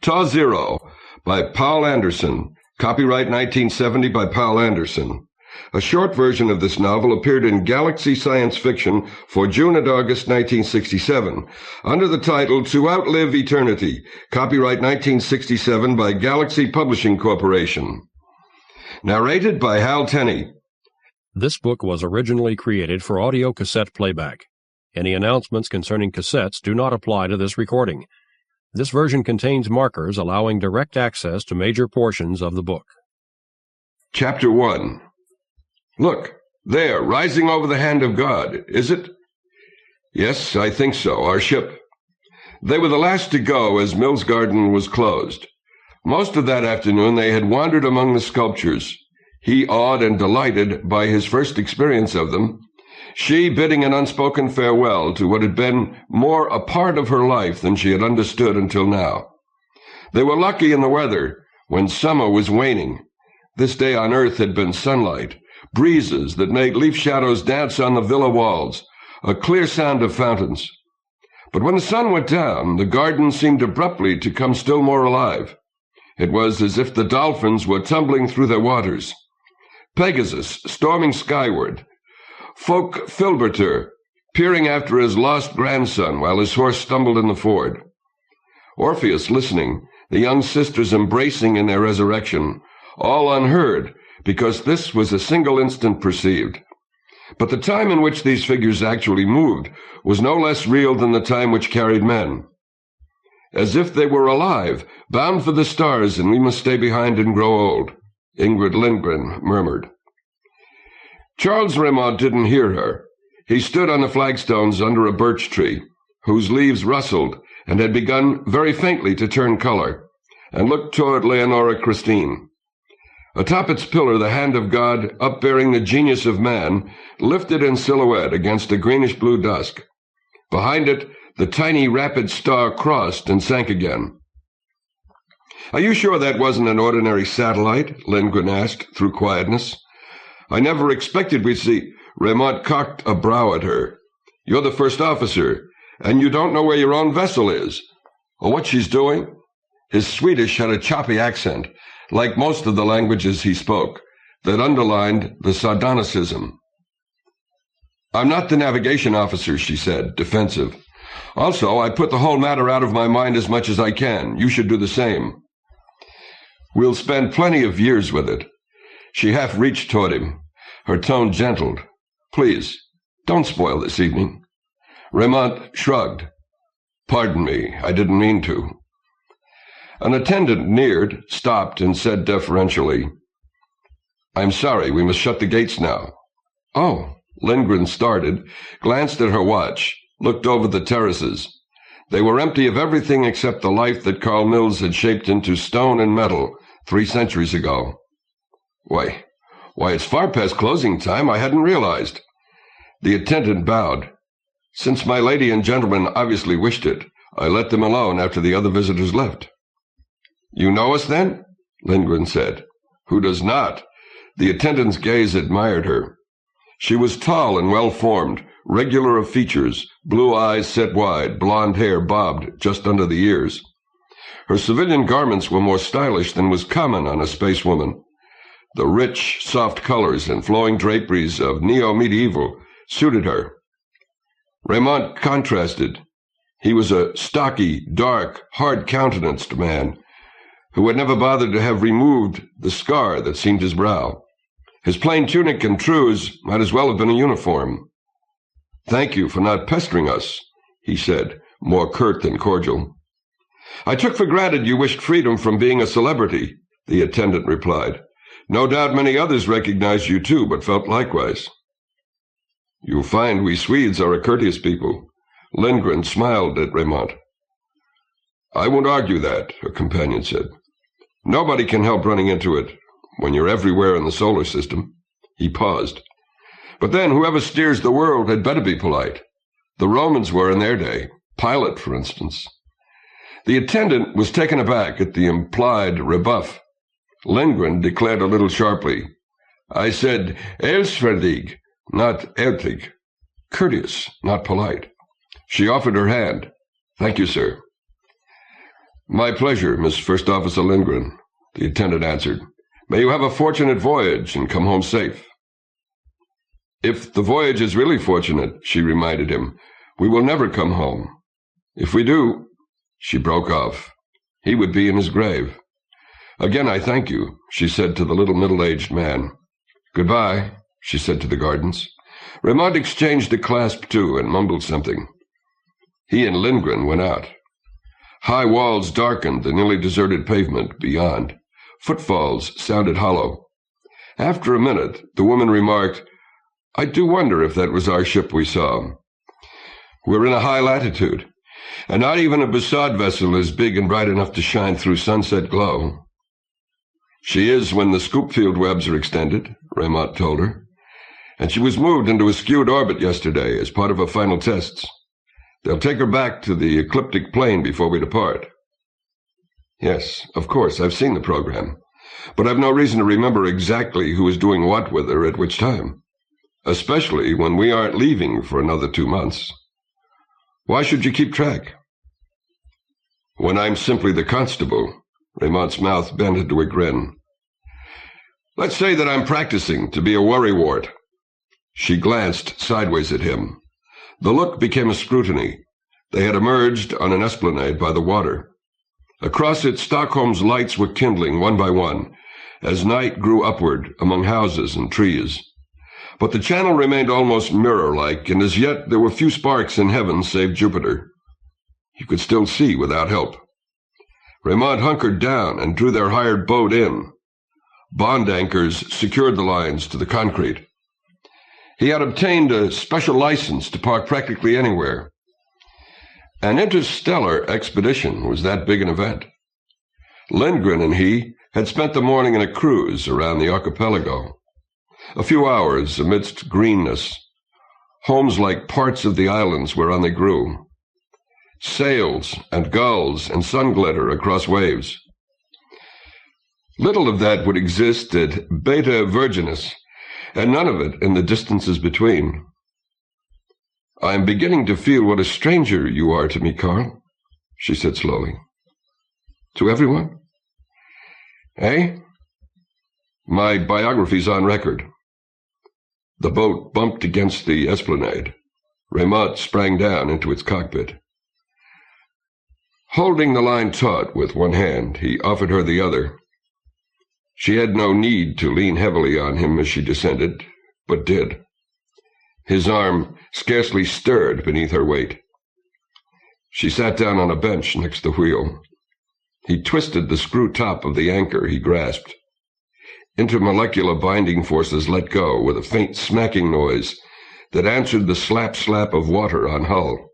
Taw Zero by Poul Anderson. Copyright 1970 by Poul Anderson. A short version of this novel appeared in Galaxy Science Fiction for June and August 1967 under the title To Outlive Eternity. Copyright 1967 by Galaxy Publishing Corporation. Narrated by Hal Tenny. This book was originally created for audio cassette playback. Any announcements concerning cassettes do not apply to this recording. This version contains markers allowing direct access to major portions of the book. Chapter 1. Look, there, rising over the hand of God, is it? Yes, I think so, our ship. They were the last to go as Mill's garden was closed. Most of that afternoon they had wandered among the sculptures, he awed and delighted by his first experience of them, she bidding an unspoken farewell to what had been more a part of her life than she had understood until now. They were lucky in the weather, when summer was waning. This day on earth had been sunlight, breezes that made leaf shadows dance on the villa walls, a clear sound of fountains. But when the sun went down, the garden seemed abruptly to come still more alive. It was as if the dolphins were tumbling through their waters, Pegasus storming skyward, Folk Filberter peering after his lost grandson while his horse stumbled in the ford, Orpheus listening, the young sisters embracing in their resurrection, all unheard, because this was a single instant perceived. But the time in which these figures actually moved was no less real than the time which carried men. As if they were alive, bound for the stars, and we must stay behind and grow old, Ingrid Lindgren murmured. Charles Raymond didn't hear her. He stood on the flagstones under a birch tree, whose leaves rustled and had begun very faintly to turn color, and looked toward Leonora Christine. Atop its pillar, the hand of God, upbearing the genius of man, lifted in silhouette against a greenish-blue dusk. Behind it, the tiny rapid star crossed and sank again. "Are you sure that wasn't an ordinary satellite?" Lindgren asked, through quietness. "I never expected we'd see—" Raymond cocked a brow at her. "You're the first officer, and you don't know where your own vessel is, or what she's doing?" His Swedish had a choppy accent, like most of the languages he spoke, that underlined the sardonicism. "I'm not the navigation officer," she said, defensive. "Also, I put the whole matter out of my mind as much as I can. You should do the same." "We'll spend plenty of years with it." She half reached toward him, her tone gentled. "Please, don't spoil this evening." Raymond shrugged. "Pardon me, I didn't mean to." An attendant neared, stopped, and said deferentially, "I'm sorry, we must shut the gates now." "Oh." Lindgren started, glanced at her watch, looked over the terraces. They were empty of everything except the life that Carl Mills had shaped into stone and metal 3 centuries ago. Why, it's far past closing time. I hadn't realized." The attendant bowed. "Since my lady and gentleman obviously wished it, I let them alone after the other visitors left." "You know us, then?" Lindgren said. "Who does not?" The attendant's gaze admired her. She was tall and well-formed, regular of features, blue eyes set wide, blonde hair bobbed just under the ears. Her civilian garments were more stylish than was common on a space woman. The rich, soft colors and flowing draperies of neo-medieval suited her. Raymond contrasted. He was a stocky, dark, hard-countenanced man who had never bothered to have removed the scar that seamed his brow. His plain tunic and trews might as well have been a uniform. "Thank you for not pestering us," he said, more curt than cordial. "I took for granted you wished freedom from being a celebrity," the attendant replied. "No doubt many others recognized you too, but felt likewise." "You'll find we Swedes are a courteous people." Lindgren smiled at Raymond. "I won't argue that," her companion said. "Nobody can help running into it when you're everywhere in the solar system." He paused. "But then whoever steers the world had better be polite. The Romans were in their day. Pilate, for instance." The attendant was taken aback at the implied rebuff. Lindgren declared a little sharply, "I said elsferdig, not ertig. Courteous, not polite." She offered her hand. "Thank you, sir." My pleasure, Miss First Officer Lindgren, the attendant answered. May you have a fortunate voyage and come home safe. If the voyage is really fortunate, she reminded him, we will never come home. If we do, she broke off. He would be in his grave. Again, I thank you, she said to the little middle-aged man. Goodbye, she said to the Gardens. Raymond exchanged a clasp too and mumbled something. He and Lindgren went out. High walls darkened the nearly deserted pavement beyond. Footfalls sounded hollow. After a minute, the woman remarked, I do wonder if that was our ship we saw. We're in a high latitude, and not even a Bussard vessel is big and bright enough to shine through sunset glow. She is when the scoop field webs are extended, Raymond told her, and she was moved into a skewed orbit yesterday as part of her final tests. They'll take her back to the ecliptic plane before we depart. Yes, of course, I've seen the program, but I've no reason to remember exactly who is doing what with her at which time, especially when we aren't leaving for another 2 months. Why should you keep track? When I'm simply the constable, Raymond's mouth bent into a grin. Let's say that I'm practicing to be a worrywart. She glanced sideways at him. The look became a scrutiny. They had emerged on an esplanade by the water. Across it, Stockholm's lights were kindling one by one, as night grew upward among houses and trees. But the channel remained almost mirror-like, and as yet there were few sparks in heaven save Jupiter. You could still see without help. Raymond hunkered down and drew their hired boat in. Bond anchors secured the lines to the concrete. He had obtained a special license to park practically anywhere. An interstellar expedition was that big an event. Lindgren and he had spent the morning in a cruise around the archipelago. A few hours amidst greenness, homes like parts of the islands whereon they grew. Sails and gulls and sun glitter across waves. Little of that would exist at Beta Virginis, and none of it in the distances between. I am beginning to feel what a stranger you are to me, Carl, she said slowly. To everyone? Eh? My biography's on record. The boat bumped against the esplanade. Raymond sprang down into its cockpit. Holding the line taut with one hand, he offered her the other. She had no need to lean heavily on him as she descended, but did. His arm scarcely stirred beneath her weight. She sat down on a bench next the wheel. He twisted the screw top of the anchor he grasped. Intermolecular binding forces let go with a faint smacking noise that answered the slap-slap of water on hull.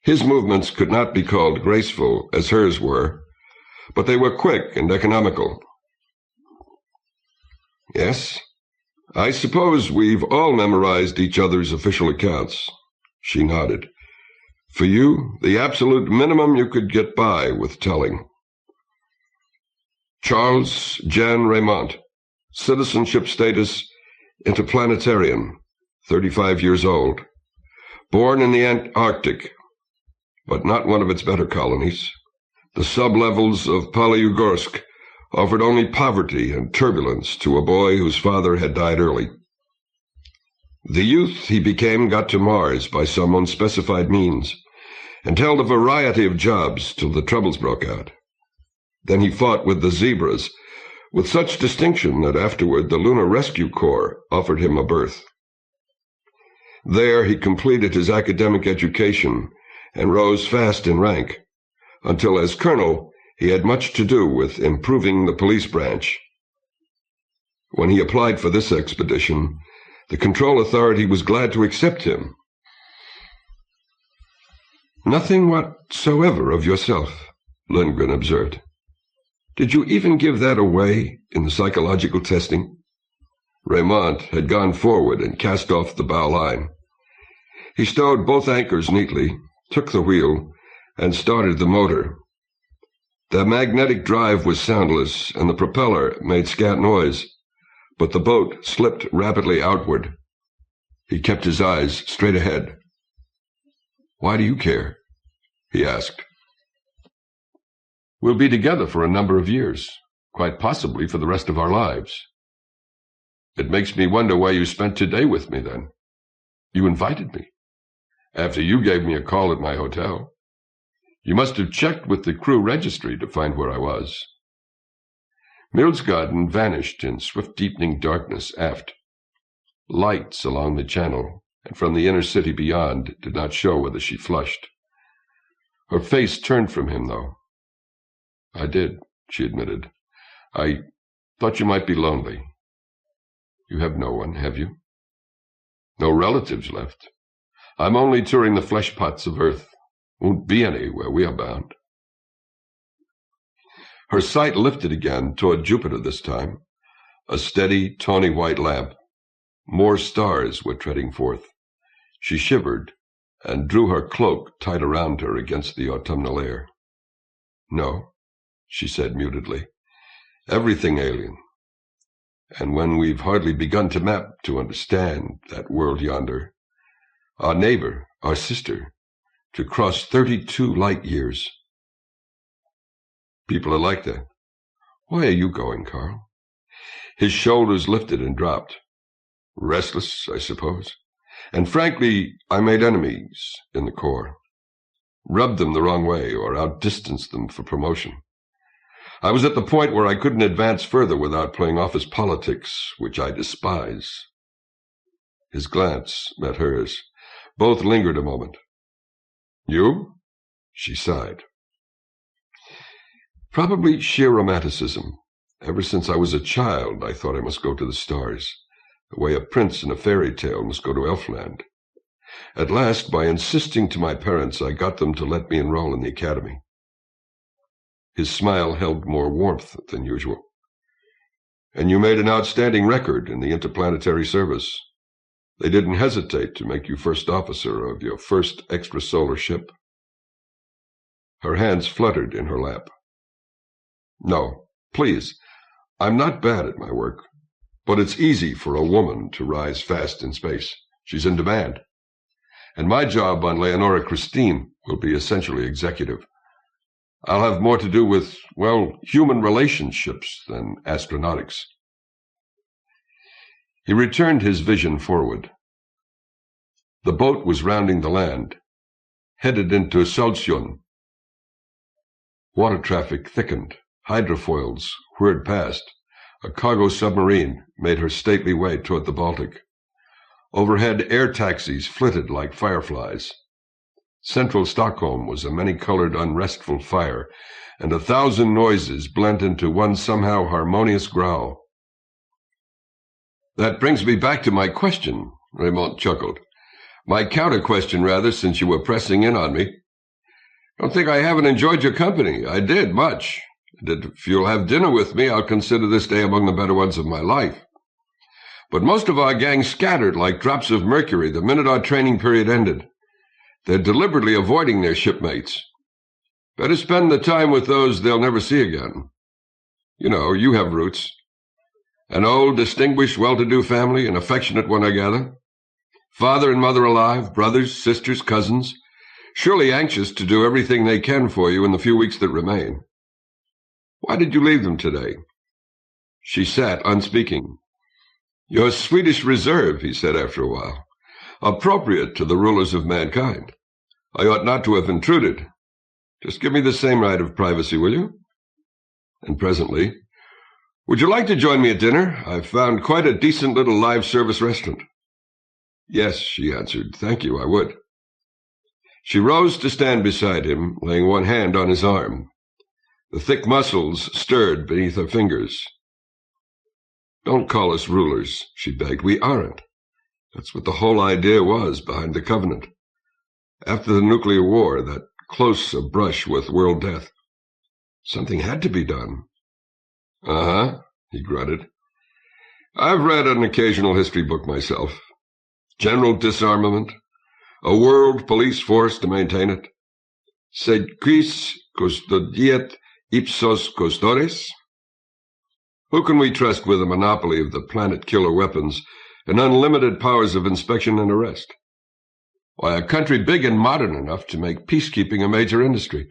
His movements could not be called graceful as hers were, but they were quick and economical. Yes, I suppose we've all memorized each other's official accounts. She nodded. For you, the absolute minimum you could get by with telling. Charles Jan Raymond, citizenship status interplanetarian, 35 years old, born in the Antarctic, but not one of its better colonies. The sublevels of Polyugorsk offered only poverty and turbulence to a boy whose father had died early. The youth he became got to Mars by some unspecified means, and held a variety of jobs till the troubles broke out. Then he fought with the zebras, with such distinction that afterward the Lunar Rescue Corps offered him a berth. There he completed his academic education and rose fast in rank, until as colonel he had much to do with improving the police branch. When he applied for this expedition, the control authority was glad to accept him. Nothing whatsoever of yourself, Lindgren observed. Did you even give that away in the psychological testing? Raymond had gone forward and cast off the bow line. He stowed both anchors neatly, took the wheel, and started the motor. The magnetic drive was soundless, and the propeller made scant noise, but the boat slipped rapidly outward. He kept his eyes straight ahead. Why do you care? He asked. We'll be together for a number of years, quite possibly for the rest of our lives. It makes me wonder why you spent today with me, then. You invited me, after you gave me a call at my hotel. You must have checked with the crew registry to find where I was. Milsgarden vanished in swift deepening darkness aft. Lights along the channel and from the inner city beyond did not show whether she flushed. Her face turned from him, though. I did, she admitted. I thought you might be lonely. You have no one, have you? No relatives left. I'm only touring the flesh pots of earth. Won't be any where we are bound. Her sight lifted again toward Jupiter this time, a steady, tawny white lamp. More stars were treading forth. She shivered and drew her cloak tight around her against the autumnal air. No, she said mutedly. Everything alien. And when we've hardly begun to map to understand that world yonder, our neighbor, our sister, to cross 32 light years. People are like that. Why are you going, Carl? His shoulders lifted and dropped. Restless, I suppose. And frankly, I made enemies in the Corps. Rubbed them the wrong way or outdistanced them for promotion. I was at the point where I couldn't advance further without playing office politics, which I despise. His glance met hers. Both lingered a moment. You? She sighed. Probably sheer romanticism. Ever since I was a child, I thought I must go to the stars, the way a prince in a fairy tale must go to Elfland. At last, by insisting to my parents, I got them to let me enroll in the academy. His smile held more warmth than usual. And you made an outstanding record in the interplanetary service. They didn't hesitate to make you first officer of your first extrasolar ship. Her hands fluttered in her lap. No, please, I'm not bad at my work, but it's easy for a woman to rise fast in space. She's in demand. And my job on Leonora Christine will be essentially executive. I'll have more to do with, well, human relationships than astronautics. He returned his vision forward. The boat was rounding the land, headed into Saltsjön. Water traffic thickened. Hydrofoils whirred past. A cargo submarine made her stately way toward the Baltic. Overhead, air taxis flitted like fireflies. Central Stockholm was a many-colored, unrestful fire, and 1,000 noises blent into one somehow harmonious growl. That brings me back to my question, Raymond chuckled. My counter-question, rather, since you were pressing in on me. Don't think I haven't enjoyed your company. I did, much. And if you'll have dinner with me, I'll consider this day among the better ones of my life. But most of our gang scattered like drops of mercury the minute our training period ended. They're deliberately avoiding their shipmates. Better spend the time with those they'll never see again. You know, you have roots. An old, distinguished, well-to-do family, an affectionate one, I gather. Father and mother alive, brothers, sisters, cousins, surely anxious to do everything they can for you in the few weeks that remain. Why did you leave them today? She sat, unspeaking. Your Swedish reserve, he said after a while. Appropriate to the rulers of mankind. I ought not to have intruded. Just give me the same right of privacy, will you? And presently, would you like to join me at dinner? I've found quite a decent little live service restaurant. Yes, she answered. Thank you, I would. She rose to stand beside him, laying one hand on his arm. The thick muscles stirred beneath her fingers. Don't call us rulers, she begged. We aren't. That's what the whole idea was behind the Covenant. After the nuclear war, that close a brush with world death. Something had to be done. Uh-huh, he grunted. I've read an occasional history book myself. General disarmament, a world police force to maintain it. Sed quis custodiet ipsos custores? Who can we trust with a monopoly of the planet-killer weapons and unlimited powers of inspection and arrest? Why, a country big and modern enough to make peacekeeping a major industry.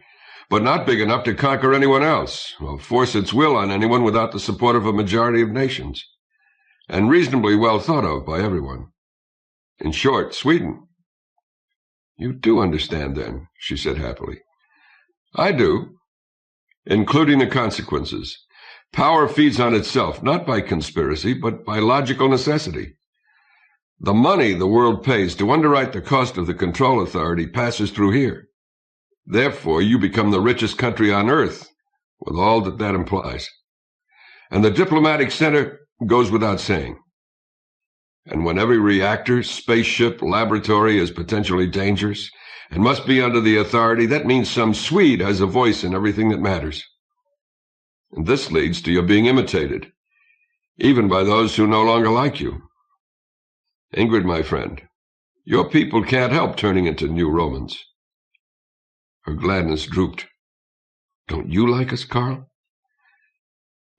but not big enough to conquer anyone else, or force its will on anyone without the support of a majority of nations, and reasonably well thought of by everyone. In short, Sweden. You do understand, then, she said happily. I do, including the consequences. Power feeds on itself, not by conspiracy, but by logical necessity. The money the world pays to underwrite the cost of the control authority passes through here. Therefore, you become the richest country on Earth, with all that that implies. And the diplomatic center goes without saying. And when every reactor, spaceship, laboratory is potentially dangerous and must be under the authority, that means some Swede has a voice in everything that matters. And this leads to your being imitated, even by those who no longer like you. Ingrid, my friend, your people can't help turning into new Romans. Her gladness drooped. Don't you like us, Carl?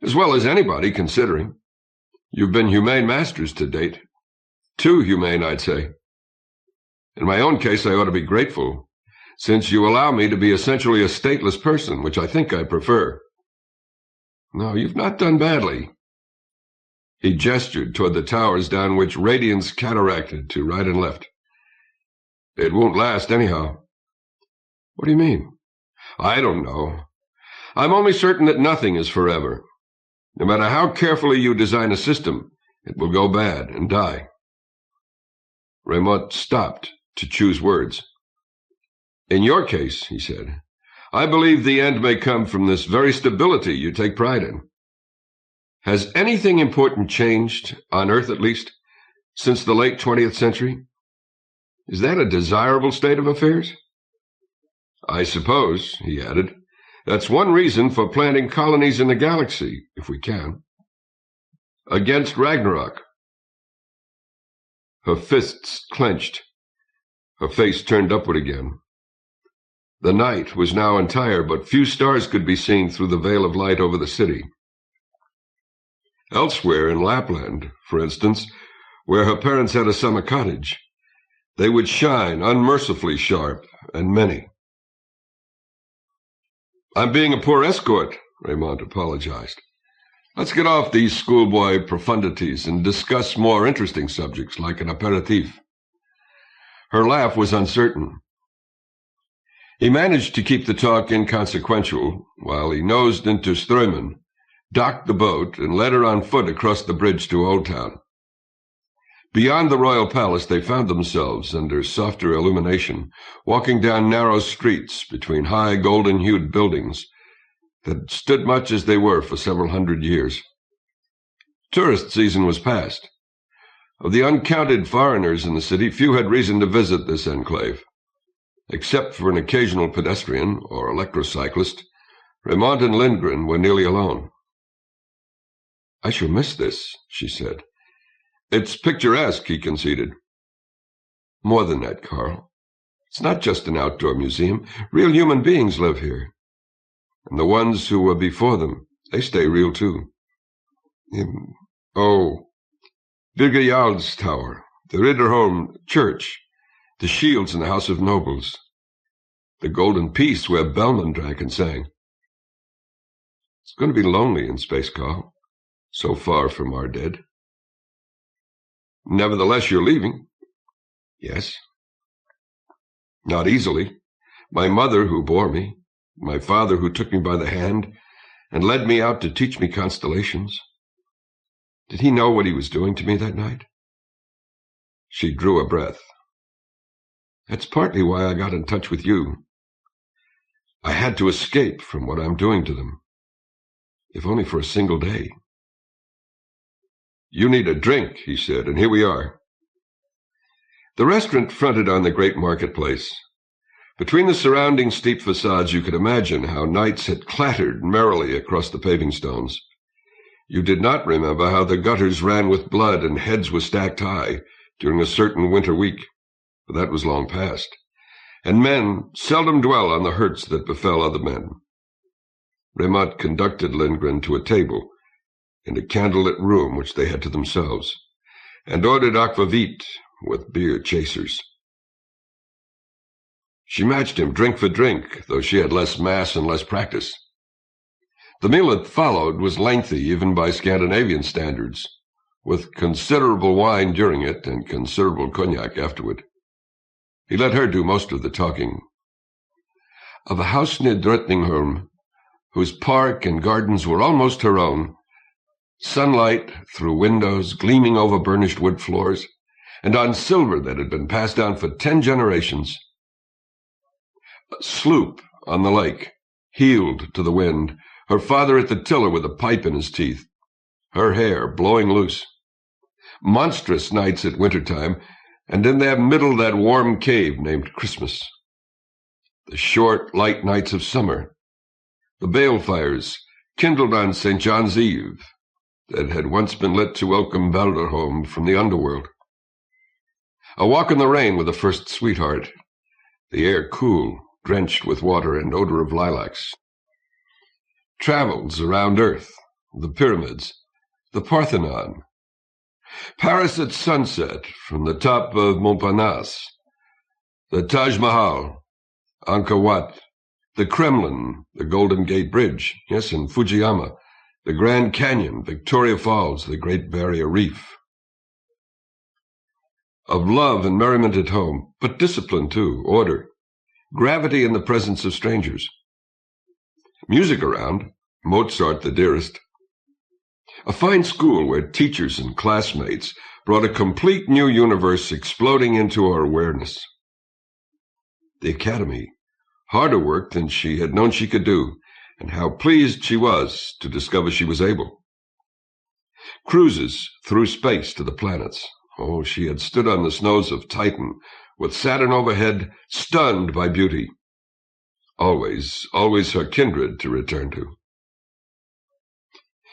As well as anybody, considering. You've been humane masters to date. Too humane, I'd say. In my own case, I ought to be grateful, since you allow me to be essentially a stateless person, which I think I prefer. No, you've not done badly. He gestured toward the towers down which radiance cataracted to right and left. It won't last anyhow. What do you mean? I don't know. I'm only certain that nothing is forever. No matter how carefully you design a system, it will go bad and die. Raymond stopped to choose words. In your case, he said, I believe the end may come from this very stability you take pride in. Has anything important changed, on Earth at least, since the late 20th century? Is that a desirable state of affairs? I suppose, he added, that's one reason for planting colonies in the galaxy, if we can. Against Ragnarok. Her fists clenched. Her face turned upward again. The night was now entire, but few stars could be seen through the veil of light over the city. Elsewhere in Lapland, for instance, where her parents had a summer cottage, they would shine unmercifully sharp and many. I'm being a poor escort, Raymond apologized. Let's get off these schoolboy profundities and discuss more interesting subjects like an aperitif. Her laugh was uncertain. He managed to keep the talk inconsequential while he nosed into Strömmen, docked the boat, and led her on foot across the bridge to Old Town. Beyond the royal palace, they found themselves, under softer illumination, walking down narrow streets between high golden-hued buildings that stood much as they were for several hundred years. Tourist season was past. Of the uncounted foreigners in the city, few had reason to visit this enclave. Except for an occasional pedestrian or electrocyclist, Raymond and Lindgren were nearly alone. I shall miss this, she said. It's picturesque, he conceded. More than that, Carl. It's not just an outdoor museum. Real human beings live here. And the ones who were before them, they stay real too. Birger Jarl's Tower, the Ridderholm Church, the shields in the House of Nobles, the Golden Peace where Bellman drank and sang. It's going to be lonely in space, Carl, so far from our dead. Nevertheless, you're leaving. Yes. Not easily. My mother, who bore me, my father, who took me by the hand and led me out to teach me constellations. Did he know what he was doing to me that night? She drew a breath. That's partly why I got in touch with you. I had to escape from what I'm doing to them, if only for a single day. You need a drink, he said, and here we are. The restaurant fronted on the great marketplace. Between the surrounding steep facades, you could imagine how knights had clattered merrily across the paving stones. You did not remember how the gutters ran with blood and heads were stacked high during a certain winter week, for that was long past, and men seldom dwell on the hurts that befell other men. Raymond conducted Lindgren to a table in a candlelit room which they had to themselves, and ordered aquavit with beer chasers. She matched him drink for drink, though she had less mass and less practice. The meal that followed was lengthy even by Scandinavian standards, with considerable wine during it and considerable cognac afterward. He let her do most of the talking. Of a house near Drottningholm, whose park and gardens were almost her own, sunlight through windows gleaming over burnished wood floors, and on silver that had been passed down for 10 generations. A sloop on the lake, heeled to the wind, her father at the tiller with a pipe in his teeth, her hair blowing loose. Monstrous nights at winter-time, and in the middle that warm cave named Christmas. The short, light nights of summer, the balefires kindled on St. John's Eve that had once been lit to welcome Balder home from the underworld. A walk in the rain with a first sweetheart, the air cool, drenched with water and odor of lilacs. Travels around Earth, the pyramids, the Parthenon. Paris at sunset from the top of Montparnasse, the Taj Mahal, Angkor Wat, the Kremlin, the Golden Gate Bridge, yes, and Fujiyama, the Grand Canyon, Victoria Falls, the Great Barrier Reef. Of love and merriment at home, but discipline too, order, gravity in the presence of strangers. Music around, Mozart the dearest. A fine school where teachers and classmates brought a complete new universe exploding into her awareness. The academy, harder work than she had known she could do, and how pleased she was to discover she was able. Cruises through space to the planets. Oh, she had stood on the snows of Titan, with Saturn overhead, stunned by beauty. Always, always her kindred to return to.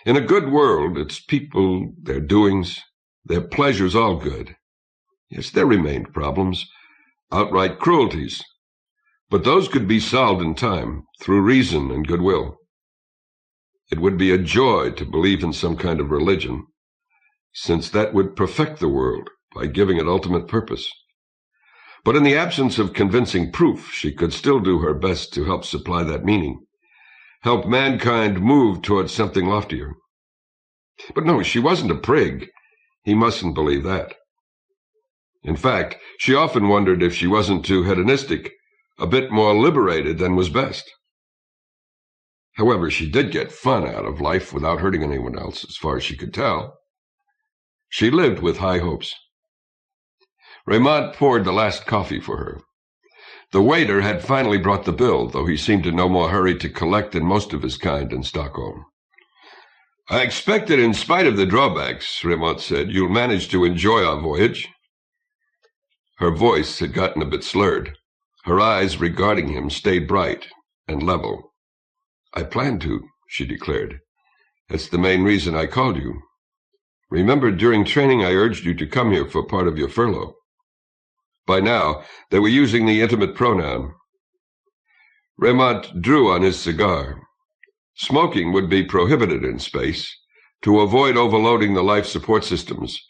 In a good world, its people, their doings, their pleasures all good. Yes, there remained problems, outright cruelties, but those could be solved in time, through reason and goodwill. It would be a joy to believe in some kind of religion, since that would perfect the world by giving it ultimate purpose. But in the absence of convincing proof, she could still do her best to help supply that meaning, help mankind move towards something loftier. But no, she wasn't a prig. He mustn't believe that. In fact, she often wondered if she wasn't too hedonistic, a bit more liberated than was best. However, she did get fun out of life without hurting anyone else, as far as she could tell. She lived with high hopes. Raymond poured the last coffee for her. The waiter had finally brought the bill, though he seemed in no more hurry to collect than most of his kind in Stockholm. "I expect that in spite of the drawbacks," Raymond said, "you'll manage to enjoy our voyage." Her voice had gotten a bit slurred. Her eyes regarding him stayed bright and level. "I plan to," she declared. "That's the main reason I called you. Remember, during training I urged you to come here for part of your furlough." By now, they were using the intimate pronoun. Raymond drew on his cigar. Smoking would be prohibited in space, to avoid overloading the life support systems,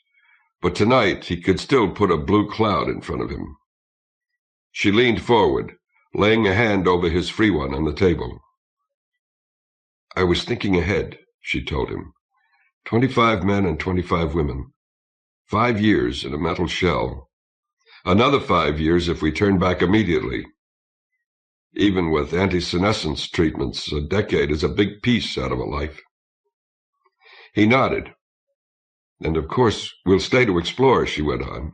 but tonight he could still put a blue cloud in front of him. She leaned forward, laying a hand over his free one on the table. "I was thinking ahead," she told him. 25 men and 25 women. 5 years in a metal shell. Another 5 years if we turn back immediately. Even with anti-senescence treatments, a decade is a big piece out of a life. He nodded. "And of course, we'll stay to explore," she went on.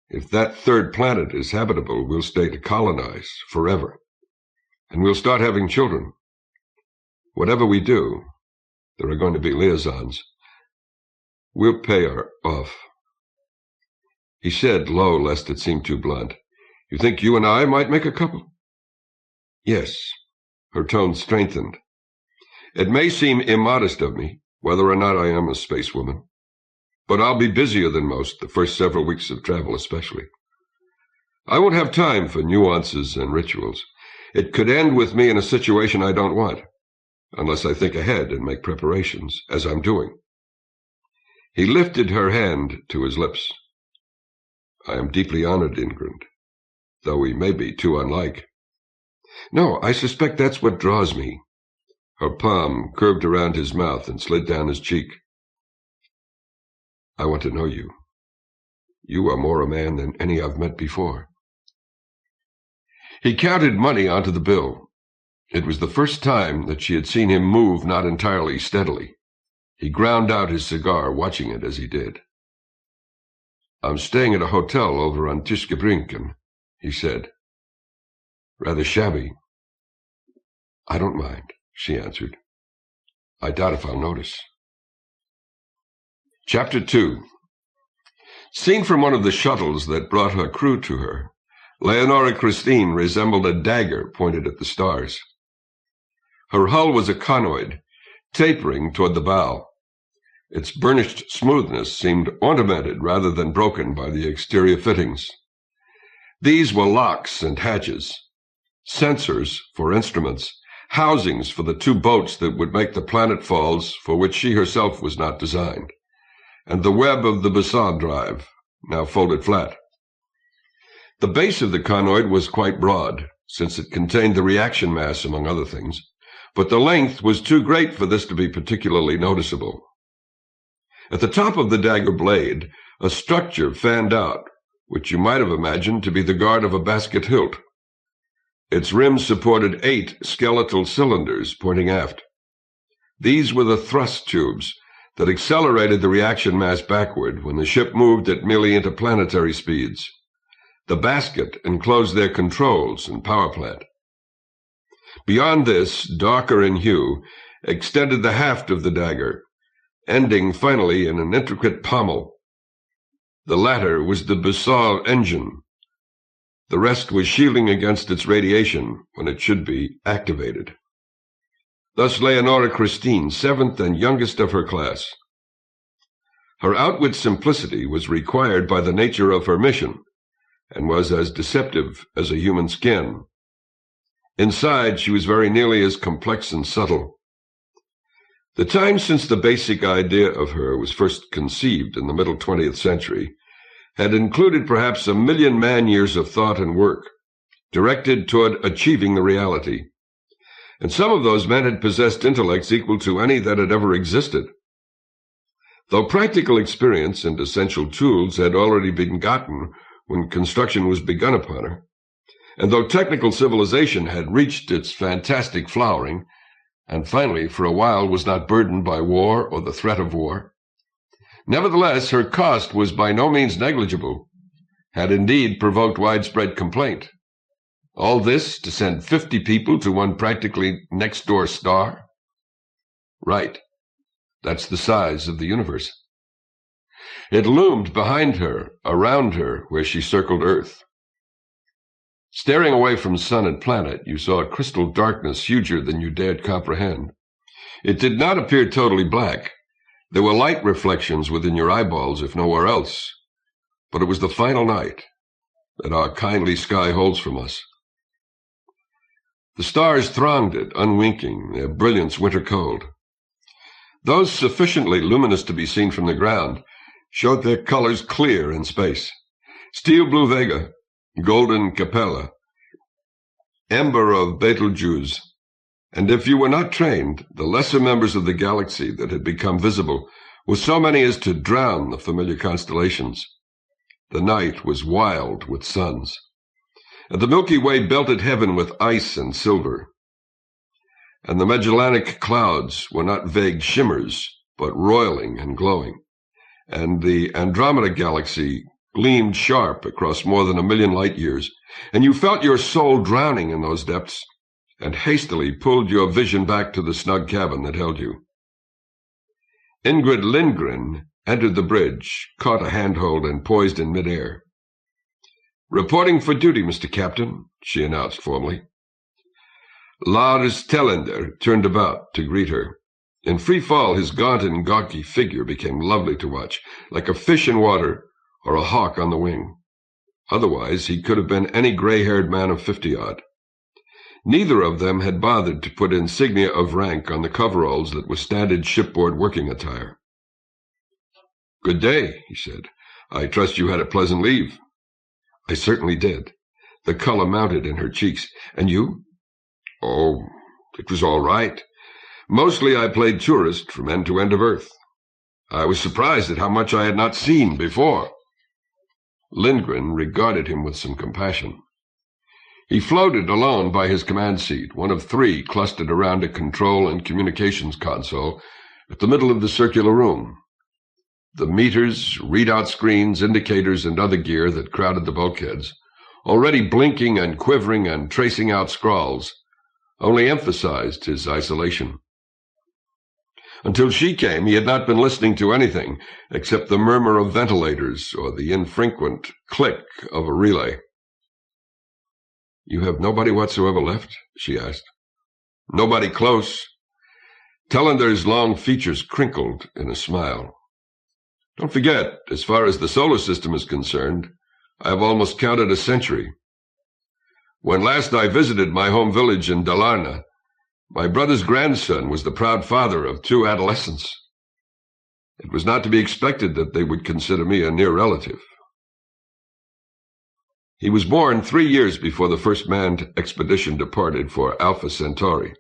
"If that third planet is habitable, we'll stay to colonize forever. And we'll start having children. Whatever we do, there are going to be liaisons. We'll pay her off." He said low, lest it seemed too blunt, "You think you and I might make a couple?" "Yes." Her tone strengthened. "It may seem immodest of me, whether or not I am a spacewoman, but I'll be busier than most, the first several weeks of travel especially. I won't have time for nuances and rituals. It could end with me in a situation I don't want, unless I think ahead and make preparations, as I'm doing." He lifted her hand to his lips. "I am deeply honored, Ingrid. though we may be too unlike. No, I suspect that's what draws me. Her palm curved around his mouth and slid down his cheek. I want to know you. You are more a man than any I've met before. He counted money onto the bill. It was the first time that she had seen him move not entirely steadily. He ground out his cigar, watching it as he did. I'm staying at a hotel over on Tischgebrinken, he said. Rather shabby. I don't mind, she answered. I doubt if I'll notice. Chapter 2. Seen from one of the shuttles that brought her crew to her, Leonora Christine resembled a dagger pointed at the stars. Her hull was a conoid, tapering toward the bow. Its burnished smoothness seemed ornamented rather than broken by the exterior fittings. These were locks and hatches, sensors for instruments, housings for the 2 boats that would make the planetfalls for which she herself was not designed, and the web of the Besson drive, now folded flat. The base of the conoid was quite broad, since it contained the reaction mass, among other things, but the length was too great for this to be particularly noticeable. At the top of the dagger blade, a structure fanned out, which you might have imagined to be the guard of a basket hilt. Its rim supported 8 skeletal cylinders pointing aft. These were the thrust tubes that accelerated the reaction mass backward when the ship moved at merely interplanetary speeds. The basket enclosed their controls and power plant. Beyond this, darker in hue, extended the haft of the dagger, ending finally in an intricate pommel. The latter was the Besson engine. The rest was shielding against its radiation when it should be activated. Thus Leonora Christine, 7th and youngest of her class. Her outward simplicity was required by the nature of her mission, and was as deceptive as a human skin. Inside, she was very nearly as complex and subtle. The time since the basic idea of her was first conceived in the middle 20th century had included perhaps 1,000,000 man-years of thought and work, directed toward achieving the reality. And some of those men had possessed intellects equal to any that had ever existed. Though practical experience and essential tools had already been gotten when construction was begun upon her, and though technical civilization had reached its fantastic flowering, and finally for a while was not burdened by war or the threat of war, nevertheless her cost was by no means negligible, had indeed provoked widespread complaint. All this to send 50 people to one practically next-door star? Right. That's the size of the universe. It loomed behind her, around her, where she circled Earth. Staring away from sun and planet, you saw a crystal darkness huger than you dared comprehend. It did not appear totally black. There were light reflections within your eyeballs, if nowhere else. But it was the final night that our kindly sky holds from us. The stars thronged it, unwinking, their brilliance winter cold. Those sufficiently luminous to be seen from the ground showed their colors clear in space. Steel blue Vega, golden Capella, ember of Betelgeuse, and if you were not trained, the lesser members of the galaxy that had become visible were so many as to drown the familiar constellations. The night was wild with suns, and the Milky Way belted heaven with ice and silver. And the Magellanic clouds were not vague shimmers, but roiling and glowing, and the Andromeda galaxy gleamed sharp across more than 1,000,000 light-years, and you felt your soul drowning in those depths, and hastily pulled your vision back to the snug cabin that held you. Ingrid Lindgren entered the bridge, caught a handhold, and poised in midair. "Reporting for duty, Mr. Captain," she announced formally. Lars Tellender turned about to greet her. In free fall, his gaunt and gawky figure became lovely to watch, like a fish in water or a hawk on the wing. Otherwise, he could have been any gray-haired man of 50-odd. Neither of them had bothered to put insignia of rank on the coveralls that were standard shipboard working attire. "Good day," he said. "I trust you had a pleasant leave." "I certainly did. The color mounted in her cheeks. And you? Oh, it was all right. Mostly I played tourist from end to end of Earth. I was surprised at how much I had not seen before. Lindgren regarded him with some compassion. He floated alone by his command seat, one of three clustered around a control and communications console at the middle of the circular room. The meters, readout screens, indicators, and other gear that crowded the bulkheads, already blinking and quivering and tracing out scrawls, only emphasized his isolation. Until she came, he had not been listening to anything except the murmur of ventilators or the infrequent click of a relay. "You have nobody whatsoever left?" she asked. "Nobody close." Tellender's long features crinkled in a smile. "Don't forget, as far as the solar system is concerned, I have almost counted a century. When last I visited my home village in Dalarna, my brother's grandson was the proud father of 2 adolescents. It was not to be expected that they would consider me a near relative." He was born 3 years before the first manned expedition departed for Alpha Centauri.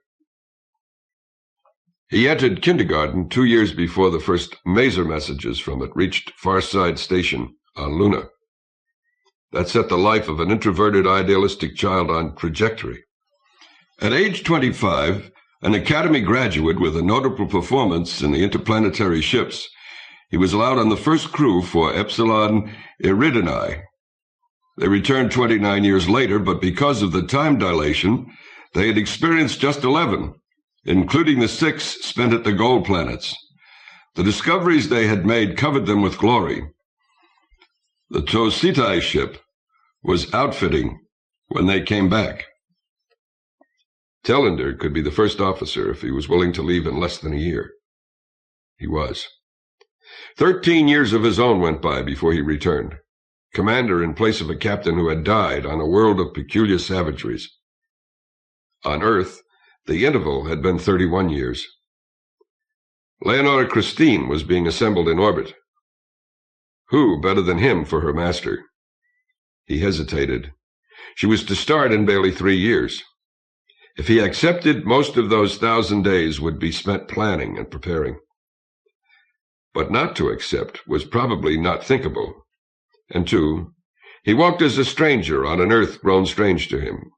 He entered kindergarten 2 years before the first maser messages from it reached Farside Station on Luna. That set the life of an introverted, idealistic child on trajectory. At age 25, an academy graduate with a notable performance in the interplanetary ships, he was allowed on the first crew for Epsilon Eridani. They returned 29 years later, but because of the time dilation, they had experienced just 11, including the 6 spent at the gold planets. The discoveries they had made covered them with glory. The Tositai ship was outfitting when they came back. Tellender could be the first officer if he was willing to leave in less than a year. He was. 13 years of his own went by before he returned, commander in place of a captain who had died on a world of peculiar savageries. On Earth, the interval had been 31 years. Leonora Christine was being assembled in orbit. Who better than him for her master? He hesitated. She was to start in barely 3 years. If he accepted, most of those 1,000 days would be spent planning and preparing. But not to accept was probably not thinkable. And 2, he walked as a stranger on an Earth grown strange to him.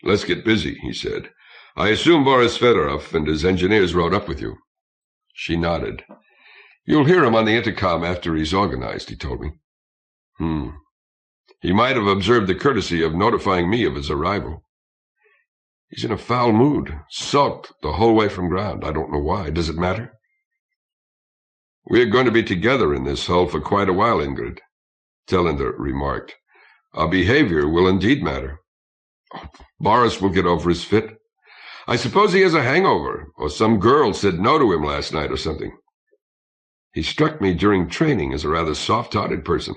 "Let's get busy," he said. "I assume Boris Fedorov and his engineers rode up with you." She nodded. "You'll hear him on the intercom after he's organized," he told me. He might have observed the courtesy of notifying me of his arrival. He's in a foul mood, sulked the whole way from ground. I don't know why. Does it matter? "We're going to be together in this hull for quite a while, Ingrid," Tellender remarked. "Our behavior will indeed matter. Boris will get over his fit. I suppose he has a hangover, or some girl said no to him last night or something. He struck me during training as a rather soft-hearted person."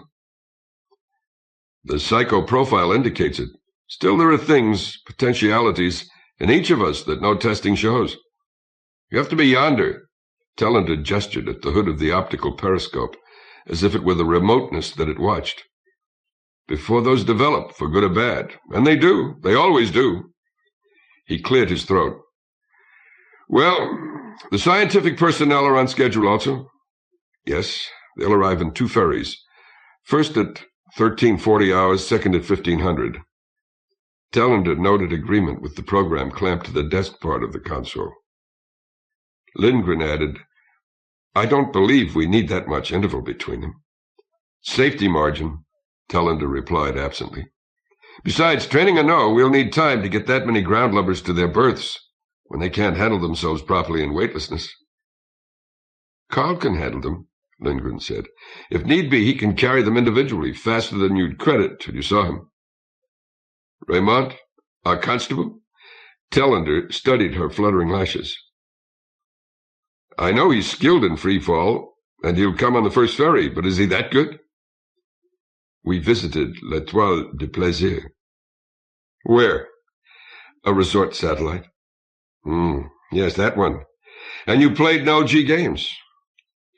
"The psycho profile indicates it. Still, there are things, potentialities, in each of us that no testing shows. You have to be yonder." Tellender gestured at the hood of the optical periscope, as if it were the remoteness that it watched. "Before those develop, for good or bad. And they do. They always do." He cleared his throat. "Well, the scientific personnel are on schedule also?" "Yes, they'll arrive in 2 ferries. First at 1340 hours, second at 1500. Tellender noted agreement with the program clamped to the desk part of the console. Lindgren added, "I don't believe we need that much interval between them." "Safety margin," Tellender replied absently. "Besides, training or no, we'll need time to get that many ground lubbers to their berths when they can't handle themselves properly in weightlessness." "Carl can handle them," Lindgren said. "If need be, he can carry them individually, faster than you'd credit till you saw him." "Raymond, our constable?" Tellender studied her fluttering lashes. "I know he's skilled in free fall, and he'll come on the first ferry, but is he that good?" "We visited l'Étoile de Plaisir." "Where?" "A resort satellite." Yes, that one. And you played no G games?"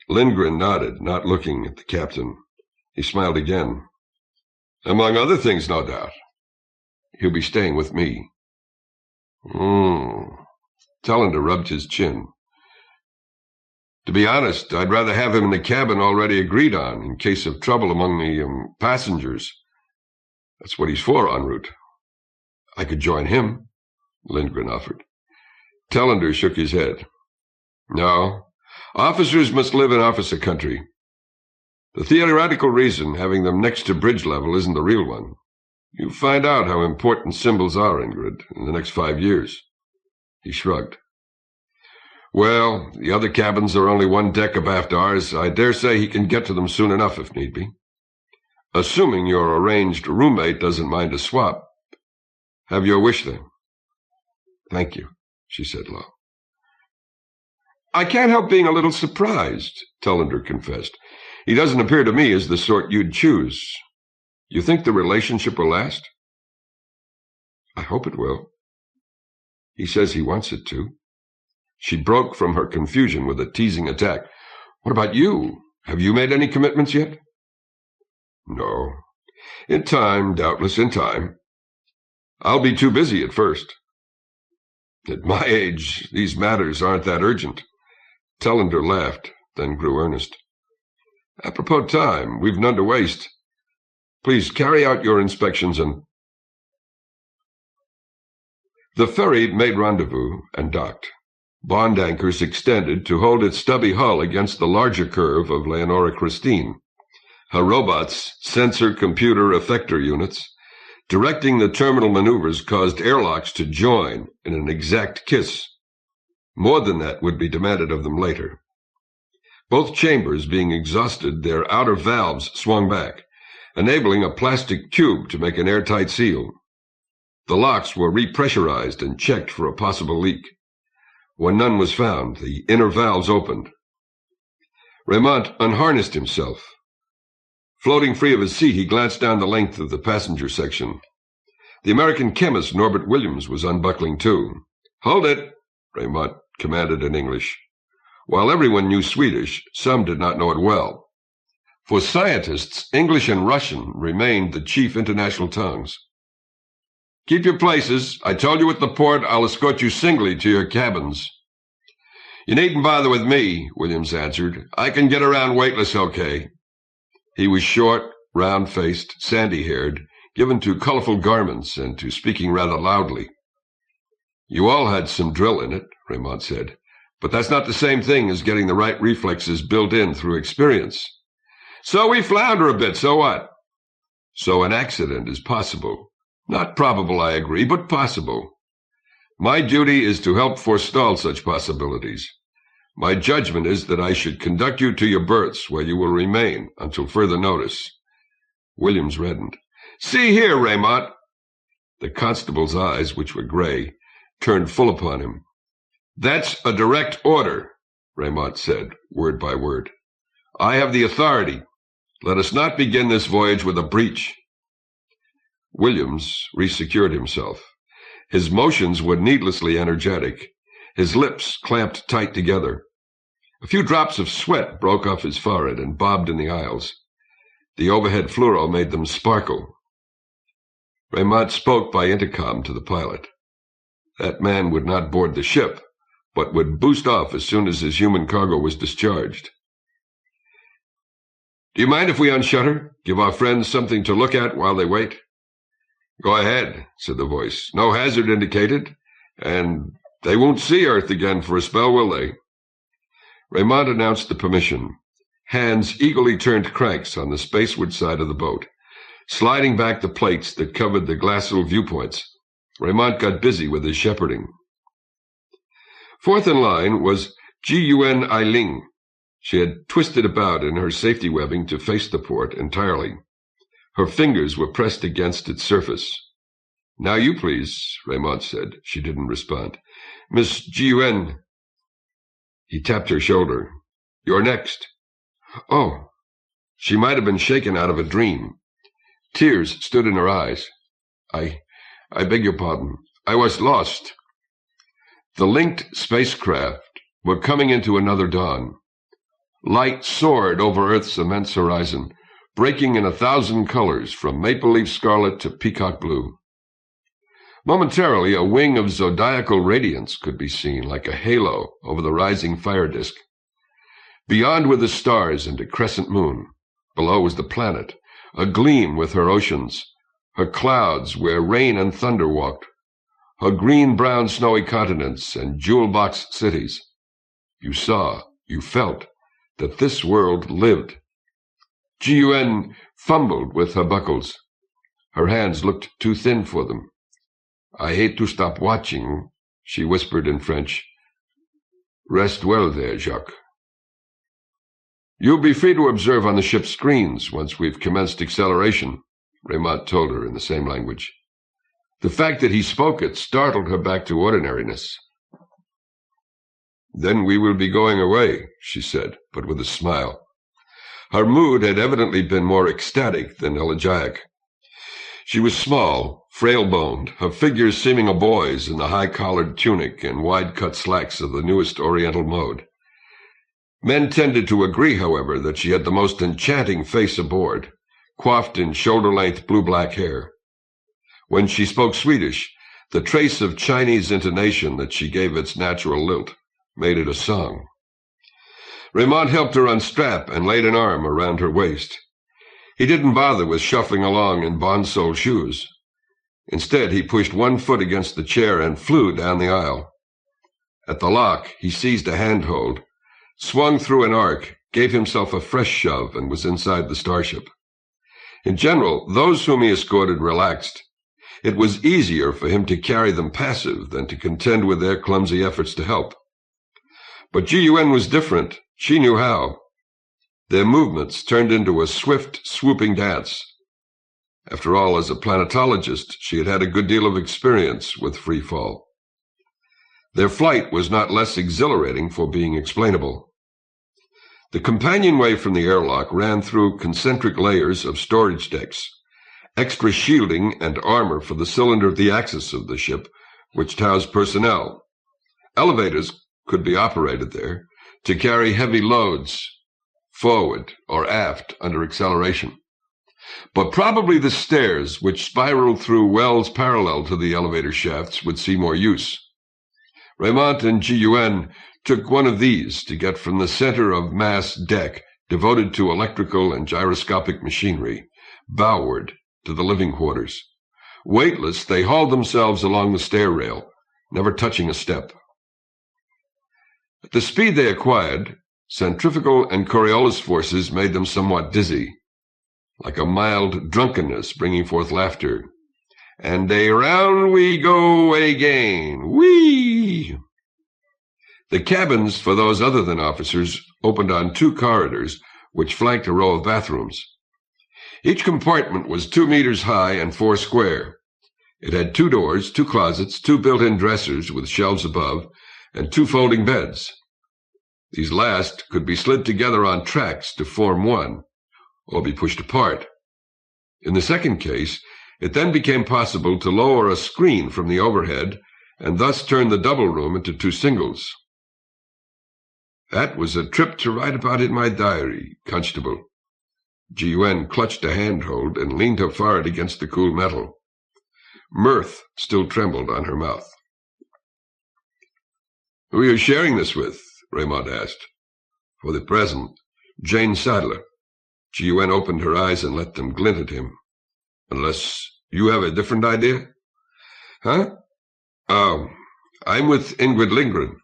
Lindgren nodded, not looking at the captain. He smiled again. Among other things, no doubt. He'll be staying with me. Tellender rubbed his chin. To be honest, I'd rather have him in the cabin already agreed on, in case of trouble among the passengers. That's what he's for en route. I could join him, Lindgren offered. Tellender shook his head. No, officers must live in officer country. The theoretical reason having them next to bridge level isn't the real one. You find out how important symbols are, Ingrid, in the next 5 years. He shrugged. Well, the other cabins are only 1 deck abaft ours. I dare say he can get to them soon enough if need be. Assuming your arranged roommate doesn't mind a swap. Have your wish, then. Thank you, she said low. I can't help being a little surprised, Tellender confessed. He doesn't appear to me as the sort you'd choose. You think the relationship will last? I hope it will. He says he wants it to. She broke from her confusion with a teasing attack. What about you? Have you made any commitments yet? No. In time, doubtless in time. I'll be too busy at first. At my age, these matters aren't that urgent. Tellender laughed, then grew earnest. Apropos time, we've none to waste. Please carry out your inspections and... The ferry made rendezvous and docked. Bond anchors extended to hold its stubby hull against the larger curve of Leonora Christine. Her robots, sensor computer effector units, directing the terminal maneuvers caused airlocks to join in an exact kiss. More than that would be demanded of them later. Both chambers being exhausted, their outer valves swung back, enabling a plastic tube to make an airtight seal. The locks were repressurized and checked for a possible leak. When none was found, the inner valves opened. Raymond unharnessed himself. Floating free of his seat, he glanced down the length of the passenger section. The American chemist Norbert Williams was unbuckling too. Hold it, Raymond commanded in English. While everyone knew Swedish, some did not know it well. For scientists, English and Russian remained the chief international tongues. Keep your places. I told you at the port I'll escort you singly to your cabins. You needn't bother with me, Williams answered. I can get around weightless okay. He was short, round-faced, sandy-haired, given to colorful garments and to speaking rather loudly. You all had some drill in it, Raymond said, but that's not the same thing as getting the right reflexes built in through experience. So we flounder a bit, so what? So an accident is possible. Not probable, I agree, but possible. My duty is to help forestall such possibilities. My judgment is that I should conduct you to your berths, where you will remain until further notice. Williams reddened. See here, Raymond. The constable's eyes, which were gray, turned full upon him. That's a direct order, Raymond said, word by word. I have the authority. Let us not begin this voyage with a breach. Williams resecured himself. His motions were needlessly energetic. His lips clamped tight together. A few drops of sweat broke off his forehead and bobbed in the aisles. The overhead fluoro made them sparkle. Raymond spoke by intercom to the pilot. That man would not board the ship, but would boost off as soon as his human cargo was discharged. Do you mind if we unshutter? Give our friends something to look at while they wait? Go ahead, said the voice. No hazard indicated, and they won't see Earth again for a spell, will they? Raymond announced the permission. Hands eagerly turned cranks on the spaceward side of the boat, sliding back the plates that covered the glacial viewpoints. Raymond got busy with his shepherding. Fourth in line was Ji-Yuen Ai-Ling. She had twisted about in her safety webbing to face the port entirely. Her fingers were pressed against its surface. Now you, please, Raymond said. She didn't respond. Miss Ji-Yuen. He tapped her shoulder. You're next. Oh. She might have been shaken out of a dream. Tears stood in her eyes. I beg your pardon. I was lost. The linked spacecraft were coming into another dawn. Light soared over Earth's immense horizon, breaking in 1,000 colors from maple leaf scarlet to peacock blue. Momentarily, a wing of zodiacal radiance could be seen like a halo over the rising fire disk. Beyond were the stars and a crescent moon. Below was the planet, agleam with her oceans, her clouds where rain and thunder walked, her green-brown snowy continents and jewel-box cities. You saw, you felt, that this world lived. Ji-Yuen fumbled with her buckles. Her hands looked too thin for them. "I hate to stop watching," she whispered in French. "Rest well there, Jacques." "You'll be free to observe on the ship's screens once we've commenced deceleration," Raymond told her in the same language. The fact that he spoke it startled her back to ordinariness. "Then we will be going away," she said, but with a smile. Her mood had evidently been more ecstatic than elegiac. She was small, frail-boned, her figure seeming a boy's in the high-collared tunic and wide-cut slacks of the newest Oriental mode. Men tended to agree, however, that she had the most enchanting face aboard, coiffed in shoulder-length blue-black hair. When she spoke Swedish, the trace of Chinese intonation that she gave its natural lilt made it a song. Raymond helped her unstrap and laid an arm around her waist. He didn't bother with shuffling along in bond-sole shoes. Instead, he pushed one foot against the chair and flew down the aisle. At the lock, he seized a handhold, swung through an arc, gave himself a fresh shove, and was inside the starship. In general, those whom he escorted relaxed. It was easier for him to carry them passive than to contend with their clumsy efforts to help. But Ji-Yuen was different. She knew how. Their movements turned into a swift, swooping dance. After all, as a planetologist, she had had a good deal of experience with free fall. Their flight was not less exhilarating for being explainable. The companionway from the airlock ran through concentric layers of storage decks, extra shielding and armor for the cylinder at the axis of the ship, which housed personnel. Elevators could be operated there to carry heavy loads forward or aft under acceleration. But probably the stairs, which spiraled through wells parallel to the elevator shafts, would see more use. Raymond and Ji-Yuen took one of these to get from the center of mass deck devoted to electrical and gyroscopic machinery bowward to the living quarters. Weightless, they hauled themselves along the stair rail, never touching a step. At the speed they acquired, centrifugal and Coriolis forces made them somewhat dizzy, like a mild drunkenness bringing forth laughter. And around we go again. Whee! The cabins for those other than officers opened on 2 corridors, which flanked a row of bathrooms. Each compartment was 2 meters high and 4 square. It had 2 doors, 2 closets, 2 built-in dressers with shelves above, and 2 folding beds. These last could be slid together on tracks to form one, or be pushed apart. In the second case, it then became possible to lower a screen from the overhead and thus turn the double room into 2 singles. That was a trip to write about in my diary, Constable. Ji-Yuen clutched a handhold and leaned her forehead against the cool metal. Mirth still trembled on her mouth. "Who are you sharing this with?" Raymond asked. "For the present, Jane Sadler." Ji-Yuen opened her eyes and let them glint at him. "Unless you have a different idea?" "Huh? Oh, I'm with Ingrid Lindgren."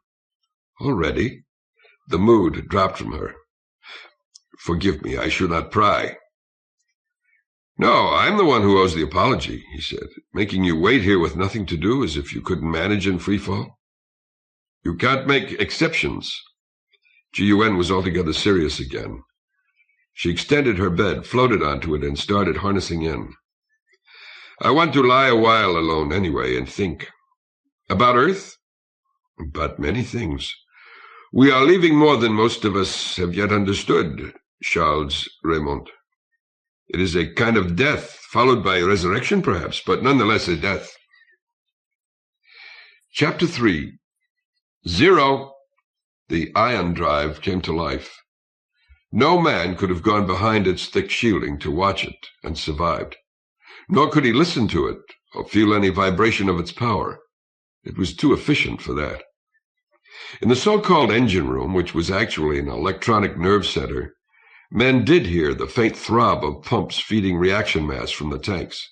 "Already?" The mood dropped from her. "Forgive me, I should not pry." "No, I'm the one who owes the apology," he said, "making you wait here with nothing to do as if you couldn't manage in free fall. You can't make exceptions." Ji-Yuen was altogether serious again. She extended her bed, floated onto it, and started harnessing in. "I want to lie a while alone anyway and think." "About Earth?" "About many things. We are leaving more than most of us have yet understood, Charles Raymond. It is a kind of death, followed by resurrection perhaps, but nonetheless a death." Chapter 3. Zero! The ion drive came to life. No man could have gone behind its thick shielding to watch it and survived, nor could he listen to it or feel any vibration of its power. It was too efficient for that. In the so-called engine room, which was actually an electronic nerve center, men did hear the faint throb of pumps feeding reaction mass from the tanks.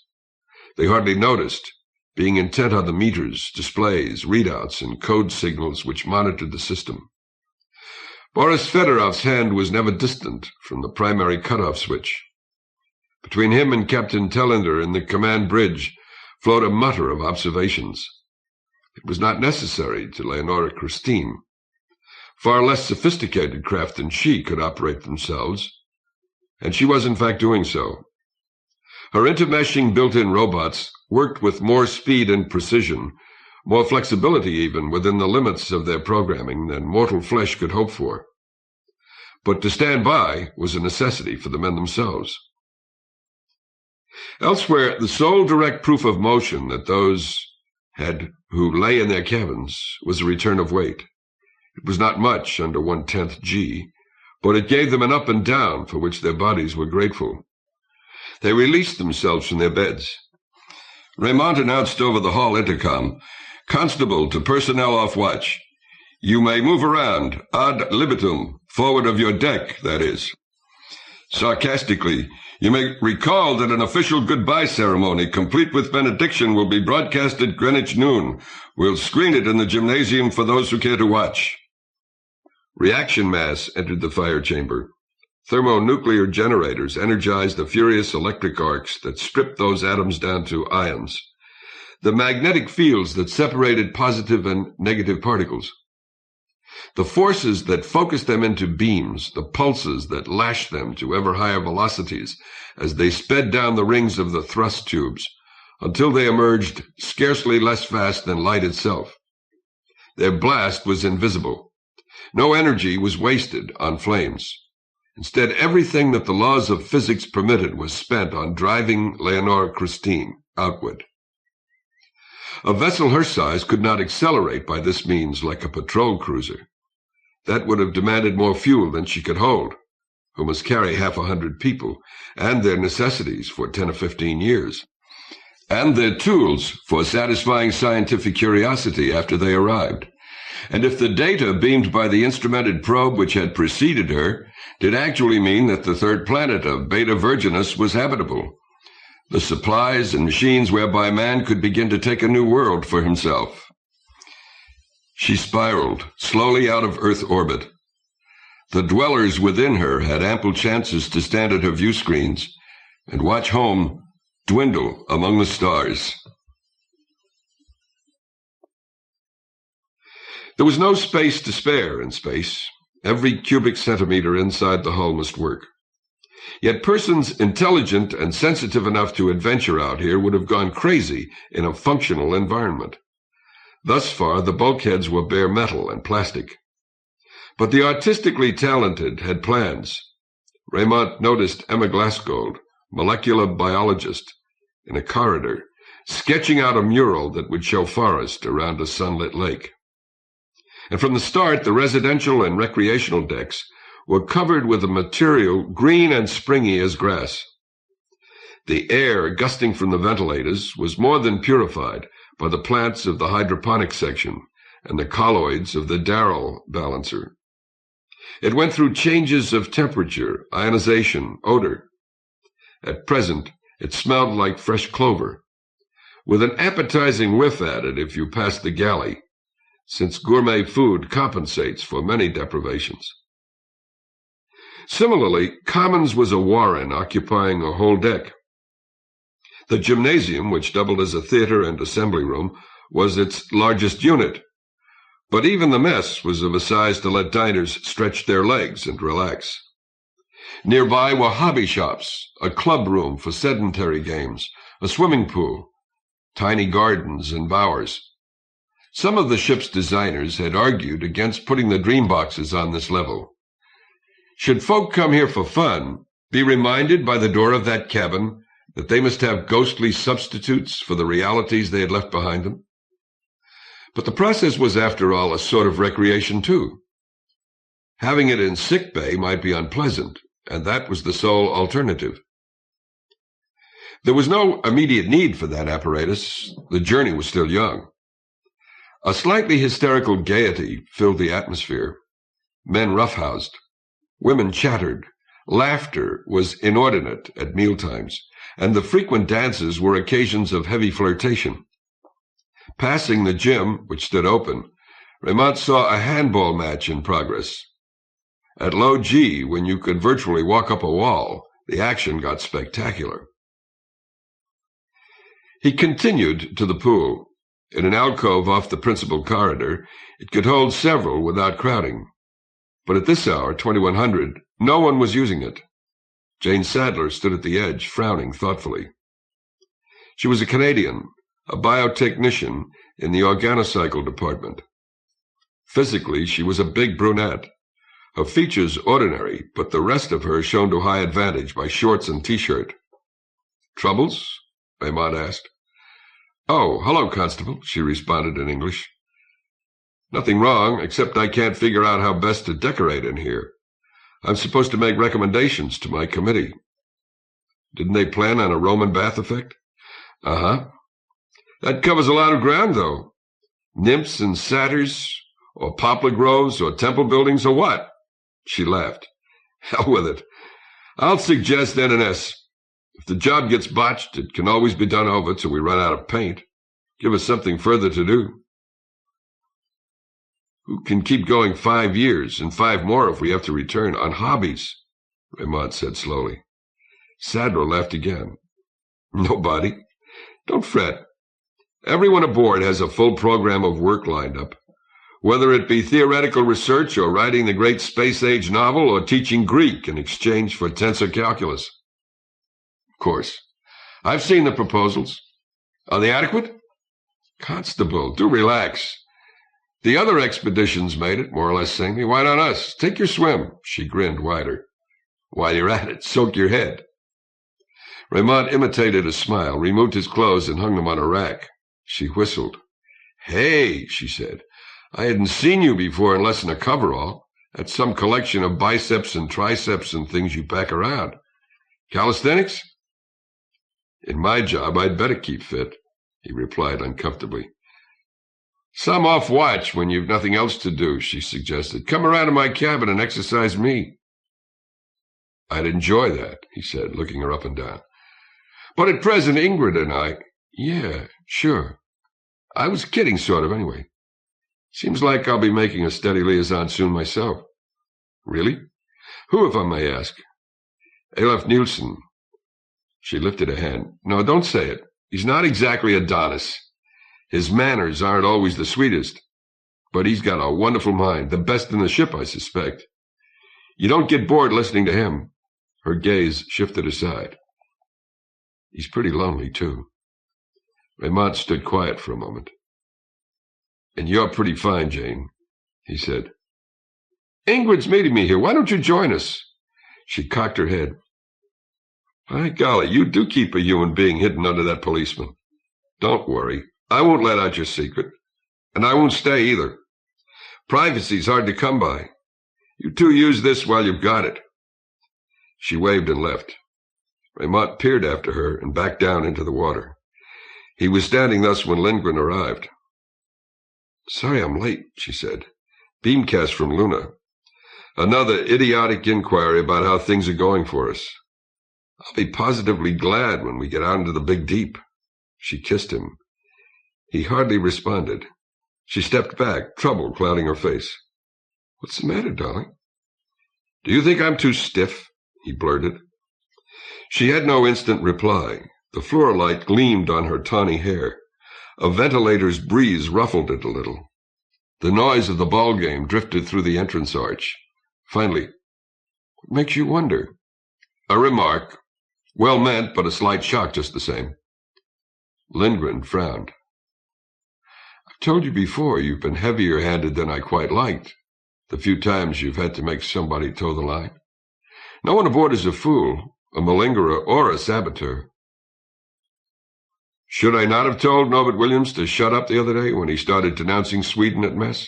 They hardly noticed, being intent on the meters, displays, readouts, and code signals which monitored the system. Boris Fedorov's hand was never distant from the primary cutoff switch. Between him and Captain Tellender in the command bridge flowed a mutter of observations. It was not necessary to Leonora Christine. Far less sophisticated craft than she could operate themselves, and she was in fact doing so. Her intermeshing built-in robots worked with more speed and precision, more flexibility even within the limits of their programming than mortal flesh could hope for. But to stand by was a necessity for the men themselves. Elsewhere, the sole direct proof of motion that those had who lay in their cabins was a return of weight. It was not much, under 1/10 G, but it gave them an up and down for which their bodies were grateful. They released themselves from their beds. Raymond announced over the hall intercom, "Constable to personnel off watch. You may move around, ad libitum, forward of your deck, that is." Sarcastically, "You may recall that an official goodbye ceremony, complete with benediction, will be broadcast at Greenwich noon. We'll screen it in the gymnasium for those who care to watch." Reaction mass entered the fire chamber. Thermonuclear generators energized the furious electric arcs that stripped those atoms down to ions, the magnetic fields that separated positive and negative particles, the forces that focused them into beams, the pulses that lashed them to ever higher velocities as they sped down the rings of the thrust tubes until they emerged scarcely less fast than light itself. Their blast was invisible. No energy was wasted on flames. Instead, everything that the laws of physics permitted was spent on driving Leonora Christine outward. A vessel her size could not accelerate by this means like a patrol cruiser. That would have demanded more fuel than she could hold, who must carry 100 people, and their necessities for 10 or 15 years, and their tools for satisfying scientific curiosity after they arrived. And if the data beamed by the instrumented probe which had preceded her did actually mean that the third planet of Beta Virginis was habitable, the supplies and machines whereby man could begin to take a new world for himself. She spiraled slowly out of Earth orbit. The dwellers within her had ample chances to stand at her view screens and watch home dwindle among the stars. There was no space to spare in space. Every cubic centimeter inside the hull must work. Yet persons intelligent and sensitive enough to adventure out here would have gone crazy in a functional environment. Thus far, the bulkheads were bare metal and plastic. But the artistically talented had plans. Raymond noticed Emma Glassgold, molecular biologist, in a corridor, sketching out a mural that would show forest around a sunlit lake. And from the start, the residential and recreational decks were covered with a material green and springy as grass. The air gusting from the ventilators was more than purified by the plants of the hydroponic section and the colloids of the Darrell balancer. It went through changes of temperature, ionization, odor. At present, it smelled like fresh clover, with an appetizing whiff added if you passed the galley, since gourmet food compensates for many deprivations. Similarly, Commons was a warren occupying a whole deck. The gymnasium, which doubled as a theater and assembly room, was its largest unit, but even the mess was of a size to let diners stretch their legs and relax. Nearby were hobby shops, a club room for sedentary games, a swimming pool, tiny gardens and bowers. Some of the ship's designers had argued against putting the dream boxes on this level. Should folk come here for fun, be reminded by the door of that cabin that they must have ghostly substitutes for the realities they had left behind them? But the process was, after all, a sort of recreation, too. Having it in sick bay might be unpleasant, and that was the sole alternative. There was no immediate need for that apparatus. The journey was still young. A slightly hysterical gaiety filled the atmosphere. Men roughhoused. Women chattered. Laughter was inordinate at mealtimes, and the frequent dances were occasions of heavy flirtation. Passing the gym, which stood open, Raymond saw a handball match in progress. At low G, when you could virtually walk up a wall, the action got spectacular. He continued to the pool. In an alcove off the principal corridor, it could hold several without crowding. But at this hour, 2100, no one was using it. Jane Sadler stood at the edge, frowning thoughtfully. She was a Canadian, a biotechnician in the organocycle department. Physically, she was a big brunette. Her features ordinary, but the rest of her shone to high advantage by shorts and T-shirt. "Troubles?" Raymond asked. "Oh, hello, Constable," she responded in English. "Nothing wrong, except I can't figure out how best to decorate in here. I'm supposed to make recommendations to my committee." "Didn't they plan on a Roman bath effect?" "Uh-huh. That covers a lot of ground, though. Nymphs and satyrs, or poplar groves, or temple buildings, or what?" She laughed. "Hell with it. I'll suggest N&S. If the job gets botched, it can always be done over till we run out of paint. Give us something further to do." "Who can keep going 5 years, and 5 more if we have to return, on hobbies?" Raymond said slowly. Sadler laughed again. "Nobody. Don't fret. Everyone aboard has a full program of work lined up, whether it be theoretical research or writing the great space-age novel or teaching Greek in exchange for tensor calculus." "Of course. I've seen the proposals. Are they adequate?" "Constable, do relax. The other expeditions made it, more or less singly. Why not us? Take your swim." She grinned wider. "While you're at it, soak your head." Raymond imitated a smile, removed his clothes, and hung them on a rack. She whistled. "Hey," she said, "I hadn't seen you before unless in a coverall. That's some collection of biceps and triceps and things you pack around. Calisthenics?" "In my job, I'd better keep fit," he replied uncomfortably. "Some off watch when you've nothing else to do," she suggested. "Come around to my cabin and exercise me." "I'd enjoy that," he said, looking her up and down. "But at present, Ingrid and I—" "Yeah, sure. I was kidding, sort of, anyway. Seems like I'll be making a steady liaison soon myself." "Really? Who, if I may ask?" "Olaf Nielsen." She lifted a hand. "No, don't say it. He's not exactly Adonis. His manners aren't always the sweetest. But he's got a wonderful mind, the best in the ship, I suspect. You don't get bored listening to him." Her gaze shifted aside. "He's pretty lonely, too." Raymond stood quiet for a moment. "And you're pretty fine, Jane," he said. "Ingrid's meeting me here. Why don't you join us?" She cocked her head. "By golly, you do keep a human being hidden under that policeman. Don't worry. I won't let out your secret. And I won't stay either. Privacy's hard to come by. You two use this while you've got it." She waved and left. Raymond peered after her and backed down into the water. He was standing thus when Lindgren arrived. "Sorry I'm late," she said. "Beamcast from Luna. Another idiotic inquiry about how things are going for us. I'll be positively glad when we get out into the big deep." She kissed him. He hardly responded. She stepped back, trouble clouding her face. "What's the matter, darling?" "Do you think I'm too stiff?" he blurted. She had no instant reply. The fluorlight gleamed on her tawny hair. A ventilator's breeze ruffled it a little. The noise of the ball game drifted through the entrance arch. Finally, "What makes you wonder?" "A remark. Well meant, but a slight shock just the same." Lindgren frowned. "I've told you before you've been heavier-handed than I quite liked, the few times you've had to make somebody toe the line. No one aboard is a fool, a malingerer, or a saboteur." "Should I not have told Norbert Williams to shut up the other day when he started denouncing Sweden at mess?"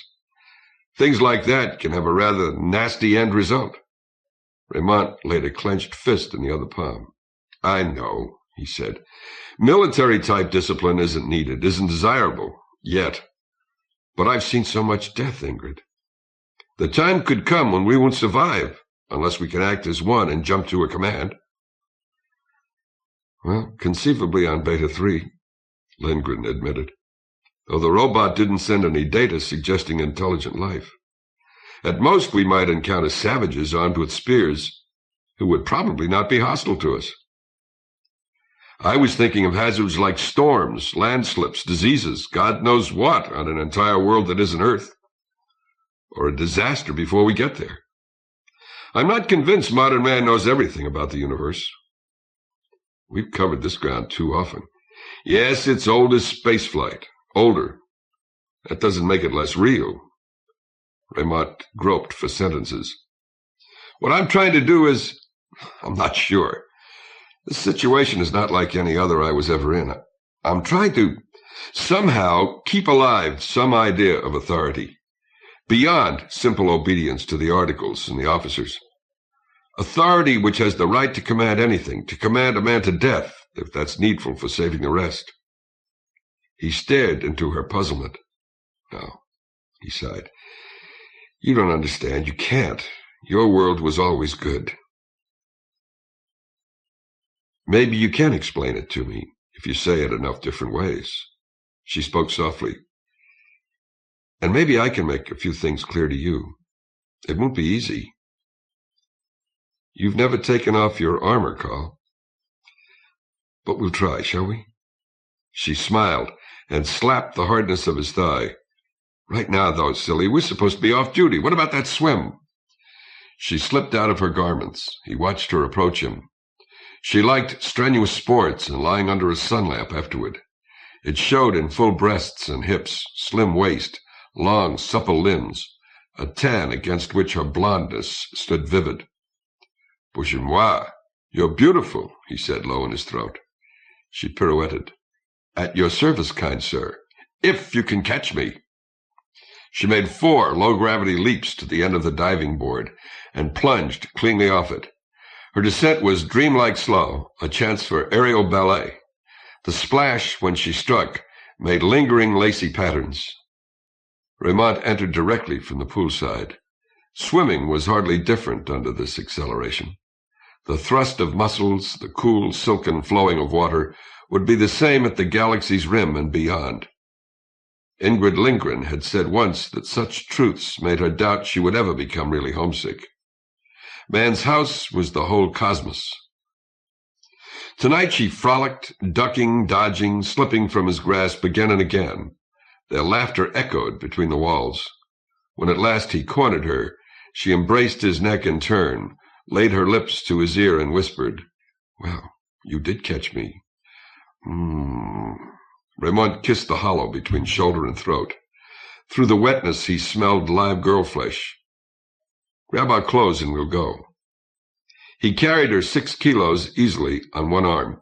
Things like that can have a rather nasty end result. Raymond laid a clenched fist in the other palm. I know, he said. Military-type discipline isn't needed, isn't desirable, yet. But I've seen so much death, Ingrid. The time could come when we won't survive, unless we can act as one and jump to a command. Well, conceivably on Beta 3, Lindgren admitted, though the robot didn't send any data suggesting intelligent life. At most, we might encounter savages armed with spears who would probably not be hostile to us. I was thinking of hazards like storms, landslips, diseases, God knows what on an entire world that isn't Earth, or a disaster before we get there. I'm not convinced modern man knows everything about the universe. We've covered this ground too often. Yes, it's old as spaceflight, older. That doesn't make it less real. Raymond groped for sentences. What I'm trying to do is, I'm not sure. This situation is not like any other I was ever in. I'm trying to somehow keep alive some idea of authority, beyond simple obedience to the articles and the officers. Authority which has the right to command anything, to command a man to death, if that's needful for saving the rest. He stared into her puzzlement. No, he sighed. You don't understand. You can't. Your world was always good. Maybe you can explain it to me, if you say it enough different ways. She spoke softly. And maybe I can make a few things clear to you. It won't be easy. You've never taken off your armor, Carl. But we'll try, shall we? She smiled and slapped the hardness of his thigh. Right now, though, silly, we're supposed to be off duty. What about that swim? She slipped out of her garments. He watched her approach him. She liked strenuous sports and lying under a sun lamp afterward. It showed in full breasts and hips, slim waist, long, supple limbs, a tan against which her blondness stood vivid. Bourgeois, you're beautiful, he said low in his throat. She pirouetted. At your service, kind sir, if you can catch me. She made 4 low-gravity leaps to the end of the diving board and plunged cleanly off it. Her descent was dreamlike slow, a chance for aerial ballet. The splash, when she struck, made lingering lacy patterns. Raymond entered directly from the poolside. Swimming was hardly different under this acceleration. The thrust of muscles, the cool, silken flowing of water, would be the same at the galaxy's rim and beyond. Ingrid Lindgren had said once that such truths made her doubt she would ever become really homesick. Man's house was the whole cosmos. Tonight she frolicked, ducking, dodging, slipping from his grasp again and again. Their laughter echoed between the walls. When at last he cornered her, she embraced his neck in turn, laid her lips to his ear and whispered, Well, you did catch me. Raymond kissed the hollow between shoulder and throat. Through the wetness he smelled live girl flesh. Grab our clothes and we'll go. He carried her 6 kilos easily on one arm.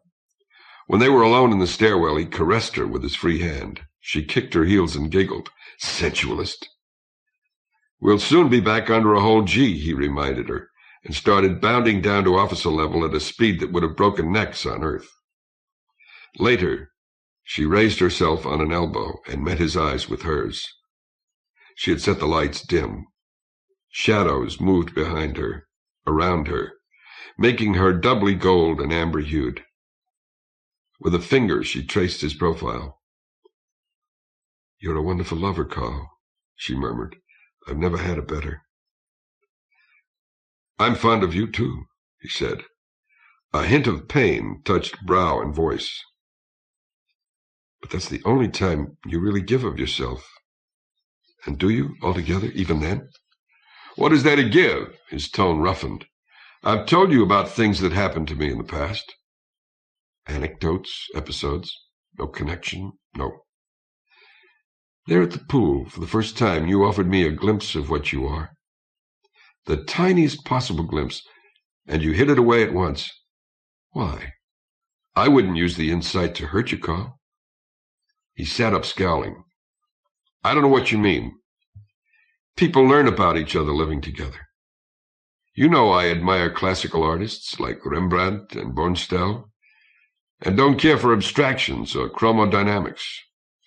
When they were alone in the stairwell, he caressed her with his free hand. She kicked her heels and giggled. Sensualist. We'll soon be back under a whole G, he reminded her, and started bounding down to officer level at a speed that would have broken necks on Earth. Later, she raised herself on an elbow and met his eyes with hers. She had set the lights dim. Shadows moved behind her, around her, making her doubly gold and amber-hued. With a finger she traced his profile. You're a wonderful lover, Carl, she murmured. I've never had a better. I'm fond of you, too, he said. A hint of pain touched brow and voice. But that's the only time you really give of yourself. And do you, altogether, even then? What is there to give? His tone roughened. I've told you about things that happened to me in the past. Anecdotes, episodes, no connection, no. There at the pool, for the first time, you offered me a glimpse of what you are. The tiniest possible glimpse, and you hid it away at once. Why? I wouldn't use the insight to hurt you, Carl. He sat up scowling. I don't know what you mean. People learn about each other living together. You know I admire classical artists like Rembrandt and Bonstel, and don't care for abstractions or chromodynamics.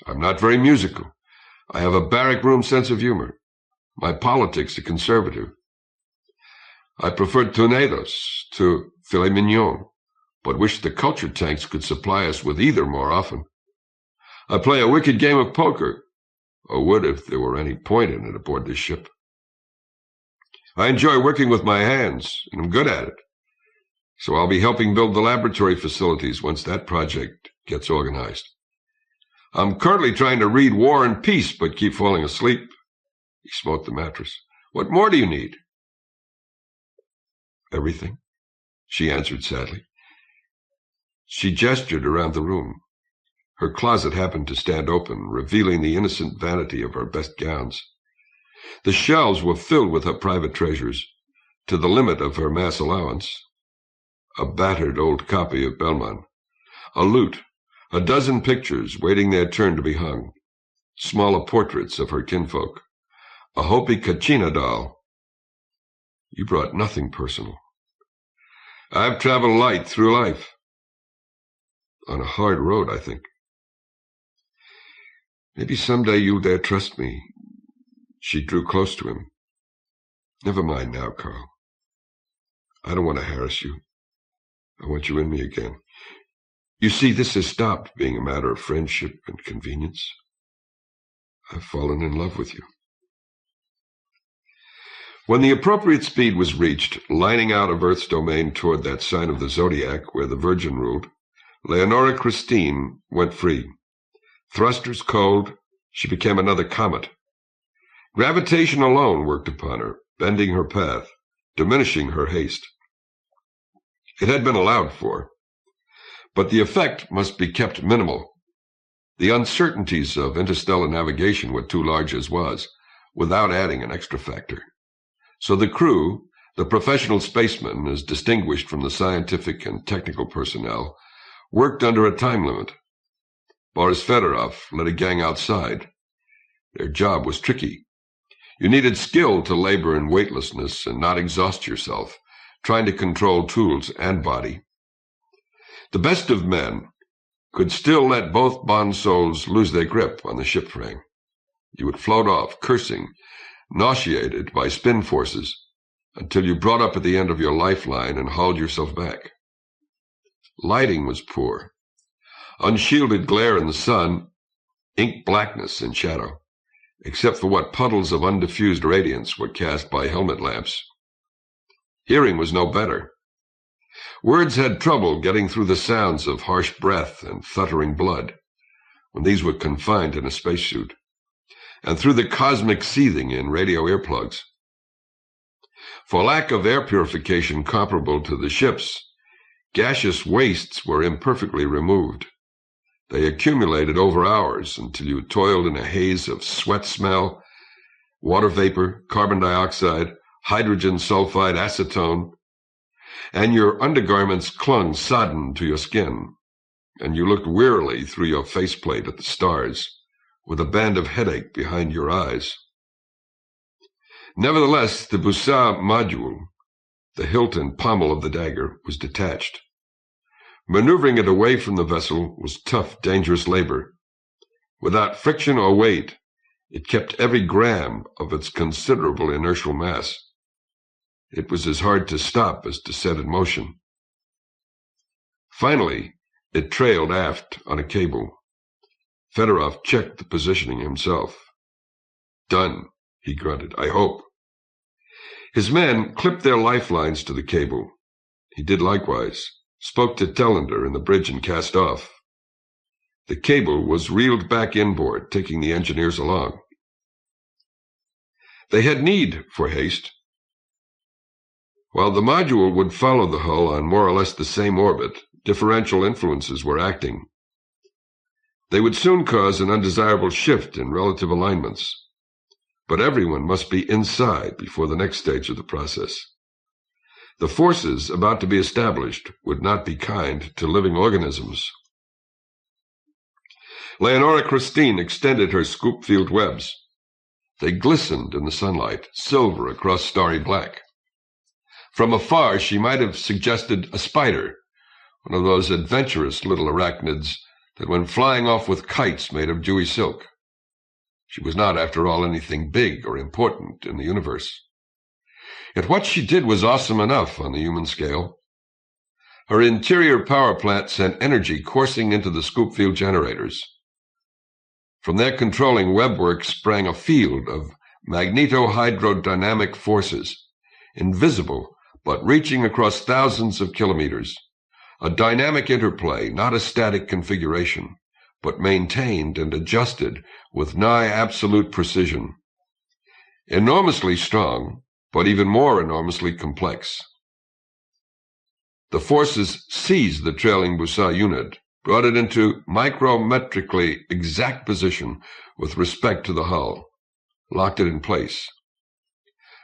I'm not very musical. I have a barrack room sense of humor. My politics are conservative. I prefer tornadoes to filet mignon, but wish the culture tanks could supply us with either more often. I play a wicked game of poker, or would if there were any point in it aboard this ship. I enjoy working with my hands, and I'm good at it, so I'll be helping build the laboratory facilities once that project gets organized. I'm currently trying to read War and Peace, but keep falling asleep. He smote the mattress. What more do you need? Everything, she answered sadly. She gestured around the room. Her closet happened to stand open, revealing the innocent vanity of her best gowns. The shelves were filled with her private treasures, to the limit of her mass allowance. A battered old copy of Bellman, a lute, a dozen pictures waiting their turn to be hung, smaller portraits of her kinfolk, a Hopi Kachina doll. You brought nothing personal. I've traveled light through life. On a hard road, I think. Maybe someday you'll dare trust me. She drew close to him. Never mind now, Carl. I don't want to harass you. I want you in me again. You see, this has stopped being a matter of friendship and convenience. I've fallen in love with you. When the appropriate speed was reached, lining out of Earth's domain toward that sign of the zodiac where the Virgin ruled, Leonora Christine went free. Thrusters cold, she became another comet. Gravitation alone worked upon her, bending her path, diminishing her haste. It had been allowed for, but the effect must be kept minimal. The uncertainties of interstellar navigation were too large as was, without adding an extra factor. So the crew, the professional spacemen, as distinguished from the scientific and technical personnel, worked under a time limit. Boris Fedorov led a gang outside. Their job was tricky. You needed skill to labor in weightlessness and not exhaust yourself, trying to control tools and body. The best of men could still let both bond souls lose their grip on the ship frame. You would float off, cursing, nauseated by spin forces, until you brought up at the end of your lifeline and hauled yourself back. Lighting was poor. Unshielded glare in the sun, ink blackness in shadow, except for what puddles of undiffused radiance were cast by helmet lamps. Hearing was no better. Words had trouble getting through the sounds of harsh breath and thuttering blood, when these were confined in a spacesuit, and through the cosmic seething in radio earplugs. For lack of air purification comparable to the ship's, gaseous wastes were imperfectly removed. They accumulated over hours until you toiled in a haze of sweat smell, water vapor, carbon dioxide, hydrogen sulfide, acetone, and your undergarments clung sodden to your skin, and you looked wearily through your faceplate at the stars, with a band of headache behind your eyes. Nevertheless, the Bussard module, the hilt and pommel of the dagger, was detached. Maneuvering it away from the vessel was tough, dangerous labor. Without friction or weight, it kept every gram of its considerable inertial mass. It was as hard to stop as to set in motion. Finally, it trailed aft on a cable. Fedorov checked the positioning himself. Done, he grunted. I hope. His men clipped their lifelines to the cable. He did likewise, spoke to Tellender in the bridge and cast off. The cable was reeled back inboard, taking the engineers along. They had need for haste. While the module would follow the hull on more or less the same orbit, differential influences were acting. They would soon cause an undesirable shift in relative alignments. But everyone must be inside before the next stage of the process. The forces about to be established would not be kind to living organisms. Leonora Christine extended her scoop-field webs. They glistened in the sunlight, silver across starry black. From afar, she might have suggested a spider, one of those adventurous little arachnids that went flying off with kites made of dewy silk. She was not, after all, anything big or important in the universe. Yet what she did was awesome enough on the human scale. Her interior power plant sent energy coursing into the Scoopfield generators. From their controlling webwork sprang a field of magneto-hydrodynamic forces, invisible but reaching across thousands of kilometers. A dynamic interplay, not a static configuration, but maintained and adjusted with nigh absolute precision. Enormously strong, but even more enormously complex. The forces seized the trailing Bussard unit, brought it into micrometrically exact position with respect to the hull, locked it in place.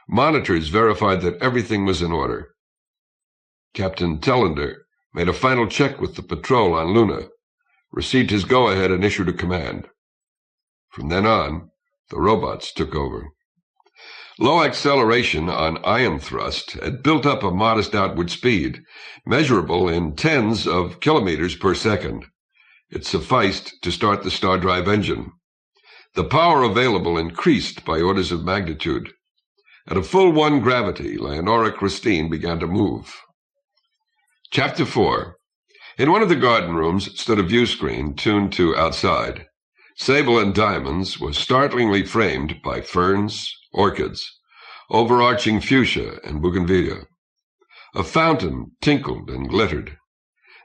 Monitors verified that everything was in order. Captain Tellender made a final check with the patrol on Luna, received his go-ahead and issued a command. From then on, the robots took over. Low acceleration on ion thrust had built up a modest outward speed, measurable in tens of kilometers per second. It sufficed to start the star drive engine. The power available increased by orders of magnitude. At a full 1 gravity, Leonora Christine began to move. Chapter 4. In one of the garden rooms stood a view screen tuned to outside. Sable and Diamonds was startlingly framed by ferns, orchids, overarching fuchsia and bougainvillea. A fountain tinkled and glittered.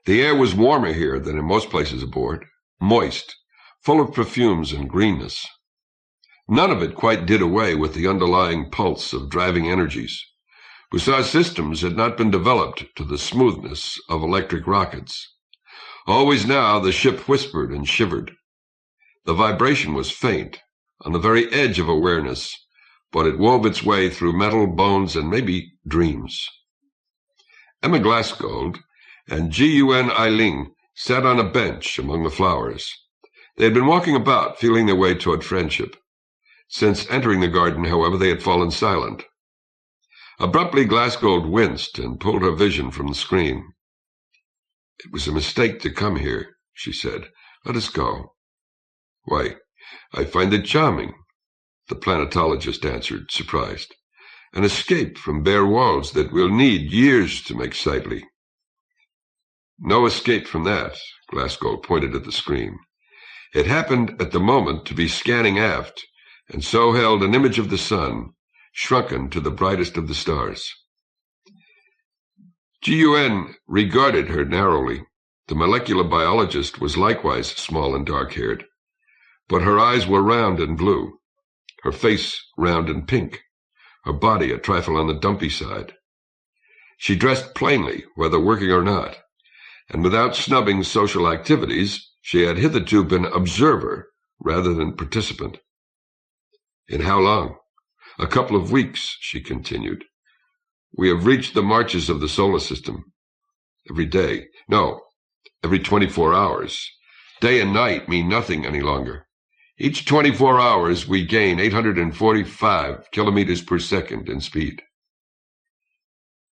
The air was warmer here than in most places aboard, moist, full of perfumes and greenness. None of it quite did away with the underlying pulse of driving energies. Bussard's systems had not been developed to the smoothness of electric rockets. Always now the ship whispered and shivered. The vibration was faint, on the very edge of awareness, but it wove its way through metal, bones, and maybe dreams. Emma Glassgold and G.U.N. Eiling sat on a bench among the flowers. They had been walking about, feeling their way toward friendship. Since entering the garden, however, they had fallen silent. Abruptly, Glassgold winced and pulled her vision from the screen. "It was a mistake to come here," she said. "Let us go." "Why, I find it charming," the planetologist answered, surprised. "An escape from bare walls that will need years to make sightly." "No escape from that," Glassgold pointed at the screen. It happened at the moment to be scanning aft, and so held an image of the sun, shrunken to the brightest of the stars. G.U.N. regarded her narrowly. The molecular biologist was likewise small and dark-haired, but her eyes were round and blue, her face round and pink, her body a trifle on the dumpy side. She dressed plainly, whether working or not, and without snubbing social activities, she had hitherto been observer rather than participant. "In how long?" "A couple of weeks," she continued. "We have reached the marches of the solar system. Every day, no, every 24 hours. Day and night mean nothing any longer. Each 24 hours we gain 845 kilometers per second in speed.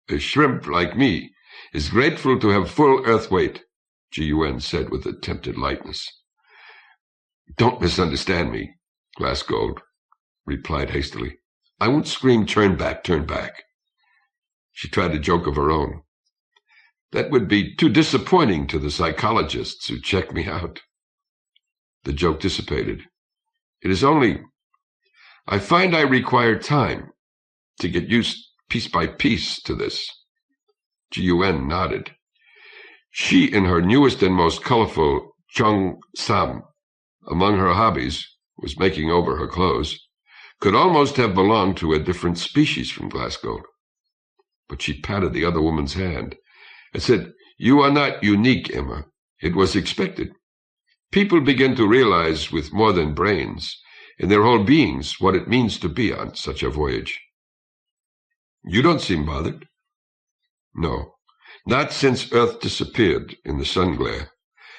A shrimp like me is grateful to have full Earth weight," G.U.N. said with attempted lightness. "Don't misunderstand me," Glassgold replied hastily. "I won't scream, 'Turn back, turn back.'" She tried a joke of her own. "That would be too disappointing to the psychologists who check me out." The joke dissipated. "It is only, I find I require time to get used piece by piece to this." G.U.N. nodded. She, in her newest and most colorful Chung Sam, among her hobbies, was making over her clothes, could almost have belonged to a different species from Glassgold. But she patted the other woman's hand and said, "You are not unique, Emma. It was expected. People begin to realize with more than brains, in their whole beings, what it means to be on such a voyage." "You don't seem bothered." "No, not since Earth disappeared in the sun glare,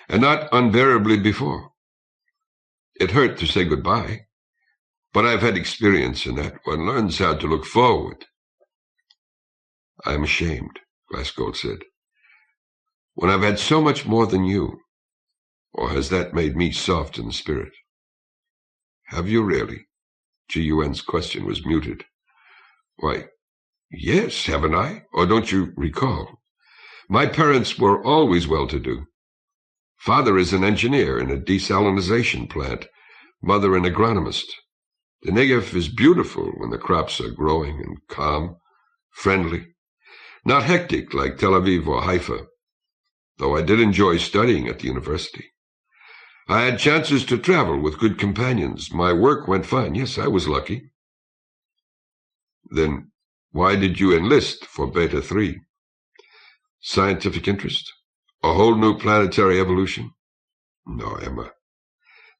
and not unbearably before. It hurt to say goodbye, But I've had experience in that. One learns how to look forward. I'm ashamed, Glassgold said. When I've had so much more than you. Or has that made me soft in the spirit? Have you really? G.U.N.'s question was muted. Why, yes, haven't I? Or don't you recall? My parents were always well-to-do. Father is an engineer in a desalinization plant, mother an agronomist. The Negev is beautiful when the crops are growing and calm, friendly, not hectic like Tel Aviv or Haifa, though I did enjoy studying at the university. I had chances to travel with good companions. My work went fine. Yes, I was lucky. Then why did you enlist for Beta 3? Scientific interest? A whole new planetary evolution? No, Emma.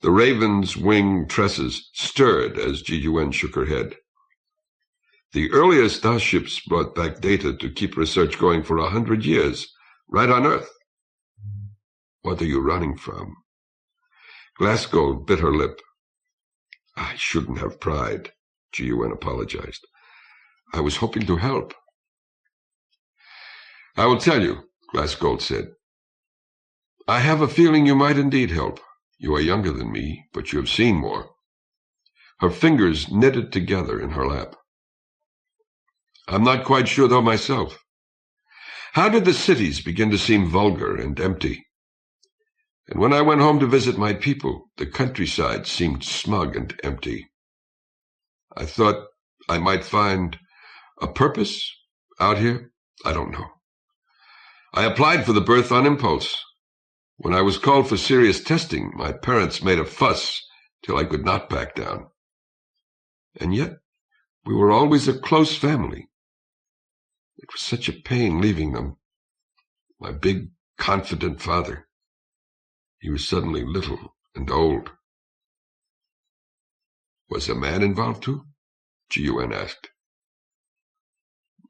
The raven's wing tresses stirred as G.U.N. shook her head. The earliest starships brought back data to keep research going for 100 years, right on Earth. What are you running from? Glassgold bit her lip. I shouldn't have pried, G.U.N. apologized. I was hoping to help. I will tell you, Glassgold said. I have a feeling you might indeed help. You are younger than me, but you have seen more. Her fingers knitted together in her lap. I'm not quite sure, though, myself. How did the cities begin to seem vulgar and empty? And when I went home to visit my people, the countryside seemed smug and empty. I thought I might find a purpose out here. I don't know. I applied for the berth on impulse. When I was called for serious testing, my parents made a fuss till I could not back down. And yet, we were always a close family. It was such a pain leaving them. My big, confident father. He was suddenly little and old. Was a man involved too? G.U.N. asked.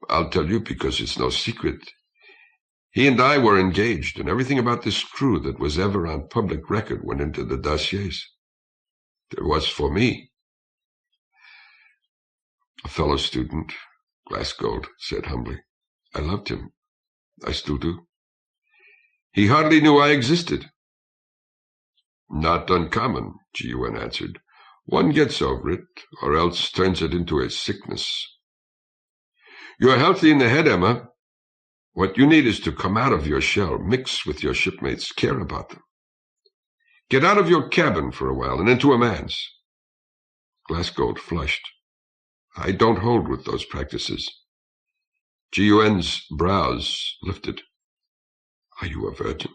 I'll tell you because it's no secret. He and I were engaged, and everything about this crew that was ever on public record went into the dossiers. There was for me. A fellow student, Glassgold said humbly. I loved him. I still do. He hardly knew I existed. Not uncommon, G.U.N. answered. One gets over it, or else turns it into a sickness. You're healthy in the head, Emma. What you need is to come out of your shell, mix with your shipmates, care about them. Get out of your cabin for a while and into a man's. Glassgold flushed. I don't hold with those practices. G.U.N.'s brows lifted. Are you a virgin?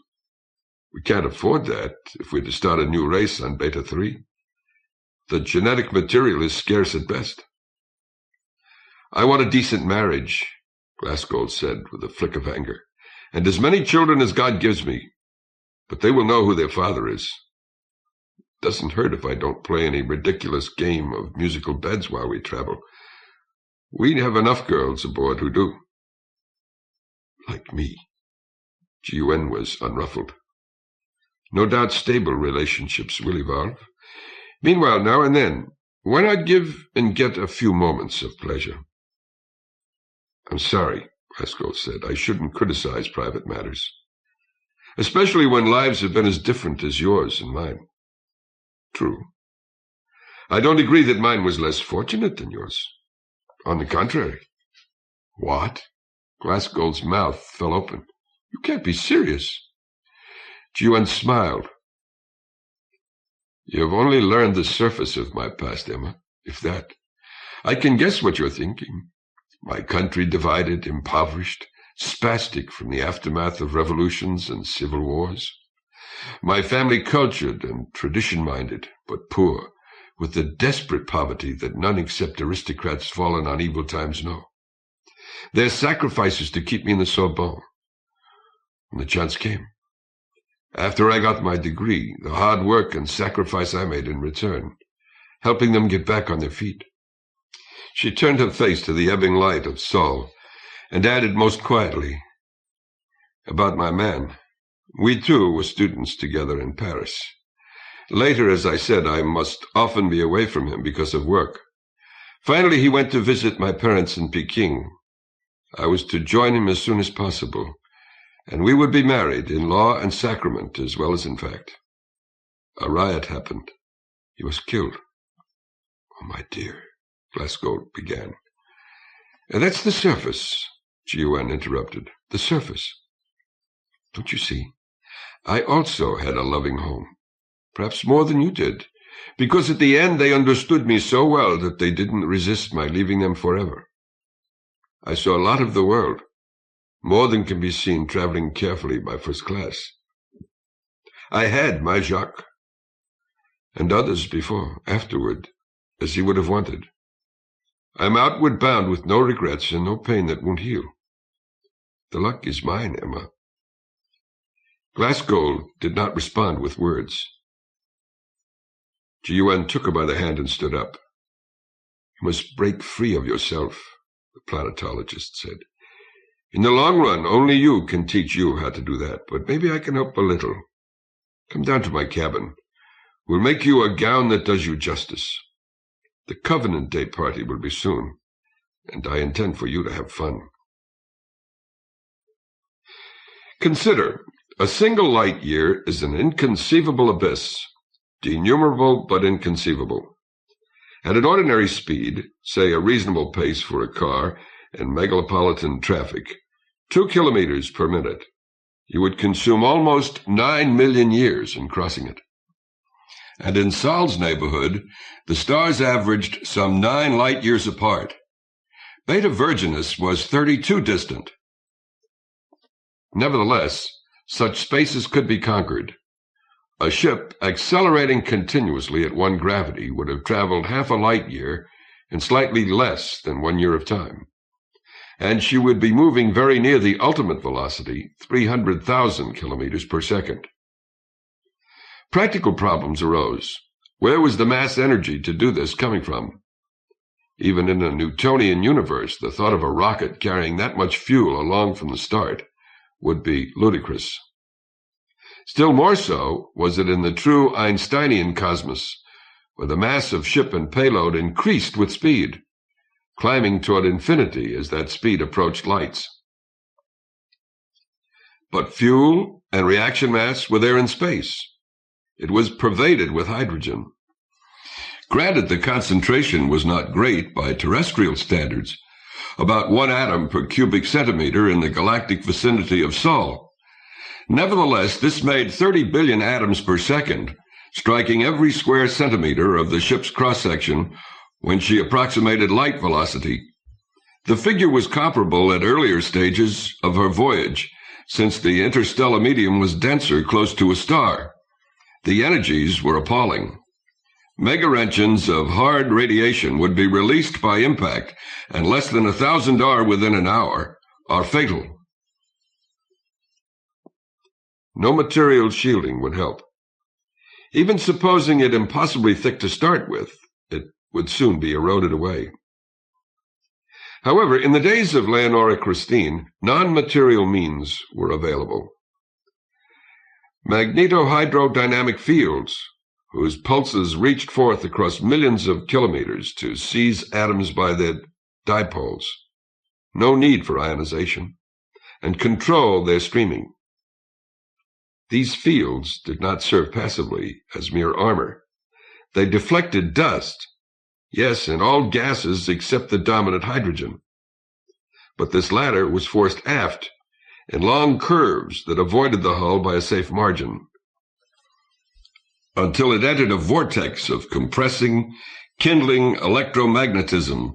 We can't afford that if we're to start a new race on Beta 3. The genetic material is scarce at best. I want a decent marriage, Glassgold said with a flick of anger, and as many children as God gives me. But they will know who their father is. Doesn't hurt if I don't play any ridiculous game of musical beds while we travel. We have enough girls aboard who do. Like me. G.U.N. was unruffled. No doubt stable relationships will evolve. Meanwhile, now and then, why not give and get a few moments of pleasure? I'm sorry, Glassgold said. I shouldn't criticize private matters, especially when lives have been as different as yours and mine. True. I don't agree that mine was less fortunate than yours. On the contrary. What? Glassgold's mouth fell open. You can't be serious. G.U.N. smiled. You have only learned the surface of my past, Emma, if that. I can guess what you're thinking. My country divided, impoverished, spastic from the aftermath of revolutions and civil wars. My family cultured and tradition-minded, but poor, with the desperate poverty that none except aristocrats fallen on evil times know. Their sacrifices to keep me in the Sorbonne. When the chance came. After I got my degree, the hard work and sacrifice I made in return, helping them get back on their feet. She turned her face to the ebbing light of Sol, and added most quietly, about my man. We two were students together in Paris, Later, as I said, I must often be away from him because of work. Finally, he went to visit my parents in Peking. I was to join him as soon as possible, and we would be married in law and sacrament as well as in fact. A riot happened. He was killed. Oh, my dear, Glasgow began. That's the surface, G.U.N. interrupted. The surface. Don't you see? I also had a loving home, perhaps more than you did, because at the end they understood me so well that they didn't resist my leaving them forever. I saw a lot of the world, more than can be seen traveling carefully by first class. I had my Jacques, and others before, afterward, as he would have wanted. I'm outward bound with no regrets and no pain that won't heal. The luck is mine, Emma. Glasgow did not respond with words. G.U.N. took her by the hand and stood up. You must break free of yourself, the planetologist said. In the long run, only you can teach you how to do that, but maybe I can help a little. Come down to my cabin. We'll make you a gown that does you justice. The Covenant Day party will be soon, and I intend for you to have fun. Consider, a single light year is an inconceivable abyss, denumerable but inconceivable. At an ordinary speed, say a reasonable pace for a car in megalopolitan traffic, 2 kilometers per minute, you would consume almost 9 million years in crossing it. And in Sol's neighborhood, the stars averaged some 9 light years apart. Beta Virginis was 32 distant. Nevertheless, such spaces could be conquered. A ship accelerating continuously at 1 gravity would have traveled half a light year in slightly less than 1 year of time. And she would be moving very near the ultimate velocity, 300,000 kilometers per second. Practical problems arose. Where was the mass energy to do this coming from? Even in a Newtonian universe, the thought of a rocket carrying that much fuel along from the start would be ludicrous. Still more so was it in the true Einsteinian cosmos, where the mass of ship and payload increased with speed, climbing toward infinity as that speed approached lights. But fuel and reaction mass were there in space. It was pervaded with hydrogen. Granted, the concentration was not great by terrestrial standards, about 1 atom per cubic centimeter in the galactic vicinity of Sol. Nevertheless, this made 30 billion atoms per second, striking every square centimeter of the ship's cross-section when she approximated light velocity. The figure was comparable at earlier stages of her voyage, since the interstellar medium was denser close to a star. The energies were appalling. Megaroentgens of hard radiation would be released by impact, and less than 1,000 are within an hour, are fatal. No material shielding would help. Even supposing it impossibly thick to start with, it would soon be eroded away. However, in the days of Leonora Christine, non-material means were available. Magnetohydrodynamic fields, whose pulses reached forth across millions of kilometers to seize atoms by their dipoles. No need for ionization, and control their streaming. These fields did not serve passively as mere armor. They deflected dust, yes, and all gases except the dominant hydrogen. But this latter was forced aft in long curves that avoided the hull by a safe margin, until it entered a vortex of compressing, kindling electromagnetism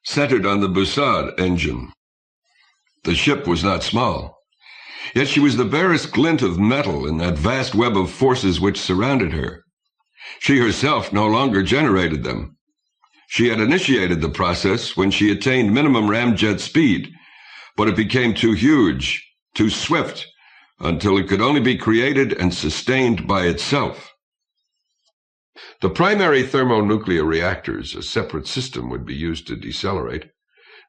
centered on the Bussard engine. The ship was not small, yet she was the barest glint of metal in that vast web of forces which surrounded her. She herself no longer generated them. She had initiated the process when she attained minimum ramjet speed, but it became too huge, too swift, until it could only be created and sustained by itself. The primary thermonuclear reactors, a separate system, would be used to decelerate.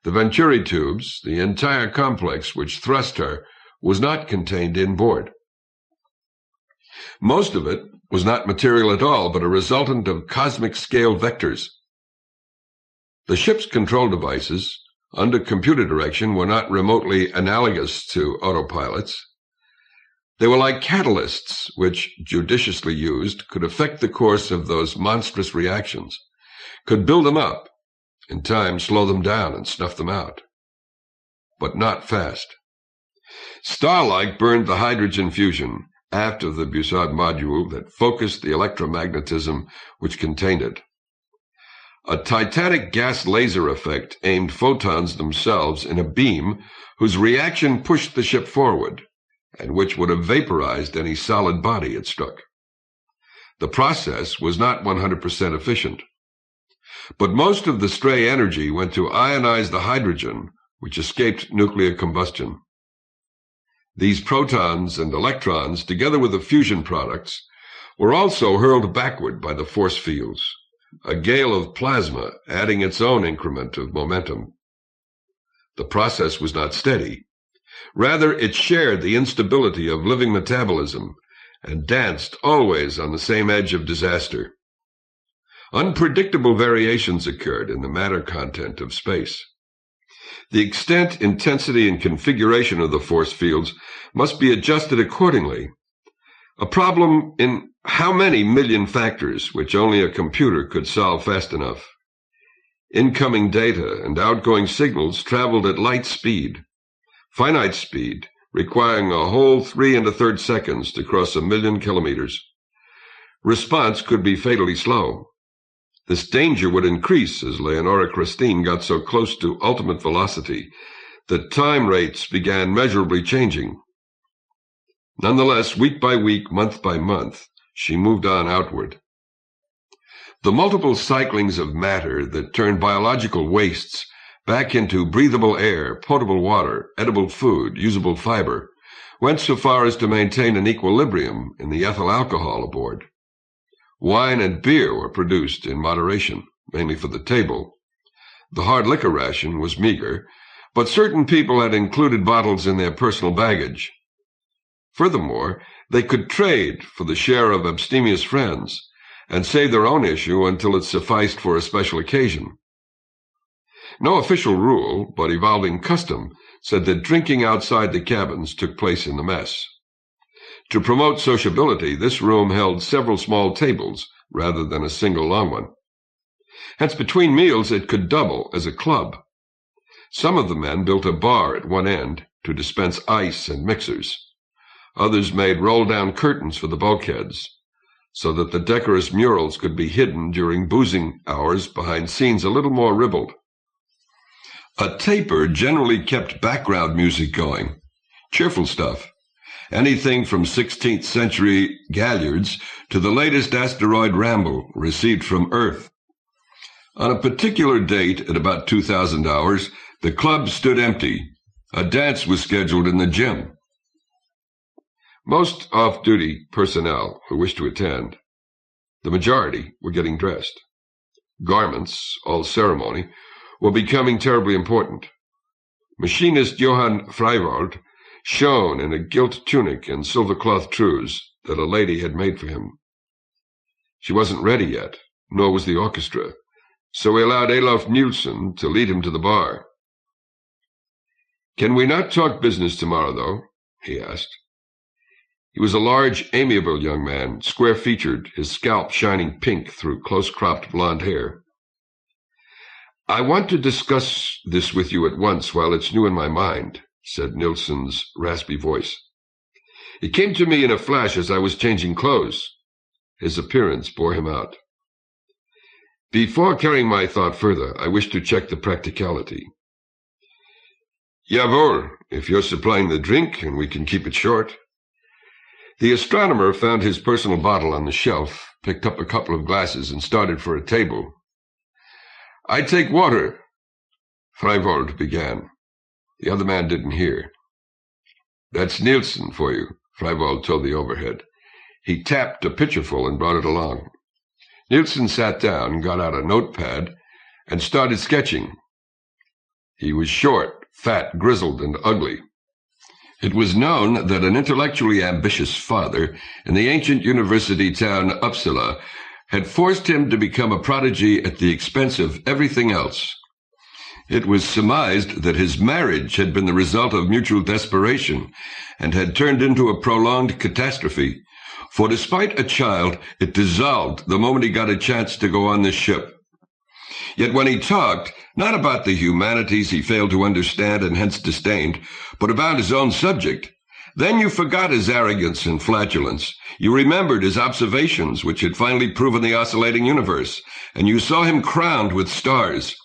The Venturi tubes, the entire complex which thrust her, was not contained inboard. Most of it was not material at all, but a resultant of cosmic-scale vectors. The ship's control devices, under computer direction, were not remotely analogous to autopilots. They were like catalysts, which, judiciously used, could affect the course of those monstrous reactions, could build them up, in time slow them down and snuff them out. But not fast. Starlight burned the hydrogen fusion aft of the Bussard module that focused the electromagnetism which contained it. A titanic gas laser effect aimed photons themselves in a beam whose reaction pushed the ship forward, and which would have vaporized any solid body it struck. The process was not 100% efficient, but most of the stray energy went to ionize the hydrogen, which escaped nuclear combustion. These protons and electrons, together with the fusion products, were also hurled backward by the force fields, a gale of plasma adding its own increment of momentum. The process was not steady. Rather, it shared the instability of living metabolism and danced always on the same edge of disaster. Unpredictable variations occurred in the matter content of space. The extent, intensity, and configuration of the force fields must be adjusted accordingly. A problem in how many million factors which only a computer could solve fast enough. Incoming data and outgoing signals traveled at light speed, finite speed, requiring a whole 3 1/3 seconds to cross 1,000,000 kilometers. Response could be fatally slow. This danger would increase as Leonora Christine got so close to ultimate velocity that time rates began measurably changing. Nonetheless, week by week, month by month, she moved on outward. The multiple cyclings of matter that turned biological wastes back into breathable air, potable water, edible food, usable fiber, went so far as to maintain an equilibrium in the ethyl alcohol aboard. Wine and beer were produced in moderation, mainly for the table. The hard liquor ration was meager, but certain people had included bottles in their personal baggage. Furthermore, they could trade for the share of abstemious friends and save their own issue until it sufficed for a special occasion. No official rule, but evolving custom, said that drinking outside the cabins took place in the mess. To promote sociability, this room held several small tables rather than a single long one. Hence, between meals, it could double as a club. Some of the men built a bar at one end to dispense ice and mixers. Others made roll-down curtains for the bulkheads, so that the decorous murals could be hidden during boozing hours behind scenes a little more ribald. A taper generally kept background music going, cheerful stuff. Anything from 16th century galliards to the latest asteroid ramble received from Earth. On a particular date at about 2000 hours, the club stood empty. A dance was scheduled in the gym. Most off-duty personnel who wished to attend, the majority were getting dressed. Garments, all ceremony, were becoming terribly important. Machinist Johann Freiwald shone in a gilt tunic and silver-cloth trews that a lady had made for him. She wasn't ready yet, nor was the orchestra, so he allowed Adolf Nielsen to lead him to the bar. "Can we not talk business tomorrow, though?" he asked. He was a large, amiable young man, square-featured, his scalp shining pink through close-cropped blonde hair. "I want to discuss this with you at once while it's new in my mind," said Nielsen's raspy voice. "It came to me in a flash as I was changing clothes." His appearance bore him out. "Before carrying my thought further, I wish to check the practicality." "Jawohl, if you're supplying the drink, and we can keep it short." The astronomer found his personal bottle on the shelf, picked up a couple of glasses, and started for a table. "I take water," Freiwald began. The other man didn't hear. "That's Nielsen for you," Freiwald told the overhead. He tapped a pitcherful and brought it along. Nielsen sat down, got out a notepad, and started sketching. He was short, fat, grizzled, and ugly. It was known that an intellectually ambitious father in the ancient university town Uppsala had forced him to become a prodigy at the expense of everything else. It was surmised that his marriage had been the result of mutual desperation and had turned into a prolonged catastrophe, for despite a child, it dissolved the moment he got a chance to go on this ship. Yet when he talked, not about the humanities he failed to understand and hence disdained, but about his own subject, then you forgot his arrogance and flatulence. You remembered his observations, which had finally proven the oscillating universe, and you saw him crowned with stars.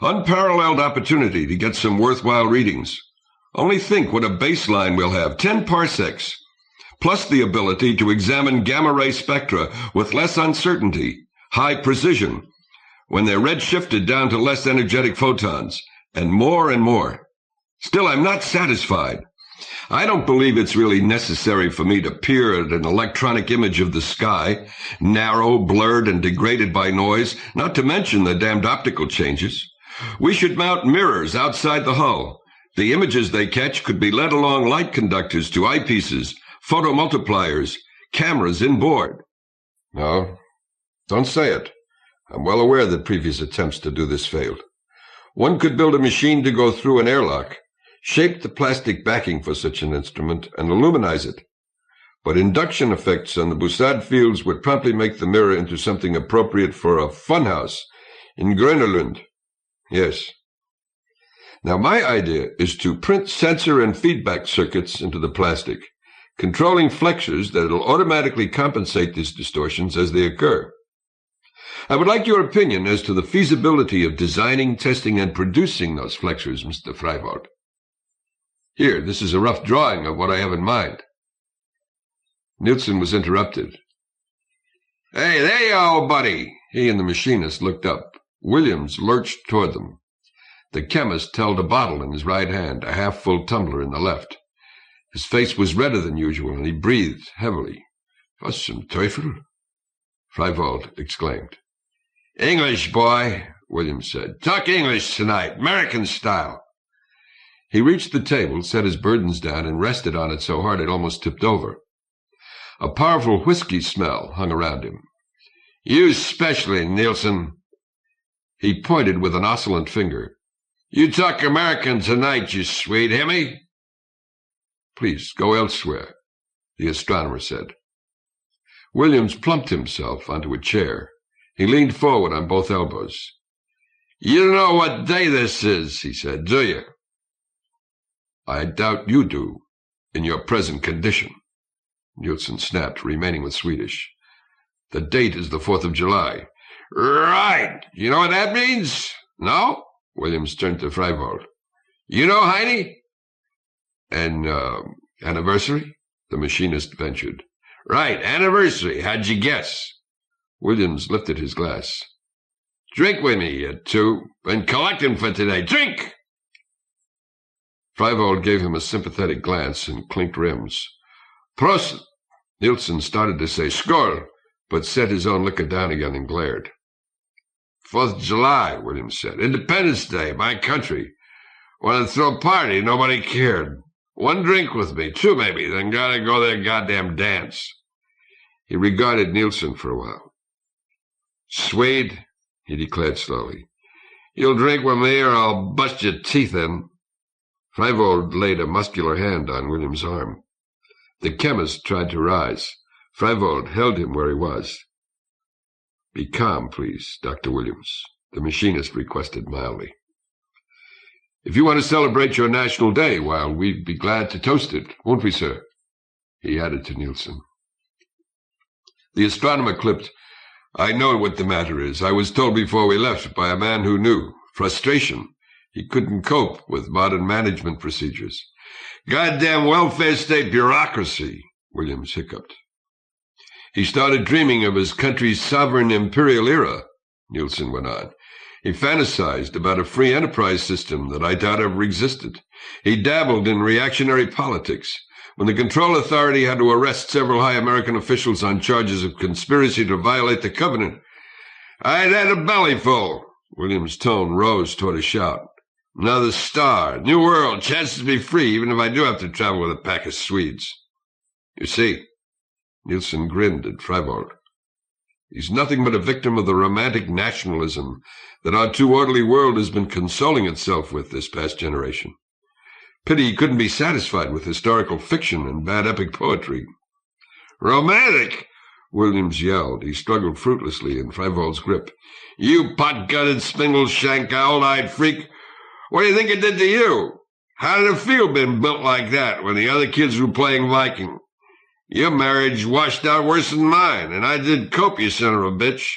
Unparalleled opportunity to get some worthwhile readings. Only think what a baseline we'll have, 10 parsecs, plus the ability to examine gamma-ray spectra with less uncertainty, high precision, when they're red-shifted down to less energetic photons, and more. Still, I'm not satisfied. I don't believe it's really necessary for me to peer at an electronic image of the sky, narrow, blurred, and degraded by noise, not to mention the damned optical changes. We should mount mirrors outside the hull. The images they catch could be led along light conductors to eyepieces, photomultipliers, cameras inboard. No, don't say it. I'm well aware that previous attempts to do this failed. One could build a machine to go through an airlock, shape the plastic backing for such an instrument, and illuminize it. But induction effects on the Bussard fields would promptly make the mirror into something appropriate for a funhouse in Grönerlund. Yes. Now, my idea is to print sensor and feedback circuits into the plastic, controlling flexures that will automatically compensate these distortions as they occur. I would like your opinion as to the feasibility of designing, testing, and producing those flexures, Mr. Freiwald. Here, this is a rough drawing of what I have in mind. Nielsen was interrupted. Hey, there you are, buddy. He and the machinist looked up. Williams lurched toward them. The chemist held a bottle in his right hand, a half-full tumbler in the left. His face was redder than usual, and he breathed heavily. Was zum Teufel? Freiwald exclaimed. English, boy, Williams said. Talk English tonight, American style. He reached the table, set his burdens down, and rested on it so hard it almost tipped over. A powerful whiskey smell hung around him. You specially, Nielsen. He pointed with an oscillant finger. You talk American tonight, you Swede, hear me? Please, go elsewhere, the astronomer said. Williams plumped himself onto a chair. He leaned forward on both elbows. You know what day this is, he said, do you? I doubt you do, in your present condition, Nielsen snapped, remaining with Swedish. The date is the 4th of July. Right. You know what that means? No? Williams turned to Freiwald. You know, Heine? An anniversary? The machinist ventured. Right, anniversary. How'd you guess? Williams lifted his glass. Drink with me, you two. Been collecting for today. Drink! Freiwald gave him a sympathetic glance and clinked rims. Prost! Nielsen started to say skål, but set his own liquor down again and glared. 4th of July, Williams said. Independence Day, my country. Wanted to throw a party, nobody cared. One drink with me, two maybe, then gotta go to their goddamn dance. He regarded Nielsen for a while. Swede, he declared slowly, you'll drink with me or I'll bust your teeth in. Freiwald laid a muscular hand on Williams' arm. The chemist tried to rise. Freiwald held him where he was. Be calm, please, Dr. Williams, the machinist requested mildly. If you want to celebrate your National Day, well, we'd be glad to toast it, won't we, sir? He added to Nielsen. The astronomer clipped, I know what the matter is. I was told before we left by a man who knew. Frustration. He couldn't cope with modern management procedures. Goddamn welfare state bureaucracy, Williams hiccuped. He started dreaming of his country's sovereign imperial era, Nielsen went on. He fantasized about a free enterprise system that I doubt ever existed. He dabbled in reactionary politics. When the Control Authority had to arrest several high American officials on charges of conspiracy to violate the covenant, I'd had a bellyful. Williams' tone rose toward a shout. Another star, new world, chance to be free, even if I do have to travel with a pack of Swedes. You see, Nielsen grinned at Freivold. He's nothing but a victim of the romantic nationalism that our too-orderly world has been consoling itself with this past generation. Pity he couldn't be satisfied with historical fiction and bad epic poetry. Romantic! Williams yelled. He struggled fruitlessly in Freivold's grip. You pot-gutted, spindle-shank, owl-eyed freak! What do you think it did to you? How did it feel being built like that when the other kids were playing Viking? Your marriage washed out worse than mine, and I did cope, you son of a bitch.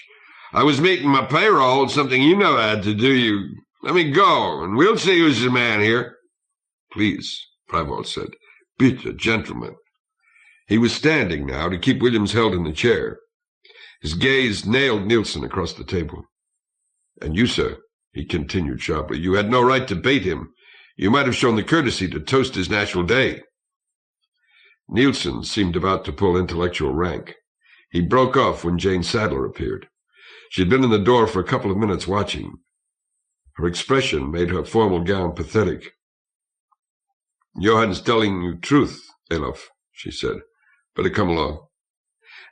I was meeting my payroll, something you never had to do. You let me go, and we'll see who's the man here. Please, Freivold said. Bitte, gentlemen. He was standing now to keep Williams held in the chair. His gaze nailed Nielsen across the table. And you, sir, he continued sharply, you had no right to bait him. You might have shown the courtesy to toast his national day. Nielsen seemed about to pull intellectual rank. He broke off when Jane Sadler appeared. She had been in the door for a couple of minutes watching. Her expression made her formal gown pathetic. Johann's telling you truth, Elof, she said. Better come along.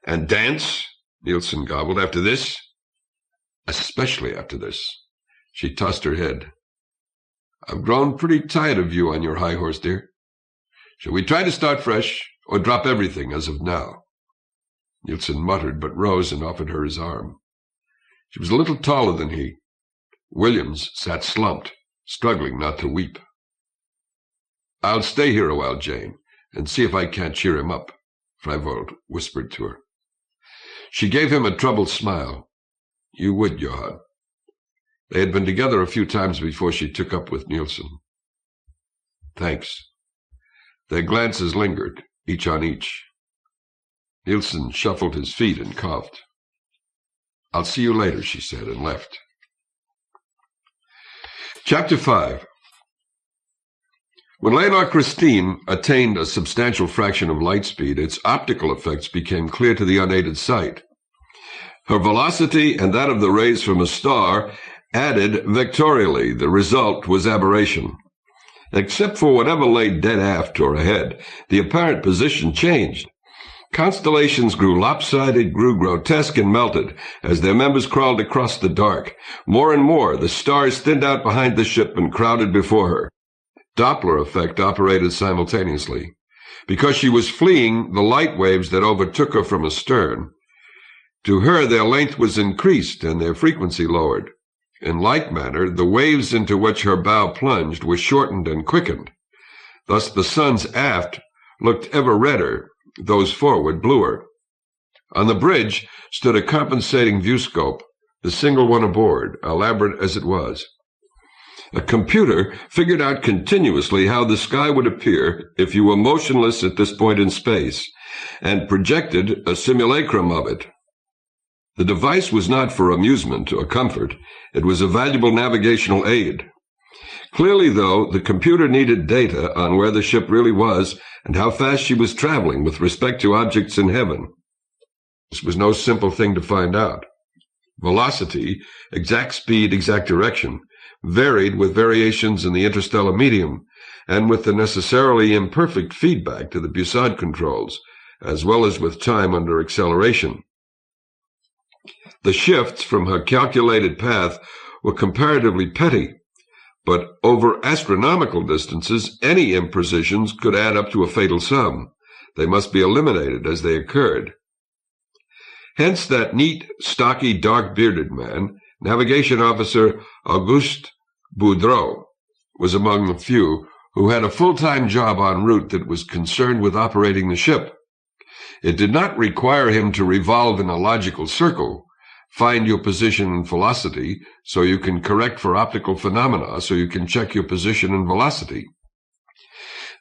And dance? Nielsen gobbled. After this? Especially after this. She tossed her head. I've grown pretty tired of you on your high horse, dear. Shall we try to start fresh, or drop everything as of now? Nielsen muttered, but rose and offered her his arm. She was a little taller than he. Williams sat slumped, struggling not to weep. I'll stay here a while, Jane, and see if I can't cheer him up, Freivold whispered to her. She gave him a troubled smile. You would, Johann. They had been together a few times before she took up with Nielsen. Thanks. Their glances lingered, each on each. Nielsen shuffled his feet and coughed. I'll see you later, she said, and left. Chapter 5. When Leonard Christine attained a substantial fraction of light speed, its optical effects became clear to the unaided sight. Her velocity and that of the rays from a star added vectorially. The result was aberration. Except for whatever lay dead aft or ahead, the apparent position changed. Constellations grew lopsided, grew grotesque, and melted as their members crawled across the dark. More and more, the stars thinned out behind the ship and crowded before her. Doppler effect operated simultaneously. Because she was fleeing the light waves that overtook her from astern, to her their length was increased and their frequency lowered. In like manner, the waves into which her bow plunged were shortened and quickened. Thus the suns aft looked ever redder, those forward bluer. On the bridge stood a compensating viewscope, the single one aboard, elaborate as it was. A computer figured out continuously how the sky would appear if you were motionless at this point in space, and projected a simulacrum of it. The device was not for amusement or comfort. It was a valuable navigational aid. Clearly, though, the computer needed data on where the ship really was and how fast she was traveling with respect to objects in heaven. This was no simple thing to find out. Velocity, exact speed, exact direction, varied with variations in the interstellar medium and with the necessarily imperfect feedback to the Bussard controls, as well as with time under acceleration. The shifts from her calculated path were comparatively petty, but over astronomical distances, any imprecisions could add up to a fatal sum. They must be eliminated as they occurred. Hence that neat, stocky, dark-bearded man, Navigation Officer Auguste Boudreau, was among the few who had a full-time job en route that was concerned with operating the ship. It did not require him to revolve in a logical circle, find your position and velocity so you can correct for optical phenomena so you can check your position and velocity.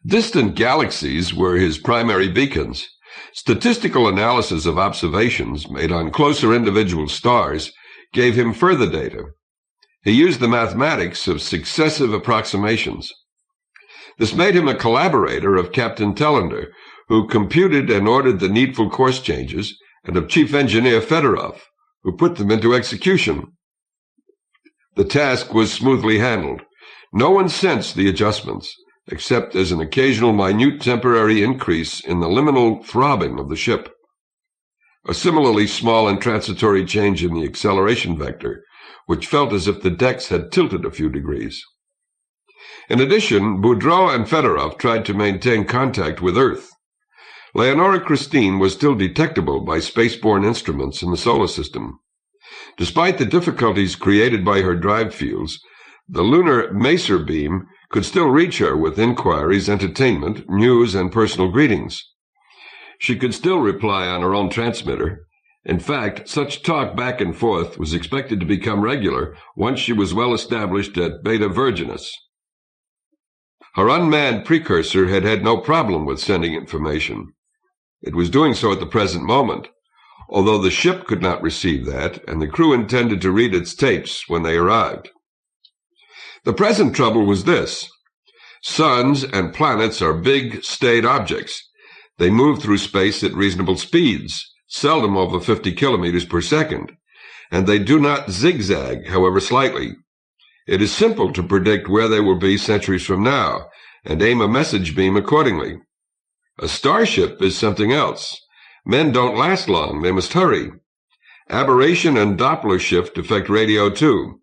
Distant galaxies were his primary beacons. Statistical analysis of observations made on closer individual stars gave him further data. He used the mathematics of successive approximations. This made him a collaborator of Captain Tellender, who computed and ordered the needful course changes, and of Chief Engineer Fedorov, who put them into execution. The task was smoothly handled. No one sensed the adjustments, except as an occasional minute temporary increase in the liminal throbbing of the ship. A similarly small and transitory change in the acceleration vector, which felt as if the decks had tilted a few degrees. In addition, Boudreau and Fedorov tried to maintain contact with Earth. Leonora Christine was still detectable by spaceborne instruments in the solar system. Despite the difficulties created by her drive fields, the lunar maser beam could still reach her with inquiries, entertainment, news, and personal greetings. She could still reply on her own transmitter. In fact, such talk back and forth was expected to become regular once she was well established at Beta Virginis. Her unmanned precursor had had no problem with sending information. It was doing so at the present moment, although the ship could not receive that, and the crew intended to read its tapes when they arrived. The present trouble was this. Suns and planets are big, staid objects. They move through space at reasonable speeds, seldom over 50 kilometers per second, and they do not zigzag, however slightly. It is simple to predict where they will be centuries from now, and aim a message beam accordingly. A starship is something else. Men don't last long, they must hurry. Aberration and Doppler shift affect radio too.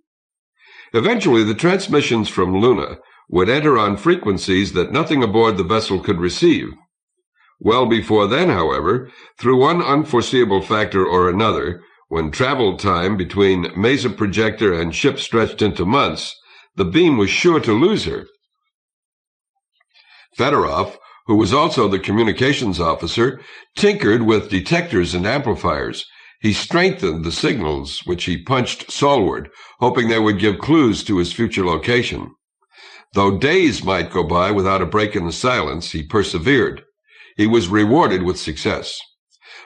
Eventually, the transmissions from Luna would enter on frequencies that nothing aboard the vessel could receive. Well before then, however, through one unforeseeable factor or another, when travel time between maser projector and ship stretched into months, the beam was sure to lose her. Fedorov, who was also the communications officer, tinkered with detectors and amplifiers. He strengthened the signals, which he punched solward, hoping they would give clues to his future location. Though days might go by without a break in the silence, he persevered. He was rewarded with success.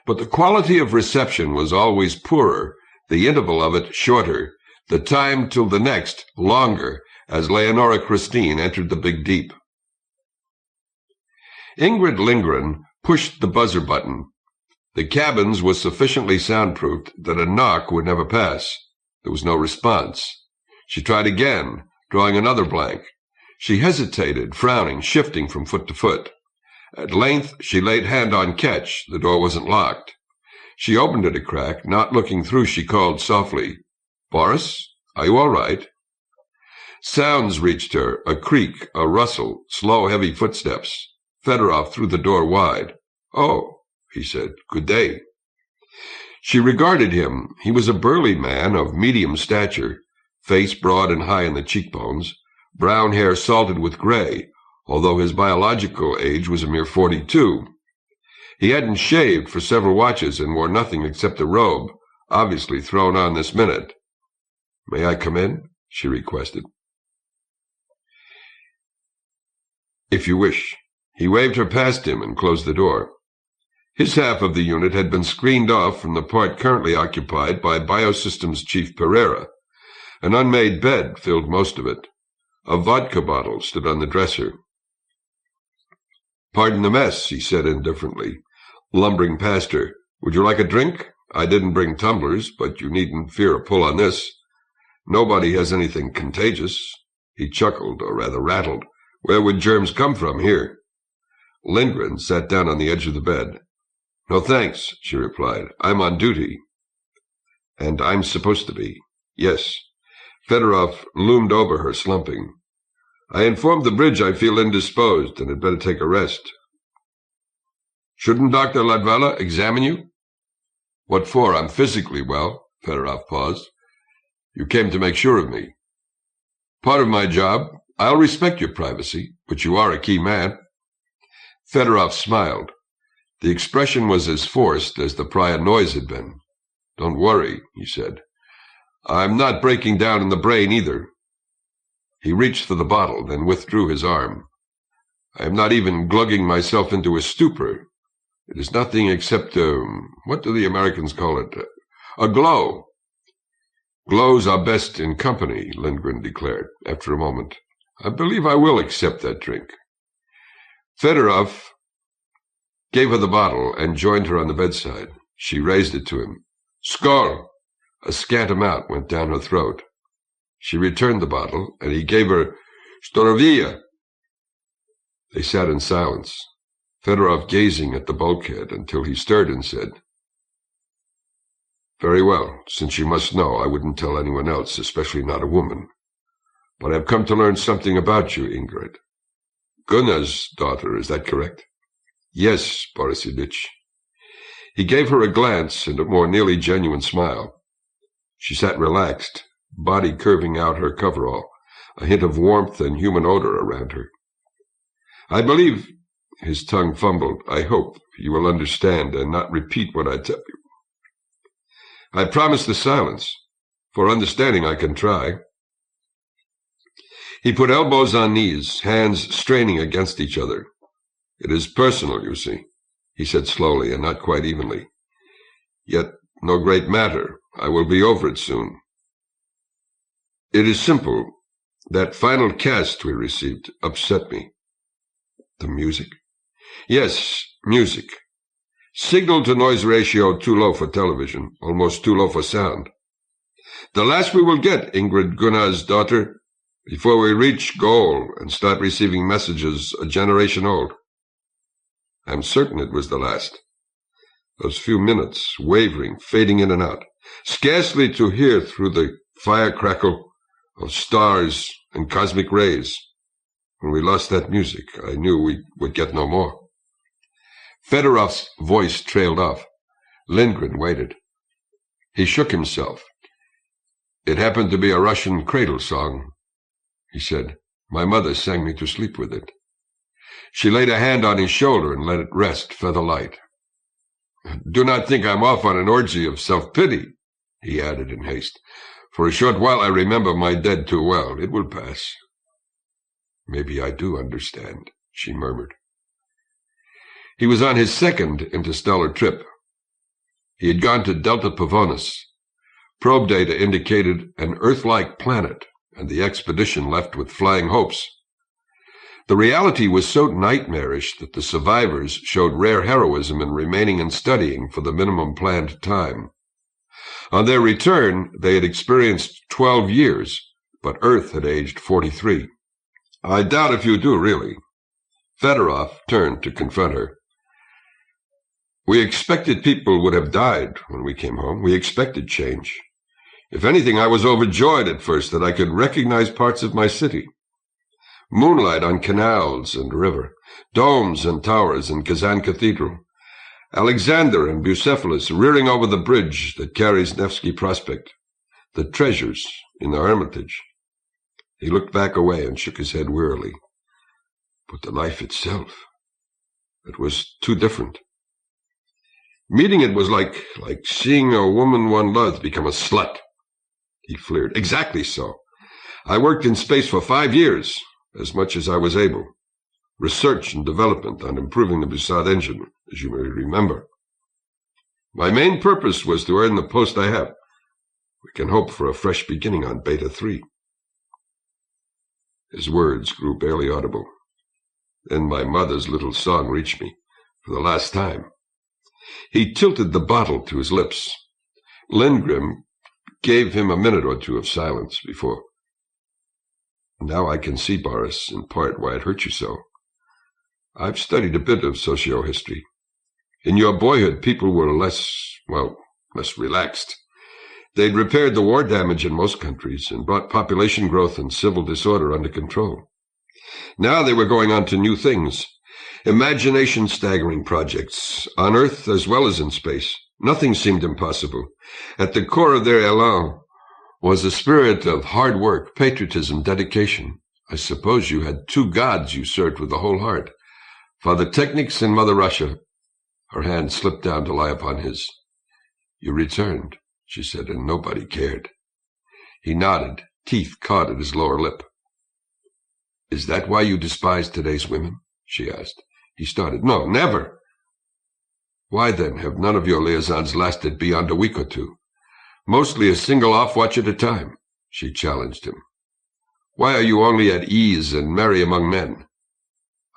But the quality of reception was always poorer, the interval of it shorter, the time till the next longer, as Leonora Christine entered the big deep. Ingrid Lindgren pushed the buzzer button. The cabins were sufficiently soundproofed that a knock would never pass. There was no response. She tried again, drawing another blank. She hesitated, frowning, shifting from foot to foot. At length, she laid hand on catch. The door wasn't locked. She opened it a crack. Not looking through, she called softly, "Boris, are you all right?" Sounds reached her, a creak, a rustle, slow, heavy footsteps. Fedorov threw the door wide. "Oh," he said, "good day." She regarded him. He was a burly man of medium stature, face broad and high in the cheekbones, brown hair salted with gray, although his biological age was a mere 42. He hadn't shaved for several watches and wore nothing except a robe, obviously thrown on this minute. "May I come in?" she requested. "If you wish." He waved her past him and closed the door. His half of the unit had been screened off from the part currently occupied by Biosystems Chief Pereira. An unmade bed filled most of it. A vodka bottle stood on the dresser. "Pardon the mess," he said indifferently, lumbering past her. "Would you like a drink? I didn't bring tumblers, but you needn't fear a pull on this. Nobody has anything contagious." He chuckled, or rather rattled. "Where would germs come from here?" Lindgren sat down on the edge of the bed. "No thanks," she replied. "I'm on duty." "And I'm supposed to be." "Yes." Fedorov loomed over her, slumping. "I informed the bridge I feel indisposed and had better take a rest." "Shouldn't Dr. Ladvella examine you?" "What for? I'm physically well." Fedorov paused. "You came to make sure of me." "Part of my job. I'll respect your privacy, but you are a key man." Fedorov smiled. The expression was as forced as the prior noise had been. "Don't worry," he said. "I'm not breaking down in the brain either." He reached for the bottle, then withdrew his arm. "I am not even glugging myself into a stupor. It is nothing except what do the Americans call it? A glow." "Glows are best in company," Lindgren declared, after a moment. "I believe I will accept that drink." Fedorov gave her the bottle and joined her on the bedside. She raised it to him. "Skål!" A scant amount went down her throat. She returned the bottle, and he gave her Storovia! They sat in silence, Fedorov gazing at the bulkhead until he stirred and said, "Very well, since you must know, I wouldn't tell anyone else, especially not a woman. But I've come to learn something about you, Ingrid. Gunnar's daughter, is that correct?" "Yes, Boris Ilyich." He gave her a glance and a more nearly genuine smile. She sat relaxed, body curving out her coverall, a hint of warmth and human odor around her. "I believe," his tongue fumbled, "I hope you will understand and not repeat what I tell you. I promise the silence. For understanding I can try." He put elbows on knees, hands straining against each other. "It is personal, you see," he said slowly and not quite evenly. "Yet no great matter. I will be over it soon. It is simple. That final cast we received upset me." "The music?" "Yes, music. Signal-to-noise ratio too low for television, almost too low for sound. The last we will get, Ingrid Gunnar's daughter, before we reach goal and start receiving messages a generation old. I'm certain it was the last. Those few minutes, wavering, fading in and out, scarcely to hear through the firecrackle of stars and cosmic rays. When we lost that music, I knew we would get no more." Fedorov's voice trailed off. Lindgren waited. He shook himself. "It happened to be a Russian cradle song," he said. "My mother sang me to sleep with it." She laid a hand on his shoulder and let it rest feather light. "Do not think I'm off on an orgy of self-pity," he added in haste. "For a short while I remember my dead too well. It will pass." "Maybe I do understand," she murmured. He was on his second interstellar trip. He had gone to Delta Pavonis. Probe data indicated an Earth-like planet, and the expedition left with flying hopes. The reality was so nightmarish that the survivors showed rare heroism in remaining and studying for the minimum planned time. On their return, they had experienced 12 years, but Earth had aged 43. "I doubt if you do, really." Fedorov turned to confront her. "We expected people would have died when we came home. We expected change. If anything, I was overjoyed at first that I could recognize parts of my city. Moonlight on canals and river, domes and towers in Kazan Cathedral, Alexander and Bucephalus rearing over the bridge that carries Nevsky Prospect, the treasures in the Hermitage." He looked back away and shook his head wearily. "But the life itself, it was too different. Meeting it was like seeing a woman one loved become a slut." He fleered. "Exactly so. I worked in space for 5 years, as much as I was able. Research and development on improving the Bussard engine, as you may remember. My main purpose was to earn the post I have. We can hope for a fresh beginning on Beta 3. His words grew barely audible. Then my mother's little song reached me, for the last time. He tilted the bottle to his lips. Lindgren gave him a minute or two of silence before. "Now I can see, Boris, in part why it hurt you so. I've studied a bit of socio-history. In your boyhood, people were less relaxed. They'd repaired the war damage in most countries and brought population growth and civil disorder under control. Now they were going on to new things, imagination-staggering projects, on Earth as well as in space. Nothing seemed impossible. At the core of their elan was a spirit of hard work, patriotism, dedication. I suppose you had 2 gods you served with the whole heart, Father Technics and Mother Russia." Her hand slipped down to lie upon his. "You returned," she said, "and nobody cared." He nodded, teeth caught at his lower lip. "Is that why you despise today's women?" she asked. He started. "No, never." "Why, then, have none of your liaisons lasted beyond a week or 2? Mostly a single off-watch at a time," she challenged him. "Why are you only at ease and merry among men?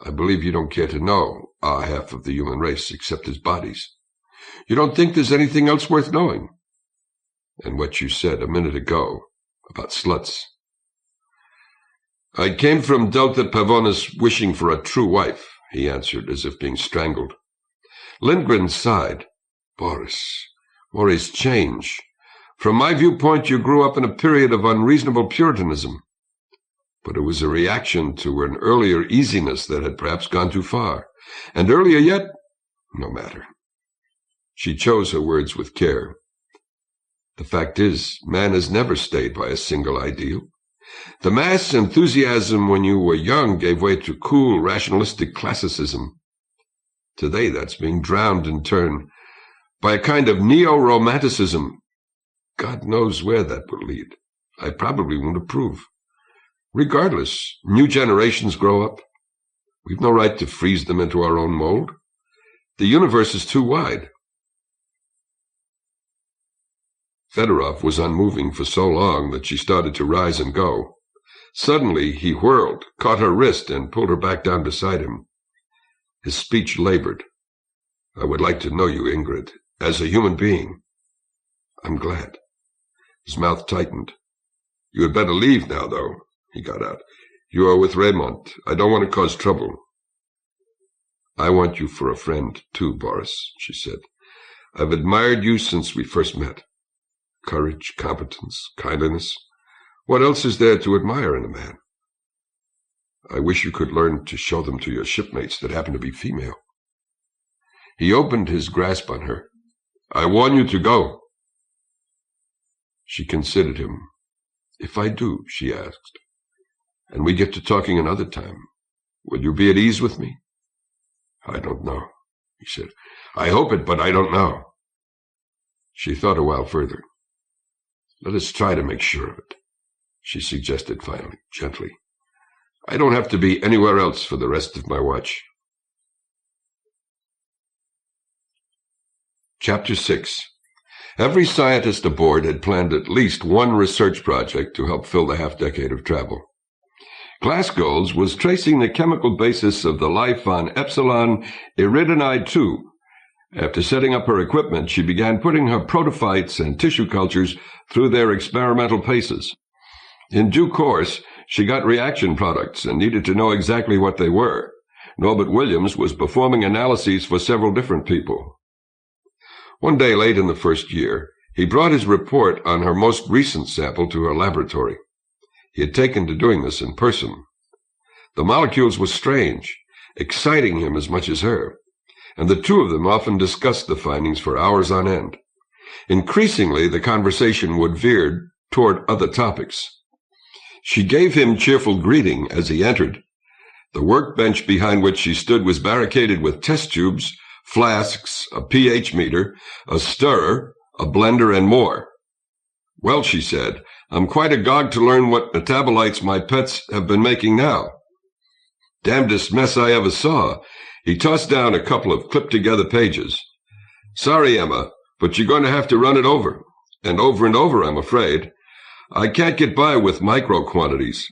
I believe you don't care to know our half of the human race except as bodies. You don't think there's anything else worth knowing? And what you said a minute ago about sluts." I came from Delta Pavonis wishing for a true wife, he answered, as if being strangled. Lindgren sighed. Boris, change. From my viewpoint, you grew up in a period of unreasonable Puritanism. But it was a reaction to an earlier easiness that had perhaps gone too far. And earlier yet, no matter. She chose her words with care. The fact is, man has never stayed by a single ideal. The mass enthusiasm when you were young gave way to cool, rationalistic classicism. Today that's being drowned in turn by a kind of neo-romanticism. God knows where that will lead. I probably won't approve. Regardless, new generations grow up. We've no right to freeze them into our own mold. The universe is too wide. Fedorov was unmoving for so long that she started to rise and go. Suddenly he whirled, caught her wrist, and pulled her back down beside him. His speech labored. I would like to know you, Ingrid, as a human being. I'm glad. His mouth tightened. You had better leave now, though, he got out. You are with Raymond. I don't want to cause trouble. I want you for a friend, too, Boris, she said. I've admired you since we first met. Courage, competence, kindliness. What else is there to admire in a man? I wish you could learn to show them to your shipmates that happen to be female. He opened his grasp on her. I warn you to go. She considered him. If I do, she asked, and we get to talking another time, will you be at ease with me? I don't know, he said. I hope it, but I don't know. She thought a while further. Let us try to make sure of it, she suggested finally, gently. I don't have to be anywhere else for the rest of my watch. Chapter 6. Every scientist aboard had planned at least one research project to help fill the half-decade of travel. Glasgow's was tracing the chemical basis of the life on Epsilon Eridani II. After setting up her equipment, she began putting her protophytes and tissue cultures through their experimental paces. In due course, she got reaction products and needed to know exactly what they were. Norbert Williams was performing analyses for several different people. One day late in the first year, he brought his report on her most recent sample to her laboratory. He had taken to doing this in person. The molecules were strange, exciting him as much as her, and the two of them often discussed the findings for hours on end. Increasingly, the conversation would veer toward other topics. She gave him cheerful greeting as he entered. The workbench behind which she stood was barricaded with test tubes, flasks, a pH meter, a stirrer, a blender, and more. Well, she said, I'm quite agog to learn what metabolites my pets have been making now. Damnedest mess I ever saw. He tossed down a couple of clipped-together pages. Sorry, Emma, but you're going to have to run it over. And over, I'm afraid. I can't get by with micro quantities.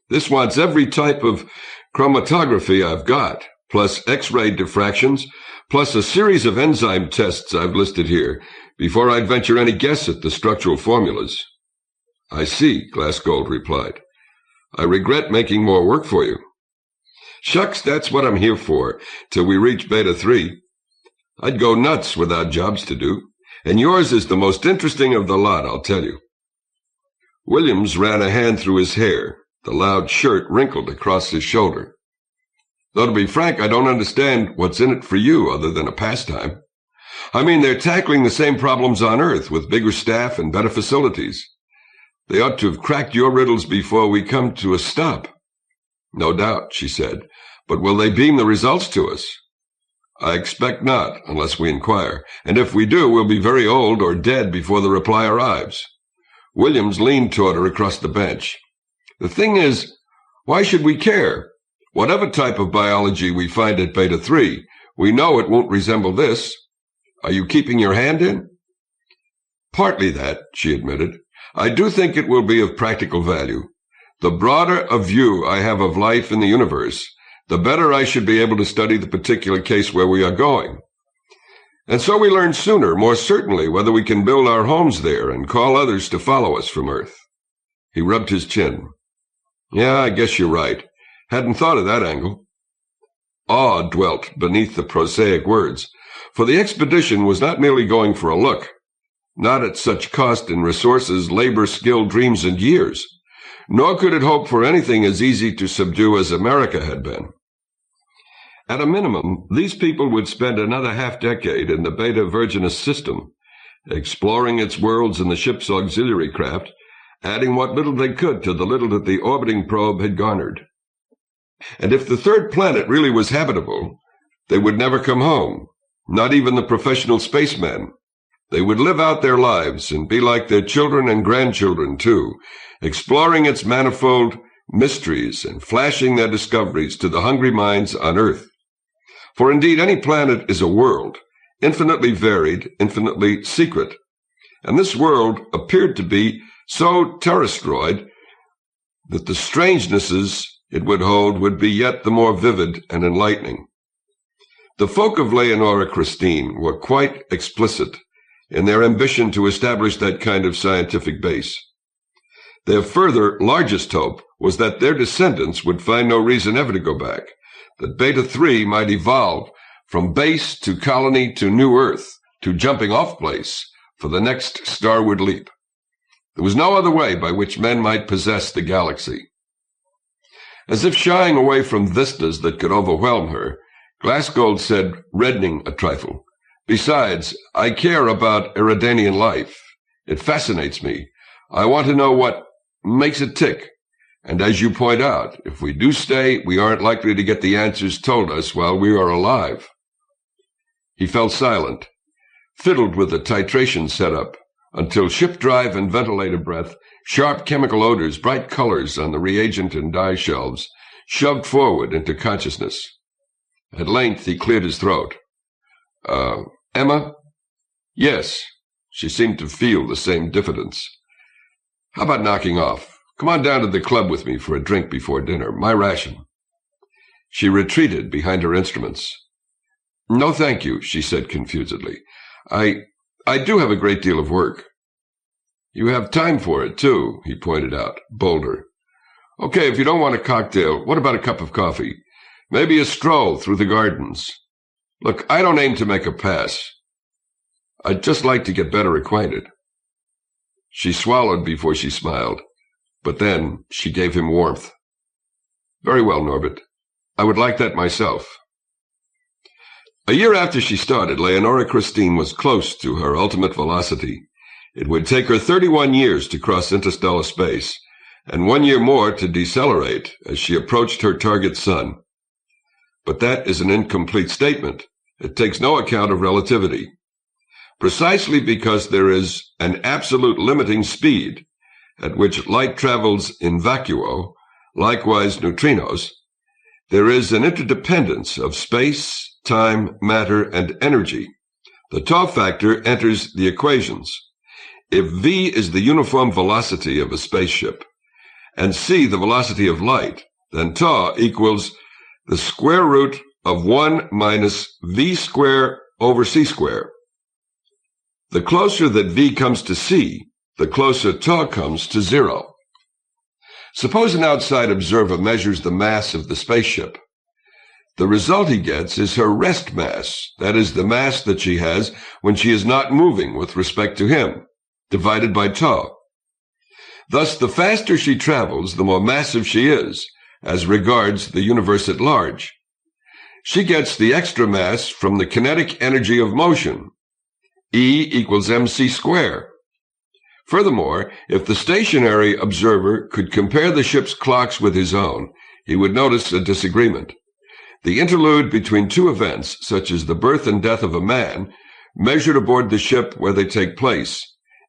This wants every type of chromatography I've got, plus X-ray diffractions, plus a series of enzyme tests I've listed here, before I'd venture any guess at the structural formulas. I see, Glasgow replied. I regret making more work for you. Shucks, that's what I'm here for, till we reach Beta 3. I'd go nuts without jobs to do, and yours is the most interesting of the lot, I'll tell you. Williams ran a hand through his hair, the loud shirt wrinkled across his shoulder. Though to be frank, I don't understand what's in it for you other than a pastime. I mean, they're tackling the same problems on Earth with bigger staff and better facilities. They ought to have cracked your riddles before we come to a stop. No doubt, she said, but will they beam the results to us? I expect not, unless we inquire, and if we do, we'll be very old or dead before the reply arrives. Williams leaned toward her across the bench. The thing is, why should we care? Whatever type of biology we find at Beta 3, we know it won't resemble this. Are you keeping your hand in? Partly that, she admitted. I do think it will be of practical value. The broader a view I have of life in the universe, the better I should be able to study the particular case where we are going. And so we learn sooner, more certainly, whether we can build our homes there and call others to follow us from Earth. He rubbed his chin. Yeah, I guess you're right. Hadn't thought of that angle. Awe dwelt beneath the prosaic words, for the expedition was not merely going for a look, not at such cost in resources, labor, skill, dreams, and years, nor could it hope for anything as easy to subdue as America had been. At a minimum, these people would spend another half-decade in the Beta Virginis system, exploring its worlds in the ship's auxiliary craft, adding what little they could to the little that the orbiting probe had garnered. And if the third planet really was habitable, they would never come home, not even the professional spacemen. They would live out their lives and be like their children and grandchildren, too, exploring its manifold mysteries and flashing their discoveries to the hungry minds on Earth. For indeed, any planet is a world, infinitely varied, infinitely secret. And this world appeared to be so terrestroid that the strangenesses it would hold would be yet the more vivid and enlightening. The folk of Leonora Christine were quite explicit in their ambition to establish that kind of scientific base. Their further largest hope was that their descendants would find no reason ever to go back, that Beta 3 might evolve from base to colony to new Earth to jumping off place for the next starward leap. There was no other way by which men might possess the galaxy. As if shying away from vistas that could overwhelm her, Glassgold said, reddening a trifle, "Besides, I care about Eridanian life. It fascinates me. I want to know what makes it tick. And as you point out, if we do stay, we aren't likely to get the answers told us while we are alive." He fell silent, fiddled with the titration setup, until ship drive and ventilator breath, sharp chemical odors, bright colors on the reagent and dye shelves, shoved forward into consciousness. At length he cleared his throat. Emma? Yes. She seemed to feel the same diffidence. How about knocking off? Come on down to the club with me for a drink before dinner. My ration. She retreated behind her instruments. No, thank you, she said confusedly. I do have a great deal of work. You have time for it, too, he pointed out, bolder. Okay, if you don't want a cocktail, what about a cup of coffee? Maybe a stroll through the gardens. Look, I don't aim to make a pass. I'd just like to get better acquainted. She swallowed before she smiled, but then she gave him warmth. Very well, Norbert. I would like that myself. A year after she started, Leonora Christine was close to her ultimate velocity. It would take her 31 years to cross interstellar space, and 1 year more to decelerate as she approached her target sun. But that is an incomplete statement. It takes no account of relativity. Precisely because there is an absolute limiting speed at which light travels in vacuo, likewise neutrinos, there is an interdependence of space, time, matter, and energy. The tau factor enters the equations. If v is the uniform velocity of a spaceship, and c the velocity of light, then tau equals the square root of 1 minus v square over c square. The closer that v comes to c, the closer tau comes to 0. Suppose an outside observer measures the mass of the spaceship. The result he gets is her rest mass, that is, the mass that she has when she is not moving with respect to him, divided by tau. Thus, the faster she travels, the more massive she is, as regards the universe at large. She gets the extra mass from the kinetic energy of motion, E equals mc squared. Furthermore, if the stationary observer could compare the ship's clocks with his own, he would notice a disagreement. The interlude between two events, such as the birth and death of a man, measured aboard the ship where they take place,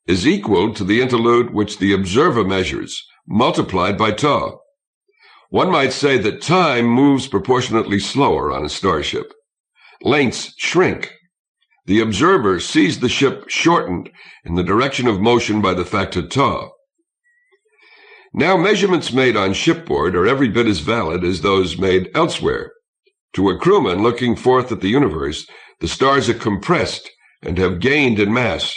is equal to the interlude which the observer measures, multiplied by tau. One might say that time moves proportionately slower on a starship. Lengths shrink. The observer sees the ship shortened in the direction of motion by the factor tau. Now, measurements made on shipboard are every bit as valid as those made elsewhere. To a crewman looking forth at the universe, the stars are compressed and have gained in mass.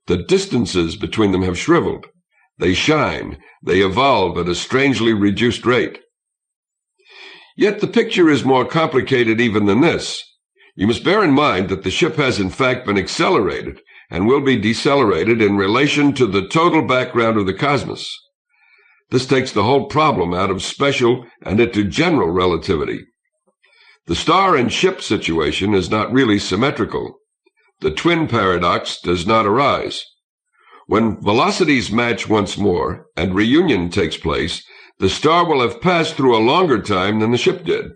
The distances between them have shriveled. They shine. They evolve at a strangely reduced rate. Yet the picture is more complicated even than this. You must bear in mind that the ship has in fact been accelerated and will be decelerated in relation to the total background of the cosmos. This takes the whole problem out of special and into general relativity. The star and ship situation is not really symmetrical. The twin paradox does not arise. When velocities match once more and reunion takes place, the star will have passed through a longer time than the ship did.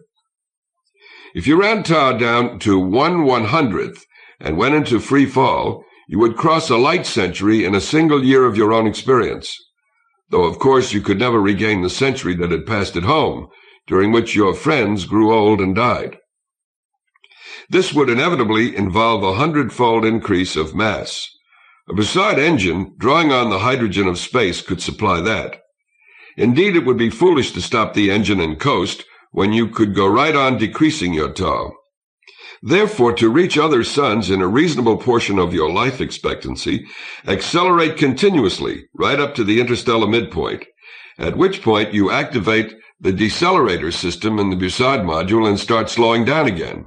If you ran Tau down to 1/100th and went into free fall, you would cross a light century in a single year of your own experience, though of course you could never regain the century that had passed at home, during which your friends grew old and died. This would inevitably involve a 100-fold increase of mass. A Bussard engine, drawing on the hydrogen of space, could supply that. Indeed, it would be foolish to stop the engine and coast when you could go right on decreasing your tau. Therefore, to reach other suns in a reasonable portion of your life expectancy, accelerate continuously right up to the interstellar midpoint, at which point you activate the decelerator system in the Bussard module and start slowing down again.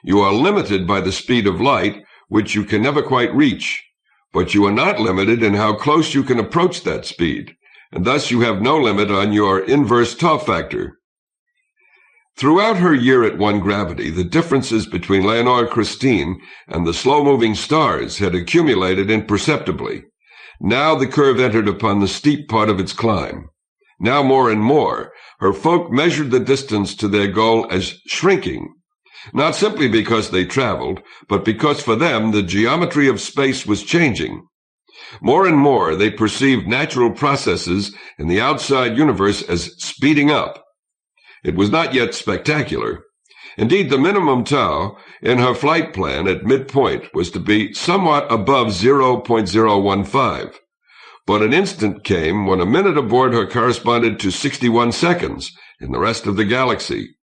You are limited by the speed of light, which you can never quite reach, but you are not limited in how close you can approach that speed, and thus you have no limit on your inverse tau factor. Throughout her year at 1 gravity, the differences between Leonore Christine and the slow-moving stars had accumulated imperceptibly. Now the curve entered upon the steep part of its climb. Now more and more, her folk measured the distance to their goal as shrinking, not simply because they traveled, but because for them the geometry of space was changing. More and more, they perceived natural processes in the outside universe as speeding up. It was not yet spectacular. Indeed, the minimum tau in her flight plan at midpoint was to be somewhat above 0.015. But an instant came when a minute aboard her corresponded to 61 seconds in the rest of the galaxy.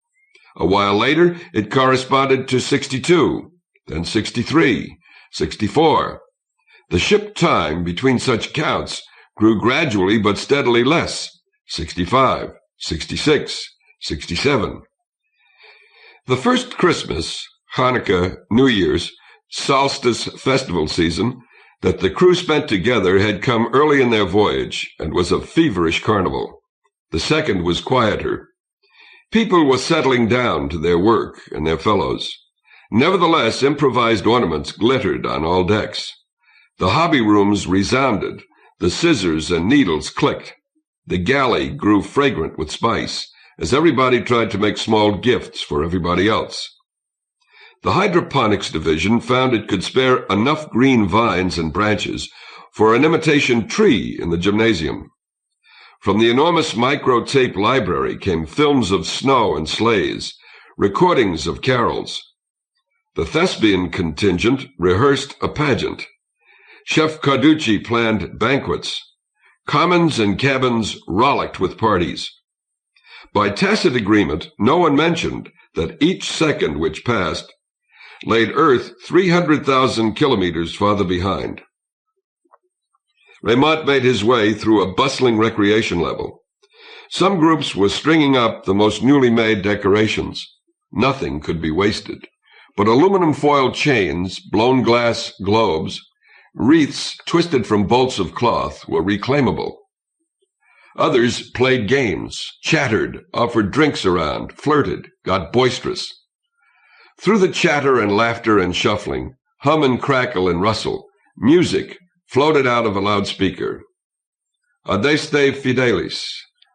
A while later, it corresponded to 62, then 63, 64. The ship time between such counts grew gradually but steadily less, 65, 66, 67. The first Christmas, Hanukkah, New Year's, solstice festival season that the crew spent together had come early in their voyage and was a feverish carnival. The second was quieter. People were settling down to their work and their fellows. Nevertheless, improvised ornaments glittered on all decks. The hobby rooms resounded. The scissors and needles clicked. The galley grew fragrant with spice, as everybody tried to make small gifts for everybody else. The hydroponics division found it could spare enough green vines and branches for an imitation tree in the gymnasium. From the enormous microtape library came films of snow and sleighs, recordings of carols. The thespian contingent rehearsed a pageant. Chef Carducci planned banquets. Commons and cabins rollicked with parties. By tacit agreement, no one mentioned that each second which passed laid Earth 300,000 kilometers farther behind. Raymond made his way through a bustling recreation level. Some groups were stringing up the most newly made decorations. Nothing could be wasted, but aluminum foil chains, blown glass globes, wreaths twisted from bolts of cloth were reclaimable. Others played games, chattered, offered drinks around, flirted, got boisterous. Through the chatter and laughter and shuffling, hum and crackle and rustle, music floated out of a loudspeaker. Adeste fidelis,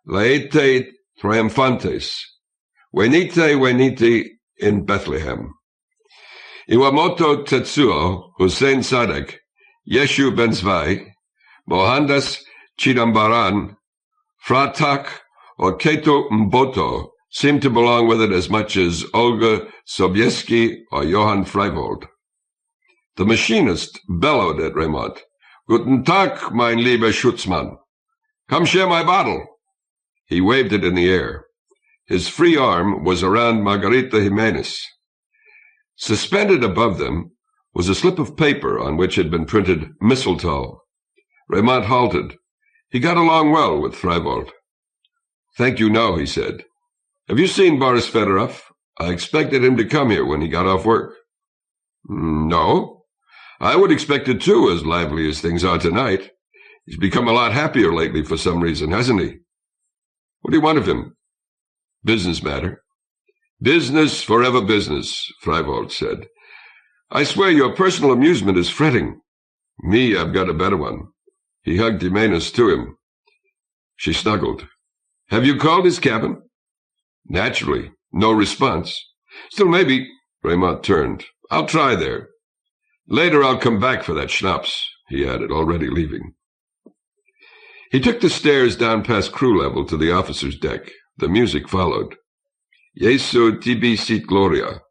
laete triumphantes, venite, venite in Bethlehem. Iwamoto Tetsuo, Hussein Sadek, Yeshu Benzvai, Mohandas Chidambaran, Fratak, or Keto Mboto seemed to belong with it as much as Olga Sobieski or Johann Freibold. The machinist bellowed at Raymond. Guten Tag, mein lieber Schutzmann. Come share my bottle. He waved it in the air. His free arm was around Margarita Jimenez. Suspended above them was a slip of paper on which had been printed mistletoe. Raymond halted. He got along well with Freibold. "Thank you, no," he said. "Have you seen Boris Fedorov? I expected him to come here when he got off work." "No. I would expect it too, as lively as things are tonight. He's become a lot happier lately for some reason, hasn't he?" "What do you want of him?" "Business matter." "Business, forever business," Freibold said. "I swear your personal amusement is fretting. Me, I've got a better one." He hugged Jimenez to him. She snuggled. "Have you called his cabin?" "Naturally. No response. Still, maybe—" Raymond turned. "I'll try there. Later I'll come back for that schnapps," he added, already leaving. He took the stairs down past crew level to the officer's deck. The music followed. Jesu tibi sit gloria.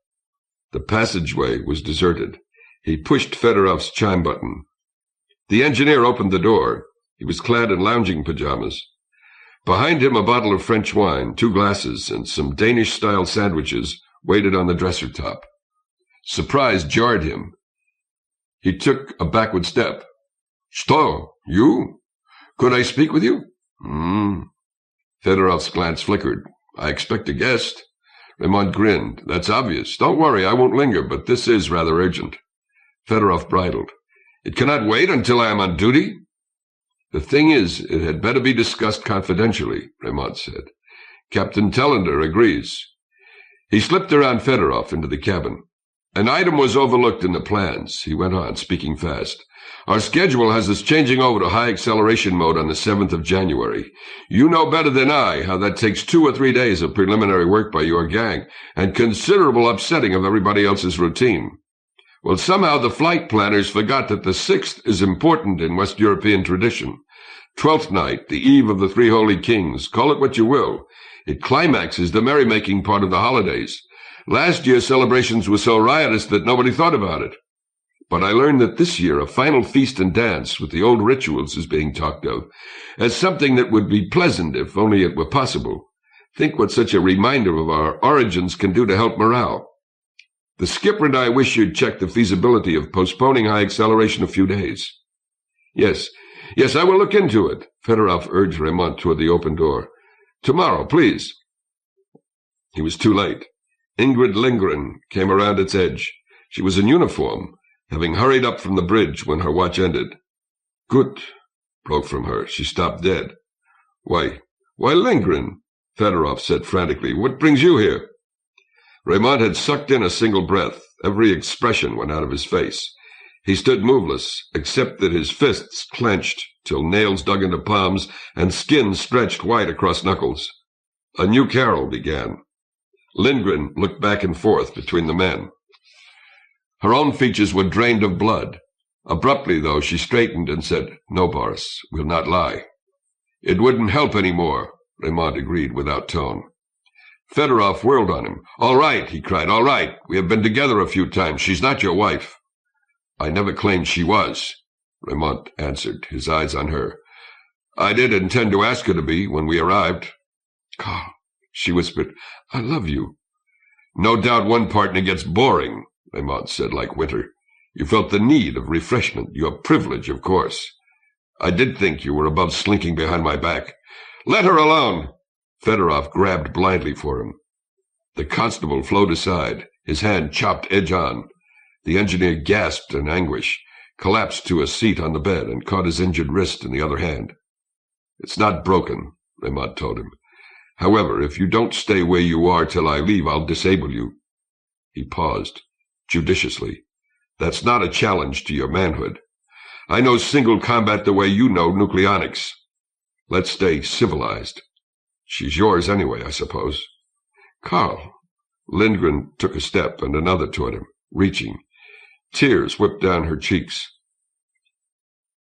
The passageway was deserted. He pushed Fedorov's chime button. The engineer opened the door. He was clad in lounging pajamas. Behind him, a bottle of French wine, 2 glasses, and some Danish-style sandwiches waited on the dresser top. Surprise jarred him. He took a backward step. "Sto, you? Could I speak with you?" Fedorov's glance flickered. "I expect a guest." Raymond grinned. "That's obvious. Don't worry, I won't linger, but this is rather urgent." Fedorov bridled. "It cannot wait until I am on duty?" "The thing is, it had better be discussed confidentially," Raymond said. "Captain Tellender agrees." He slipped around Fedorov into the cabin. "An item was overlooked in the plans," he went on, speaking fast. "Our schedule has us changing over to high acceleration mode on the 7th of January. You know better than I how that takes 2 or 3 days of preliminary work by your gang and considerable upsetting of everybody else's routine. Well, somehow the flight planners forgot that the 6th is important in West European tradition. 12th night, the eve of the 3 Holy Kings, call it what you will. It climaxes the merrymaking part of the holidays. Last year, celebrations were so riotous that nobody thought about it. But I learned that this year a final feast and dance with the old rituals is being talked of, as something that would be pleasant if only it were possible. Think what such a reminder of our origins can do to help morale. The skipper and I wish you'd check the feasibility of postponing high acceleration a few days." Yes, I will look into it," Fedorov urged Raymond toward the open door. "Tomorrow, please." He was too late. Ingrid Lindgren came around its edge. She was in uniform, having hurried up from the bridge when her watch ended. "Good," broke from her. She stopped dead. Why, Lindgren," Fedorov said frantically. "What brings you here?" Raymond had sucked in a single breath. Every expression went out of his face. He stood moveless, except that his fists clenched till nails dug into palms and skin stretched white across knuckles. A new carol began. Lindgren looked back and forth between the men. Her own features were drained of blood. Abruptly, though, she straightened and said, "No, Boris, we'll not lie." "It wouldn't help any more," Raymond agreed without tone. Fedorov whirled on him. "All right," he cried, "all right. We have been together a few times. She's not your wife." "I never claimed she was," Raymond answered, his eyes on her. "I did intend to ask her to be when we arrived." "Carl," she whispered, "I love you." "No doubt one partner gets boring," Raymond said like winter. "You felt the need of refreshment, your privilege, of course. I did think you were above slinking behind my back." "Let her alone!" Fedorov grabbed blindly for him. The constable flowed aside, his hand chopped edge on. The engineer gasped in anguish, collapsed to a seat on the bed, and caught his injured wrist in the other hand. "It's not broken," Raymond told him. "However, if you don't stay where you are till I leave, I'll disable you." He paused, judiciously. "That's not a challenge to your manhood. I know single combat the way you know nucleonics. Let's stay civilized. She's yours anyway, I suppose." "Carl." Lindgren took a step and another toward him, reaching. Tears whipped down her cheeks.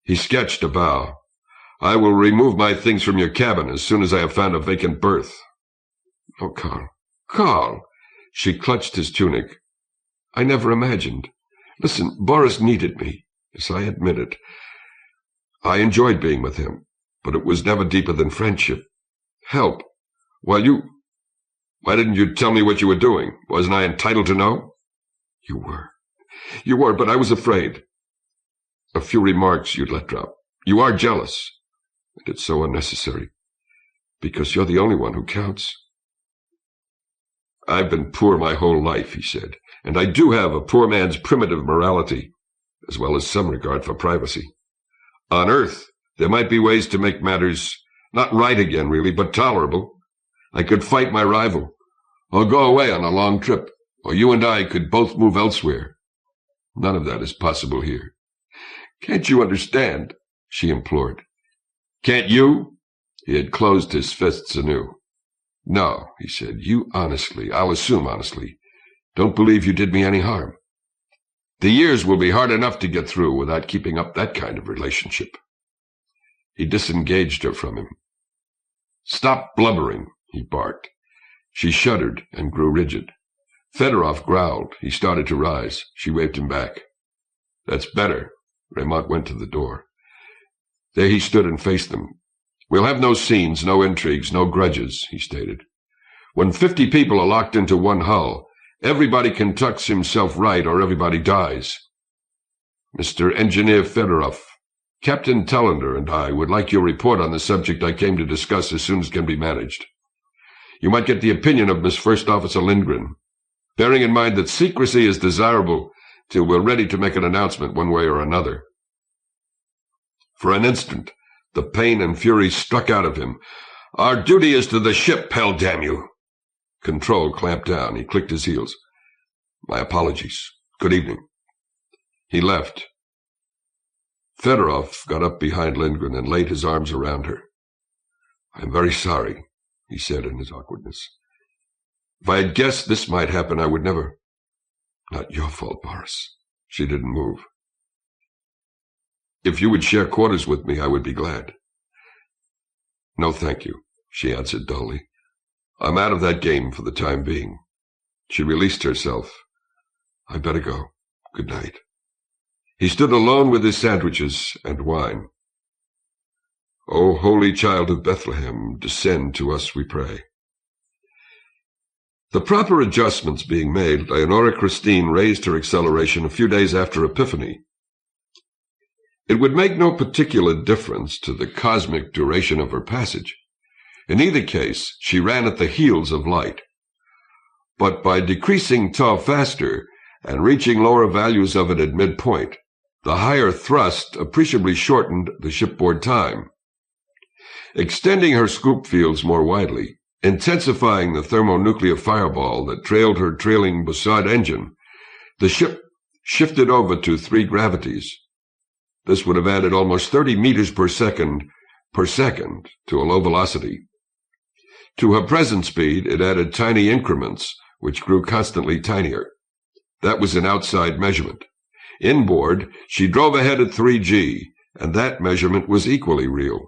He sketched a bow. "I will remove my things from your cabin as soon as I have found a vacant berth." "Oh, Carl, Carl!" She clutched his tunic. "I never imagined. Listen, Boris needed me. Yes, I admit it. I enjoyed being with him, but it was never deeper than friendship. Help. Why didn't you tell me what you were doing? Wasn't I entitled to know?" You were, but I was afraid." "A few remarks you'd let drop. You are jealous." And it's so unnecessary, because you're the only one who counts. I've been poor my whole life, he said, and I do have a poor man's primitive morality, as well as some regard for privacy. On Earth, there might be ways to make matters not right again, really, but tolerable. I could fight my rival, or go away on a long trip, or you and I could both move elsewhere. None of that is possible here. Can't you understand? She implored. Can't you? He had closed his fists anew. No, he said, you honestly, I'll assume honestly, don't believe you did me any harm. The years will be hard enough to get through without keeping up that kind of relationship. He disengaged her from him. Stop blubbering, he barked. She shuddered and grew rigid. Fedorov growled. He started to rise. She waved him back. That's better. Raymond went to the door. There he stood and faced them. We'll have no scenes, no intrigues, no grudges, he stated. When 50 people are locked into one hull, everybody conducts himself right or everybody dies. Mr. Engineer Fedorov, Captain Tellender and I would like your report on the subject I came to discuss as soon as can be managed. You might get the opinion of Miss First Officer Lindgren, bearing in mind that secrecy is desirable till we're ready to make an announcement one way or another. For an instant, the pain and fury struck out of him. Our duty is to the ship, hell damn you! Control clamped down. He clicked his heels. My apologies. Good evening. He left. Fedorov got up behind Lindgren and laid his arms around her. I'm very sorry, he said in his awkwardness. If I had guessed this might happen, I would never. Not your fault, Boris. She didn't move. If you would share quarters with me, I would be glad. No, thank you, she answered dully. I'm out of that game for the time being. She released herself. I'd better go. Good night. He stood alone with his sandwiches and wine. O Holy Child of Bethlehem, descend to us, we pray. The proper adjustments being made, Leonora Christine raised her acceleration a few days after Epiphany. It would make no particular difference to the cosmic duration of her passage. In either case, she ran at the heels of light. But by decreasing tau faster and reaching lower values of it at midpoint, the higher thrust appreciably shortened the shipboard time. Extending her scoop fields more widely, intensifying the thermonuclear fireball that trailed her trailing Bussard engine, the ship shifted over to 3 gravities. This would have added almost 30 meters per second to a low velocity. To her present speed, it added tiny increments, which grew constantly tinier. That was an outside measurement. Inboard, she drove ahead at 3G, and that measurement was equally real.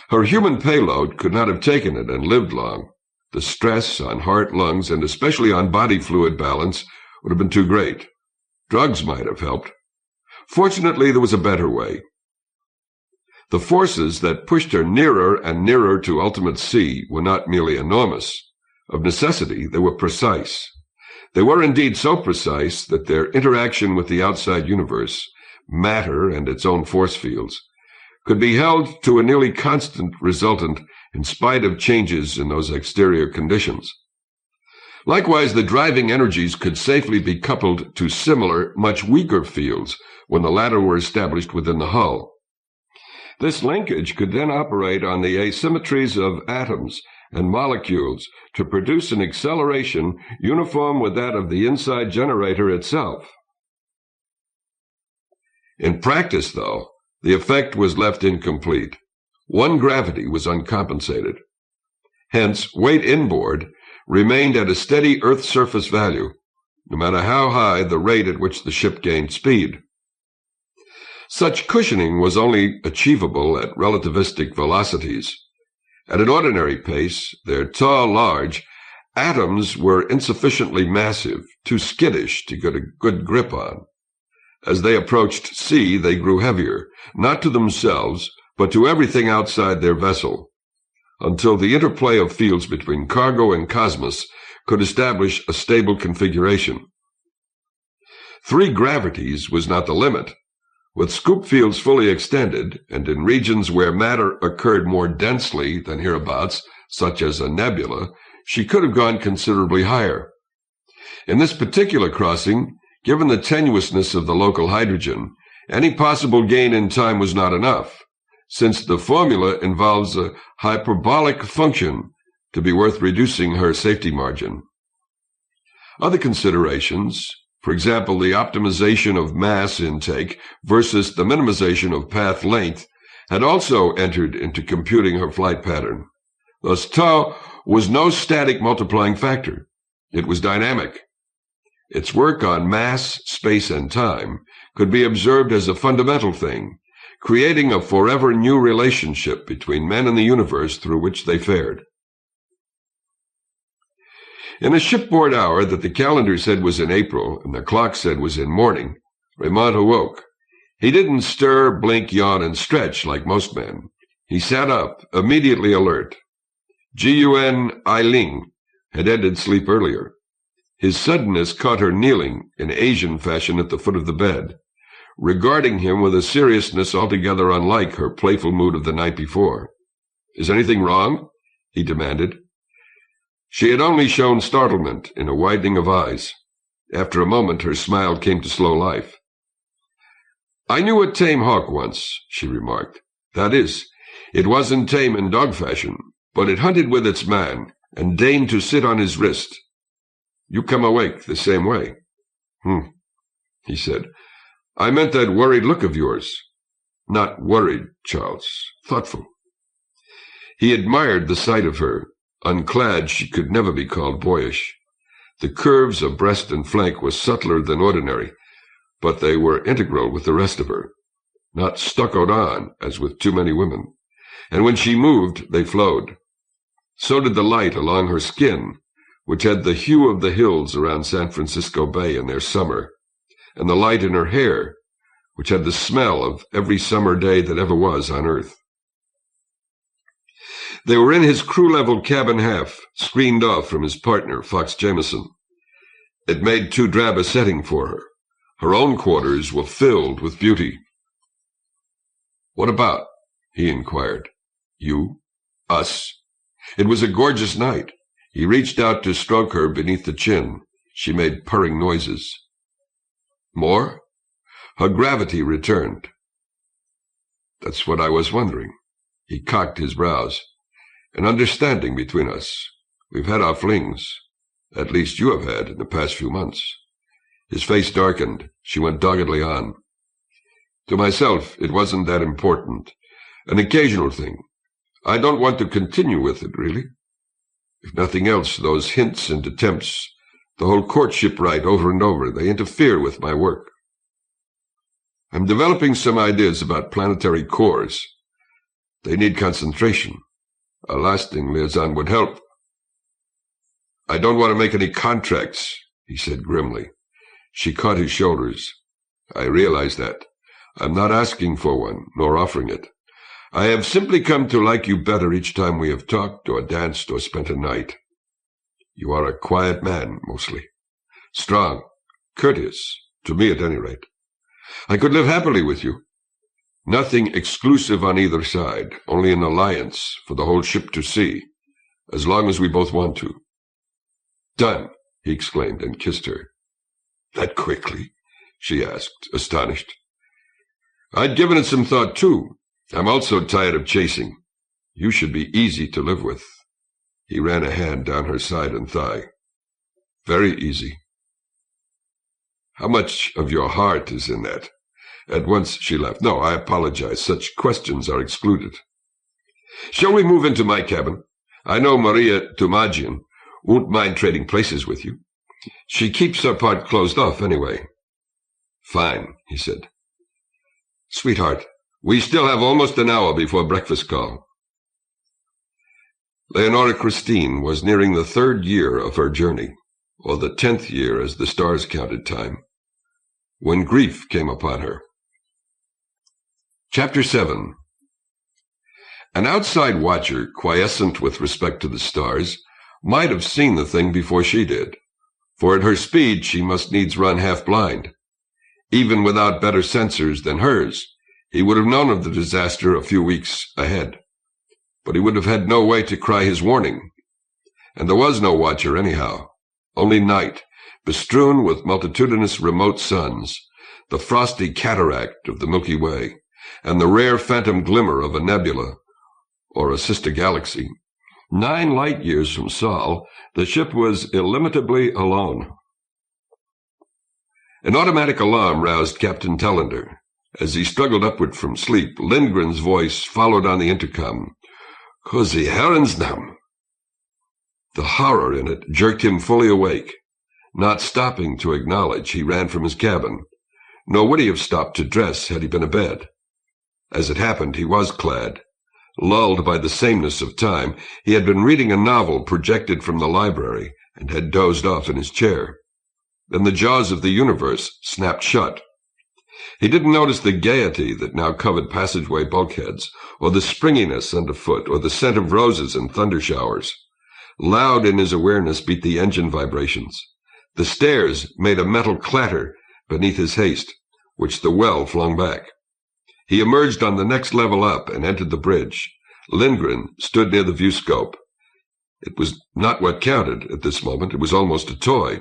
Her human payload could not have taken it and lived long. The stress on heart, lungs, and especially on body fluid balance would have been too great. Drugs might have helped. Fortunately, there was a better way. The forces that pushed her nearer and nearer to ultimate C were not merely enormous. Of necessity, they were precise. They were indeed so precise that their interaction with the outside universe, matter and its own force fields, could be held to a nearly constant resultant in spite of changes in those exterior conditions. Likewise, the driving energies could safely be coupled to similar, much weaker fields when the latter were established within the hull. This linkage could then operate on the asymmetries of atoms and molecules to produce an acceleration uniform with that of the inside generator itself. In practice, though, the effect was left incomplete. One gravity was uncompensated. Hence, weight inboard remained at a steady Earth surface value, no matter how high the rate at which the ship gained speed. Such cushioning was only achievable at relativistic velocities. At an ordinary pace, their tall, large, atoms were insufficiently massive, too skittish to get a good grip on. As they approached C, they grew heavier, not to themselves, but to everything outside their vessel, until the interplay of fields between cargo and cosmos could establish a stable configuration. 3 gravities was not the limit. With scoop fields fully extended, and in regions where matter occurred more densely than hereabouts, such as a nebula, she could have gone considerably higher. In this particular crossing, given the tenuousness of the local hydrogen, any possible gain in time was not enough, since the formula involves a hyperbolic function to be worth reducing her safety margin. Other considerations, for example, the optimization of mass intake versus the minimization of path length, had also entered into computing her flight pattern. Thus, tau was no static multiplying factor. It was dynamic. Its work on mass, space, and time could be observed as a fundamental thing, creating a forever new relationship between men and the universe through which they fared. In a shipboard hour that the calendar said was in April and the clock said was in morning, Raymond awoke. He didn't stir, blink, yawn, and stretch like most men. He sat up, immediately alert. Gun Ailing had ended sleep earlier. His suddenness caught her kneeling in Asian fashion at the foot of the bed, regarding him with a seriousness altogether unlike her playful mood of the night before. "Is anything wrong?" he demanded. She had only shown startlement in a widening of eyes. After a moment, her smile came to slow life. "I knew a tame hawk once," she remarked. "That is, it wasn't tame in dog fashion, but it hunted with its man and deigned to sit on his wrist. You come awake the same way." He said. "I meant that worried look of yours." "Not worried, Charles. Thoughtful." He admired the sight of her. Unclad, she could never be called boyish. The curves of breast and flank were subtler than ordinary, but they were integral with the rest of her, not stuccoed on, as with too many women. And when she moved, they flowed. So did the light along her skin, which had the hue of the hills around San Francisco Bay in their summer, and the light in her hair, which had the smell of every summer day that ever was on Earth. They were in his crew-level cabin half, screened off from his partner, Fox Jameson. It made too drab a setting for her. Her own quarters were filled with beauty. "What about?" he inquired. "You? Us?" It was a gorgeous night. He reached out to stroke her beneath the chin. She made purring noises. "More?" Her gravity returned. "That's what I was wondering." He cocked his brows. "An understanding between us. We've had our flings. At least you have had in the past few months." His face darkened. She went doggedly on. "To myself, it wasn't that important. An occasional thing. I don't want to continue with it, really. If nothing else, those hints and attempts, the whole courtship rite over and over, they interfere with my work. I'm developing some ideas about planetary cores. They need concentration. A lasting liaison would help." "I don't want to make any contracts," he said grimly. She caught his shoulders. "I realize that. I'm not asking for one, nor offering it. I have simply come to like you better each time we have talked or danced or spent a night. You are a quiet man, mostly. Strong, courteous, to me at any rate. I could live happily with you. Nothing exclusive on either side, only an alliance for the whole ship to see, as long as we both want to." "Done," he exclaimed and kissed her. "That quickly?" she asked, astonished. "I'd given it some thought, too. I'm also tired of chasing. You should be easy to live with." He ran a hand down her side and thigh. "Very easy." "How much of your heart is in that?" At once she laughed. "No, I apologize. Such questions are excluded." "Shall we move into my cabin? I know Maria Tumagian won't mind trading places with you. She keeps her part closed off anyway." "Fine," he said. "Sweetheart, we still have almost an hour before breakfast call." Leonora Christine was nearing the 3rd year of her journey, or the 10th year as the stars counted time, when grief came upon her. Chapter 7. An outside watcher, quiescent with respect to the stars, might have seen the thing before she did, for at her speed she must needs run half blind. Even without better sensors than hers, he would have known of the disaster a few weeks ahead. But he would have had no way to cry his warning. And there was no watcher anyhow, only night, bestrewn with multitudinous remote suns, the frosty cataract of the Milky Way, and the rare phantom glimmer of a nebula or a sister galaxy. 9 light-years from Sol, the ship was illimitably alone. An automatic alarm roused Captain Tellender. As he struggled upward from sleep, Lindgren's voice followed on the intercom. "Cozy Herrensnaam." The horror in it jerked him fully awake. Not stopping to acknowledge, he ran from his cabin. Nor would he have stopped to dress had he been abed. As it happened, he was clad. Lulled by the sameness of time, he had been reading a novel projected from the library and had dozed off in his chair. Then the jaws of the universe snapped shut. He didn't notice the gaiety that now covered passageway bulkheads, or the springiness underfoot, or the scent of roses and thunder showers. Loud in his awareness beat the engine vibrations. The stairs made a metal clatter beneath his haste, which the well flung back. He emerged on the next level up and entered the bridge. Lindgren stood near the viewscope. It was not what counted at this moment. It was almost a toy.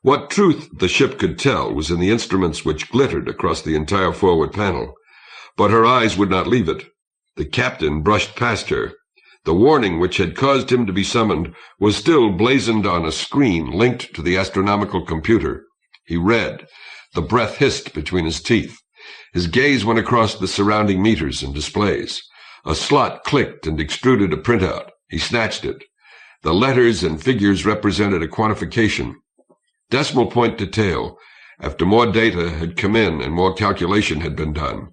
What truth the ship could tell was in the instruments which glittered across the entire forward panel. But her eyes would not leave it. The captain brushed past her. The warning which had caused him to be summoned was still blazoned on a screen linked to the astronomical computer. He read. The breath hissed between his teeth. His gaze went across the surrounding meters and displays. A slot clicked and extruded a printout. He snatched it. The letters and figures represented a quantification. Decimal point detail, after more data had come in and more calculation had been done.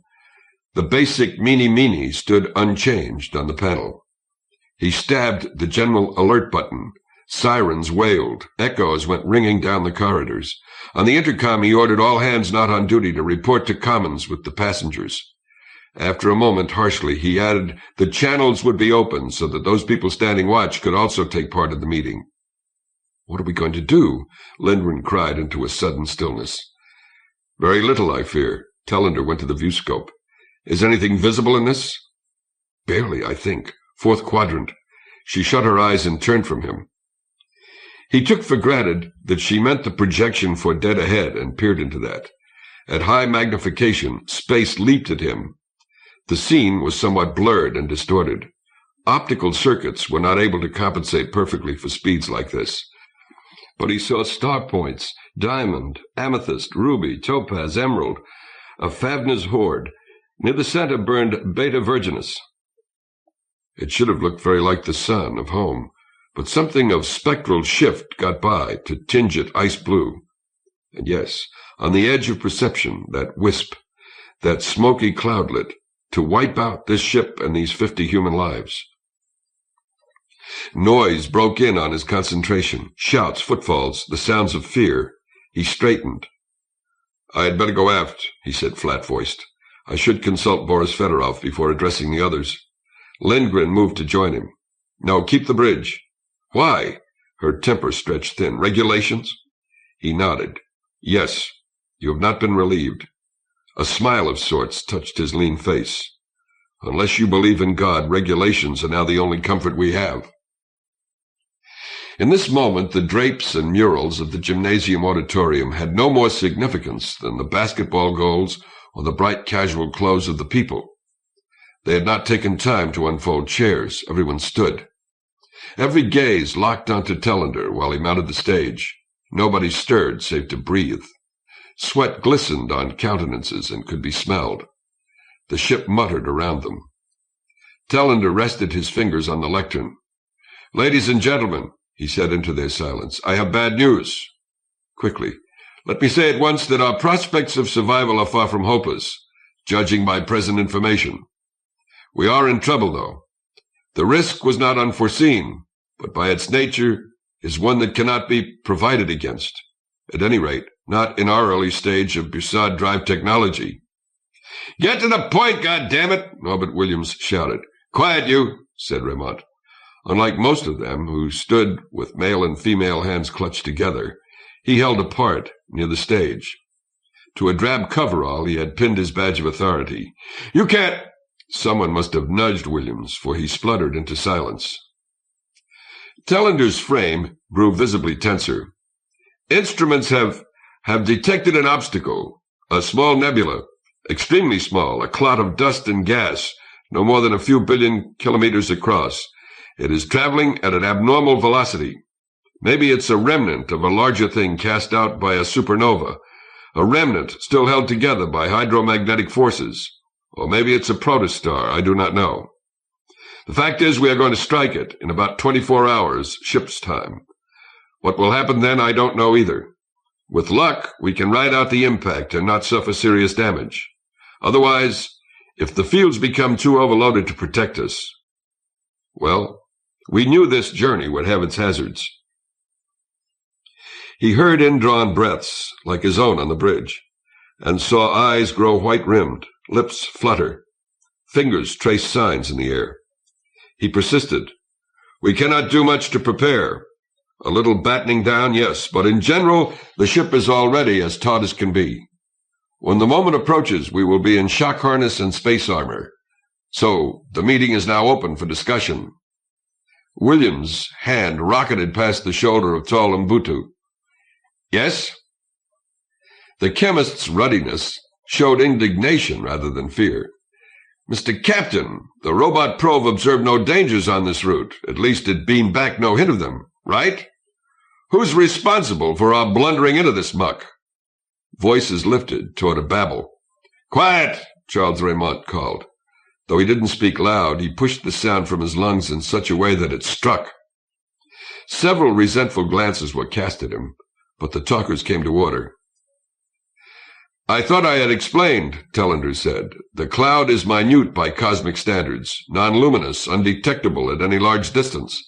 The basic meeny stood unchanged on the panel. He stabbed the general alert button. Sirens wailed. Echoes went ringing down the corridors. On the intercom, he ordered all hands not on duty to report to commons with the passengers. After a moment, harshly, he added the channels would be open so that those people standing watch could also take part in the meeting. "What are we going to do?" Lindgren cried into a sudden stillness. "Very little, I fear." Tellender went to the viewscope. "Is anything visible in this?" "Barely, I think. 4th quadrant." She shut her eyes and turned from him. He took for granted that she meant the projection for dead ahead and peered into that. At high magnification, space leaped at him. The scene was somewhat blurred and distorted. Optical circuits were not able to compensate perfectly for speeds like this. But he saw star points, diamond, amethyst, ruby, topaz, emerald, a Favna's horde. Near the center burned Beta Virginis. It should have looked very like the sun of home, but something of spectral shift got by to tinge it ice blue. And yes, on the edge of perception, that wisp, that smoky cloudlet, to wipe out this ship and these 50 human lives. Noise broke in on his concentration. Shouts, footfalls, the sounds of fear. He straightened. "I had better go aft," he said flat-voiced. "I should consult Boris Fedorov before addressing the others." Lindgren moved to join him. "No, keep the bridge." "Why?" Her temper stretched thin. "Regulations?" He nodded. "Yes. You have not been relieved." A smile of sorts touched his lean face. "Unless you believe in God, regulations are now the only comfort we have." In this moment, the drapes and murals of the gymnasium auditorium had no more significance than the basketball goals or the bright casual clothes of the people. They had not taken time to unfold chairs. Everyone stood. Every gaze locked onto Tellender while he mounted the stage. Nobody stirred save to breathe. Sweat glistened on countenances and could be smelled. The ship muttered around them. Tellender rested his fingers on the lectern. "Ladies and gentlemen," he said into their silence, "I have bad news." Quickly, "Let me say at once that our prospects of survival are far from hopeless, judging by present information. We are in trouble, though. The risk was not unforeseen, but by its nature is one that cannot be provided against. At any rate, not in our early stage of Bussard drive technology." "Get to the point, goddammit!" Norbert Williams shouted. "Quiet, you," said Remont. Unlike most of them, who stood with male and female hands clutched together, he held apart near the stage. To a drab coverall he had pinned his badge of authority. "You can't—" Someone must have nudged Williams, for he spluttered into silence. Tellender's frame grew visibly tenser. "Instruments have detected an obstacle, a small nebula, extremely small, a clot of dust and gas, no more than a few billion kilometers across. It is traveling at an abnormal velocity. Maybe it's a remnant of a larger thing cast out by a supernova, a remnant still held together by hydromagnetic forces. Or maybe it's a protostar, I do not know. The fact is we are going to strike it in about 24 hours, ship's time. What will happen then, I don't know either. With luck, we can ride out the impact and not suffer serious damage. Otherwise, if the fields become too overloaded to protect us, well, we knew this journey would have its hazards." He heard indrawn breaths, like his own on the bridge, and saw eyes grow white-rimmed, lips flutter, fingers trace signs in the air. He persisted. "We cannot do much to prepare. A little battening down, yes, but in general, the ship is already as taut as can be. When the moment approaches, we will be in shock harness and space armor. So, the meeting is now open for discussion." Williams' hand rocketed past the shoulder of tall Mbutu. "Yes?" The chemist's ruddiness showed indignation rather than fear. "Mr. Captain, the robot probe observed no dangers on this route. At least it beamed back no hint of them, right? Who's responsible for our blundering into this muck?" Voices lifted toward a babble. "Quiet!" Charles Raymond called. Though he didn't speak loud, he pushed the sound from his lungs in such a way that it struck. Several resentful glances were cast at him, but the talkers came to order. "I thought I had explained," Tellender said. "The cloud is minute by cosmic standards, non-luminous, undetectable at any large distance.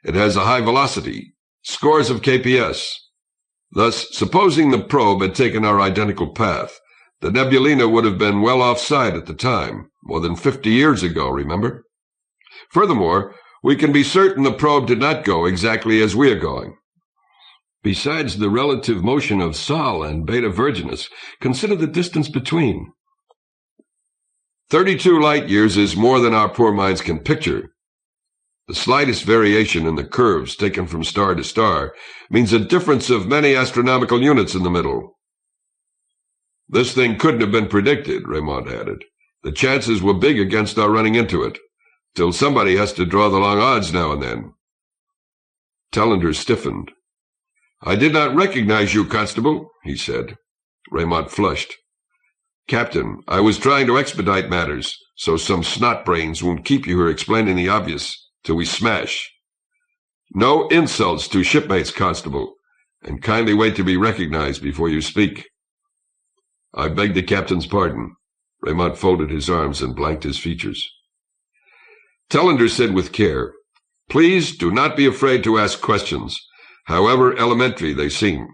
It has a high velocity, scores of kps. Thus, supposing the probe had taken our identical path, the nebulina would have been well offside at the time, more than 50 years ago, remember? Furthermore, we can be certain the probe did not go exactly as we are going. Besides the relative motion of Sol and Beta Virginis, consider the distance between. 32 light-years is more than our poor minds can picture. The slightest variation in the curves taken from star to star means a difference of many astronomical units in the middle." "This thing couldn't have been predicted," Raymond added. "The chances were big against our running into it. Till somebody has to draw the long odds now and then." Tellender stiffened. "I did not recognize you, Constable," he said. Raymond flushed. "Captain, I was trying to expedite matters, so some snot-brains won't keep you here explaining the obvious till we smash. No insults to shipmates, Constable, and kindly wait to be recognized before you speak." "I beg the captain's pardon." Raymond folded his arms and blanked his features. Tellender said with care, "Please do not be afraid to ask questions, however elementary they seem.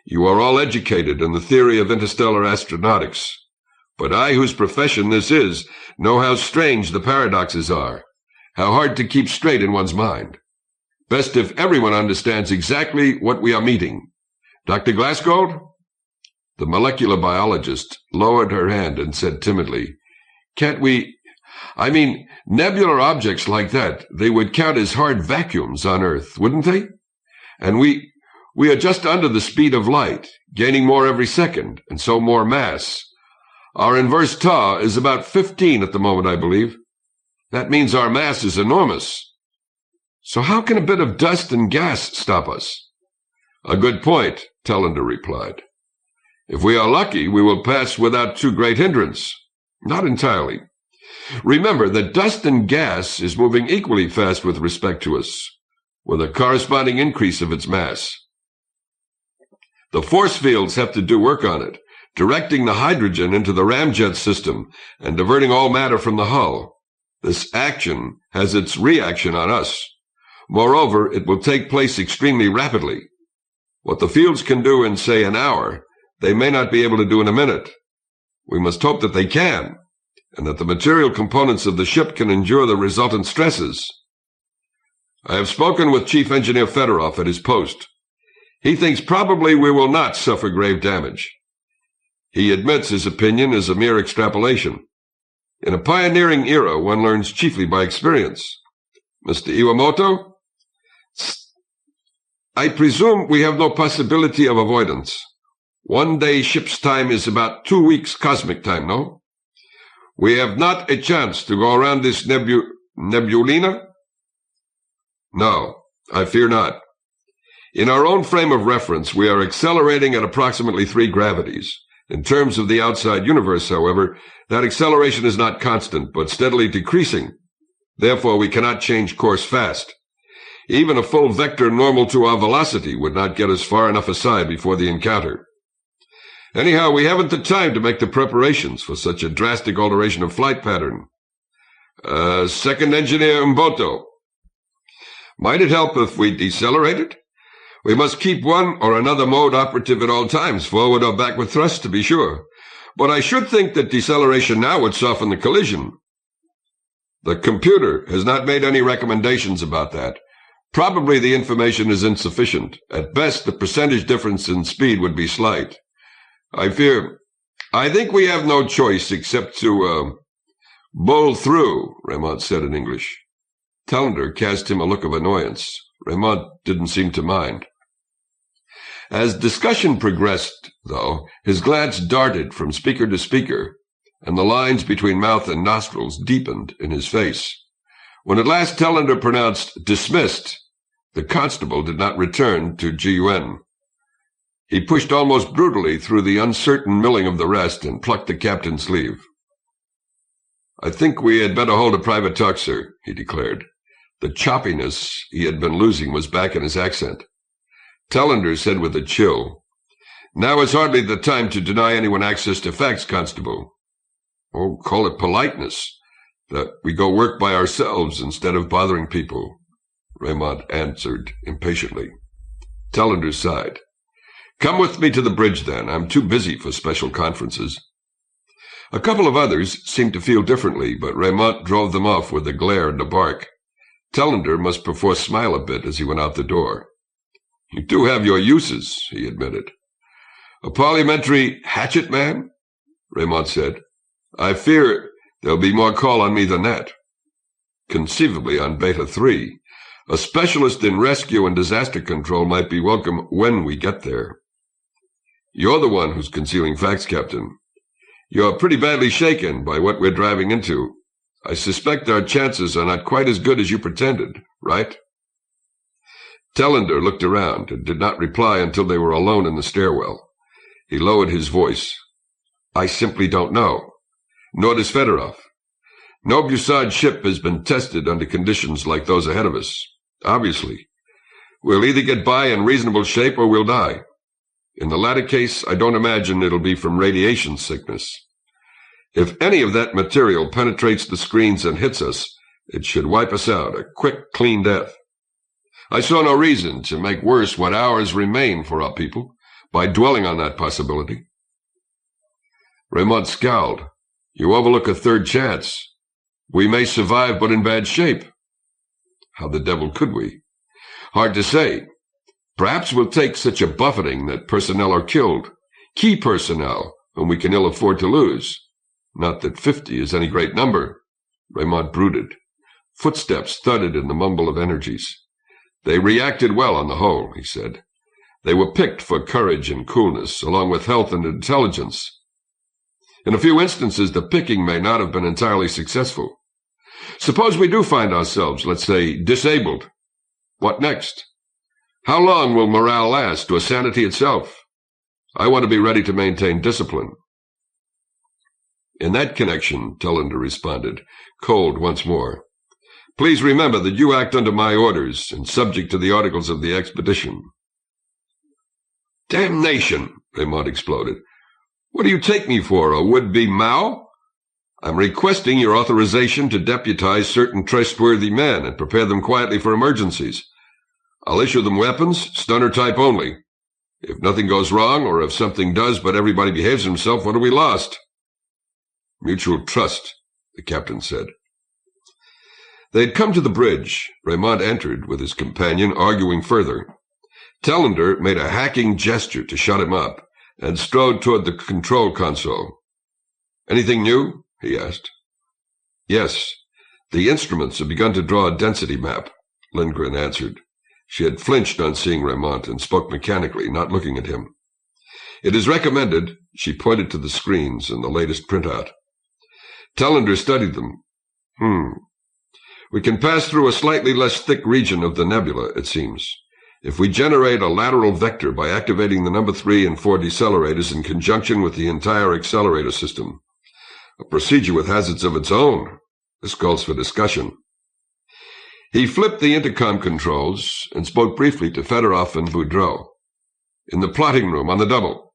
You are all educated in the theory of interstellar astronautics, but I, whose profession this is, know how strange the paradoxes are, how hard to keep straight in one's mind. Best if everyone understands exactly what we are meeting. Dr. Glassgold?" The molecular biologist lowered her hand and said timidly, "Can't we— nebular objects like that, they would count as hard vacuums on Earth, wouldn't they? And we are just under the speed of light, gaining more every second, and so more mass. Our inverse tau is about 15 at the moment, I believe. That means our mass is enormous. So how can a bit of dust and gas stop us?" "A good point," Tellender replied. "If we are lucky, we will pass without too great hindrance." "Not entirely. Remember that dust and gas is moving equally fast with respect to us, with a corresponding increase of its mass. The force fields have to do work on it, directing the hydrogen into the ramjet system and diverting all matter from the hull. This action has its reaction on us. Moreover, it will take place extremely rapidly. What the fields can do in, say, an hour, they may not be able to do in a minute. We must hope that they can, and that the material components of the ship can endure the resultant stresses. I have spoken with Chief Engineer Fedorov at his post. He thinks probably we will not suffer grave damage. He admits his opinion is a mere extrapolation. In a pioneering era, one learns chiefly by experience. Mr. Iwamoto? I presume we have no possibility of avoidance. 1 day ship's time is about 2 weeks cosmic time, no? We have not a chance to go around this nebulina? No, I fear not. In our own frame of reference, we are accelerating at approximately 3 gravities. In terms of the outside universe, however, that acceleration is not constant, but steadily decreasing. Therefore, we cannot change course fast. Even a full vector normal to our velocity would not get us far enough aside before the encounter. Anyhow, we haven't the time to make the preparations for such a drastic alteration of flight pattern. Second Engineer Mboto. Might it help if we decelerated? We must keep one or another mode operative at all times, forward or backward thrust to be sure. But I should think that deceleration now would soften the collision. The computer has not made any recommendations about that. Probably the information is insufficient. At best, the percentage difference in speed would be slight. I think we have no choice except to, bowl through, Raymond said in English. Tellender cast him a look of annoyance. Raymond didn't seem to mind. As discussion progressed, though, his glance darted from speaker to speaker, and the lines between mouth and nostrils deepened in his face. When at last Tellender pronounced dismissed, the constable did not return to GUN. He pushed almost brutally through the uncertain milling of the rest and plucked the captain's sleeve. I think we had better hold a private talk, sir, he declared. The choppiness he had been losing was back in his accent. Tellender said with a chill, Now is hardly the time to deny anyone access to facts, Constable. Oh, call it politeness, that we go work by ourselves instead of bothering people, Raymond answered impatiently. Tellender sighed. Come with me to the bridge, then. I'm too busy for special conferences. A couple of others seemed to feel differently, but Raymond drove them off with a glare and a bark. Tellender must perforce smile a bit as he went out the door. You do have your uses, he admitted. A parliamentary hatchet man? Raymond said. I fear there'll be more call on me than that. Conceivably on Beta 3. A specialist in rescue and disaster control might be welcome when we get there. You're the one who's concealing facts, Captain. You're pretty badly shaken by what we're driving into. I suspect our chances are not quite as good as you pretended, right? Tellender looked around and did not reply until they were alone in the stairwell. He lowered his voice. I simply don't know. Nor does Fedorov. No Bussard ship has been tested under conditions like those ahead of us. Obviously. We'll either get by in reasonable shape or we'll die. In the latter case, I don't imagine it'll be from radiation sickness. If any of that material penetrates the screens and hits us, it should wipe us out, a quick, clean death. I saw no reason to make worse what hours remain for our people by dwelling on that possibility. Raymond scowled. You overlook a third chance. We may survive, but in bad shape. How the devil could we? Hard to say. Perhaps we'll take such a buffeting that personnel are killed. Key personnel, whom we can ill afford to lose. Not that 50 is any great number. Raymond brooded. Footsteps thudded in the mumble of energies. They reacted well on the whole, he said. They were picked for courage and coolness, along with health and intelligence. In a few instances, the picking may not have been entirely successful. Suppose we do find ourselves, let's say, disabled. What next? How long will morale last, or sanity itself? I want to be ready to maintain discipline. In that connection, Tellender responded, cold once more. Please remember that you act under my orders and subject to the articles of the expedition. Damnation! Raymond exploded. What do you take me for, a would-be Mao? I'm requesting your authorization to deputize certain trustworthy men and prepare them quietly for emergencies. I'll issue them weapons, stunner type only. If nothing goes wrong, or if something does but everybody behaves himself, what are we lost? Mutual trust, the captain said. They had come to the bridge. Raymond entered, with his companion arguing further. Tellender made a hacking gesture to shut him up, and strode toward the control console. "Anything new?" he asked. "Yes. The instruments have begun to draw a density map," Lindgren answered. She had flinched on seeing Raymond and spoke mechanically, not looking at him. "It is recommended," she pointed to the screens in the latest printout. Tellender studied them. "We can pass through a slightly less thick region of the nebula, it seems. If we generate a lateral vector by activating the number 3 and 4 decelerators in conjunction with the entire accelerator system. A procedure with hazards of its own. This calls for discussion." He flipped the intercom controls and spoke briefly to Fedorov and Boudreau. "In the plotting room, on the double."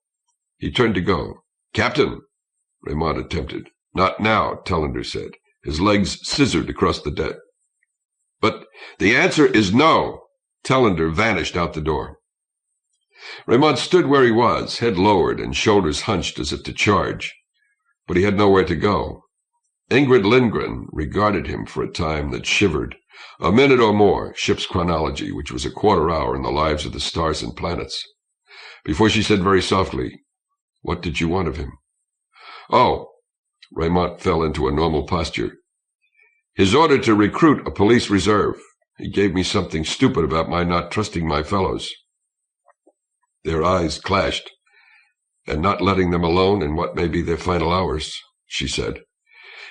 He turned to go. "Captain," Raymond attempted. "Not now," Tellender said. His legs scissored across the deck. "But the answer is no." Tellender vanished out the door. Raymond stood where he was, head lowered and shoulders hunched as if to charge. But he had nowhere to go. Ingrid Lindgren regarded him for a time that shivered. A minute or more, ship's chronology, which was a quarter hour in the lives of the stars and planets. Before she said very softly, "What did you want of him?" "Oh," Raymond fell into a normal posture. "His order to recruit a police reserve. He gave me something stupid about my not trusting my fellows." Their eyes clashed. "And not letting them alone in what may be their final hours," she said.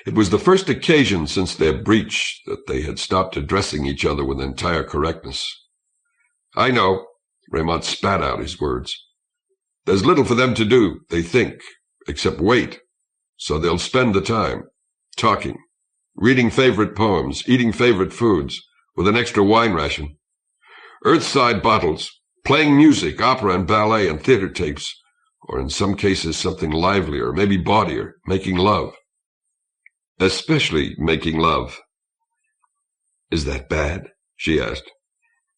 It was the first occasion since their breach that they had stopped addressing each other with entire correctness. "I know," Raymond spat out his words. "There's little for them to do, they think, except wait. So they'll spend the time, talking, reading favorite poems, eating favorite foods, with an extra wine ration. Earthside bottles, playing music, opera and ballet and theater tapes, or in some cases something livelier, maybe bawdier, making love. Especially making love." "Is that bad?" she asked.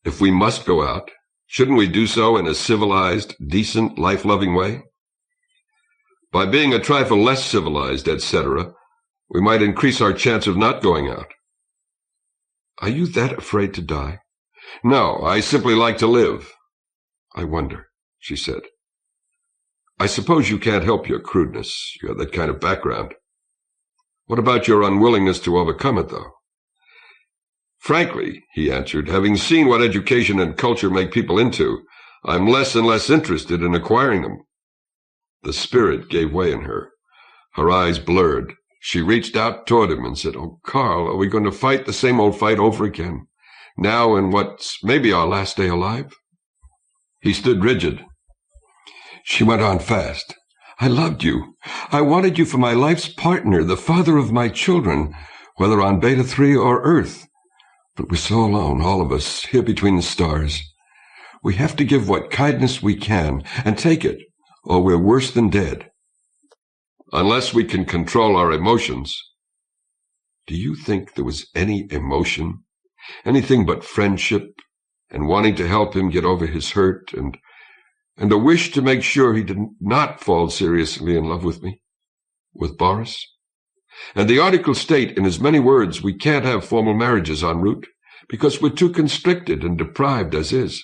"If we must go out, shouldn't we do so in a civilized, decent, life-loving way? By being a trifle less civilized, etc., we might increase our chance of not going out." "Are you that afraid to die?" "No, I simply like to live." "I wonder," she said. "I suppose you can't help your crudeness. You have that kind of background. What about your unwillingness to overcome it, though?" "Frankly," he answered, "having seen what education and culture make people into, I'm less and less interested in acquiring them." The spirit gave way in her. Her eyes blurred. She reached out toward him and said, "Oh, Carl, are we going to fight the same old fight over again? Now in what's maybe our last day alive?" He stood rigid. She went on fast. "I loved you. I wanted you for my life's partner, the father of my children, whether on Beta 3 or Earth. But we're so alone, all of us, here between the stars. We have to give what kindness we can, and take it, or we're worse than dead. Unless we can control our emotions." "Do you think there was any emotion? Anything but friendship, and wanting to help him get over his hurt, and a wish to make sure he did not fall seriously in love with me? With Boris? And the articles state in as many words we can't have formal marriages en route, because we're too constricted and deprived as is.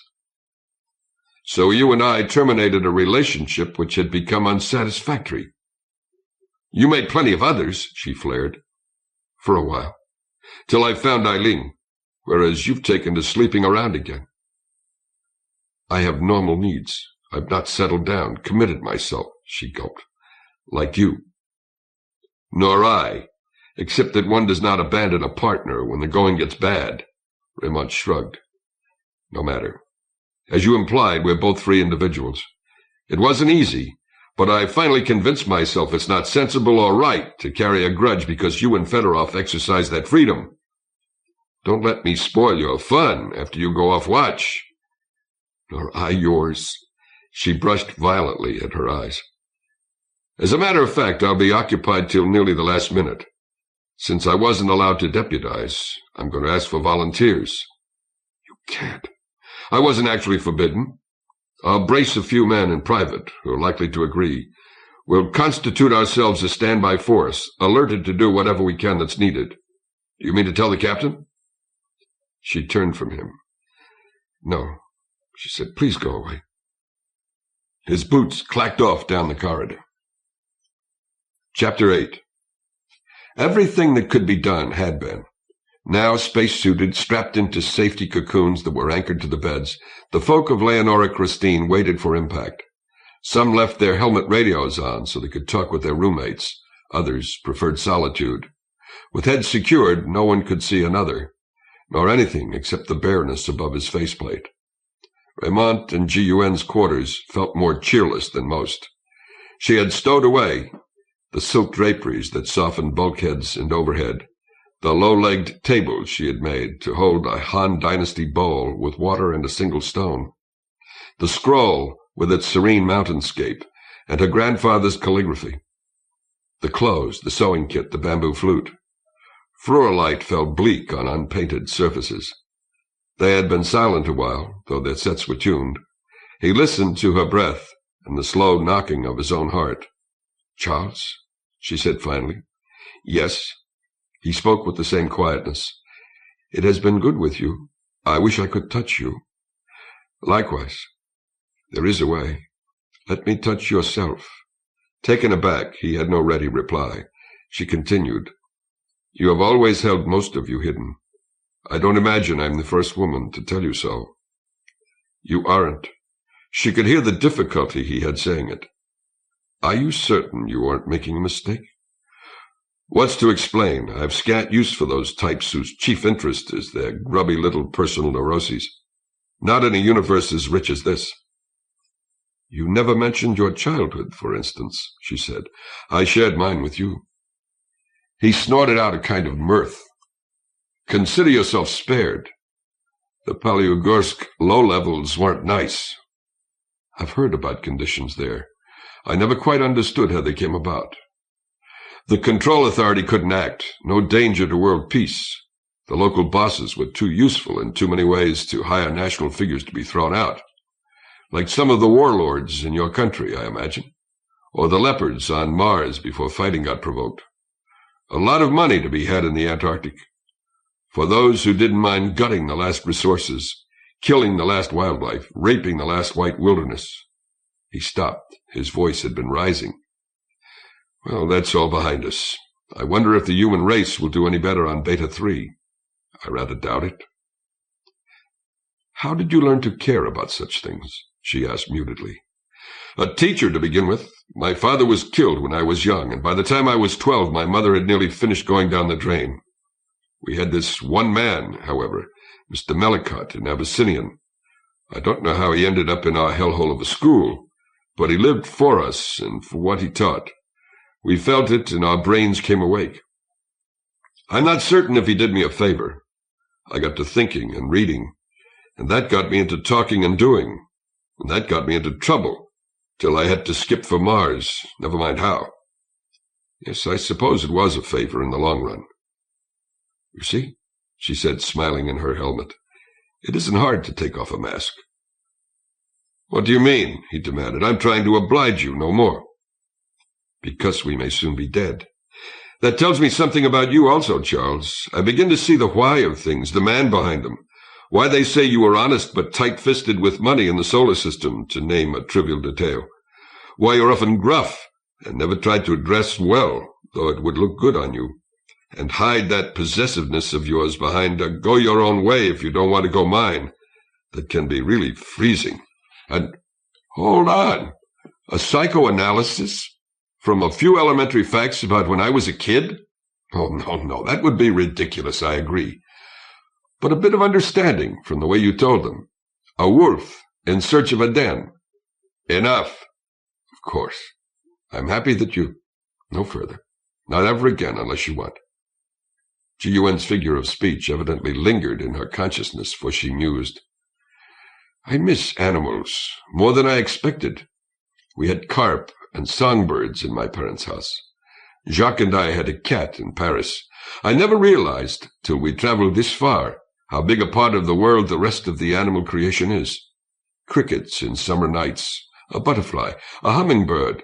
So you and I terminated a relationship which had become unsatisfactory. You made plenty of others," she flared. "For a while. Till I found Eileen, whereas you've taken to sleeping around again." "I have normal needs. I've not settled down, committed myself," she gulped. "Like you." "Nor I, except that one does not abandon a partner when the going gets bad." Raymond shrugged. "No matter. As you implied, we're both free individuals. It wasn't easy, but I finally convinced myself it's not sensible or right to carry a grudge because you and Fedorov exercise that freedom. Don't let me spoil your fun after you go off watch." "Nor I yours." She brushed violently at her eyes. "As a matter of fact, I'll be occupied till nearly the last minute. Since I wasn't allowed to deputize, I'm going to ask for volunteers." "You can't." "I wasn't actually forbidden. I'll brace a few men in private who are likely to agree. We'll constitute ourselves a standby force, alerted to do whatever we can that's needed. Do you mean to tell the captain?" She turned from him. "No," she said. "Please go away." His boots clacked off down the corridor. Chapter 8. Everything that could be done had been. Now, space-suited, strapped into safety cocoons that were anchored to the beds, the folk of Leonora Christine waited for impact. Some left their helmet radios on so they could talk with their roommates. Others preferred solitude. With heads secured, no one could see another, nor anything except the bareness above his faceplate. Raymond and GUN's quarters felt more cheerless than most. She had stowed away the silk draperies that softened bulkheads and overhead, the low-legged table she had made to hold a Han Dynasty bowl with water and a single stone, the scroll with its serene mountainscape and her grandfather's calligraphy, the clothes, the sewing kit, the bamboo flute. Fluorlight fell bleak on unpainted surfaces. They had been silent a while, though their sets were tuned. He listened to her breath and the slow knocking of his own heart. "Charles?" she said finally. "Yes." He spoke with the same quietness. "It has been good with you. I wish I could touch you." "Likewise. There is a way. Let me touch yourself." Taken aback, he had no ready reply. She continued, "You have always held most of you hidden. I don't imagine I'm the first woman to tell you so." "You aren't." She could hear the difficulty he had saying it. "Are you certain you aren't making a mistake?" "What's to explain? I've scant use for those types whose chief interest is their grubby little personal neuroses. Not in a universe as rich as this." "You never mentioned your childhood, for instance," she said. "I shared mine with you." He snorted out a kind of mirth. "Consider yourself spared. The Paleogorsk low-levels weren't nice." "I've heard about conditions there. I never quite understood how they came about." "The Control Authority couldn't act. No danger to world peace. The local bosses were too useful in too many ways to hire national figures to be thrown out. Like some of the warlords in your country, I imagine. Or the leopards on Mars before fighting got provoked. A lot of money to be had in the Antarctic. For those who didn't mind gutting the last resources, killing the last wildlife, raping the last white wilderness." He stopped. His voice had been rising. "Well, that's all behind us. I wonder if the human race will do any better on Beta 3. I rather doubt it." "How did you learn to care about such things?" she asked mutedly. "A teacher to begin with. My father was killed when I was young, and by the time I was 12, my mother had nearly finished going down the drain. We had this one man, however, Mr. Mellicott, an Abyssinian. I don't know how he ended up in our hellhole of a school, but he lived for us and for what he taught. We felt it, and our brains came awake. I'm not certain if he did me a favor. I got to thinking and reading, and that got me into talking and doing, and that got me into trouble, till I had to skip for Mars, never mind how. Yes, I suppose it was a favor in the long run." "You see," she said, smiling in her helmet, "it isn't hard to take off a mask." "What do you mean?" he demanded. "I'm trying to oblige you, no more." "Because we may soon be dead." "That tells me something about you also, Charles. I begin to see the why of things, the man behind them. Why they say you were honest but tight-fisted with money in the solar system, to name a trivial detail. Why you're often gruff and never tried to dress well, though it would look good on you, and hide that possessiveness of yours behind a go your own way if you don't want to go mine, that can be really freezing. And, hold on, a psychoanalysis from a few elementary facts about when I was a kid? Oh, no, that would be ridiculous, I agree. But a bit of understanding from the way you told them. A wolf in search of a den. Enough. Of course. I'm happy that you... No further. Not ever again unless you want." GUN's figure of speech evidently lingered in her consciousness, for she mused. "I miss animals, more than I expected. We had carp and songbirds in my parents' house. Jacques and I had a cat in Paris. I never realized, till we traveled this far, how big a part of the world the rest of the animal creation is. Crickets in summer nights, a butterfly, a hummingbird,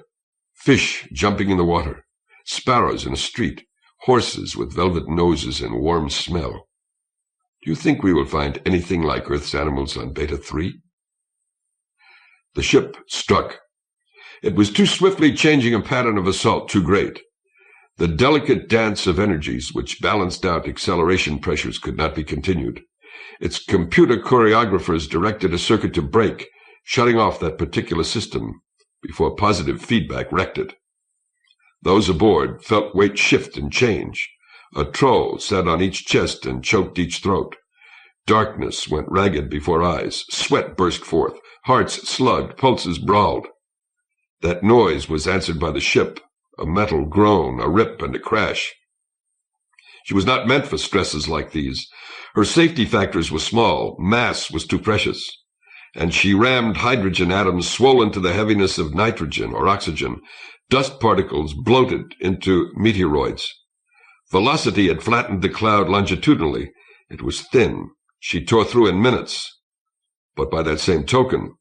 fish jumping in the water, sparrows in a street, horses with velvet noses and warm smell. Do you think we will find anything like Earth's animals on Beta 3? The ship struck It was too swiftly changing a pattern of assault too great. The delicate dance of energies which balanced out acceleration pressures could not be continued. Its computer choreographers directed a circuit to break, shutting off that particular system before positive feedback wrecked it. Those aboard felt weight shift and change. A troll sat on each chest and choked each throat. Darkness went ragged before eyes. Sweat burst forth. Hearts slugged. Pulses brawled. That noise was answered by the ship, a metal groan, a rip, and a crash. She was not meant for stresses like these. Her safety factors were small. Mass was too precious. And she rammed hydrogen atoms swollen to the heaviness of nitrogen or oxygen, dust particles bloated into meteoroids. Velocity had flattened the cloud longitudinally. It was thin. She tore through in minutes. But by that same token,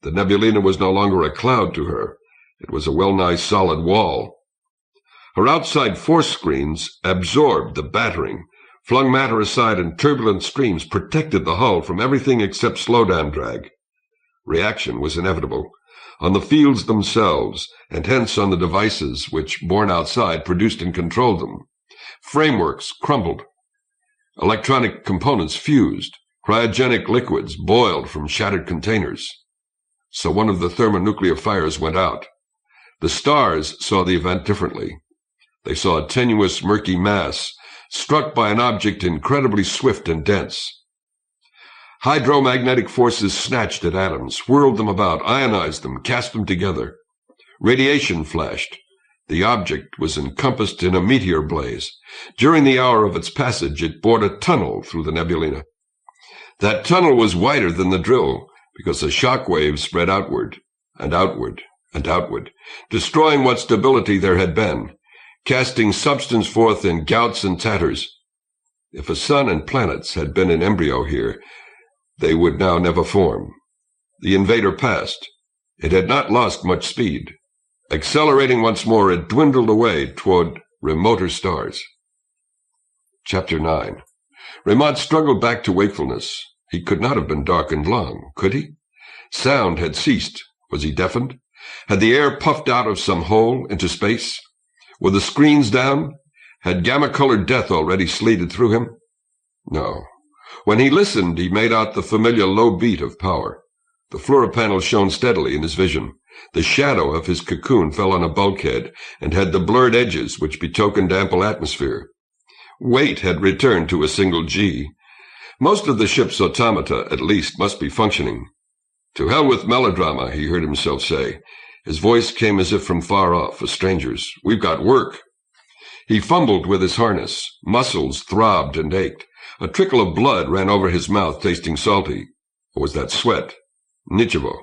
the nebulina was no longer a cloud to her. It was a well-nigh solid wall. Her outside force screens absorbed the battering, flung matter aside, and turbulent streams protected the hull from everything except slowdown drag. Reaction was inevitable, on the fields themselves, and hence on the devices which, born outside, produced and controlled them. Frameworks crumbled. Electronic components fused. Cryogenic liquids boiled from shattered containers. So one of the thermonuclear fires went out. The stars saw the event differently. They saw a tenuous, murky mass, struck by an object incredibly swift and dense. Hydromagnetic forces snatched at atoms, whirled them about, ionized them, cast them together. Radiation flashed. The object was encompassed in a meteor blaze. During the hour of its passage, it bored a tunnel through the nebulina. That tunnel was wider than the drill, because the shock waves spread outward, and outward, and outward, destroying what stability there had been, casting substance forth in gouts and tatters. If a sun and planets had been in embryo here, they would now never form. The invader passed. It had not lost much speed. Accelerating once more, it dwindled away toward remoter stars. Chapter 9. Raymond struggled back to wakefulness. He could not have been darkened long, could he? Sound had ceased. Was he deafened? Had the air puffed out of some hole into space? Were the screens down? Had gamma-colored death already sleeted through him? No. When he listened, he made out the familiar low beat of power. The fluoropanel shone steadily in his vision. The shadow of his cocoon fell on a bulkhead and had the blurred edges which betokened ample atmosphere. Weight had returned to a single G. Most of the ship's automata, at least, must be functioning. To hell with melodrama, he heard himself say. His voice came as if from far off, for strangers. We've got work. He fumbled with his harness. Muscles throbbed and ached. A trickle of blood ran over his mouth, tasting salty. Or was that sweat? Nichevo.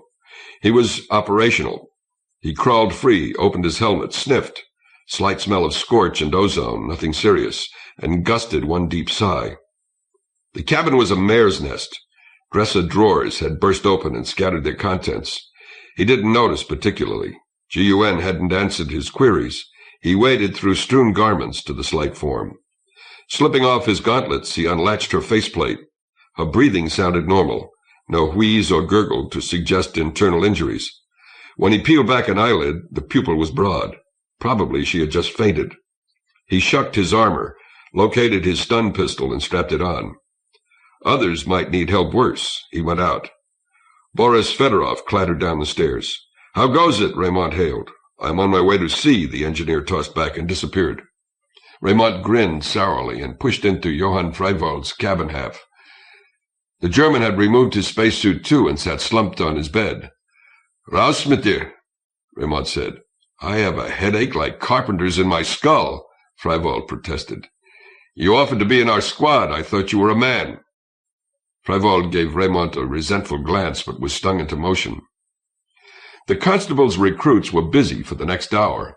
He was operational. He crawled free, opened his helmet, sniffed. Slight smell of scorch and ozone, nothing serious, and gusted one deep sigh. The cabin was a mare's nest. Dresser drawers had burst open and scattered their contents. He didn't notice particularly. GUN hadn't answered his queries. He waded through strewn garments to the slight form. Slipping off his gauntlets, he unlatched her faceplate. Her breathing sounded normal. No wheeze or gurgle to suggest internal injuries. When he peeled back an eyelid, the pupil was broad. Probably she had just fainted. He shucked his armor, located his stun pistol, and strapped it on. Others might need help worse. He went out. Boris Fedorov clattered down the stairs. "How goes it?" Raymond hailed. "I'm on my way to sea," the engineer tossed back and disappeared. Raymond grinned sourly and pushed into Johann Freiwald's cabin half. The German had removed his spacesuit too and sat slumped on his bed. "Raus mit dir," Raymond said. "I have a headache like carpenters in my skull," Freiwald protested. "You offered to be in our squad. I thought you were a man." Freiwald gave Raymond a resentful glance, but was stung into motion. The constable's recruits were busy for the next hour.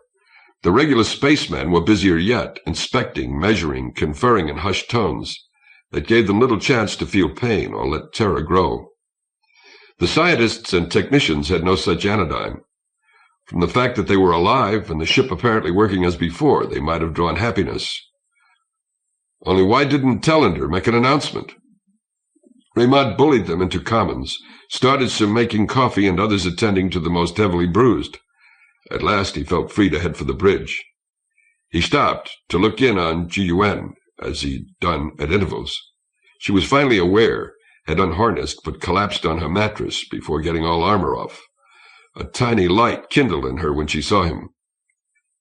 The regular spacemen were busier yet, inspecting, measuring, conferring in hushed tones that gave them little chance to feel pain or let terror grow. The scientists and technicians had no such anodyne. From the fact that they were alive and the ship apparently working as before, they might have drawn happiness. Only why didn't Tellender make an announcement? Raymond bullied them into commons, started some making coffee and others attending to the most heavily bruised. At last he felt free to head for the bridge. He stopped to look in on Ji-Yuan, as he'd done at intervals. She was finally aware, had unharnessed, but collapsed on her mattress before getting all armor off. A tiny light kindled in her when she saw him.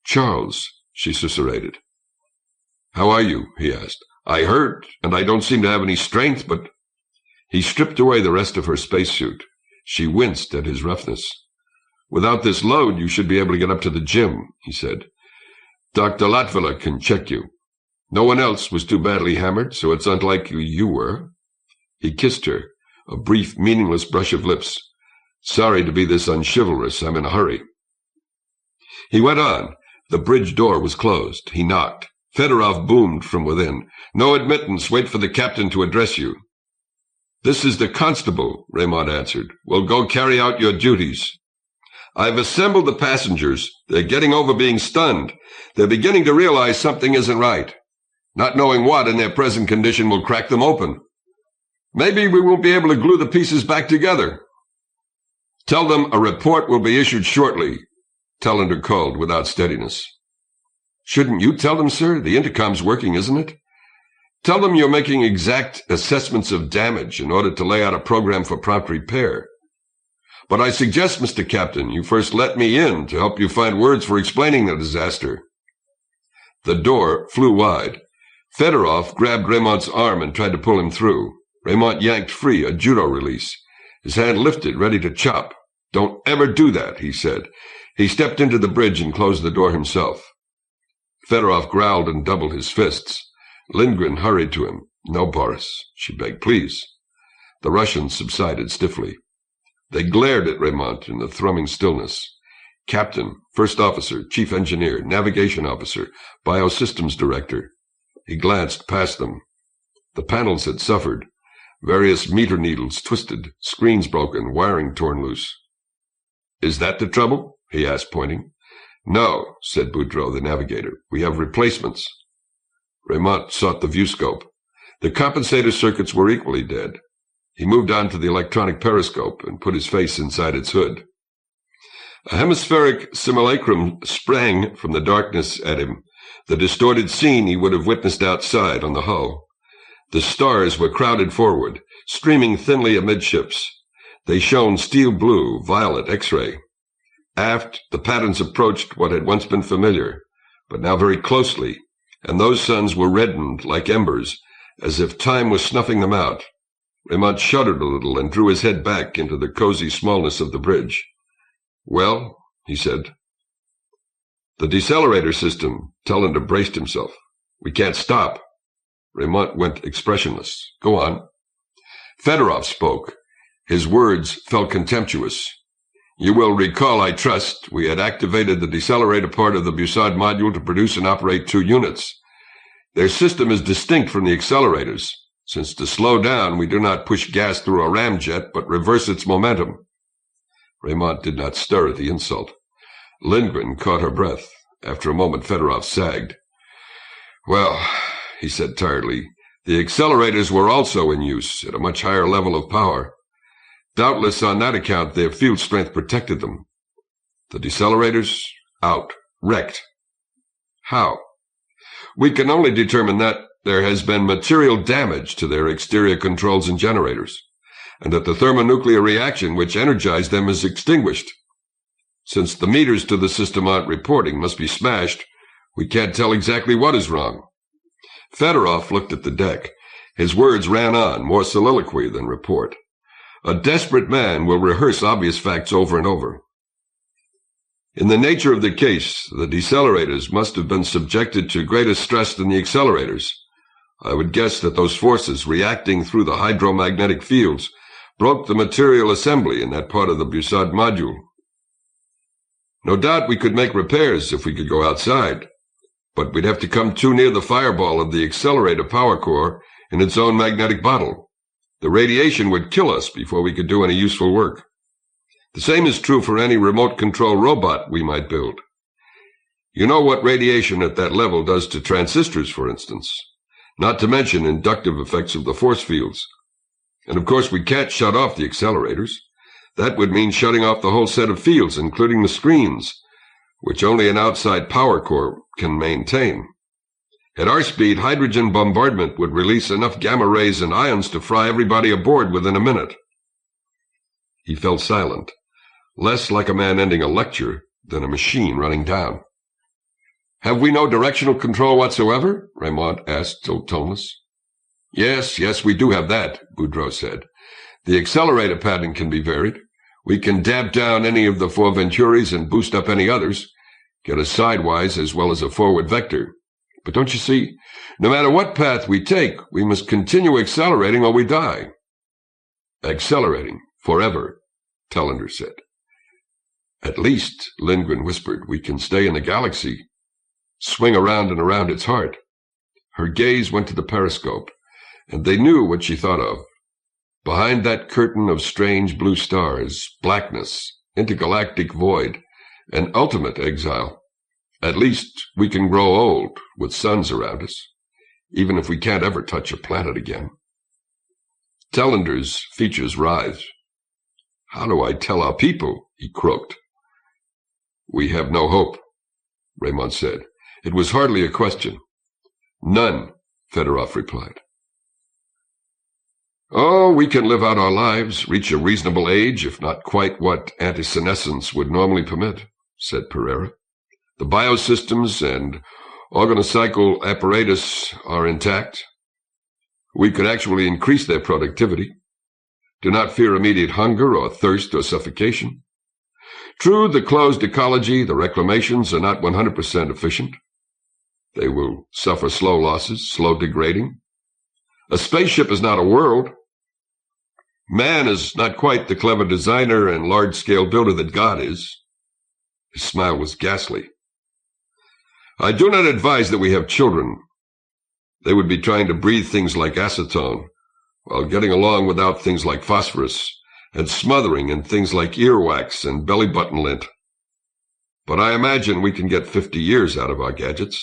"Charles," she susurrated. "How are you?" he asked. "I hurt, and I don't seem to have any strength, but—" He stripped away the rest of her spacesuit. She winced at his roughness. "Without this load, you should be able to get up to the gym," he said. "Dr. Latvala can check you. No one else was too badly hammered, so it's unlikely you were." He kissed her, a brief, meaningless brush of lips. "Sorry to be this unchivalrous. I'm in a hurry." He went on. The bridge door was closed. He knocked. Fedorov boomed from within. "No admittance. Wait for the captain to address you." "This is the constable," Raymond answered. "We'll go carry out your duties." "I've assembled the passengers. They're getting over being stunned. They're beginning to realize something isn't right. Not knowing what in their present condition will crack them open. Maybe we won't be able to glue the pieces back together." "Tell them a report will be issued shortly," Tellender called without steadiness. "Shouldn't you tell them, sir? The intercom's working, isn't it? Tell them you're making exact assessments of damage in order to lay out a program for prompt repair. But I suggest, Mr. Captain, you first let me in to help you find words for explaining the disaster." The door flew wide. Fedorov grabbed Raymond's arm and tried to pull him through. Raymond yanked free, a judo release. His hand lifted, ready to chop. "Don't ever do that," he said. He stepped into the bridge and closed the door himself. Fedorov growled and doubled his fists. Lindgren hurried to him. "No, Boris," she begged, "please." The Russian subsided stiffly. They glared at Raymond in the thrumming stillness. Captain, First Officer, Chief Engineer, Navigation Officer, Biosystems Director. He glanced past them. The panels had suffered. Various meter needles twisted, screens broken, wiring torn loose. "Is that the trouble?" he asked, pointing. "No," said Boudreau, the navigator. "We have replacements." Raymond sought the viewscope. The compensator circuits were equally dead. He moved on to the electronic periscope and put his face inside its hood. A hemispheric simulacrum sprang from the darkness at him, the distorted scene he would have witnessed outside on the hull. The stars were crowded forward, streaming thinly amidships. They shone steel blue, violet, X-ray. Aft, the patterns approached what had once been familiar, but now very closely, and those suns were reddened like embers, as if time was snuffing them out. Raymond shuddered a little and drew his head back into the cozy smallness of the bridge. "Well," he said. "The decelerator system," Tellender braced himself. "We can't stop." Raymond went expressionless. "Go on." Fedorov spoke. His words felt contemptuous. "You will recall, I trust, we had activated the decelerator part of the Bussard module to produce and operate 2 units. Their system is distinct from the accelerators, since to slow down we do not push gas through a ramjet but reverse its momentum." Raymond did not stir at the insult. Lindgren caught her breath. After a moment, Fedorov sagged. "Well," he said tiredly, "the accelerators were also in use at a much higher level of power. Doubtless on that account their field strength protected them. The decelerators, out, wrecked. How? We can only determine that there has been material damage to their exterior controls and generators, and that the thermonuclear reaction which energized them is extinguished. Since the meters to the system aren't reporting, must be smashed, we can't tell exactly what is wrong." Fedorov looked at the deck. His words ran on, more soliloquy than report. A desperate man will rehearse obvious facts over and over. "In the nature of the case, the decelerators must have been subjected to greater stress than the accelerators. I would guess that those forces reacting through the hydromagnetic fields broke the material assembly in that part of the Bussard module. No doubt we could make repairs if we could go outside, but we'd have to come too near the fireball of the accelerator power core in its own magnetic bottle. The radiation would kill us before we could do any useful work. The same is true for any remote control robot we might build. You know what radiation at that level does to transistors, for instance, not to mention inductive effects of the force fields. And of course we can't shut off the accelerators. That would mean shutting off the whole set of fields, including the screens. which only an outside power core can maintain. At our speed, hydrogen bombardment would release enough gamma rays and ions to fry everybody aboard within a minute. He fell silent, less like a man ending a lecture than a machine running down. "Have we no directional control whatsoever?" Raymond asked, still toneless. Yes, we do have that," Boudreaux said. "The accelerator pattern can be varied. We can damp down any of the 4 Venturis and boost up any others, get a sidewise as well as a forward vector. But don't you see, no matter what path we take, we must continue accelerating or we die." "Accelerating, forever," Tellender said. "At least," Lindgren whispered, "we can stay in the galaxy, swing around and around its heart." Her gaze went to the periscope, and they knew what she thought of. Behind that curtain of strange blue stars, blackness, intergalactic void, and ultimate exile. At least we can grow old with suns around us, even if we can't ever touch a planet again. Tellender's features writhed. "How do I tell our people?" he croaked. "We have no hope," Raymond said. It was hardly a question. "None," Fedorov replied. "Oh, we can live out our lives, reach a reasonable age, if not quite what antisenescence would normally permit," said Pereira. "The biosystems and organocycle apparatus are intact. We could actually increase their productivity. Do not fear immediate hunger or thirst or suffocation. True, the closed ecology, the reclamations, are not 100% efficient. They will suffer slow losses, slow degrading. A spaceship is not a world. Man is not quite the clever designer and large-scale builder that God is." His smile was ghastly. "I do not advise that we have children. They would be trying to breathe things like acetone, while getting along without things like phosphorus, and smothering in things like earwax and belly-button lint. But I imagine we can get 50 years out of our gadgets.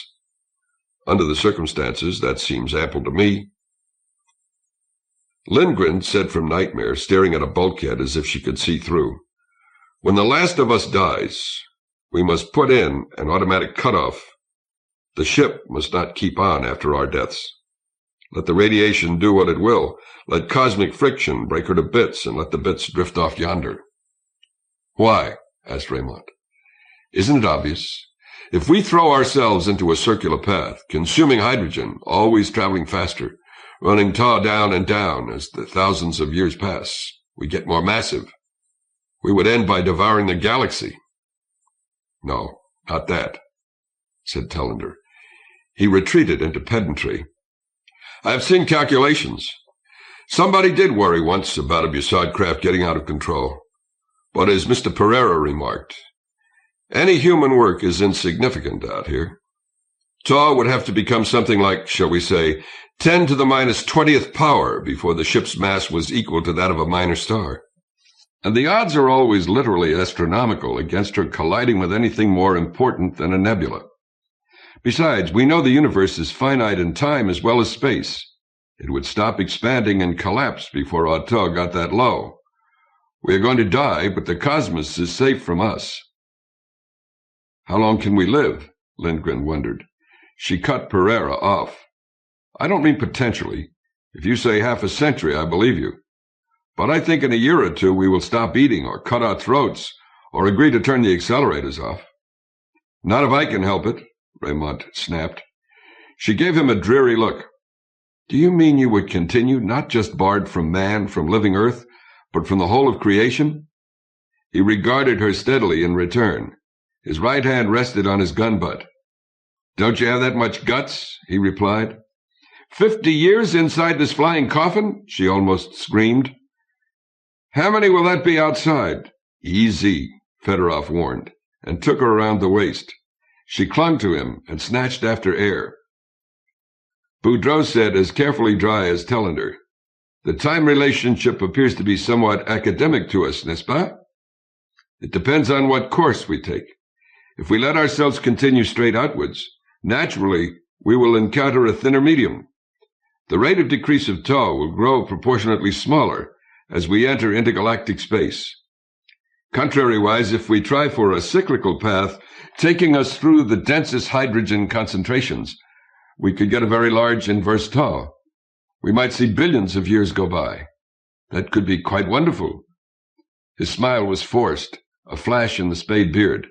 Under the circumstances, that seems ample to me." Lindgren said from Nightmare, staring at a bulkhead as if she could see through, "When the last of us dies, we must put in an automatic cutoff. The ship must not keep on after our deaths. Let the radiation do what it will. Let cosmic friction break her to bits, and let the bits drift off yonder." "Why?" asked Raymond. "Isn't it obvious? If we throw ourselves into a circular path, consuming hydrogen, always traveling faster, running tar down and down as the thousands of years pass, we get more massive. We would end by devouring the galaxy." "No, not that," said Tellender. He retreated into pedantry. "I have seen calculations. Somebody did worry once about a Bussard craft getting out of control. But as Mr. Pereira remarked, any human work is insignificant out here. Tar would have to become something like, shall we say, 10 to the minus 20th power before the ship's mass was equal to that of a minor star. And the odds are always literally astronomical against her colliding with anything more important than a nebula. Besides, we know the universe is finite in time as well as space. It would stop expanding and collapse before our tar got that low. We are going to die, but the cosmos is safe from us." "How long can we live?" Lindgren wondered. She cut Pereira off. "I don't mean potentially. If you say half a century, I believe you. But I think in a year or two we will stop eating or cut our throats or agree to turn the accelerators off." "Not if I can help it," Raymond snapped. She gave him a dreary look. "Do you mean you would continue, not just barred from man, from living Earth, but from the whole of creation?" He regarded her steadily in return. His right hand rested on his gun butt. "Don't you have that much guts?" he replied. 50 years inside this flying coffin?" she almost screamed. "How many will that be outside?" "Easy," Fedorov warned, and took her around the waist. She clung to him and snatched after air. Boudreaux said, as carefully dry as Tellender, "The time relationship appears to be somewhat academic to us, n'est-ce pas? It depends on what course we take. If we let ourselves continue straight outwards, naturally we will encounter a thinner medium. The rate of decrease of tau will grow proportionately smaller as we enter intergalactic space. Contrariwise, if we try for a cyclical path, taking us through the densest hydrogen concentrations, we could get a very large inverse tau. We might see billions of years go by. That could be quite wonderful. His smile was forced, a flash in the spade beard.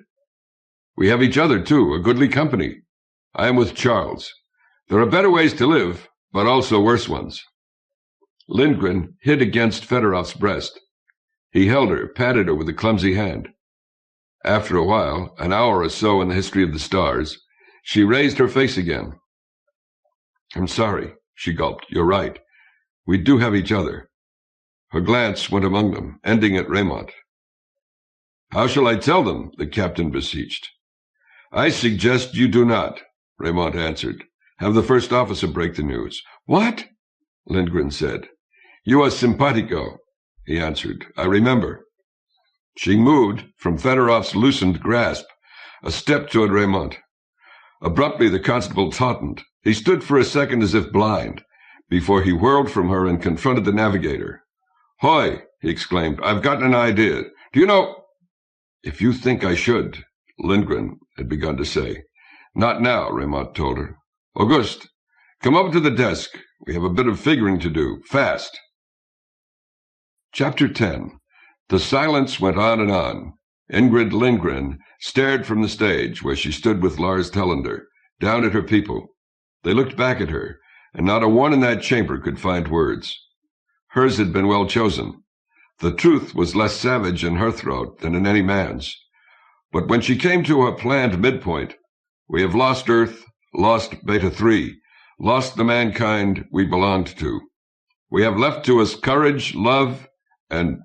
We have each other, too, a goodly company. I am with Charles. There are better ways to live, but also worse ones. Lindgren hid against Fedorov's breast. He held her, patted her with a clumsy hand. After a while, an hour or so in the history of the stars, she raised her face again. I'm sorry, she gulped. You're right. We do have each other. Her glance went among them, ending at Raymond. How shall I tell them? The captain beseeched. I suggest you do not, Raymond answered. Have the first officer break the news. What? Lindgren said. You are simpatico, he answered. I remember. She moved from Fedorov's loosened grasp, a step toward Raymond. Abruptly, the constable tautened. He stood for a second as if blind, before he whirled from her and confronted the navigator. Hoy, he exclaimed, I've got an idea. Do you know— If you think I should, Lindgren had begun to say. Not now, Raymond told her. Auguste, come up to the desk. We have a bit of figuring to do. Fast. Chapter 10. The silence went on and on. Ingrid Lindgren stared from the stage, where she stood with Lars Telander, down at her people. They looked back at her, and not a one in that chamber could find words. Hers had been well chosen. The truth was less savage in her throat than in any man's. But when she came to her planned midpoint, we have lost Earth, lost Beta 3, lost the mankind we belonged to. We have left to us courage, love, and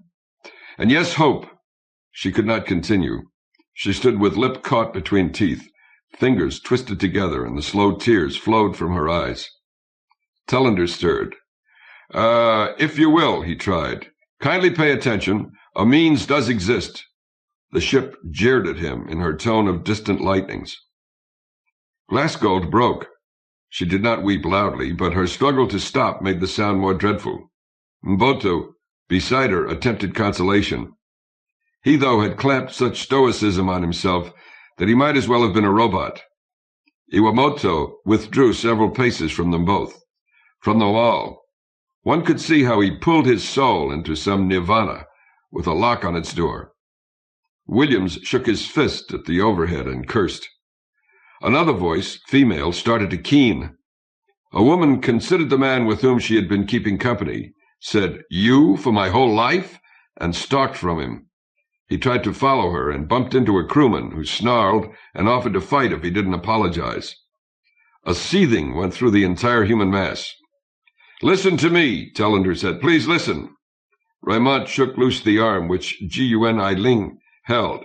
yes, hope. She could not continue. She stood with lip caught between teeth, fingers twisted together, and the slow tears flowed from her eyes. Telander stirred. If you will, he tried. Kindly pay attention. A means does exist. The ship jeered at him in her tone of distant lightnings. Glassgold broke. She did not weep loudly, but her struggle to stop made the sound more dreadful. Mboto, beside her, attempted consolation. He, though, had clamped such stoicism on himself that he might as well have been a robot. Iwamoto withdrew several paces from them both. From the wall, one could see how he pulled his soul into some nirvana with a lock on its door. Williams shook his fist at the overhead and cursed. Another voice, female, started to keen. A woman considered the man with whom she had been keeping company, said, "You for my whole life?" and stalked from him. He tried to follow her and bumped into a crewman who snarled and offered to fight if he didn't apologize. A seething went through the entire human mass. "Listen to me," Telander said. "Please listen." Raymond shook loose the arm which Gun Ailing held,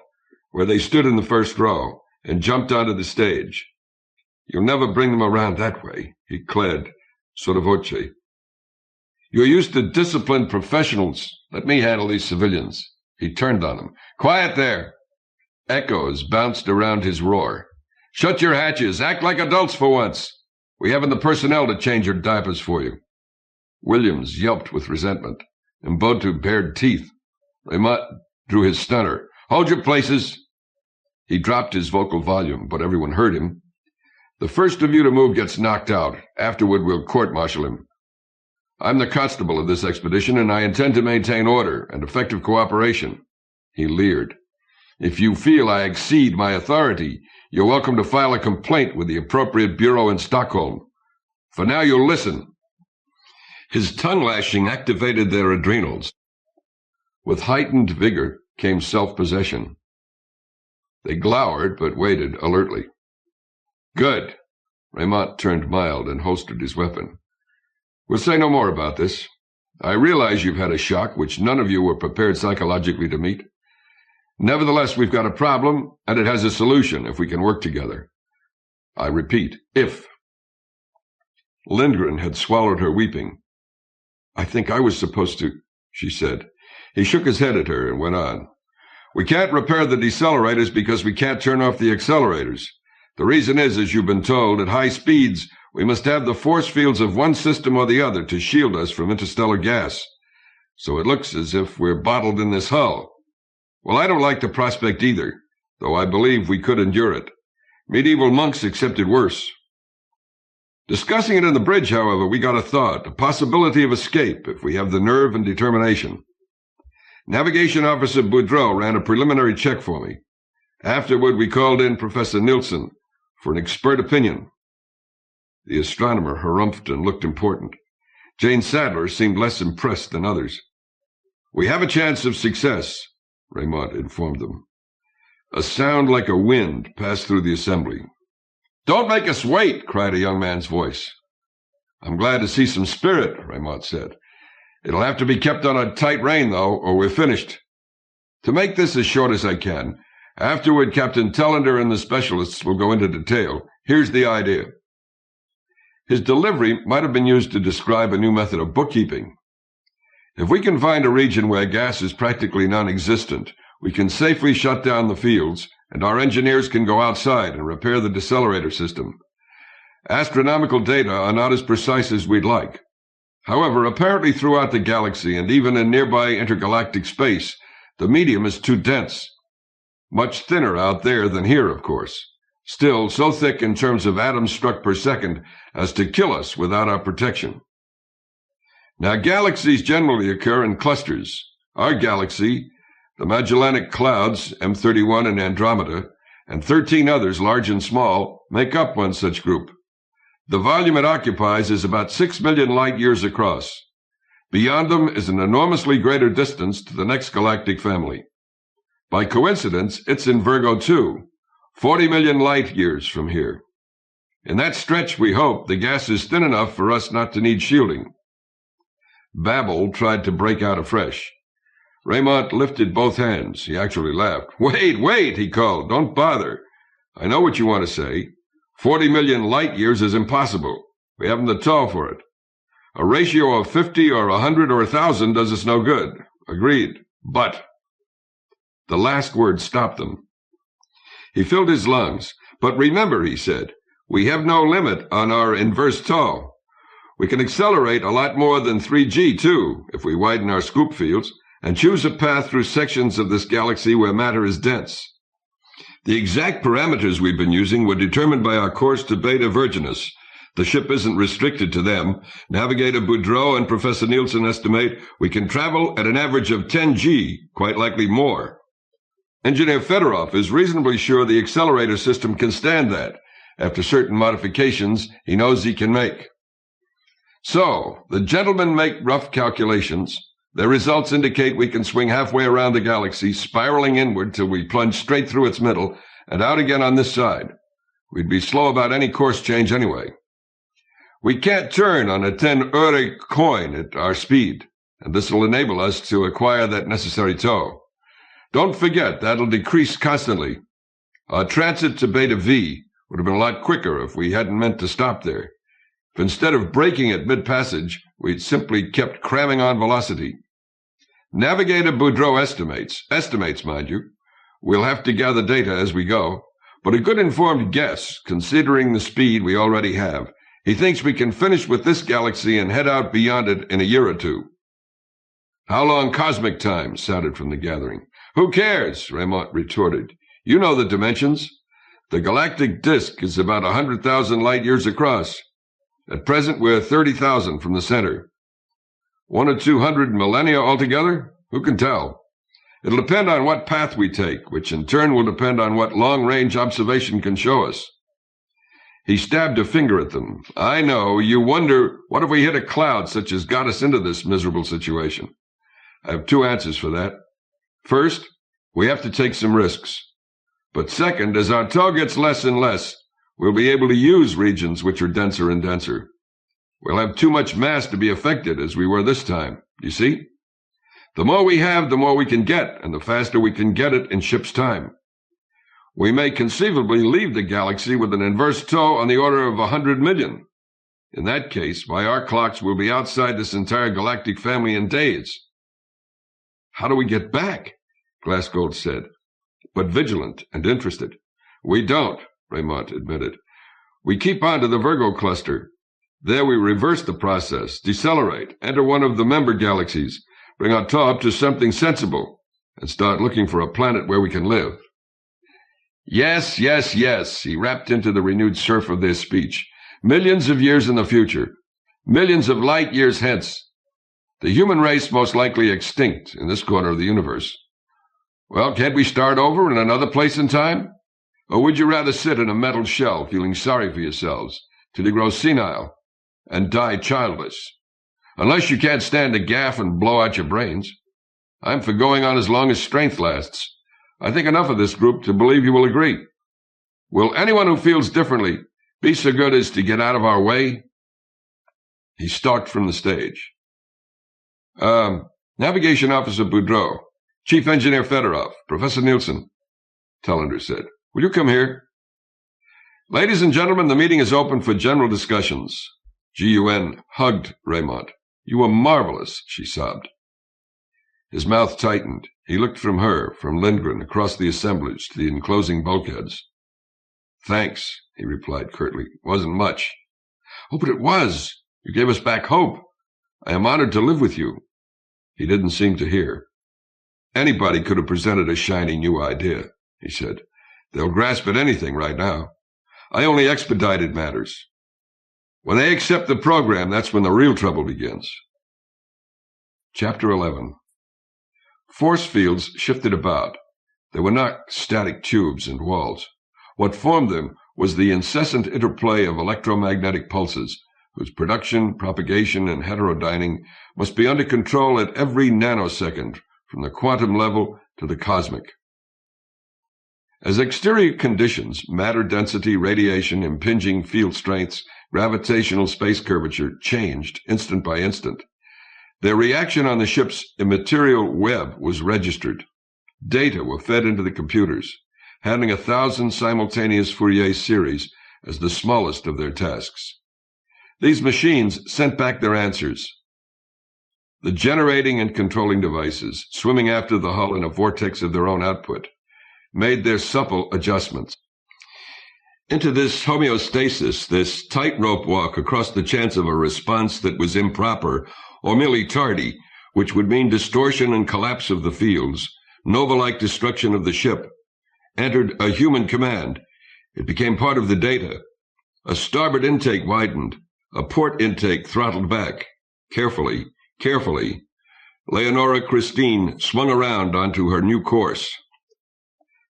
where they stood in the first row, and jumped onto the stage. "You'll never bring them around that way," he declared, sotto voce. "You're used to disciplined professionals. Let me handle these civilians." He turned on them. "Quiet there!" Echoes bounced around his roar. "Shut your hatches. Act like adults for once. We haven't the personnel to change your diapers for you." Williams yelped with resentment. Mbotu bared teeth. Raymond drew his stunner. "Hold your places." He dropped his vocal volume, but everyone heard him. "The first of you to move gets knocked out. Afterward, we'll court-martial him. I'm the constable of this expedition, and I intend to maintain order and effective cooperation." He leered. "If you feel I exceed my authority, you're welcome to file a complaint with the appropriate bureau in Stockholm. For now, you'll listen." His tongue-lashing activated their adrenals. With heightened vigor came self-possession. They glowered, but waited alertly. "Good." Raymond turned mild and holstered his weapon. "We'll say no more about this. I realize you've had a shock which none of you were prepared psychologically to meet. Nevertheless, we've got a problem, and it has a solution if we can work together. I repeat, if." Lindgren had swallowed her weeping. "I think I was supposed to," she said. He shook his head at her and went on. "We can't repair the decelerators because we can't turn off the accelerators. The reason is, as you've been told, at high speeds, we must have the force fields of one system or the other to shield us from interstellar gas. So it looks as if we're bottled in this hull. Well, I don't like the prospect either. though I believe we could endure it. Medieval monks accepted worse. Discussing it in the bridge, however, we got a thought, a possibility of escape if we have the nerve and determination. Navigation Officer Boudreau ran a preliminary check for me. Afterward, we called in Professor Nielsen for an expert opinion. The astronomer harumphed and looked important. Jane Sadler seemed less impressed than others. "We have a chance of success," Raymond informed them. A sound like a wind passed through the assembly. "Don't make us wait," cried a young man's voice. "I'm glad to see some spirit," Raymond said. "It'll have to be kept on a tight rein, though, or we're finished. To make this as short as I can, afterward Captain Tellender and the specialists will go into detail. Here's the idea." His delivery might have been used to describe a new method of bookkeeping. If we can find a region where gas is practically non-existent, we can safely shut down the fields, and our engineers can go outside and repair the decelerator system. Astronomical data are not as precise as we'd like. However, apparently throughout the galaxy and even in nearby intergalactic space, the medium is too dense. Much thinner out there than here, of course. Still, so thick in terms of atoms struck per second as to kill us without our protection. Now, galaxies generally occur in clusters. Our galaxy, the Magellanic Clouds, M31 and Andromeda, and 13 others, large and small, make up one such group. The volume it occupies is about 6 million light-years across. Beyond them is an enormously greater distance to the next galactic family. By coincidence, it's in Virgo too, 40 million light-years from here. In that stretch, we hope, the gas is thin enough for us not to need shielding. Babel tried to break out afresh. Raymond lifted both hands. He actually laughed. Wait, he called. "Don't bother. I know what you want to say. 40 million light-years is impossible. We haven't the tow for it. A ratio of 50 or 100 or 1,000 does us no good. Agreed. But—" The last word stopped them. He filled his lungs. "But remember," he said, "we have no limit on our inverse tow. We can accelerate a lot more than 3G, too, if we widen our scoop fields and choose a path through sections of this galaxy where matter is dense. The exact parameters we've been using were determined by our course to Beta Virginis. The ship isn't restricted to them. Navigator Boudreau and Professor Nielsen estimate we can travel at an average of 10G, quite likely more. Engineer Fedorov is reasonably sure the accelerator system can stand that, after certain modifications he knows he can make. So, the gentlemen make rough calculations. Their results indicate we can swing halfway around the galaxy, spiraling inward till we plunge straight through its middle, and out again on this side. We'd be slow about any course change anyway. We can't turn on a 10 coin at our speed, and this will enable us to acquire that necessary tow. Don't forget, that'll decrease constantly. Our transit to Beta V would have been a lot quicker if we hadn't meant to stop there. If instead of braking at mid-passage, we'd simply kept cramming on velocity. Navigator Boudreau estimates, mind you. We'll have to gather data as we go, but a good informed guess, considering the speed we already have. He thinks we can finish with this galaxy and head out beyond it in a year or two. "How long cosmic time?" sounded from the gathering. "Who cares?" Raymond retorted. "You know the dimensions. The galactic disk is about 100,000 light-years across. At present, we're 30,000 from the center. 100 or 200 millennia altogether? Who can tell? It'll depend on what path we take, which in turn will depend on what long-range observation can show us." He stabbed a finger at them. "I know, you wonder, what if we hit a cloud such as got us into this miserable situation? I have two answers for that. First, we have to take some risks. But second, as our tow gets less and less, we'll be able to use regions which are denser and denser. We'll have too much mass to be affected as we were this time, you see? The more we have, the more we can get, and the faster we can get it in ship's time. We may conceivably leave the galaxy with an inverse tow on the order of 100 million. In that case, by our clocks, we'll be outside this entire galactic family in days." "How do we get back?" Glassgold said, but vigilant and interested. "We don't," Raymond admitted. "We keep on to the Virgo cluster. There we reverse the process, decelerate, enter one of the member galaxies, bring our tow up to something sensible, and start looking for a planet where we can live." Yes, yes, yes, he rapped into the renewed surf of their speech. Millions of years in the future. Millions of light years hence. The human race most likely extinct in this corner of the universe. Well, can't we start over in another place in time? Or would you rather sit in a metal shell feeling sorry for yourselves till you grow senile and die childless? Unless you can't stand to gaff and blow out your brains. I'm for going on as long as strength lasts. I think enough of this group to believe you will agree. Will anyone who feels differently be so good as to get out of our way? He stalked from the stage. Navigation Officer Boudreau, Chief Engineer Fedorov, Professor Nielsen, Tellender said. Will you come here? Ladies and gentlemen, the meeting is open for general discussions. GUN hugged Raymond. You were marvelous, she sobbed. His mouth tightened. He looked from her, from Lindgren, across the assemblage to the enclosing bulkheads. Thanks, he replied curtly. It wasn't much. Oh, but it was. You gave us back hope. I am honored to live with you. He didn't seem to hear. Anybody could have presented a shiny new idea, he said. They'll grasp at anything right now. I only expedited matters. When they accept the program, that's when the real trouble begins. Chapter 11. Force fields shifted about. They were not static tubes and walls. What formed them was the incessant interplay of electromagnetic pulses, whose production, propagation, and heterodyning must be under control at every nanosecond, from the quantum level to the cosmic. As exterior conditions, matter density, radiation, impinging field strengths, gravitational space curvature changed instant by instant, their reaction on the ship's immaterial web was registered. Data were fed into the computers, handling 1,000 simultaneous Fourier series as the smallest of their tasks. These machines sent back their answers. The generating and controlling devices, swimming after the hull in a vortex of their own output, made their supple adjustments. Into this homeostasis, this tightrope walk across the chance of a response that was improper or merely tardy, which would mean distortion and collapse of the fields, nova-like destruction of the ship, entered a human command. It became part of the data. A starboard intake widened. A port intake throttled back. Carefully, Leonora Christine swung around onto her new course.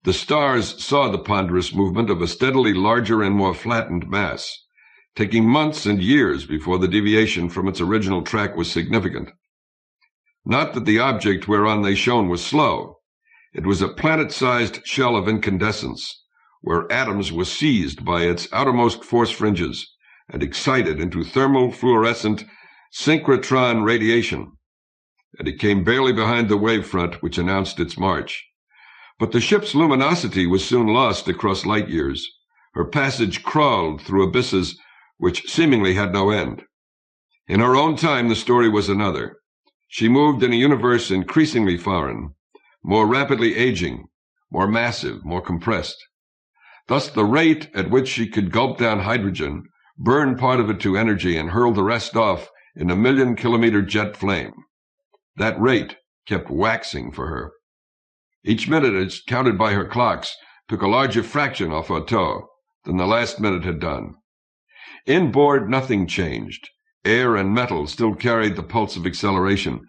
The stars saw the ponderous movement of a steadily larger and more flattened mass, taking months and years before the deviation from its original track was significant. Not that the object whereon they shone was slow. It was a planet-sized shell of incandescence, where atoms were seized by its outermost force fringes and excited into thermal fluorescent synchrotron radiation, and it came barely behind the wavefront which announced its march. But the ship's luminosity was soon lost across light years. Her passage crawled through abysses which seemingly had no end. In her own time, the story was another. She moved in a universe increasingly foreign, more rapidly aging, more massive, more compressed. Thus, the rate at which she could gulp down hydrogen, burn part of it to energy, and hurl the rest off in a 1,000,000-kilometer jet flame. That rate kept waxing for her. Each minute, as counted by her clocks, took a larger fraction off her toe than the last minute had done. Inboard, nothing changed. Air and metal still carried the pulse of acceleration,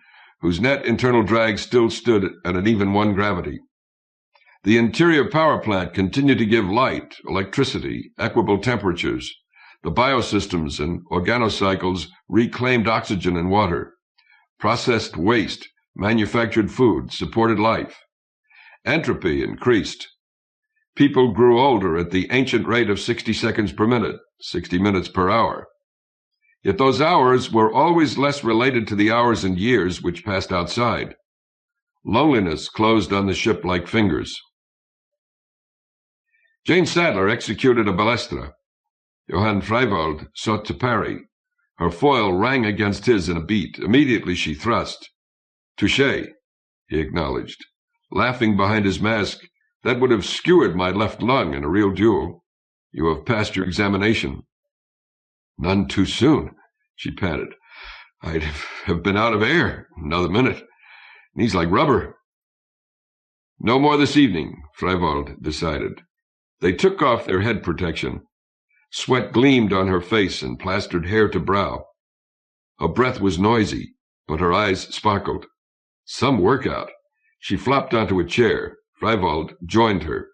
whose net internal drag still stood at an even 1 gravity. The interior power plant continued to give light, electricity, equable temperatures. The biosystems and organocycles reclaimed oxygen and water. Processed waste, manufactured food, supported life. Entropy increased. People grew older at the ancient rate of 60 seconds per minute, 60 minutes per hour. Yet those hours were always less related to the hours and years which passed outside. Loneliness closed on the ship like fingers. Jane Sadler executed a balestra. Johann Freiwald sought to parry. Her foil rang against his in a beat. Immediately she thrust. Touché, he acknowledged, laughing behind his mask. That would have skewered my left lung in a real duel. You have passed your examination. None too soon, she panted. I'd have been out of air another minute. Knees like rubber. No more this evening, Freiwald decided. They took off their head protection. Sweat gleamed on her face and plastered hair to brow. Her breath was noisy, but her eyes sparkled. Some workout. She flopped onto a chair. Freiwald joined her.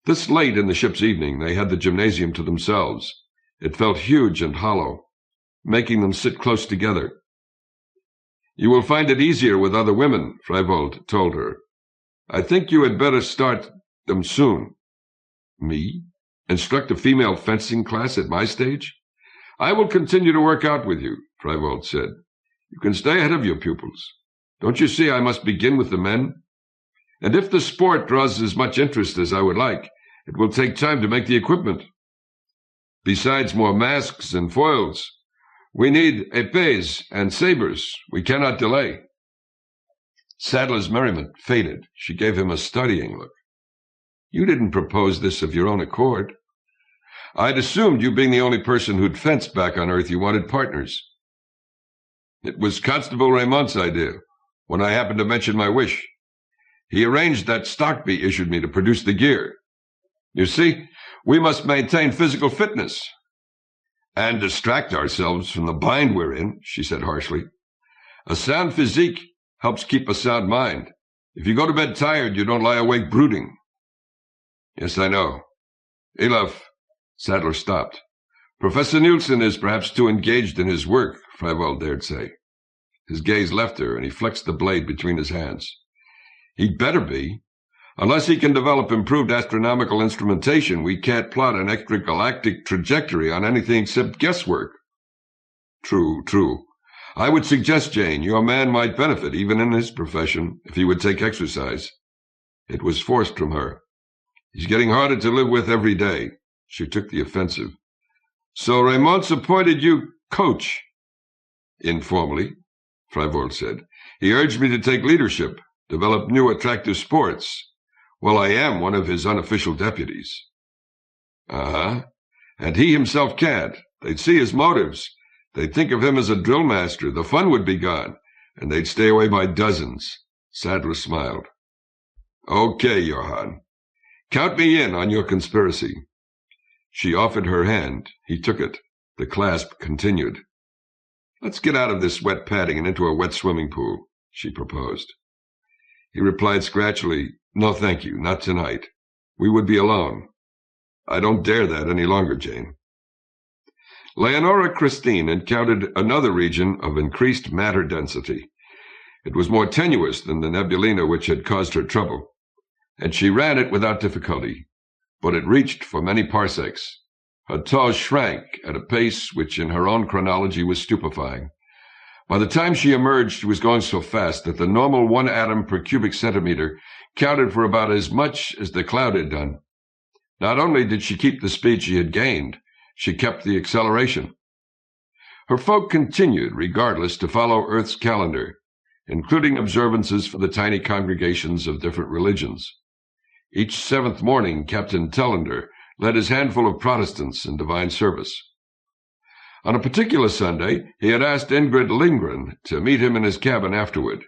This late in the ship's evening, they had the gymnasium to themselves. It felt huge and hollow, making them sit close together. "You will find it easier with other women," Freiwald told her. "I think you had better start them soon." "Me? Instruct a female fencing class at my stage?" "I will continue to work out with you," Freiwald said. "You can stay ahead of your pupils. Don't you see I must begin with the men? And if the sport draws as much interest as I would like, it will take time to make the equipment. Besides more masks and foils, we need épées and sabers. We cannot delay." Sadler's merriment faded. She gave him a studying look. "You didn't propose this of your own accord." "I'd assumed, you being the only person who'd fenced back on Earth, you wanted partners." "It was Constable Raymond's idea, when I happened to mention my wish. He arranged that Stockby issued me to produce the gear. You see, we must maintain physical fitness." "And distract ourselves from the bind we're in," she said harshly. "A sound physique helps keep a sound mind. If you go to bed tired, you don't lie awake brooding." "Yes, I know. Elaf." Sadler stopped. "Professor Nielsen is perhaps too engaged in his work," Freiwald dared say. His gaze left her, and he flexed the blade between his hands. "He'd better be. Unless he can develop improved astronomical instrumentation, we can't plot an extragalactic trajectory on anything except guesswork." True. I would suggest, Jane, your man might benefit, even in his profession, if he would take exercise." It was forced from her. "He's getting harder to live with every day." She took the offensive. "So Raymond's appointed you coach?" "Informally," Freiwald said. "He urged me to take leadership, develop new attractive sports. Well, I am one of his unofficial deputies." "Uh-huh. And he himself can't. They'd see his motives. They'd think of him as a drill master. The fun would be gone, and they'd stay away by dozens." Sadler smiled. "Okay, Johann. Count me in on your conspiracy." She offered her hand. He took it. The clasp continued. "Let's get out of this wet padding and into a wet swimming pool," she proposed. He replied scratchily, "No, thank you, not tonight. We would be alone." "I don't dare that any longer, Jane." Leonora Christine encountered another region of increased matter density. It was more tenuous than the nebulina which had caused her trouble, and she ran it without difficulty, but it reached for many parsecs. Her toes shrank at a pace which in her own chronology was stupefying. By the time she emerged, she was going so fast that the normal 1 atom per cubic centimeter counted for about as much as the cloud had done. Not only did she keep the speed she had gained, she kept the acceleration. Her folk continued, regardless, to follow Earth's calendar, including observances for the tiny congregations of different religions. Each 7th morning, Captain Tellender led his handful of Protestants in divine service. On a particular Sunday, he had asked Ingrid Lindgren to meet him in his cabin afterward.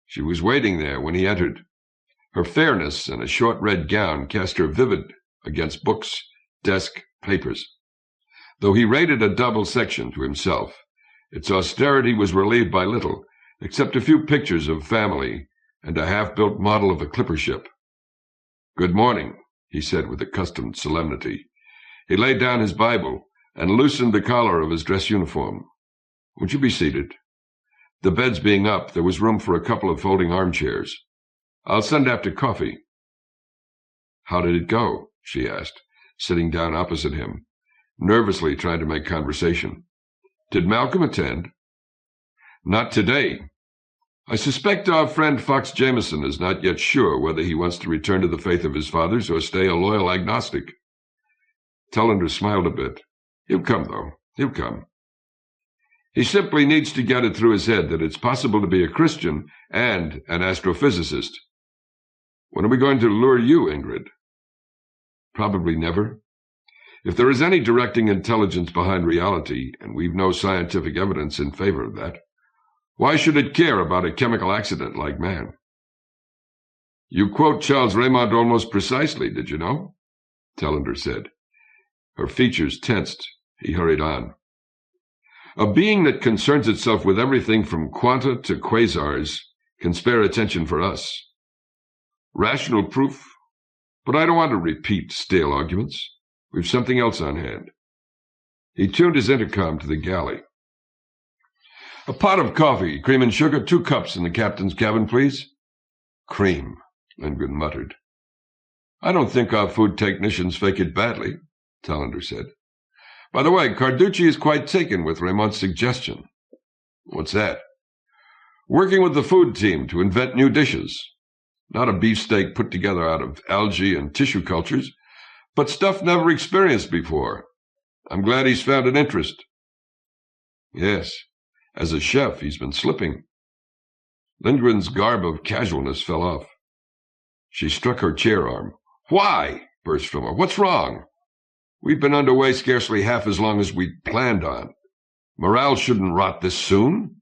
She was waiting there when he entered. Her fairness and a short red gown cast her vivid against books, desk, papers. Though he rated a double section to himself, its austerity was relieved by little, except a few pictures of family and a half-built model of a clipper ship. "Good morning," he said with accustomed solemnity. He laid down his Bible and loosened the collar of his dress uniform. "Would you be seated?" The beds being up, there was room for a couple of folding armchairs. "I'll send after coffee." "How did it go?" she asked, sitting down opposite him, nervously trying to make conversation. "Did Malcolm attend?" "Not today. I suspect our friend Fox Jameson is not yet sure whether he wants to return to the faith of his fathers or stay a loyal agnostic." Tellender smiled a bit. "He'll come, though. He'll come. He simply needs to get it through his head that it's possible to be a Christian and an astrophysicist." "When are we going to lure you, Ingrid?" "Probably never. If there is any directing intelligence behind reality, and we've no scientific evidence in favor of that, why should it care about a chemical accident like man?" "You quote Charles Raymond almost precisely, did you know?" Tellender said. Her features tensed. He hurried on. A being that concerns itself with everything from quanta to quasars can spare attention for us. Rational proof, but I don't want to repeat stale arguments. We've something else on hand. He tuned his intercom to the galley. A pot of coffee, cream and sugar, 2 cups in the captain's cabin, please. Cream, Lindgren muttered. I don't think our food technicians fake it badly, Tellender said. By the way, Carducci is quite taken with Raymond's suggestion. What's that? Working with the food team to invent new dishes. Not a beefsteak put together out of algae and tissue cultures, but stuff never experienced before. I'm glad he's found an interest. Yes, as a chef, he's been slipping. Lindgren's garb of casualness fell off. She struck her chair arm. Why? Burst from her. What's wrong? We've been underway scarcely half as long as we'd planned on. Morale shouldn't rot this soon.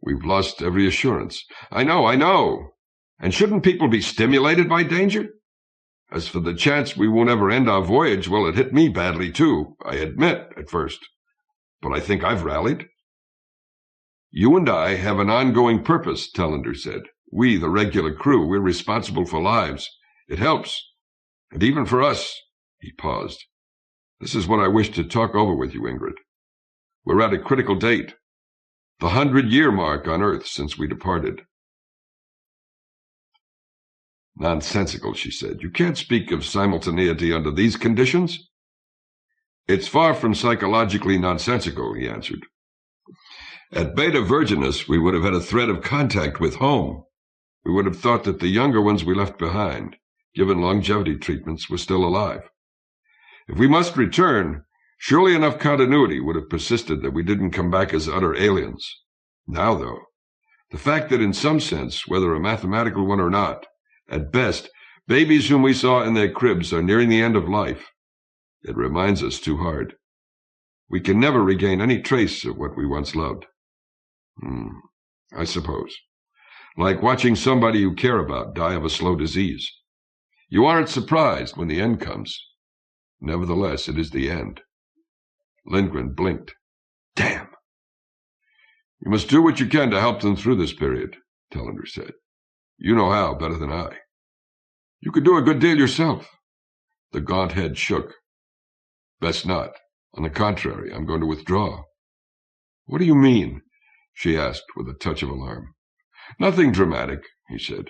We've lost every assurance. I know. And shouldn't people be stimulated by danger? As for the chance we won't ever end our voyage, well, it hit me badly, too, I admit, at first. But I think I've rallied. You and I have an ongoing purpose, Tellender said. We, the regular crew, we're responsible for lives. It helps. And even for us. He paused. This is what I wish to talk over with you, Ingrid. We're at a critical date. The 100-year mark on Earth since we departed. Nonsensical, she said. You can't speak of simultaneity under these conditions. It's far from psychologically nonsensical, he answered. At Beta Virginis, we would have had a thread of contact with home. We would have thought that the younger ones we left behind, given longevity treatments, were still alive. If we must return, surely enough continuity would have persisted that we didn't come back as utter aliens. Now, though, the fact that in some sense, whether a mathematical one or not, at best, babies whom we saw in their cribs are nearing the end of life, it reminds us too hard. We can never regain any trace of what we once loved. I suppose. Like watching somebody you care about die of a slow disease. You aren't surprised when the end comes. Nevertheless, it is the end. Lindgren blinked. Damn! You must do what you can to help them through this period, Tellender said. You know how better than I. You could do a good deal yourself. The gaunt head shook. Best not. On the contrary, I'm going to withdraw. What do you mean? She asked with a touch of alarm. Nothing dramatic, he said.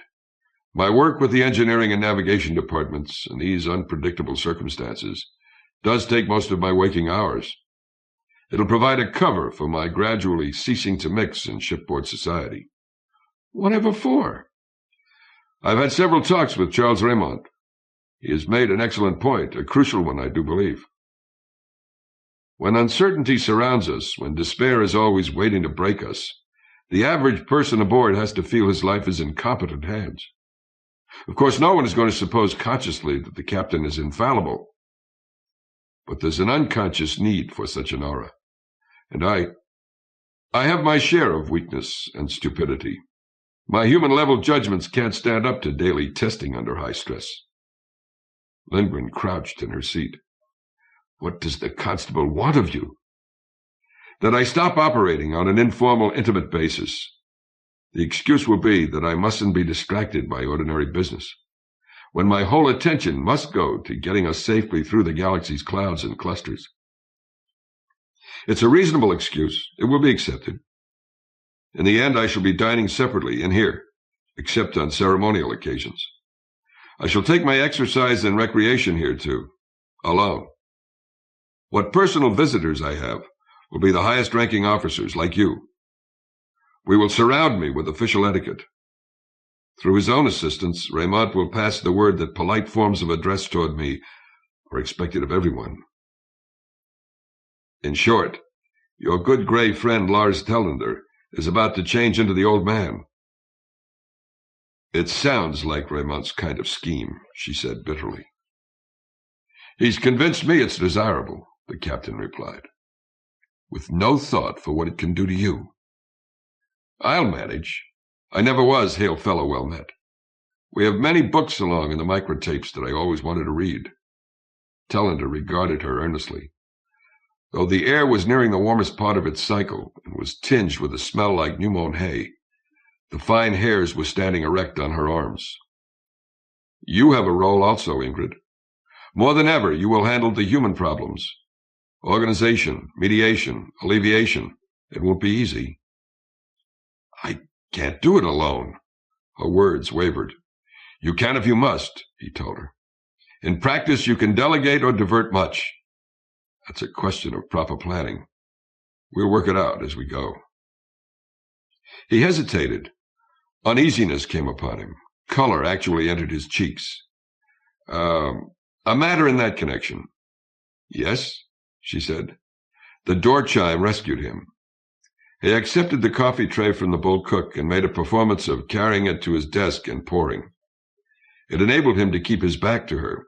My work with the engineering and navigation departments in these unpredictable circumstances does take most of my waking hours. It'll provide a cover for my gradually ceasing to mix in shipboard society. Whatever for? I've had several talks with Charles Raymond. He has made an excellent point, a crucial one, I do believe. When uncertainty surrounds us, when despair is always waiting to break us, the average person aboard has to feel his life is in competent hands. Of course, no one is going to suppose consciously that the captain is infallible. But there's an unconscious need for such an aura. And I have my share of weakness and stupidity. My human-level judgments can't stand up to daily testing under high stress. Lindgren crouched in her seat. What does the constable want of you? That I stop operating on an informal, intimate basis. The excuse will be that I mustn't be distracted by ordinary business, when my whole attention must go to getting us safely through the galaxy's clouds and clusters. It's a reasonable excuse. It will be accepted. In the end, I shall be dining separately in here, except on ceremonial occasions. I shall take my exercise and recreation here, too, alone. What personal visitors I have will be the highest-ranking officers, like you. We will surround me with official etiquette. Through his own assistance, Raymond will pass the word that polite forms of address toward me are expected of everyone. In short, your good gray friend Lars Tellender is about to change into the old man. It sounds like Raymond's kind of scheme, she said bitterly. He's convinced me it's desirable, the captain replied, with no thought for what it can do to you. I'll manage. I never was hail fellow well met. We have many books along in the microtapes that I always wanted to read." Tellender regarded her earnestly. Though the air was nearing the warmest part of its cycle and was tinged with a smell like new-mown hay, the fine hairs were standing erect on her arms. "You have a role also, Ingrid. More than ever, you will handle the human problems. Organization, mediation, alleviation. It won't be easy." "I can't do it alone." Her words wavered. "You can if you must," he told her. "In practice, you can delegate or divert much. That's a question of proper planning. We'll work it out as we go." He hesitated. Uneasiness came upon him. Color actually entered his cheeks. A matter in that connection." "Yes?" she said. The door chime rescued him. He accepted the coffee tray from the bull cook and made a performance of carrying it to his desk and pouring. It enabled him to keep his back to her.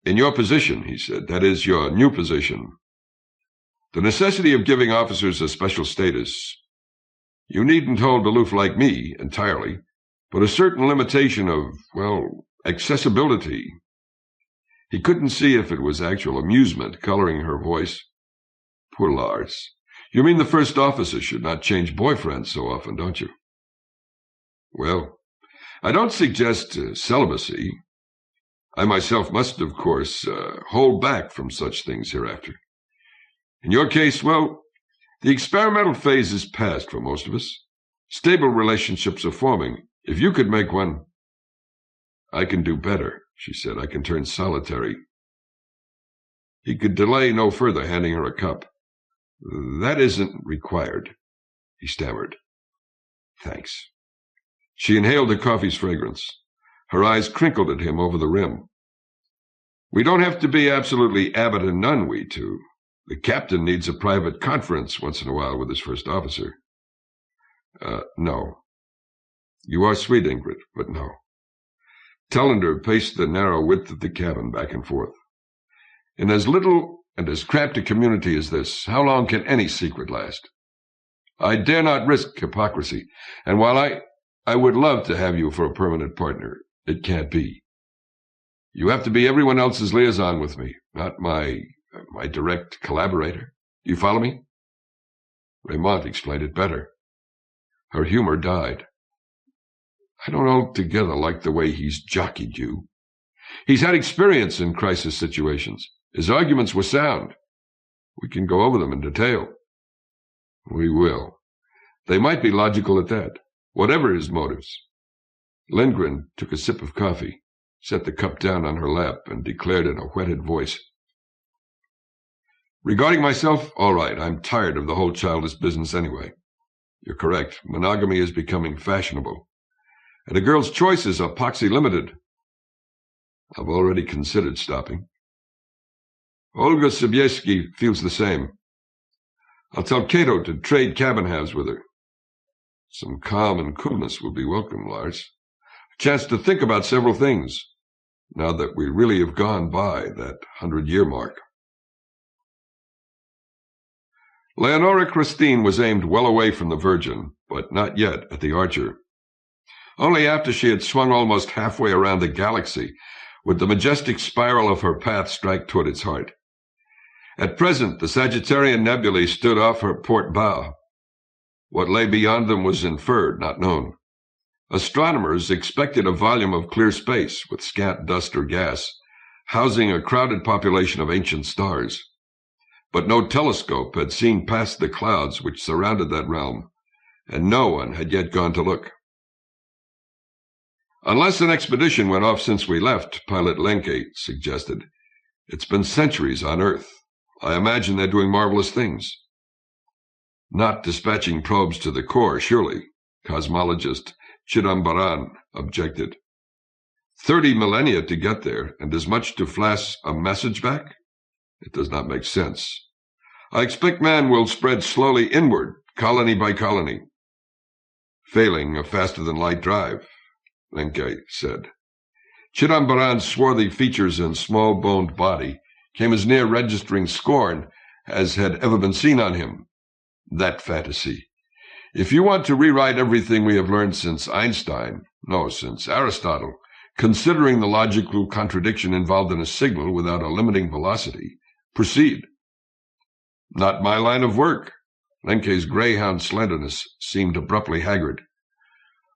"In your position," he said, "that is, your new position, the necessity of giving officers a special status, you needn't hold aloof like me entirely, but a certain limitation of, well, accessibility." He couldn't see if it was actual amusement coloring her voice. "Poor Lars. You mean the first officer should not change boyfriends so often, don't you?" "Well, I don't suggest celibacy. I myself must, of course, hold back from such things hereafter. In your case, well, the experimental phase is past for most of us. Stable relationships are forming. If you could make one—" "I can do better," she said. "I can turn solitary." He could delay no further, handing her a cup. "That isn't required," he stammered. "Thanks." She inhaled the coffee's fragrance. Her eyes crinkled at him over the rim. "We don't have to be absolutely abbot and nun, we two. The captain needs a private conference once in a while with his first officer." No. You are sweet, Ingrid, but no." Tellender paced the narrow width of the cabin back and forth. "In as little and as cramped a community as this, how long can any secret last? I dare not risk hypocrisy, and while I would love to have you for a permanent partner, it can't be. You have to be everyone else's liaison with me, not my direct collaborator. You follow me?" Raymond explained it better. Her humor died. "I don't altogether like the way he's jockeyed you. He's had experience in crisis situations. His arguments were sound. We can go over them in detail." "We will. They might be logical at that, whatever his motives." Lindgren took a sip of coffee, set the cup down on her lap, and declared in a whetted voice, "Regarding myself, all right. I'm tired of the whole childish business anyway. You're correct. Monogamy is becoming fashionable, and a girl's choices are poxy-limited. I've already considered stopping. Olga Sobieski feels the same. I'll tell Cato to trade cabin halves with her. Some calm and coolness will be welcome, Lars. A chance to think about several things, now that we really have gone by that 100-year mark." Leonora Christine was aimed well away from the Virgin, but not yet at the Archer. Only after she had swung almost halfway around the galaxy would the majestic spiral of her path strike toward its heart. At present, the Sagittarian nebulae stood off her port bow. What lay beyond them was inferred, not known. Astronomers expected a volume of clear space, with scant dust or gas, housing a crowded population of ancient stars. But no telescope had seen past the clouds which surrounded that realm, and no one had yet gone to look. "Unless an expedition went off since we left," Pilot Lenke suggested. "It's been centuries on Earth. I imagine they're doing marvelous things." "Not dispatching probes to the core, surely," cosmologist Chidambaran objected. 30 millennia to get there, and as much to flash a message back? It does not make sense. I expect man will spread slowly inward, colony by colony. Failing a faster-than-light drive, Lenke said. Chidambaran's swarthy features and small-boned body came as near registering scorn as had ever been seen on him. That fantasy. If you want to rewrite everything we have learned since Einstein, No, since Aristotle, considering the logical contradiction involved in a signal without a limiting velocity. Proceed. Not my line of work. Lenkei's greyhound slenderness seemed abruptly haggard.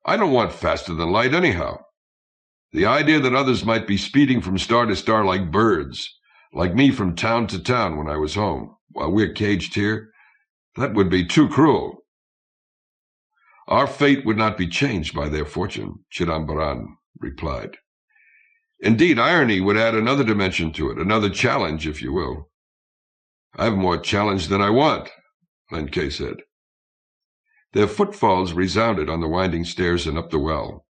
I don't want faster than light anyhow. The idea that others might be speeding from star to star like birds, like me from town to town when I was home, while we're caged here, that would be too cruel. Our fate would not be changed by their fortune, Chidambaran replied. Indeed, irony would add another dimension to it, another challenge, if you will. I have more challenge than I want, Lenkei said. Their footfalls resounded on the winding stairs and up the well.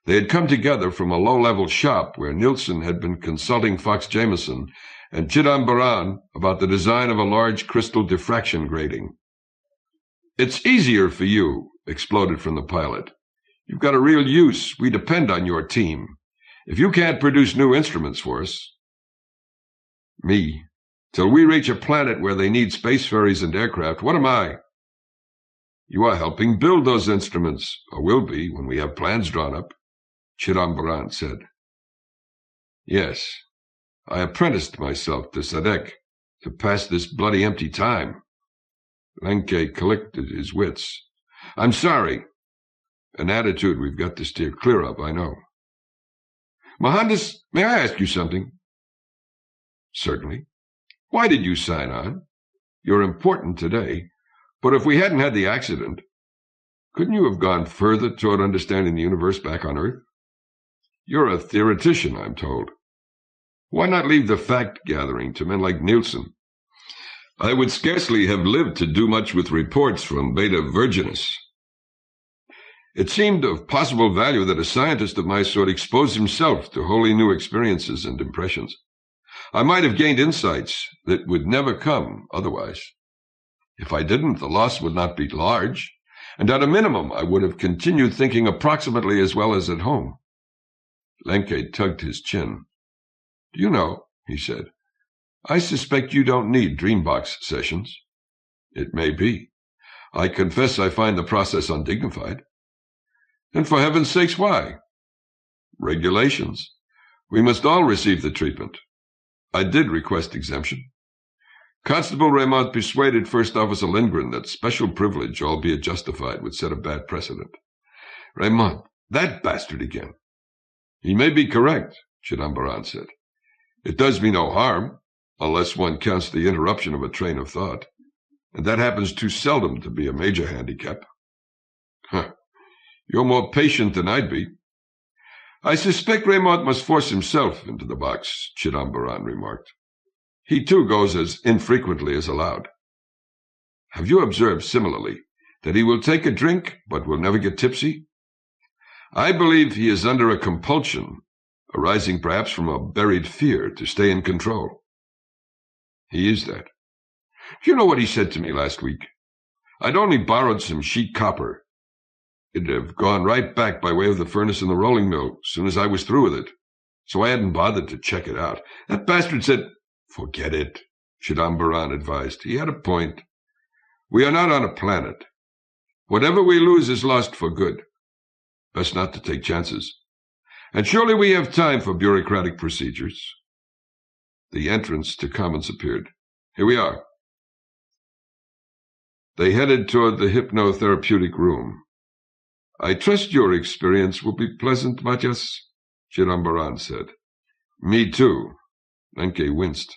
They had come together from a low-level shop where Nilsson had been consulting Fox Jameson and Chidambaran about the design of a large crystal diffraction grating. It's easier for you, exploded from the pilot. You've got a real use. We depend on your team. If you can't produce new instruments for us... Me. Till we reach a planet where they need space ferries and aircraft, what am I? You are helping build those instruments, or will be when we have plans drawn up, Chidambaran said. Yes, I apprenticed myself to Sadek to pass this bloody empty time. Lenkei collected his wits. I'm sorry. An attitude we've got to steer clear of, I know. Mohandas, may I ask you something? Certainly. Why did you sign on? You're important today, but if we hadn't had the accident, couldn't you have gone further toward understanding the universe back on Earth? You're a theoretician, I'm told. Why not leave the fact-gathering to men like Nilsson? I would scarcely have lived to do much with reports from Beta Virginis. It seemed of possible value that a scientist of my sort expose himself to wholly new experiences and impressions. I might have gained insights that would never come otherwise. If I didn't, the loss would not be large, and at a minimum I would have continued thinking approximately as well as at home. Lenkei tugged his chin. Do you know, he said, I suspect you don't need Dreambox sessions. It may be. I confess I find the process undignified. And for heaven's sakes, why? Regulations. We must all receive the treatment. I did request exemption. Constable Raymond persuaded First Officer Lindgren that special privilege, albeit justified, would set a bad precedent. Raymond, that bastard again. He may be correct, Chidambaran said. It does me no harm, unless one counts the interruption of a train of thought, and that happens too seldom to be a major handicap. Huh. You're more patient than I'd be. I suspect Raymond must force himself into the box, Chidambaran remarked. He too goes as infrequently as allowed. Have you observed similarly that he will take a drink but will never get tipsy? I believe he is under a compulsion, arising perhaps from a buried fear to stay in control. He is that. Do you know what he said to me last week? I'd only borrowed some sheet copper. It'd have gone right back by way of the furnace in the rolling mill as soon as I was through with it, so I hadn't bothered to check it out. That bastard said, Forget it, Chidambaran advised. He had a point. We are not on a planet. Whatever we lose is lost for good. Best not to take chances. And surely we have time for bureaucratic procedures. The entrance to Commons appeared. Here we are. They headed toward the hypnotherapeutic room. I trust your experience will be pleasant, Matyas, Chidambaran said. Me too. Lenkei winced.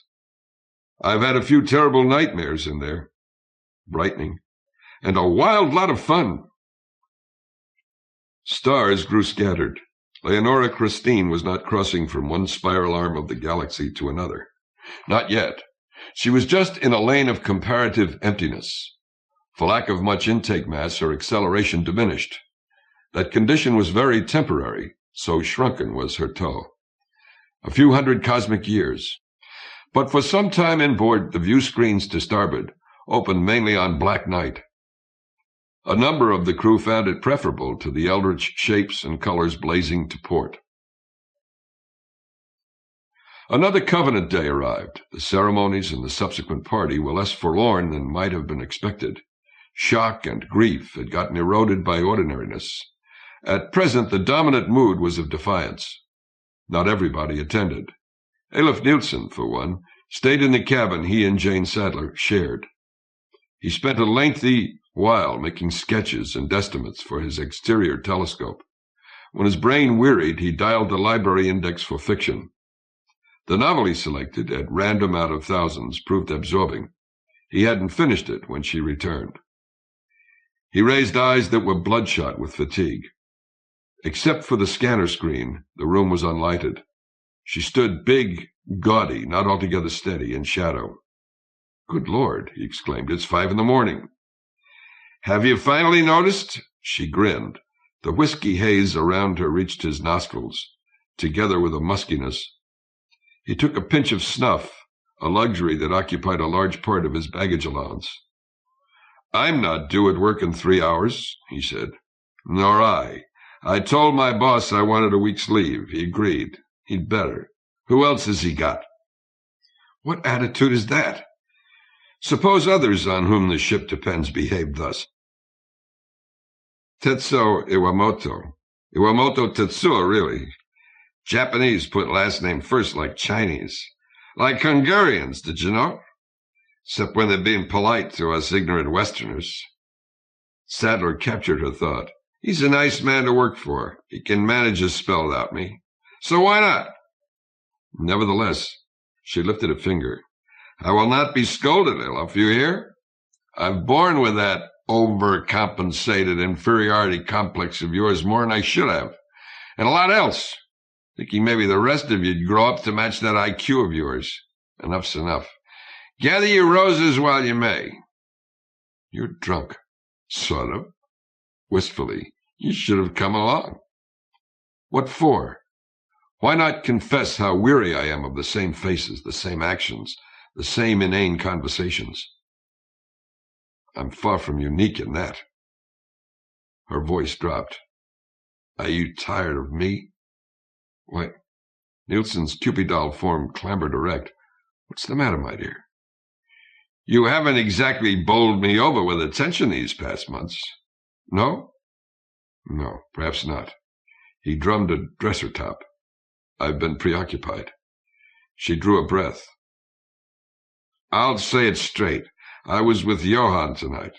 I've had a few terrible nightmares in there. Brightening. And a wild lot of fun. Stars grew scattered. Leonora Christine was not crossing from one spiral arm of the galaxy to another. Not yet. She was just in a lane of comparative emptiness. For lack of much intake mass, her acceleration diminished. That condition was very temporary, so shrunken was her toe. A few hundred cosmic years. But for some time inboard, the view screens to starboard opened mainly on black night. A number of the crew found it preferable to the eldritch shapes and colors blazing to port. Another Covenant Day arrived. The ceremonies and the subsequent party were less forlorn than might have been expected. Shock and grief had gotten eroded by ordinariness, At present, the dominant mood was of defiance. Not everybody attended. Olaf Nielsen, for one, stayed in the cabin he and Jane Sadler shared. He spent a lengthy while making sketches and estimates for his exterior telescope. When his brain wearied, he dialed the library index for fiction. The novel he selected, at random out of thousands, proved absorbing. He hadn't finished it when she returned. He raised eyes that were bloodshot with fatigue. Except for the scanner screen, the room was unlighted. She stood big, gaudy, not altogether steady, in shadow. "Good Lord," he exclaimed, "it's 5 a.m. "Have you finally noticed?" She grinned. The whiskey haze around her reached his nostrils, together with a muskiness. He took a pinch of snuff, a luxury that occupied a large part of his baggage allowance. "I'm not due at work in 3 hours, he said. "Nor I. I told my boss I wanted a week's leave. He agreed. He'd better. Who else has he got?" "What attitude is that?" "Suppose others on whom the ship depends behaved thus." Tetsuo Iwamoto. Iwamoto Tetsuo, really. Japanese put last name first like Chinese. Like Hungarians, did you know? Except when they're being polite to us ignorant Westerners. Sadler captured her thought. "He's a nice man to work for. He can manage a spell without me. So why not?" Nevertheless, she lifted a finger. "I will not be scolded, Olaf, you hear? I've borne with that overcompensated inferiority complex of yours more than I should have. And a lot else. Thinking maybe the rest of you'd grow up to match that IQ of yours. Enough's enough. Gather your roses while you may." "You're drunk." "Sort of." Wistfully. "You should have come along." "What for?" "Why not confess how weary I am of the same faces, the same actions, the same inane conversations?" "I'm far from unique in that." Her voice dropped. "Are you tired of me?" "Why," Nielsen's Cupid-doll form clambered erect. "What's the matter, my dear?" "You haven't exactly bowled me over with attention these past months." "No?" "No, perhaps not." He drummed a dresser top. "I've been preoccupied." She drew a breath. "I'll say it straight. I was with Johann tonight."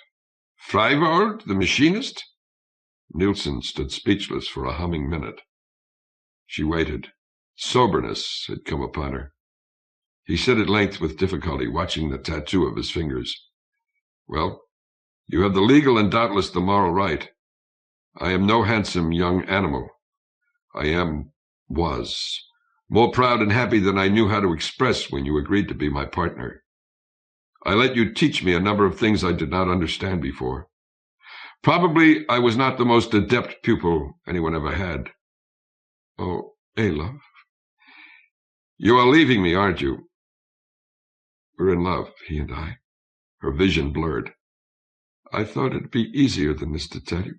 "Freiburg, the machinist?" Nielsen stood speechless for a humming minute. She waited. Soberness had come upon her. He said at length with difficulty, watching the tattoo of his fingers, "Well, you have the legal and doubtless the moral right. I am no handsome young animal. I was, more proud and happy than I knew how to express when you agreed to be my partner. I let you teach me a number of things I did not understand before. Probably I was not the most adept pupil anyone ever had." "Oh, love. You are leaving me, aren't you?" "We're in love, he and I." Her vision blurred. "I thought it'd be easier than this to tell you.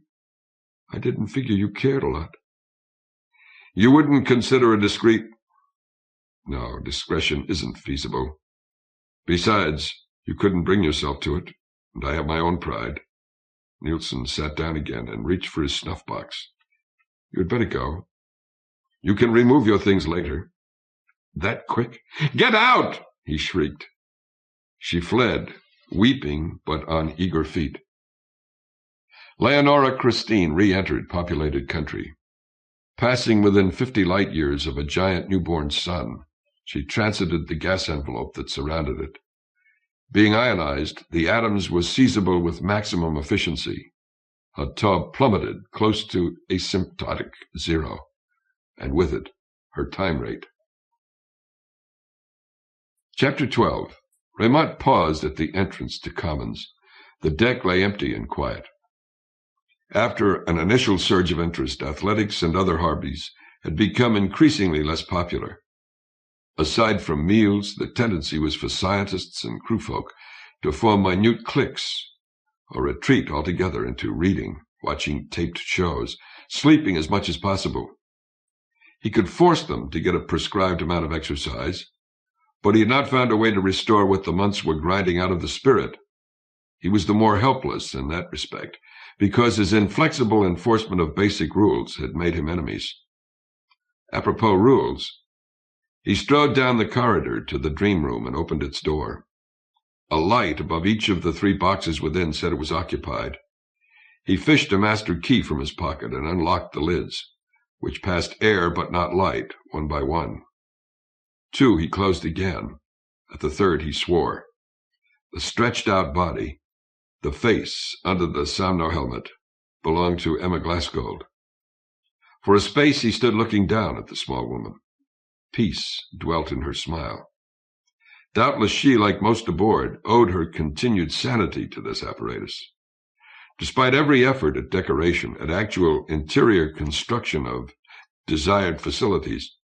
I didn't figure you cared a lot." "You wouldn't consider a discreet—" "No, discretion isn't feasible. Besides, you couldn't bring yourself to it, and I have my own pride." Nielsen sat down again and reached for his snuff-box. "You had better go. You can remove your things later." "That quick?" "Get out!" he shrieked. She fled, weeping but on eager feet. Leonora Christine re-entered populated country. Passing within 50 light-years of a giant newborn sun, she transited the gas envelope that surrounded it. Being ionized, the atoms were seizable with maximum efficiency. Her tub plummeted close to asymptotic zero, and with it, her time rate. Chapter 12. Raymond paused at the entrance to Commons. The deck lay empty and quiet. After an initial surge of interest, athletics and other hobbies had become increasingly less popular. Aside from meals, the tendency was for scientists and crewfolk to form minute cliques, or retreat altogether into reading, watching taped shows, sleeping as much as possible. He could force them to get a prescribed amount of exercise, but he had not found a way to restore what the months were grinding out of the spirit. He was the more helpless in that respect, because his inflexible enforcement of basic rules had made him enemies. Apropos rules, he strode down the corridor to the dream room and opened its door. A light above each of the 3 boxes within said it was occupied. He fished a master key from his pocket and unlocked the lids, which passed air but not light, one by one. 2 he closed again. At the 3rd he swore. The stretched-out body, the face under the Somno helmet, belonged to Emma Glassgold. For a space he stood looking down at the small woman. Peace dwelt in her smile. Doubtless she, like most aboard, owed her continued sanity to this apparatus. Despite every effort at decoration, at actual interior construction of desired facilities,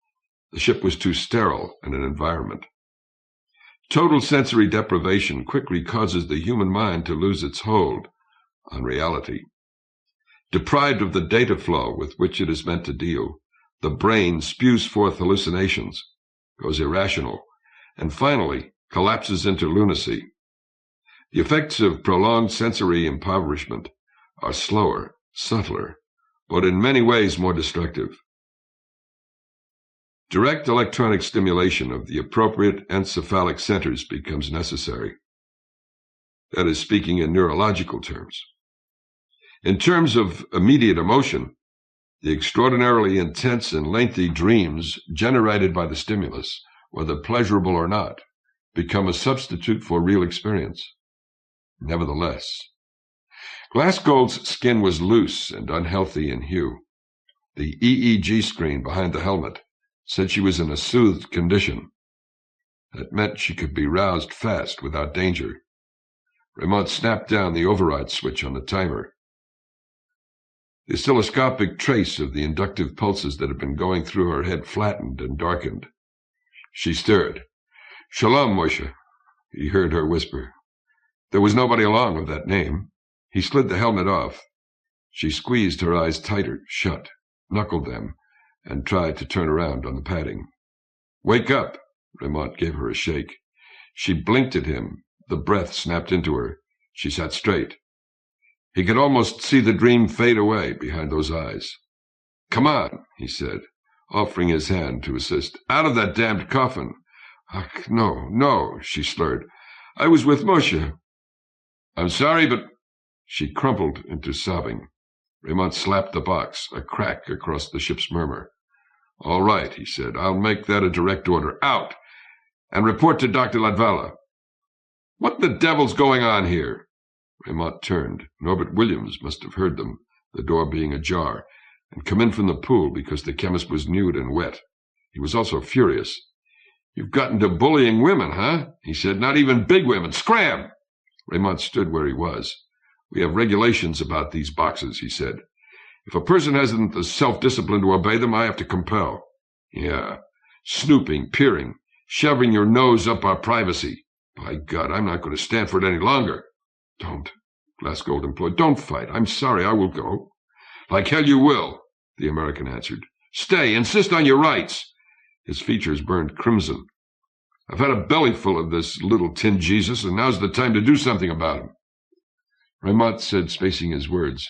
the ship was too sterile an environment. Total sensory deprivation quickly causes the human mind to lose its hold on reality. Deprived of the data flow with which it is meant to deal, the brain spews forth hallucinations, goes irrational, and finally collapses into lunacy. The effects of prolonged sensory impoverishment are slower, subtler, but in many ways more destructive. Direct electronic stimulation of the appropriate encephalic centers becomes necessary. That is speaking in neurological terms. In terms of immediate emotion, the extraordinarily intense and lengthy dreams generated by the stimulus, whether pleasurable or not, become a substitute for real experience. Nevertheless, Glassgold's skin was loose and unhealthy in hue. The EEG screen behind the helmet said she was in a soothed condition. That meant she could be roused fast without danger. Raymond snapped down the override switch on the timer. The oscilloscopic trace of the inductive pulses that had been going through her head flattened and darkened. She stirred. "Shalom, Moshe," he heard her whisper. There was nobody along with that name. He slid the helmet off. She squeezed her eyes tighter shut, knuckled them, and tried to turn around on the padding. "Wake up!" Raymond gave her a shake. She blinked at him. The breath snapped into her. She sat straight. He could almost see the dream fade away behind those eyes. "Come on," he said, offering his hand to assist. "Out of that damned coffin." "Ach, no," she slurred. "I was with Moshe." "I'm sorry, but—" She crumpled into sobbing. Raymond slapped the box, a crack across the ship's murmur. "All right," he said. "I'll make that a direct order. Out! And report to Dr. Latvala." "What the devil's going on here?" Raymond turned. Norbert Williams must have heard them, the door being ajar, and come in from the pool because the chemist was nude and wet. He was also furious. "You've gotten to bullying women, huh?" he said. "Not even big women. Scram!" Raymond stood where he was. "We have regulations about these boxes," he said. "If a person hasn't the self-discipline to obey them, I have to compel." "Yeah, snooping, peering, shoving your nose up our privacy. By God, I'm not going to stand for it any longer." "Don't," Glassgold implored. "Don't fight. I'm sorry. I will go." "Like hell you will," the American answered. "Stay. Insist on your rights." His features burned crimson. "I've had a bellyful of this little tin Jesus, and now's the time to do something about him." Raymond said, spacing his words,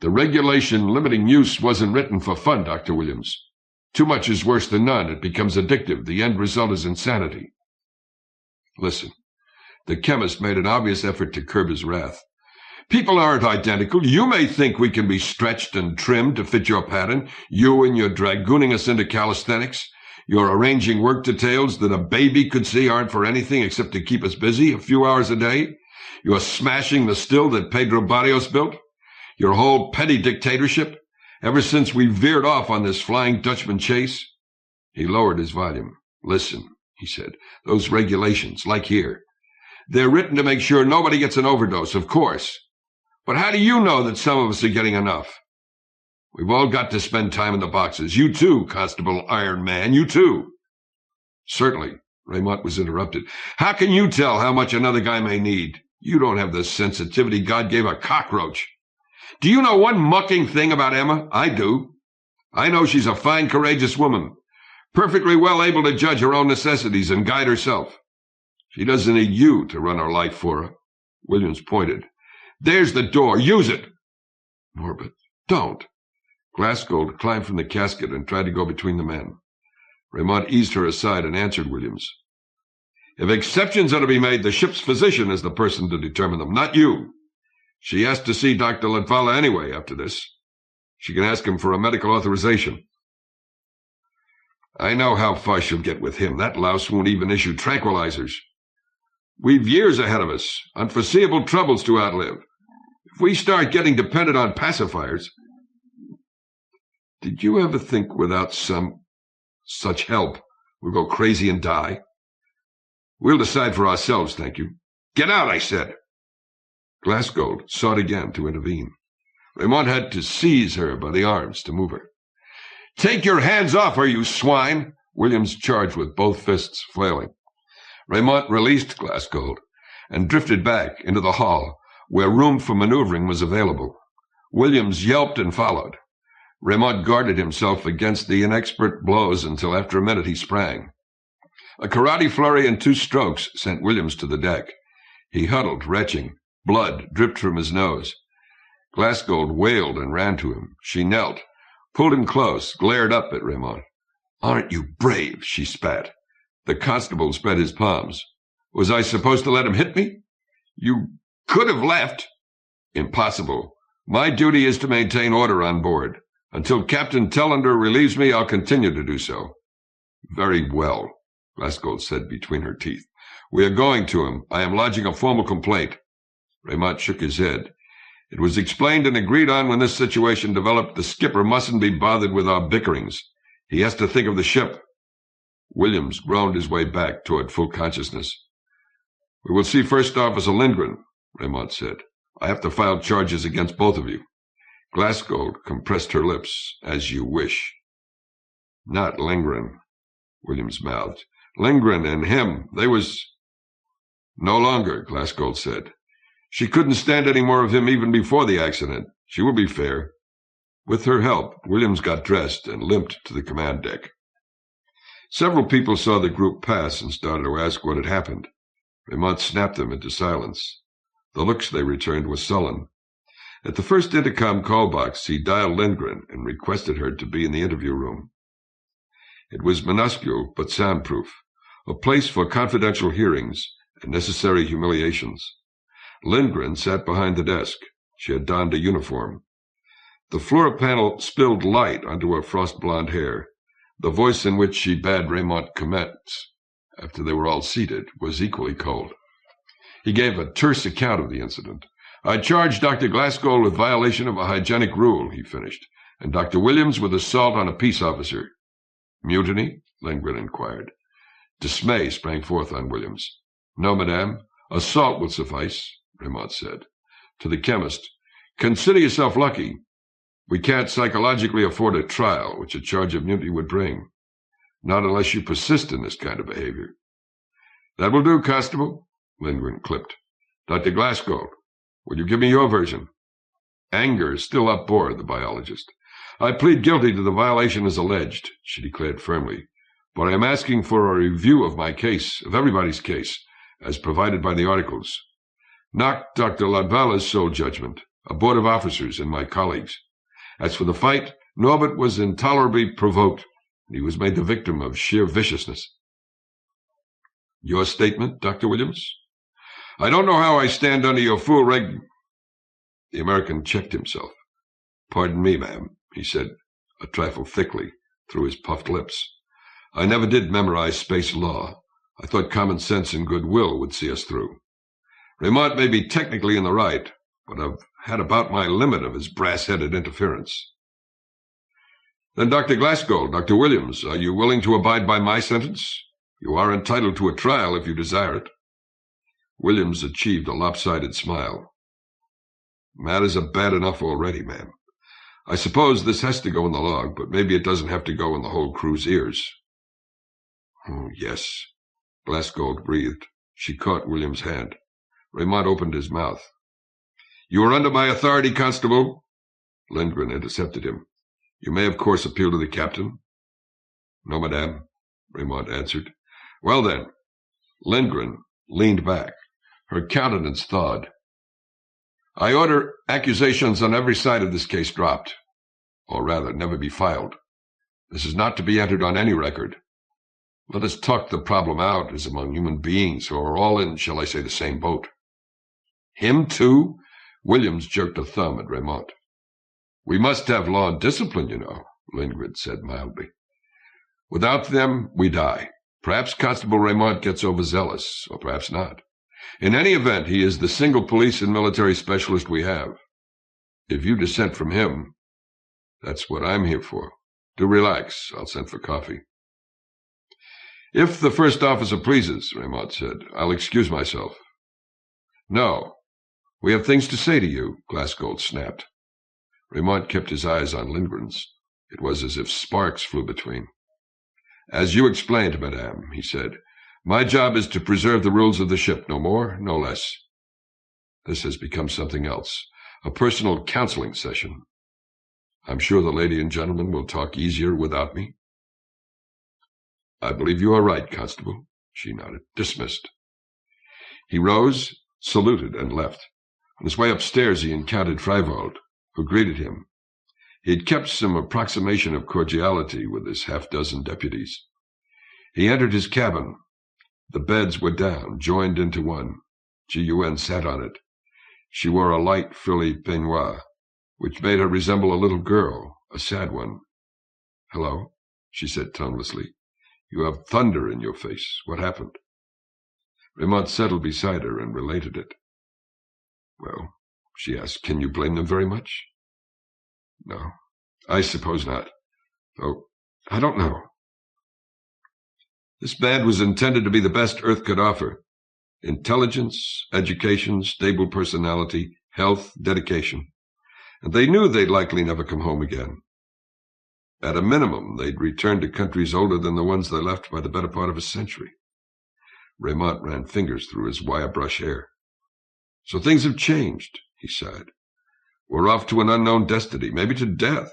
"The regulation limiting use wasn't written for fun, Dr. Williams. Too much is worse than none. It becomes addictive. The end result is insanity." "Listen." The chemist made an obvious effort to curb his wrath. "People aren't identical. You may think we can be stretched and trimmed to fit your pattern. You and your dragooning us into calisthenics. Your arranging work details that a baby could see aren't for anything except to keep us busy a few hours a day. You're smashing the still that Pedro Barrios built. Your whole petty dictatorship, ever since we veered off on this Flying Dutchman chase." He lowered his volume. "Listen," he said, "those regulations, like here, they're written to make sure nobody gets an overdose, of course. But how do you know that some of us are getting enough? We've all got to spend time in the boxes. You too, Constable Iron Man, you too." "Certainly," Raymond was interrupted. "How can you tell how much another guy may need? You don't have the sensitivity God gave a cockroach. Do you know one mucking thing about Emma? I do. I know she's a fine, courageous woman, perfectly well able to judge her own necessities and guide herself. She doesn't need you to run her life for her." Williams pointed. There's the door. Use it. Norbert, don't. Glasgow climbed from the casket and tried to go between the men. Raymond eased her aside and answered Williams. If exceptions are to be made, the ship's physician is the person to determine them, not you. She has to see Dr. Latvala anyway after this. She can ask him for a medical authorization. I know how far she'll get with him. That louse won't even issue tranquilizers. We've years ahead of us, unforeseeable troubles to outlive. If we start getting dependent on pacifiers... Did you ever think without some such help we'll go crazy and die? We'll decide for ourselves, thank you. Get out, I said. Glasgow sought again to intervene. Raymond had to seize her by the arms to move her. Take your hands off her, you swine! Williams charged with both fists flailing. Raymond released Glasgow and drifted back into the hall, where room for maneuvering was available. Williams yelped and followed. Raymond guarded himself against the inexpert blows until after a minute he sprang. A karate flurry and 2 strokes sent Williams to the deck. He huddled, retching. Blood dripped from his nose. Glasgow wailed and ran to him. She knelt, pulled him close, glared up at Raymond. Aren't you brave? She spat. The constable spread his palms. Was I supposed to let him hit me? You could have left. Impossible. My duty is to maintain order on board. Until Captain Tellender relieves me, I'll continue to do so. Very well, Glasgow said between her teeth. We are going to him. I am lodging a formal complaint. Raymond shook his head. It was explained and agreed on when this situation developed. The skipper mustn't be bothered with our bickerings. He has to think of the ship. Williams groaned his way back toward full consciousness. We will see First Officer Lindgren, Raymond said. I have to file charges against both of you. Glasgow compressed her lips. As you wish. Not Lindgren, Williams mouthed. Lindgren and him, they was... No longer, Glasgow said. She couldn't stand any more of him even before the accident. She will be fair. With her help, Williams got dressed and limped to the command deck. Several people saw the group pass and started to ask what had happened. Raymond snapped them into silence. The looks they returned were sullen. At the first intercom call box, he dialed Lindgren and requested her to be in the interview room. It was minuscule but soundproof, a place for confidential hearings and necessary humiliations. Lindgren sat behind the desk. She had donned a uniform. The floor panel spilled light onto her frost-blonde hair. The voice in which she bade Raymond commence, after they were all seated, was equally cold. He gave a terse account of the incident. I charge Dr. Glasgow with violation of a hygienic rule, he finished, and Dr. Williams with assault on a peace officer. Mutiny? Lindgren inquired. Dismay sprang forth on Williams. No, madame. Assault will suffice, Raymond said. To the chemist, consider yourself lucky. We can't psychologically afford a trial, which a charge of mutiny would bring. Not unless you persist in this kind of behavior. That will do, Constable, Lindgren clipped. Dr. Glasgow, will you give me your version? Anger still upbore the biologist. I plead guilty to the violation as alleged, she declared firmly, but I am asking for a review of my case, of everybody's case, as provided by the articles. Not Dr. Latvala's sole judgment, a board of officers and my colleagues. As for the fight, Norbert was intolerably provoked, and he was made the victim of sheer viciousness. Your statement, Dr. Williams? I don't know how I stand under your full reg... The American checked himself. Pardon me, ma'am, he said, a trifle thickly, through his puffed lips. I never did memorize space law. I thought common sense and goodwill would see us through. Raymond may be technically in the right, but I've had about my limit of his brass-headed interference. Then, Dr. Glasgow, Dr. Williams, are you willing to abide by my sentence? You are entitled to a trial if you desire it. Williams achieved a lopsided smile. Matters are bad enough already, ma'am. I suppose this has to go in the log, but maybe it doesn't have to go in the whole crew's ears. Oh, yes, Glasgow breathed. She caught Williams' hand. Raymond opened his mouth. You are under my authority, Constable. Lindgren intercepted him. You may, of course, appeal to the captain. No, madame, Raymond answered. Well, then. Lindgren leaned back. Her countenance thawed. I order accusations on every side of this case dropped, or rather, never be filed. This is not to be entered on any record. Let us talk the problem out as among human beings who are all in, shall I say, the same boat. Him, too? Williams jerked a thumb at Raymond. We must have law and discipline, you know, Lindgren said mildly. Without them, we die. Perhaps Constable Raymond gets overzealous, or perhaps not. In any event, he is the single police and military specialist we have. If you dissent from him, that's what I'm here for. Do relax. I'll send for coffee. If the first officer pleases, Raymond said, I'll excuse myself. No. We have things to say to you, Glassgold snapped. Raymond kept his eyes on Lindgren's. It was as if sparks flew between. As you explained, madame, he said, my job is to preserve the rules of the ship, no more, no less. This has become something else, a personal counseling session. I'm sure the lady and gentleman will talk easier without me. I believe you are right, Constable, she nodded. Dismissed. He rose, saluted, and left. On his way upstairs he encountered Freiwald, who greeted him. He had kept some approximation of cordiality with his half-dozen deputies. He entered his cabin. The beds were down, joined into one. G.U.N. sat on it. She wore a light, frilly peignoir, which made her resemble a little girl, a sad one. Hello, she said tonelessly. You have thunder in your face. What happened? Raymond settled beside her and related it. Well, she asked, can you blame them very much? No, I suppose not. Though, I don't know. This band was intended to be the best Earth could offer. Intelligence, education, stable personality, health, dedication. And they knew they'd likely never come home again. At a minimum, they'd return to countries older than the ones they left by the better part of a century. Raymond ran fingers through his wire-brush hair. So things have changed, he sighed. We're off to an unknown destiny, maybe to death,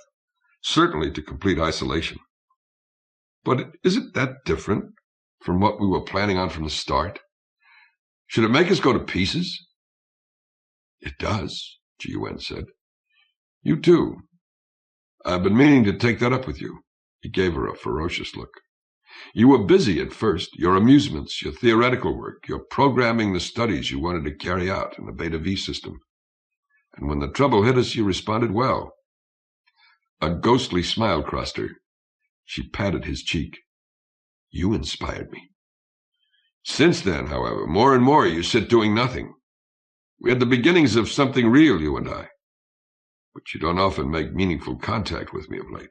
certainly to complete isolation. But isn't that different from what we were planning on from the start? Should it make us go to pieces? It does, G.U.N. said. You too. I've been meaning to take that up with you. He gave her a ferocious look. You were busy at first, your amusements, your theoretical work, your programming the studies you wanted to carry out in the Beta V system. And when the trouble hit us, you responded well. A ghostly smile crossed her. She patted his cheek. You inspired me. Since then, however, more and more you sit doing nothing. We had the beginnings of something real, you and I. But you don't often make meaningful contact with me of late.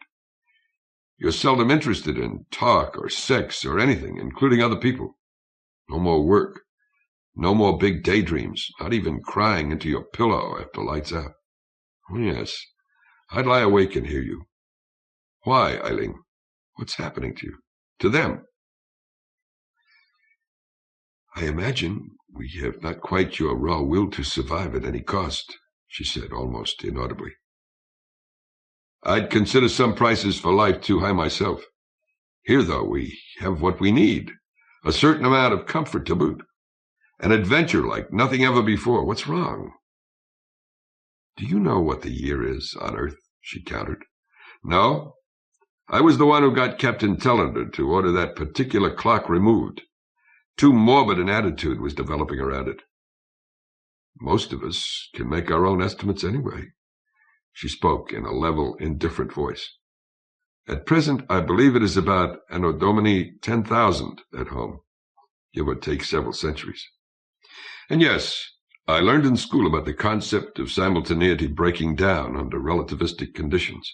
You're seldom interested in talk or sex or anything, including other people. No more work. No more big daydreams, not even crying into your pillow after lights out. Oh, yes, I'd lie awake and hear you. Why, Eileen? What's happening to you? To them? I imagine we have not quite your raw will to survive at any cost, she said, almost inaudibly. I'd consider some prices for life too high myself. Here, though, we have what we need, a certain amount of comfort to boot. An adventure like nothing ever before. What's wrong? Do you know what the year is on Earth? She countered. No. I was the one who got Captain Tellender to order that particular clock removed. Too morbid an attitude was developing around it. Most of us can make our own estimates anyway. She spoke in a level, indifferent voice. At present, I believe it is about Anno Domini 10,000 at home, give or take several centuries. And yes, I learned in school about the concept of simultaneity breaking down under relativistic conditions.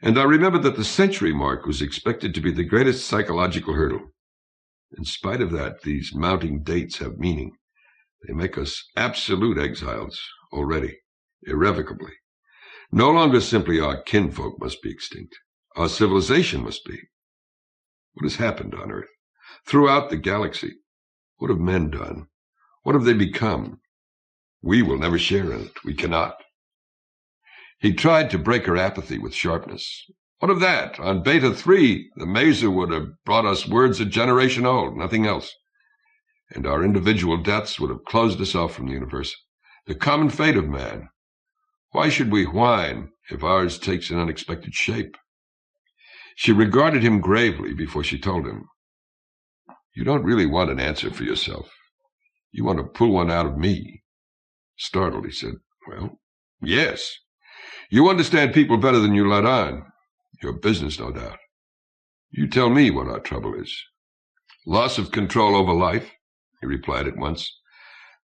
And I remember that the century mark was expected to be the greatest psychological hurdle. In spite of that, these mounting dates have meaning. They make us absolute exiles already, irrevocably. No longer simply our kinfolk must be extinct. Our civilization must be. What has happened on Earth? Throughout the galaxy? What have men done? What have they become? We will never share in it. We cannot. He tried to break her apathy with sharpness. What of that? On Beta 3, the Mazer would have brought us words a generation old, nothing else. And our individual deaths would have closed us off from the universe. the common fate of man. Why should we whine if ours takes an unexpected shape? She regarded him gravely before she told him. You don't really want an answer for yourself. You want to pull one out of me. Startled, he said, Well, yes. You understand people better than you let on. Your business, no doubt. You tell me what our trouble is. Loss of control over life, he replied at once.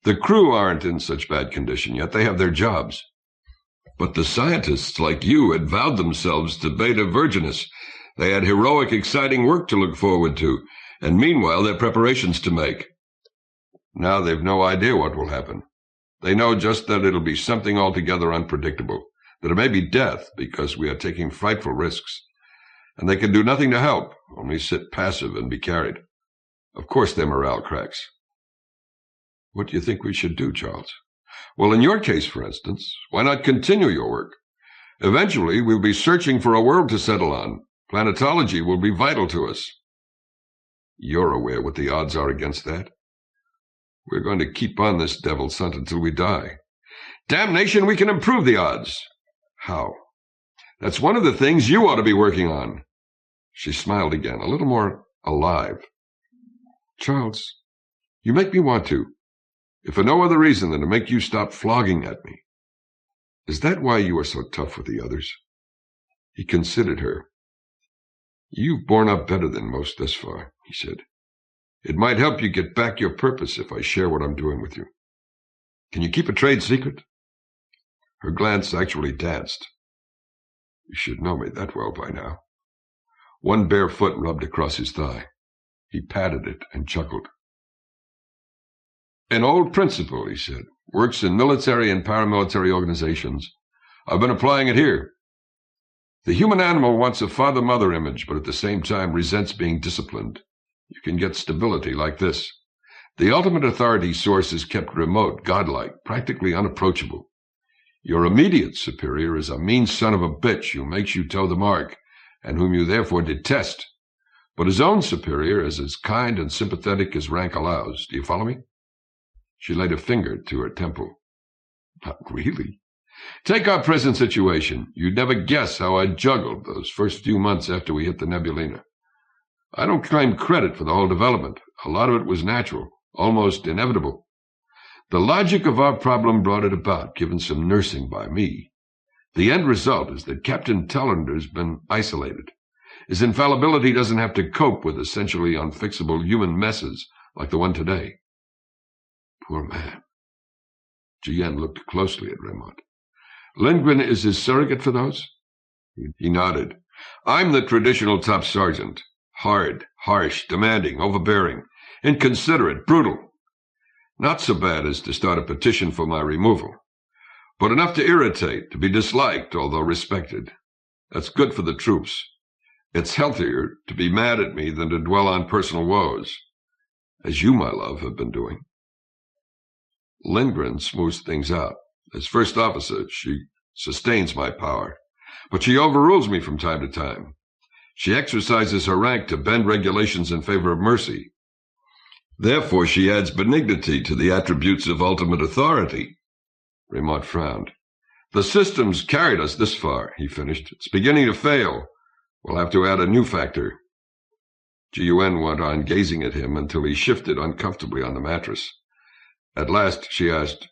The crew aren't in such bad condition yet. They have their jobs. But the scientists, like you, had vowed themselves to Beta Virginis. They had heroic, exciting work to look forward to, and meanwhile their preparations to make. Now they've no idea what will happen. They know just that it'll be something altogether unpredictable, that it may be death because we are taking frightful risks. And they can do nothing to help, only sit passive and be carried. Of course their morale cracks. What do you think we should do, Charles? Well, in your case, for instance, why not continue your work? Eventually, we'll be searching for a world to settle on. Planetology will be vital to us. You're aware what the odds are against that. We're going to keep on this devil's hunt until we die. Damnation, we can improve the odds. How? That's one of the things you ought to be working on. She smiled again, a little more alive. Charles, you make me want to, if for no other reason than to make you stop flogging at me. Is that why you are so tough with the others? He considered her. You've borne up better than most thus far, he said. It might help you get back your purpose if I share what I'm doing with you. Can you keep a trade secret? Her glance actually danced. You should know me that well by now. One bare foot rubbed across his thigh. He patted it and chuckled. An old principle, he said, works in military and paramilitary organizations. I've been applying it here. The human animal wants a father-mother image, but at the same time resents being disciplined. You can get stability like this. The ultimate authority source is kept remote, godlike, practically unapproachable. Your immediate superior is a mean son of a bitch who makes you toe the mark, and whom you therefore detest. But his own superior is as kind and sympathetic as rank allows. Do you follow me? She laid a finger to her temple. Not really. Take our present situation. You'd never guess how I juggled those first few months after we hit the nebulina. I don't claim credit for the whole development. A lot of it was natural, almost inevitable. The logic of our problem brought it about, given some nursing by me. The end result is that Captain Tellender's been isolated. His infallibility doesn't have to cope with essentially unfixable human messes like the one today. Poor man. G.N. looked closely at Remont. Lindgren is his surrogate for those? He nodded. I'm the traditional top sergeant. Hard, harsh, demanding, overbearing, inconsiderate, brutal. Not so bad as to start a petition for my removal, but enough to irritate, to be disliked, although respected. That's good for the troops. It's healthier to be mad at me than to dwell on personal woes, as you, my love, have been doing. Lindgren smooths things out. As first officer, she sustains my power, but she overrules me from time to time. She exercises her rank to bend regulations in favor of mercy. Therefore, she adds benignity to the attributes of ultimate authority. Remont frowned. The system's carried us this far, he finished. It's beginning to fail. We'll have to add a new factor. G.U.N. went on gazing at him until he shifted uncomfortably on the mattress. At last, she asked,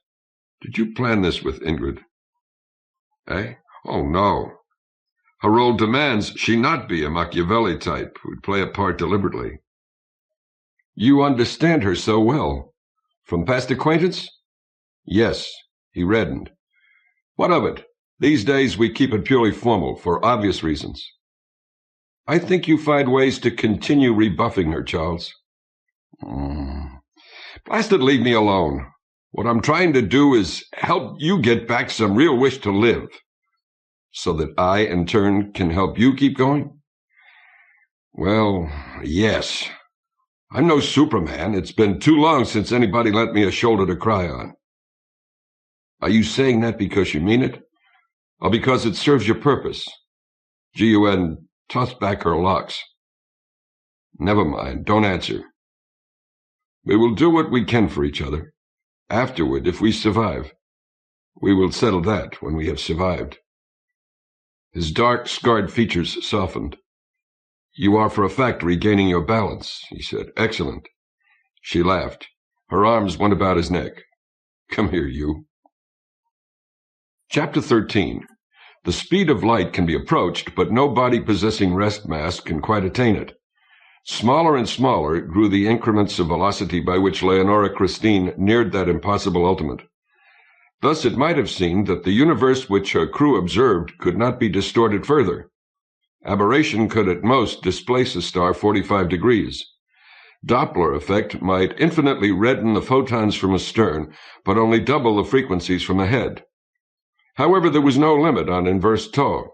Did you plan this with Ingrid? Eh? Oh, no. Her role demands she not be a Machiavelli type who'd play a part deliberately. You understand her so well. From past acquaintance? Yes, he reddened. What of it? These days we keep it purely formal, for obvious reasons. I think you find ways to continue rebuffing her, Charles. Blasted, leave me alone. What I'm trying to do is help you get back some real wish to live, so that I, in turn, can help you keep going? Well, yes. I'm no Superman. It's been too long since anybody lent me a shoulder to cry on. Are you saying that because you mean it, or because it serves your purpose? G.U.N. tossed back her locks. Never mind. Don't answer. We will do what we can for each other. Afterward, if we survive, We will settle that when we have survived." His dark, scarred features softened. "You are for a fact regaining your balance," he said. "Excellent." She laughed. Her arms went about his neck. "Come here, you." Chapter 13. The speed of light can be approached, but no body possessing rest mass can quite attain it. Smaller and smaller grew the increments of velocity by which Leonora Christine neared that impossible ultimate. Thus it might have seemed that the universe which her crew observed could not be distorted further. Aberration could at most displace a star 45 degrees. Doppler effect might infinitely redden the photons from astern, but only double the frequencies from ahead. However, there was no limit on inverse tau,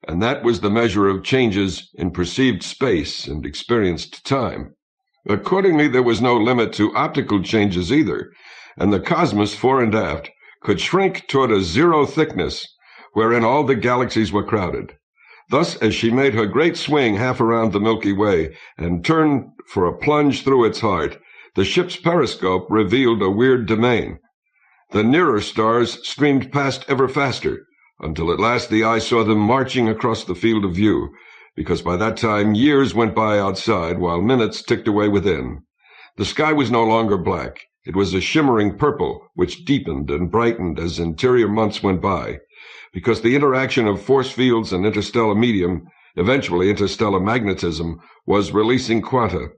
and that was the measure of changes in perceived space and experienced time. Accordingly, there was no limit to optical changes either, and the cosmos fore and aft could shrink toward a zero thickness, wherein all the galaxies were crowded. Thus, as she made her great swing half around the Milky Way and turned for a plunge through its heart, the ship's periscope revealed a weird domain. The nearer stars streamed past ever faster, until at last the eye saw them marching across the field of view, because by that time years went by outside while minutes ticked away within. The sky was no longer black. It was a shimmering purple, which deepened and brightened as interior months went by, because the interaction of force fields and interstellar medium, eventually interstellar magnetism, was releasing quanta.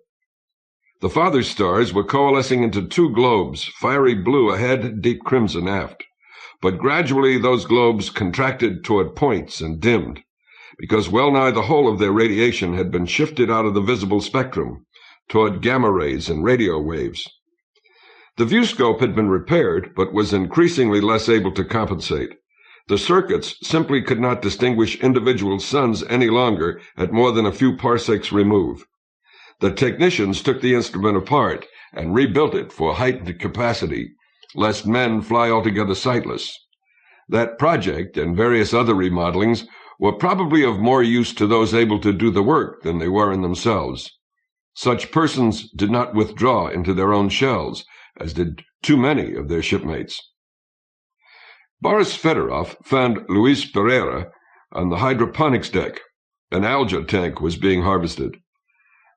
The father stars were coalescing into two globes, fiery blue ahead, deep crimson aft. But gradually those globes contracted toward points and dimmed, because well-nigh the whole of their radiation had been shifted out of the visible spectrum, toward gamma rays and radio waves. The viewscope had been repaired, but was increasingly less able to compensate. The circuits simply could not distinguish individual suns any longer at more than a few parsecs remove. The technicians took the instrument apart and rebuilt it for heightened capacity, lest men fly altogether sightless. That project and various other remodelings were probably of more use to those able to do the work than they were in themselves. Such persons did not withdraw into their own shells, as did too many of their shipmates. Boris Fedorov found Luis Pereira on the hydroponics deck. An algae tank was being harvested.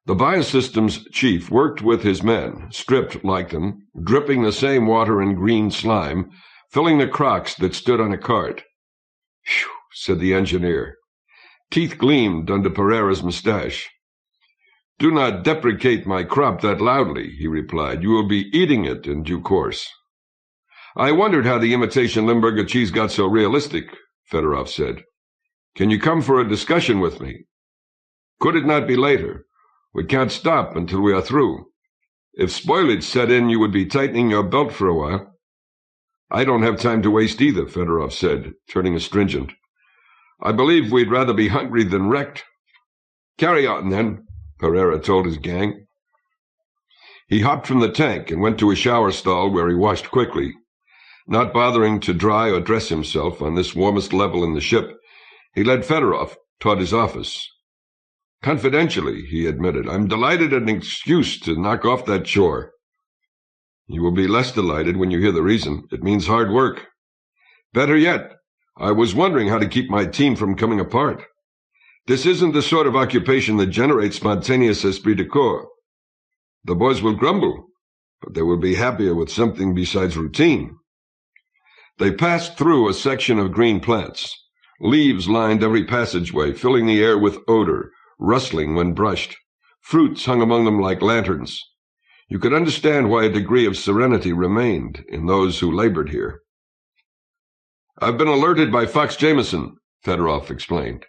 The biosystems chief worked with his men, stripped like them, dripping the same water and green slime, filling the crocks that stood on a cart. "Phew," said the engineer. Teeth gleamed under Pereira's mustache. "Do not deprecate my crop that loudly," he replied. "You will be eating it in due course." "I wondered how the imitation Limburger cheese got so realistic," Fedorov said. "Can you come for a discussion with me?" "Could it not be later? We can't stop until we are through. If spoilage set in, you would be tightening your belt for a while." "I don't have time to waste either," Fedorov said, turning astringent. "I believe we'd rather be hungry than wrecked." "Carry on, then," Pereira told his gang. He hopped from the tank and went to a shower stall where he washed quickly. Not bothering to dry or dress himself on this warmest level in the ship, he led Fedorov toward his office. "Confidentially," he admitted, "I'm delighted at an excuse to knock off that chore." "You will be less delighted when you hear the reason. It means hard work." "Better yet, I was wondering how to keep my team from coming apart. This isn't the sort of occupation that generates spontaneous esprit de corps. The boys will grumble, but they will be happier with something besides routine." They passed through a section of green plants. Leaves lined every passageway, filling the air with odor, rustling when brushed. Fruits hung among them like lanterns. You could understand why a degree of serenity remained in those who labored here. "I've been alerted by Fox Jameson," Fedorov explained.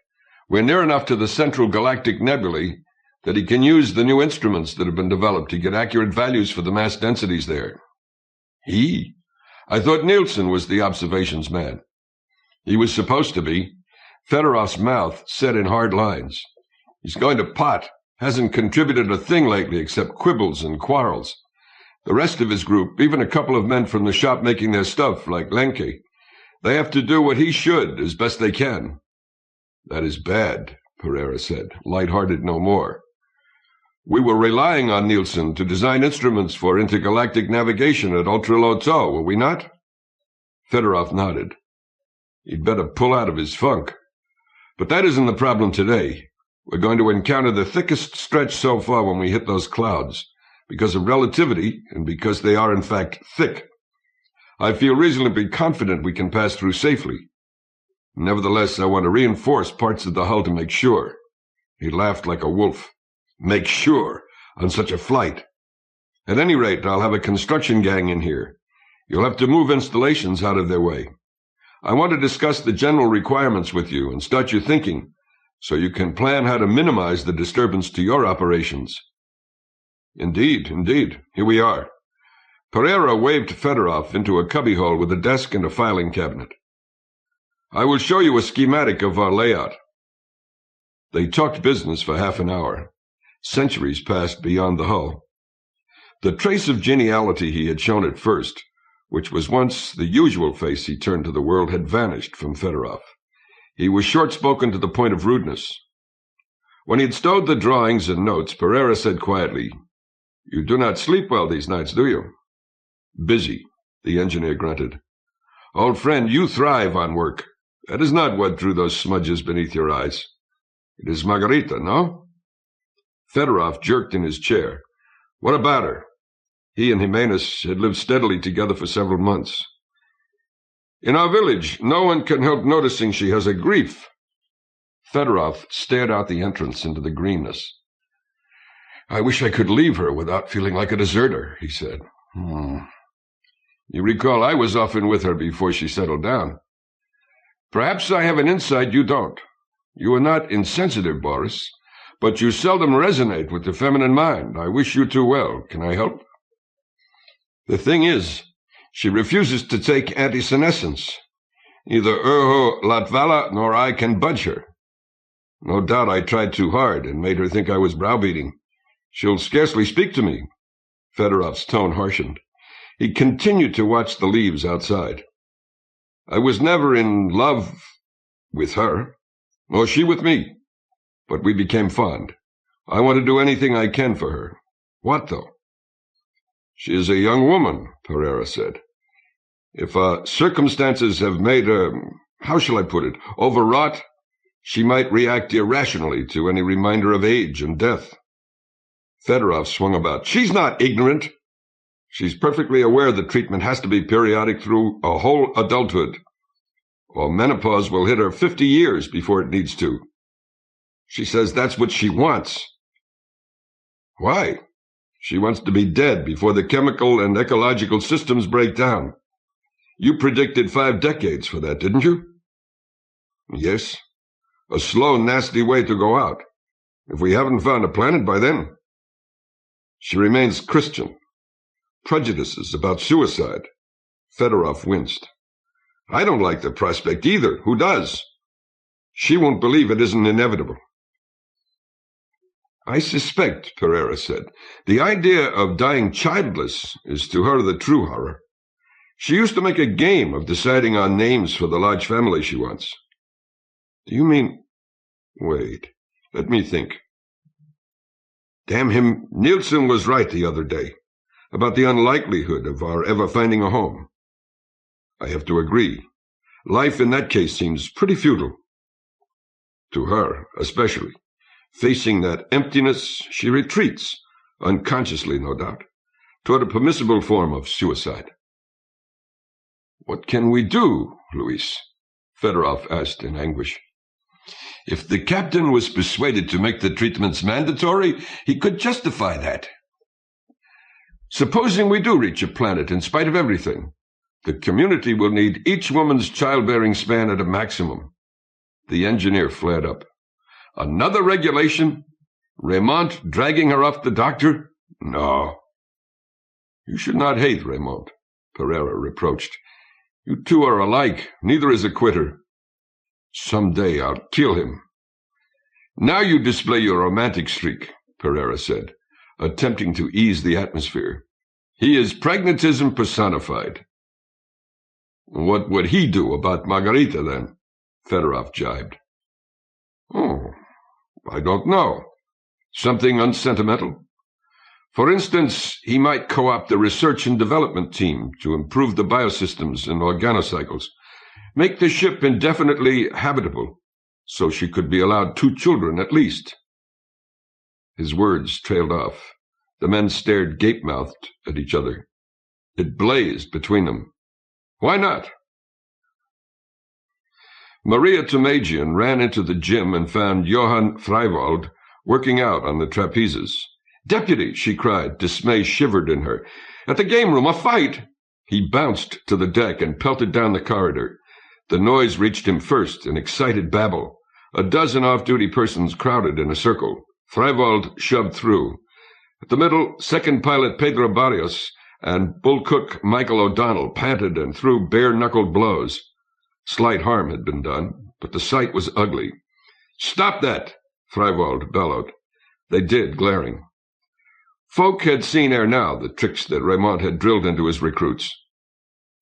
"We're near enough to the central galactic nebulae that he can use the new instruments that have been developed to get accurate values for the mass densities there." "He? I thought Nielsen was the observations man." "He was supposed to be." Fedorov's mouth set in hard lines. "He's going to pot. Hasn't contributed a thing lately except quibbles and quarrels. The rest of his group, even a couple of men from the shop making their stuff, like Lenke, they have to do what he should as best they can." "That is bad," Pereira said, light-hearted no more. "We were relying on Nielsen to design instruments for intergalactic navigation at ultra-low tau, were we not?" Fedorov nodded. He'd better pull out of his funk. But that isn't the problem today. We're going to encounter the thickest stretch so far when we hit those clouds, because of relativity and because they are in fact thick. I feel reasonably confident we can pass through safely. Nevertheless, I want to reinforce parts of the hull to make sure. He laughed like a wolf. Make sure on such a flight. At any rate, I'll have a construction gang in here. You'll have to move installations out of their way. I want to discuss the general requirements with you and start your thinking, so you can plan how to minimize the disturbance to your operations. Indeed. Here we are. Pereira waved Fedorov into a cubbyhole with a desk and a filing cabinet. I will show you a schematic of our layout. They talked business for half an hour. Centuries passed beyond the hull. The trace of geniality he had shown at first, which was once the usual face he turned to the world, had vanished from Fedorov. He was short-spoken to the point of rudeness. When he had stowed the drawings and notes, Pereira said quietly, "You do not sleep well these nights, do you?" "Busy," the engineer grunted. "Old friend, you thrive on work. That is not what drew those smudges beneath your eyes. It is Margarita, no?" Fedorov jerked in his chair. "What about her?" He and Jimenez had lived steadily together for several months. "In our village, no one can help noticing she has a grief." Fedorov stared out the entrance into the greenness. "I wish I could leave her without feeling like a deserter," he said. You recall I was often with her before she settled down. Perhaps I have an insight you don't. You are not insensitive, Boris, but you seldom resonate with the feminine mind. I wish you too well. Can I help? The thing is, she refuses to take antisenescence. Neither Urho Latvala nor I can budge her. No doubt I tried too hard and made her think I was browbeating. She'll scarcely speak to me. Fedorov's tone harshened. He continued to watch the leaves outside. I was never in love with her, nor she with me, but we became fond. I want to do anything I can for her. What, though? She is a young woman, Pereira said. If circumstances have made her, how shall I put it, overwrought, she might react irrationally to any reminder of age and death. Fedorov swung about. She's not ignorant. She's perfectly aware the treatment has to be periodic through a whole adulthood, or menopause will hit her 50 years before it needs to. She says that's what she wants. Why? She wants to be dead before the chemical and ecological systems break down. You predicted 5 decades for that, didn't you? Yes. A slow, nasty way to go out, if we haven't found a planet by then. She remains Christian. Prejudices about suicide. Fedorov winced. I don't like the prospect either. Who does? She won't believe it isn't inevitable. I suspect, Pereira said, the idea of dying childless is to her the true horror. She used to make a game of deciding on names for the large family she wants. Do you mean... Wait, let me think. Damn him, Nielsen was right the other day about the unlikelihood of our ever finding a home. I have to agree. Life in that case seems pretty futile. To her, especially. Facing that emptiness, she retreats, unconsciously no doubt, toward a permissible form of suicide. What can we do, Luis? Fedorov asked in anguish. If the captain was persuaded to make the treatments mandatory, he could justify that. Supposing we do reach a planet in spite of everything, the community will need each woman's childbearing span at a maximum. The engineer flared up. Another regulation? Raymond dragging her off the doctor? No. You should not hate Raymond, Pereira reproached. You two are alike. Neither is a quitter. Someday I'll kill him. Now you display your romantic streak, Pereira said, attempting to ease the atmosphere. He is pragmatism personified. What would he do about Margarita, then? Fedorov jibed. Oh, I don't know. Something unsentimental. For instance, he might co-opt the research and development team to improve the biosystems and organocycles, make the ship indefinitely habitable, so she could be allowed 2 children at least. His words trailed off. The men stared gape-mouthed at each other. It blazed between them. Why not? Maria Tomagian ran into the gym and found Johann Freiwald working out on the trapezes. "Deputy!" she cried. Dismay shivered in her. "At the game room, a fight!" He bounced to the deck and pelted down the corridor. The noise reached him first, an excited babble. A dozen off-duty persons crowded in a circle. Freiwald shoved through. At the middle, second pilot Pedro Barrios and bull cook Michael O'Donnell panted and threw bare-knuckled blows. Slight harm had been done, but the sight was ugly. "Stop that!" Freiwald bellowed. They did, glaring. Folk had seen ere now the tricks that Raymond had drilled into his recruits.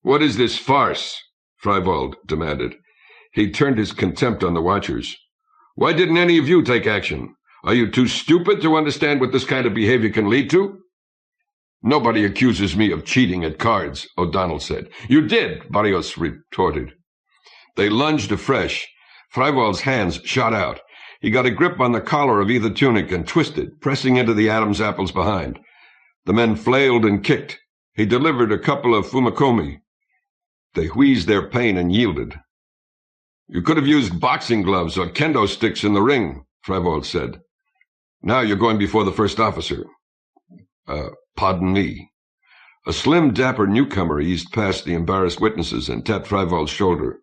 "What is this farce?" Freiwald demanded. He turned his contempt on the watchers. "Why didn't any of you take action? Are you too stupid to understand what this kind of behavior can lead to?" "Nobody accuses me of cheating at cards," O'Donnell said. "You did," Barrios retorted. They lunged afresh. Freiwald's hands shot out. He got a grip on the collar of either tunic and twisted, pressing into the Adam's apples behind. The men flailed and kicked. He delivered a couple of fumakomi. They wheezed their pain and yielded. "You could have used boxing gloves or kendo sticks in the ring," Freiwald said. "Now you're going before the first officer." Pardon me." A slim, dapper newcomer eased past the embarrassed witnesses and tapped Freiwald's shoulder.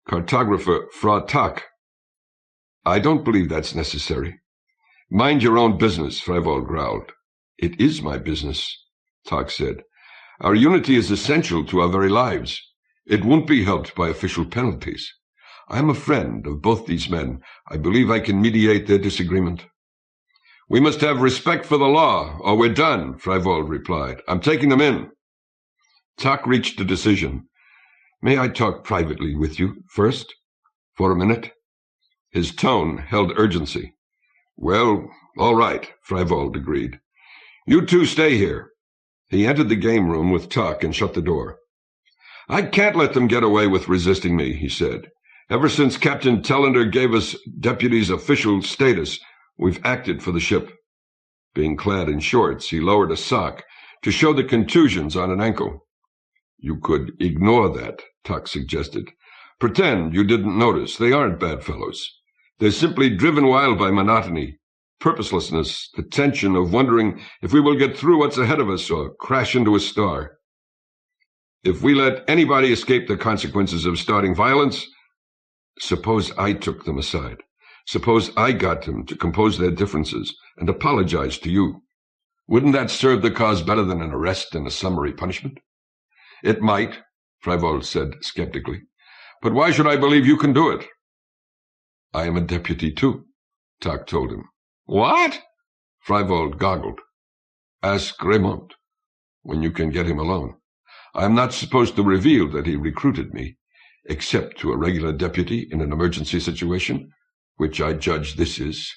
"Cartographer Frau Tak." "I don't believe that's necessary." "Mind your own business," Freiwald growled. "It is my business," Tak said. "Our unity is essential to our very lives. It won't be helped by official penalties. I am a friend of both these men. I believe I can mediate their disagreement." "We must have respect for the law, or we're done," Freiwald replied. "I'm taking them in." Tak reached a decision. "May I talk privately with you first? For a minute?" His tone held urgency. "Well, all right," Freiwald agreed. "You two stay here." He entered the game room with Tak and shut the door. "I can't let them get away with resisting me," he said. "Ever since Captain Tellender gave us deputies official status, we've acted for the ship." Being clad in shorts, he lowered a sock to show the contusions on an ankle. "You could ignore that," Tak suggested. "Pretend you didn't notice. They aren't bad fellows. They're simply driven wild by monotony, purposelessness, the tension of wondering if we will get through what's ahead of us or crash into a star. If we let anybody escape the consequences of starting violence, suppose I took them aside. Suppose I got them to compose their differences and apologize to you. Wouldn't that serve the cause better than an arrest and a summary punishment?" "It might," Freiwald said skeptically. "But why should I believe you can do it?" "I am a deputy, too," Tak told him. "What?" Freiwald goggled. "Ask Raymond, when you can get him alone. I am not supposed to reveal that he recruited me, except to a regular deputy in an emergency situation, which I judge this is."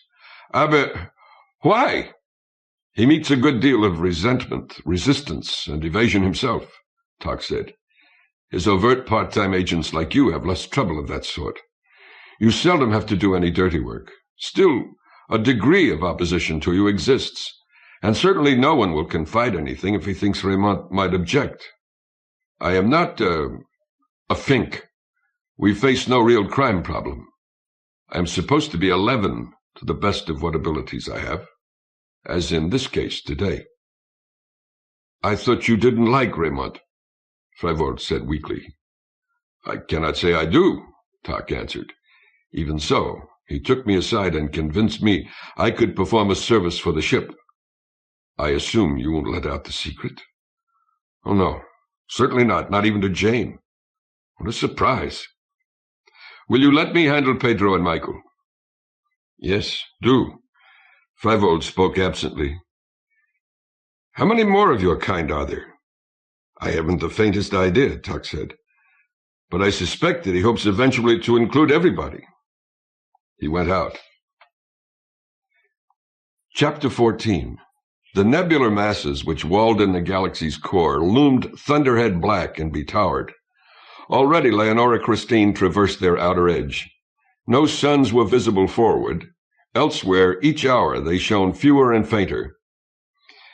"Aber why?" "He meets a good deal of resentment, resistance, and evasion himself," Tak said. "His overt part-time agents like you have less trouble of that sort. You seldom have to do any dirty work. Still, a degree of opposition to you exists, and certainly no one will confide anything if he thinks Raymond might object. I am not a fink. We face no real crime problem. I am supposed to be a leaven to the best of what abilities I have, as in this case today." "I thought you didn't like Raymond," Freiwald said weakly. "I cannot say I do," Tak answered. "Even so, he took me aside and convinced me I could perform a service for the ship. I assume you won't let out the secret?" "Oh, no, certainly not even to Jane. What a surprise. Will you let me handle Pedro and Michael?" "Yes, do." Freiwald spoke absently. "How many more of your kind are there?" "I haven't the faintest idea," Tak said. "But I suspect that he hopes eventually to include everybody." He went out. Chapter 14. The nebular masses which walled in the galaxy's core loomed thunderhead black and betowered. Already Leonora Christine traversed their outer edge. No suns were visible forward. Elsewhere, each hour, they shone fewer and fainter.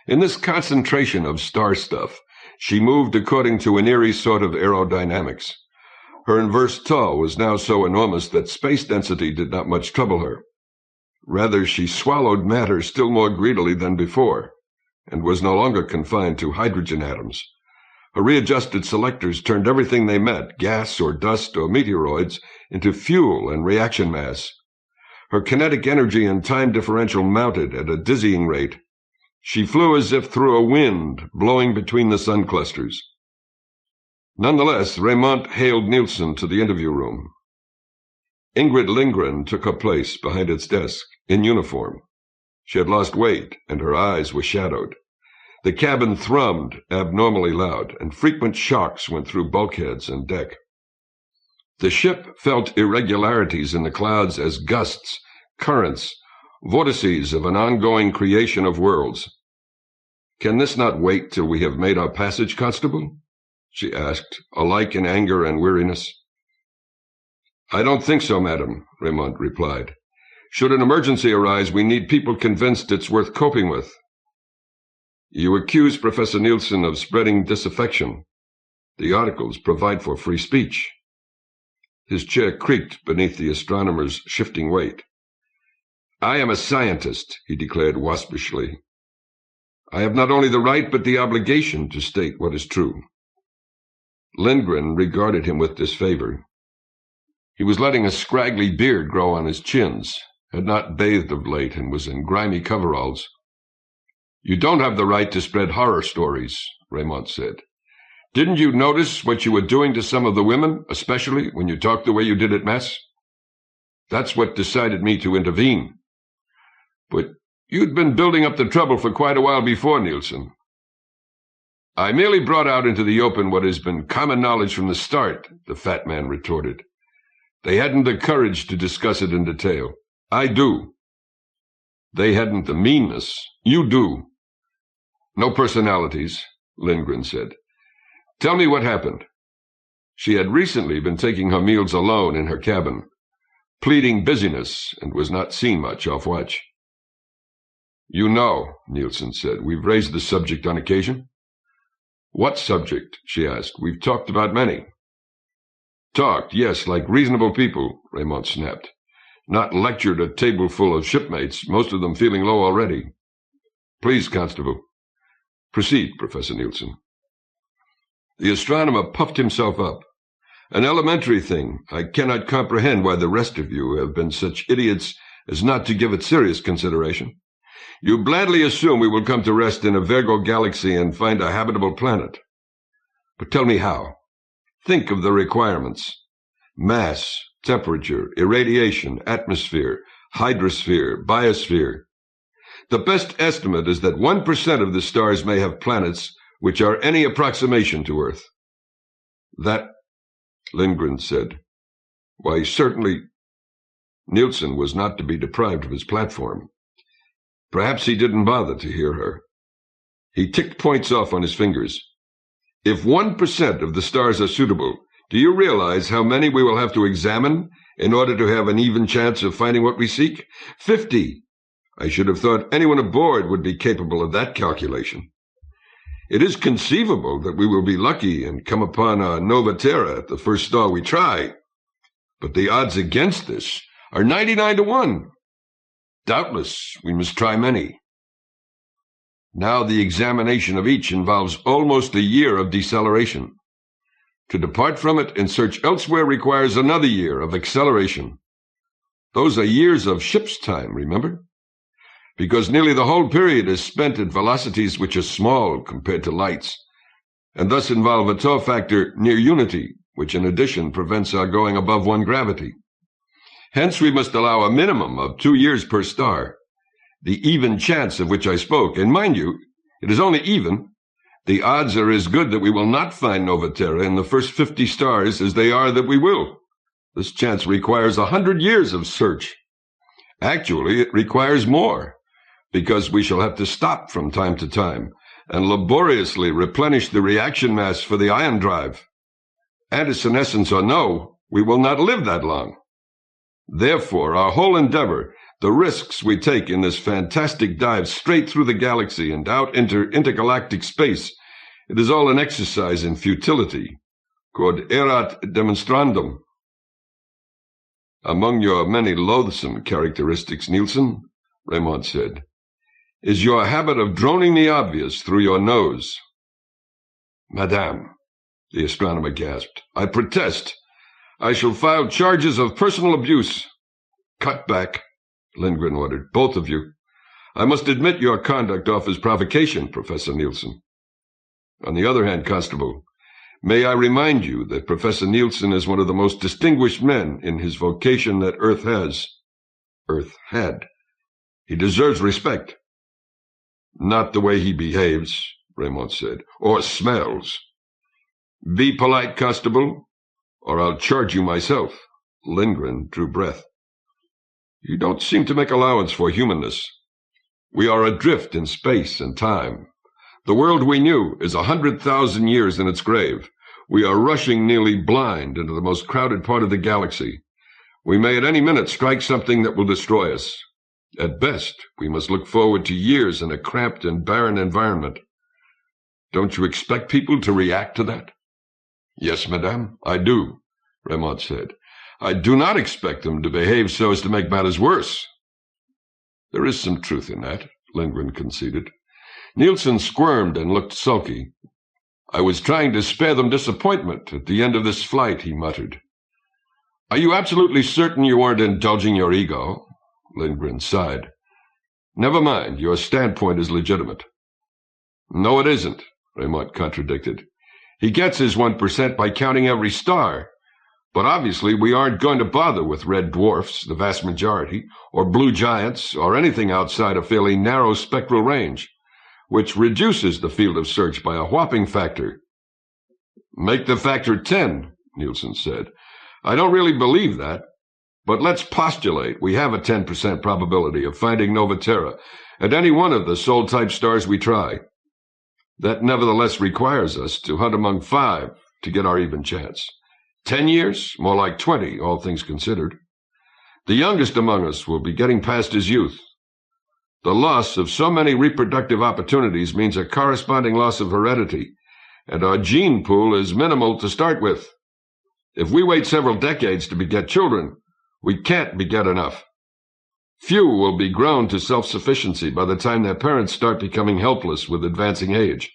In this concentration of star stuff, she moved according to an eerie sort of aerodynamics. Her inverse tau was now so enormous that space density did not much trouble her. Rather, she swallowed matter still more greedily than before, and was no longer confined to hydrogen atoms. Her readjusted selectors turned everything they met, gas or dust or meteoroids, into fuel and reaction mass. Her kinetic energy and time differential mounted at a dizzying rate. She flew as if through a wind blowing between the sun clusters. Nonetheless, Raymond hailed Nielsen to the interview room. Ingrid Lindgren took her place behind its desk, in uniform. She had lost weight, and her eyes were shadowed. The cabin thrummed abnormally loud, and frequent shocks went through bulkheads and deck. The ship felt irregularities in the clouds as gusts, currents, vortices of an ongoing creation of worlds. "Can this not wait till we have made our passage, Constable?" she asked, alike in anger and weariness. "I don't think so, madam," Raymond replied. "Should an emergency arise, we need people convinced it's worth coping with." "You accuse Professor Nielsen of spreading disaffection. The articles provide for free speech." His chair creaked beneath the astronomer's shifting weight. "I am a scientist," he declared waspishly. "I have not only the right but the obligation to state what is true." Lindgren regarded him with disfavor. He was letting a scraggly beard grow on his chins, had not bathed of late, and was in grimy coveralls. "You don't have the right to spread horror stories," Raymond said. "Didn't you notice what you were doing to some of the women, especially when you talked the way you did at mess? That's what decided me to intervene. But you'd been building up the trouble for quite a while before, Nielsen." "I merely brought out into the open what has been common knowledge from the start," the fat man retorted. "They hadn't the courage to discuss it in detail. I do. They hadn't the meanness. You do." "No personalities," Lindgren said. "Tell me what happened." She had recently been taking her meals alone in her cabin, pleading busyness, and was not seen much off watch. "You know," Nielsen said, "we've raised the subject on occasion." "What subject?" she asked. "We've talked about many." "Talked, yes, like reasonable people," Raymond snapped. "Not lectured a table full of shipmates, most of them feeling low already. Please, Constable." "Proceed, Professor Nielsen." The astronomer puffed himself up. "An elementary thing. I cannot comprehend why the rest of you have been such idiots as not to give it serious consideration. You blandly assume we will come to rest in a Virgo galaxy and find a habitable planet. But tell me how. Think of the requirements. Mass, temperature, irradiation, atmosphere, hydrosphere, biosphere. The best estimate is that 1% of the stars may have planets which are any approximation to Earth." "That," Lindgren said. "Why, certainly—" Nielsen was not to be deprived of his platform. Perhaps he didn't bother to hear her. He ticked points off on his fingers. "If 1% of the stars are suitable, do you realize how many we will have to examine in order to have an even chance of finding what we seek? 50! I should have thought anyone aboard would be capable of that calculation. It is conceivable that we will be lucky and come upon a Nova Terra at the first star we try, but the odds against this are 99 to 1. Doubtless, we must try many. Now the examination of each involves almost a year of deceleration. To depart from it and search elsewhere requires another year of acceleration. Those are years of ship's time, remember? Because nearly the whole period is spent at velocities which are small compared to light's, and thus involve a tau factor near unity, which in addition prevents our going above 1 gravity. Hence we must allow a minimum of 2 years per star, the even chance of which I spoke. And mind you, it is only even. The odds are as good that we will not find Nova Terra in the first 50 stars as they are that we will. This chance requires 100 years of search. Actually, it requires more, because we shall have to stop from time to time and laboriously replenish the reaction mass for the ion drive. Anderson essence or no, we will not live that long. Therefore, our whole endeavor, the risks we take in this fantastic dive straight through the galaxy and out into intergalactic space, it is all an exercise in futility. Quod erat demonstrandum. Among your many loathsome characteristics, Nielsen, Raymond said, is your habit of droning the obvious through your nose. Madame, the astronomer gasped, I protest. I shall file charges of personal abuse. Cut back, Lindgren ordered, both of you. I must admit your conduct offers provocation, Professor Nielsen. On the other hand, Constable, may I remind you that Professor Nielsen is one of the most distinguished men in his vocation that Earth had. He deserves respect. Not the way he behaves, Raymond said, or smells. Be polite, Constable, or I'll charge you myself. Lindgren drew breath. You don't seem to make allowance for humanness. We are adrift in space and time. The world we knew is 100,000 years in its grave. We are rushing nearly blind into the most crowded part of the galaxy. We may at any minute strike something that will destroy us. At best, we must look forward to years in a cramped and barren environment. Don't you expect people to react to that? Yes, madame, I do, Raymond said. I do not expect them to behave so as to make matters worse. There is some truth in that, Lindgren conceded. Nielsen squirmed and looked sulky. I was trying to spare them disappointment at the end of this flight, he muttered. Are you absolutely certain you weren't indulging your ego? Lindgren sighed. Never mind, your standpoint is legitimate. No, it isn't, Raymond contradicted. He gets his 1% by counting every star. But obviously we aren't going to bother with red dwarfs, the vast majority, or blue giants, or anything outside a fairly narrow spectral range, which reduces the field of search by a whopping factor. Make the factor 10, Nielsen said. I don't really believe that. But let's postulate we have a 10% probability of finding Nova Terra at any one of the Sol-type stars we try. That nevertheless requires us to hunt among 5 to get our even chance. 10 years, more like 20, all things considered. The youngest among us will be getting past his youth. The loss of so many reproductive opportunities means a corresponding loss of heredity, and our gene pool is minimal to start with. If we wait several decades to beget children, we can't beget enough. Few will be grown to self-sufficiency by the time their parents start becoming helpless with advancing age.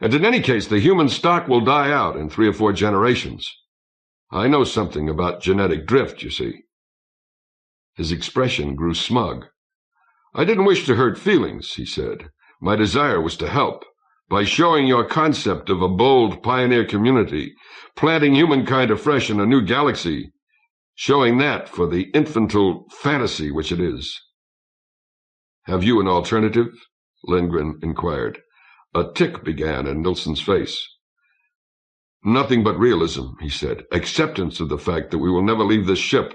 And in any case, the human stock will die out in 3 or 4 generations. I know something about genetic drift, you see. His expression grew smug. I didn't wish to hurt feelings, he said. My desire was to help. By showing your concept of a bold pioneer community, planting humankind afresh in a new galaxy, showing that for the infantile fantasy which it is. Have you an alternative? Lindgren inquired. A tick began in Nilsen's face. Nothing but realism, he said. Acceptance of the fact that we will never leave this ship.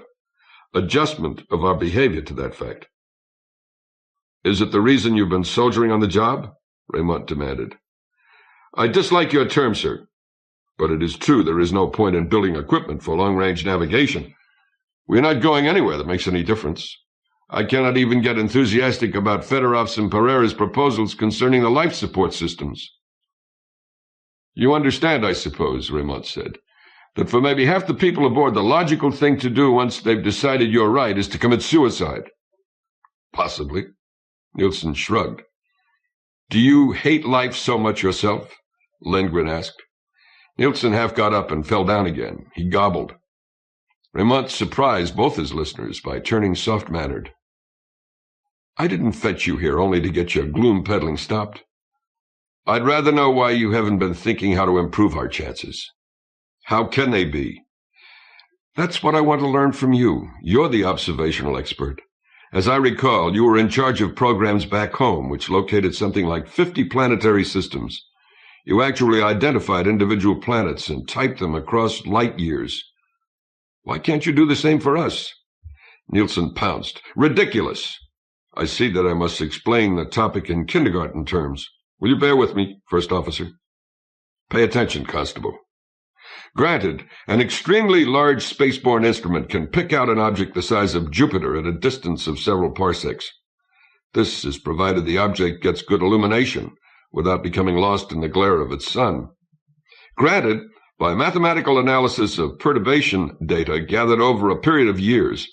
Adjustment of our behavior to that fact. Is it the reason you've been soldiering on the job? Raymond demanded. I dislike your term, sir. But it is true there is no point in building equipment for long-range navigation. We're not going anywhere that makes any difference. I cannot even get enthusiastic about Fedorov's and Pereira's proposals concerning the life support systems. You understand, I suppose, Raymond said, that for maybe half the people aboard, the logical thing to do once they've decided you're right is to commit suicide. Possibly. Nielsen shrugged. Do you hate life so much yourself? Lindgren asked. Nielsen half got up and fell down again. He gobbled. Raymond surprised both his listeners by turning soft-mannered. I didn't fetch you here only to get your gloom peddling stopped. I'd rather know why you haven't been thinking how to improve our chances. How can they be? That's what I want to learn from you. You're the observational expert. As I recall, you were in charge of programs back home, which located something like 50 planetary systems. You actually identified individual planets and typed them across light years. Why can't you do the same for us? Nielsen pounced. Ridiculous! I see that I must explain the topic in kindergarten terms. Will you bear with me, First Officer? Pay attention, Constable. Granted, an extremely large spaceborne instrument can pick out an object the size of Jupiter at a distance of several parsecs. This is provided the object gets good illumination without becoming lost in the glare of its sun. Granted, by mathematical analysis of perturbation data gathered over a period of years,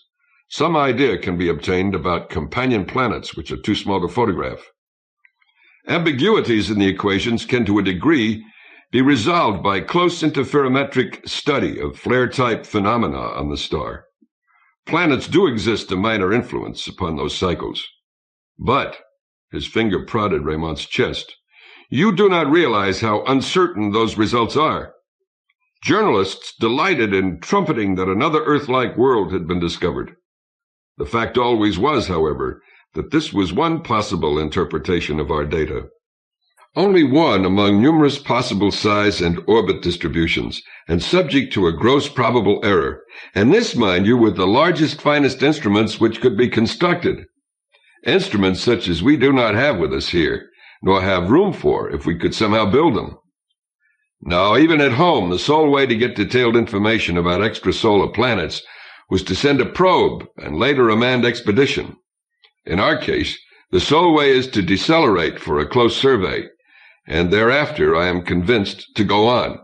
some idea can be obtained about companion planets which are too small to photograph. Ambiguities in the equations can, to a degree, be resolved by close interferometric study of flare-type phenomena on the star. Planets do exist a minor influence upon those cycles. But, his finger prodded Raymond's chest, you do not realize how uncertain those results are. Journalists delighted in trumpeting that another Earth-like world had been discovered. The fact always was, however, that this was one possible interpretation of our data. Only one among numerous possible size and orbit distributions, and subject to a gross probable error, and this, mind you, with the largest, finest instruments which could be constructed. Instruments such as we do not have with us here, nor have room for if we could somehow build them. Now, even at home, the sole way to get detailed information about extrasolar planets was to send a probe and later a manned expedition. In our case, the sole way is to decelerate for a close survey, and thereafter, I am convinced, to go on.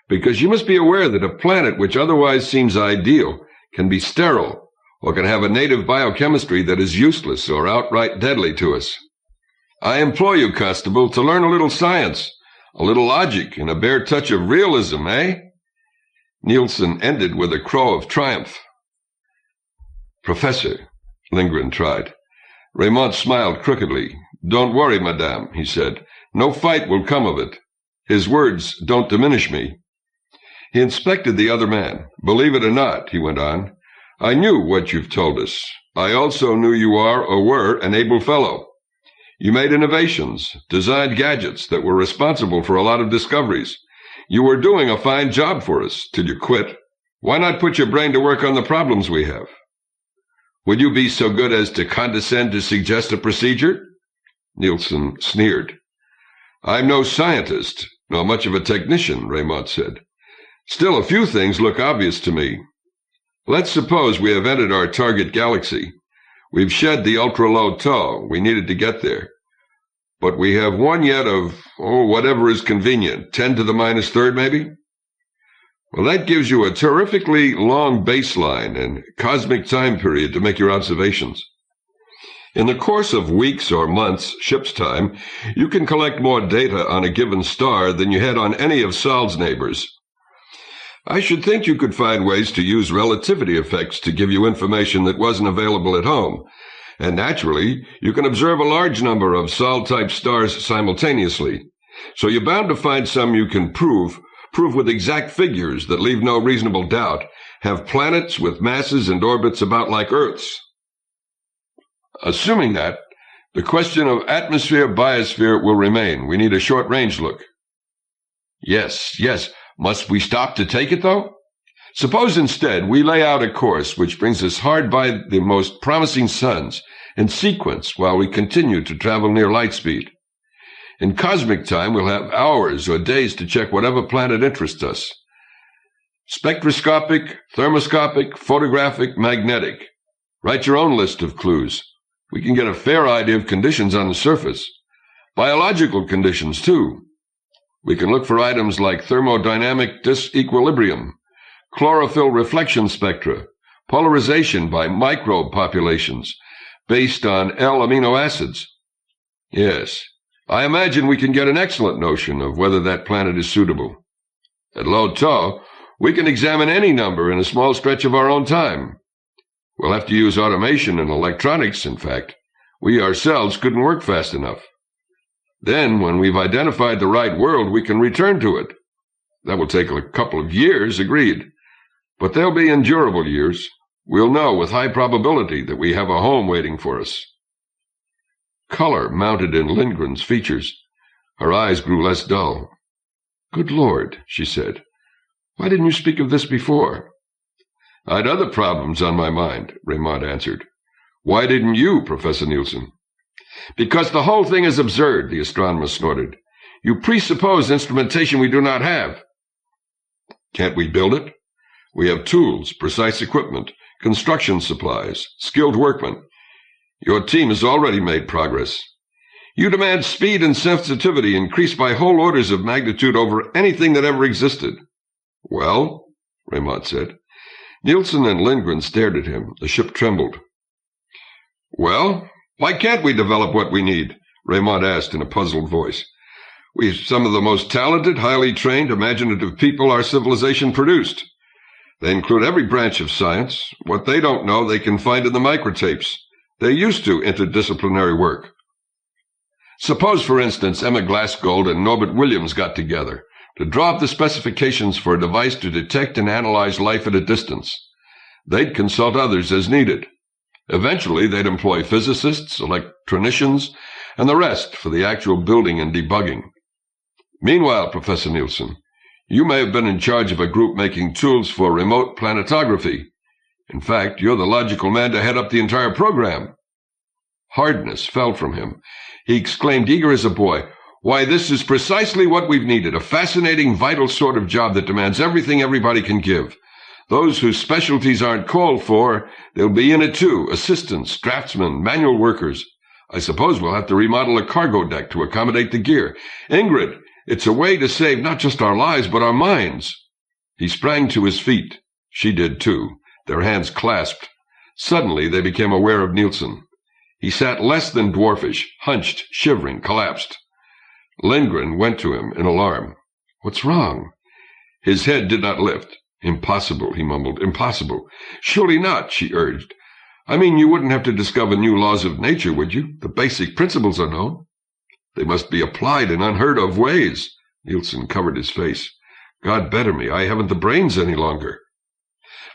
Because you must be aware that a planet which otherwise seems ideal can be sterile, or can have a native biochemistry that is useless or outright deadly to us. I implore you, Constable, to learn a little science, a little logic, and a bare touch of realism, eh? Nielsen ended with a crow of triumph. Professor, Lindgren tried. Raymond smiled crookedly. Don't worry, madame, he said. No fight will come of it. His words don't diminish me. He inspected the other man. Believe it or not, he went on, I knew what you've told us. I also knew you are or were an able fellow. You made innovations, designed gadgets that were responsible for a lot of discoveries. You were doing a fine job for us till you quit. Why not put your brain to work on the problems we have? Would you be so good as to condescend to suggest a procedure? Nielsen sneered. I'm no scientist, nor much of a technician, Raymond said. Still, a few things look obvious to me. Let's suppose we have entered our target galaxy. We've shed the ultra-low tau we needed to get there. But we have one yet of, whatever is convenient, 10 to the minus third, maybe? Well, that gives you a terrifically long baseline and cosmic time period to make your observations. In the course of weeks or months, ship's time, you can collect more data on a given star than you had on any of Sol's neighbors. I should think you could find ways to use relativity effects to give you information that wasn't available at home. And naturally, you can observe a large number of Sol-type stars simultaneously. So you're bound to find some you can prove with exact figures that leave no reasonable doubt, have planets with masses and orbits about like Earth's. Assuming that, the question of atmosphere-biosphere will remain. We need a short-range look. Yes. Must we stop to take it, though? Suppose instead we lay out a course which brings us hard by the most promising suns in sequence while we continue to travel near light speed. In cosmic time, we'll have hours or days to check whatever planet interests us. Spectroscopic, thermoscopic, photographic, magnetic. Write your own list of clues. We can get a fair idea of conditions on the surface. Biological conditions, too. We can look for items like thermodynamic disequilibrium, chlorophyll reflection spectra, polarization by microbe populations, based on L-amino acids. Yes, I imagine we can get an excellent notion of whether that planet is suitable. At low tau, we can examine any number in a small stretch of our own time. We'll have to use automation and electronics, in fact. We ourselves couldn't work fast enough. Then, when we've identified the right world, we can return to it. That will take a couple of years, agreed. But they'll be endurable years. We'll know with high probability that we have a home waiting for us. Color mounted in Lindgren's features. Her eyes grew less dull. Good Lord, she said. Why didn't you speak of this before? I'd other problems on my mind, Raymond answered. Why didn't you, Professor Nielsen? Because the whole thing is absurd, the astronomer snorted. You presuppose instrumentation we do not have. Can't we build it? We have tools, precise equipment, construction supplies, skilled workmen. Your team has already made progress. You demand speed and sensitivity increased by whole orders of magnitude over anything that ever existed. Well, Raymond said. Nielsen and Lindgren stared at him. The ship trembled. Well, why can't we develop what we need? Raymond asked in a puzzled voice. We've some of the most talented, highly trained, imaginative people our civilization produced. They include every branch of science. What they don't know, they can find in the microtapes. They're used to interdisciplinary work. Suppose, for instance, Emma Glassgold and Norbert Williams got together to draw up the specifications for a device to detect and analyze life at a distance. They'd consult others as needed. Eventually, they'd employ physicists, electronicians, and the rest for the actual building and debugging. Meanwhile, Professor Nielsen, you may have been in charge of a group making tools for remote planetography. In fact, you're the logical man to head up the entire program. Hardness fell from him. He exclaimed, eager as a boy, "Why, this is precisely what we've needed, a fascinating, vital sort of job that demands everything everybody can give. Those whose specialties aren't called for, they'll be in it too, assistants, draftsmen, manual workers. I suppose we'll have to remodel a cargo deck to accommodate the gear. Ingrid, it's a way to save not just our lives, but our minds." He sprang to his feet. She did too, their hands clasped. Suddenly they became aware of Nielsen. He sat less than dwarfish, hunched, shivering, collapsed. Lindgren went to him in alarm. "What's wrong?" His head did not lift. "Impossible," he mumbled. "Impossible." "Surely not," she urged. "I mean, you wouldn't have to discover new laws of nature, would you? The basic principles are known." "They must be applied in unheard-of ways." Nielsen covered his face. "God better me, I haven't the brains any longer."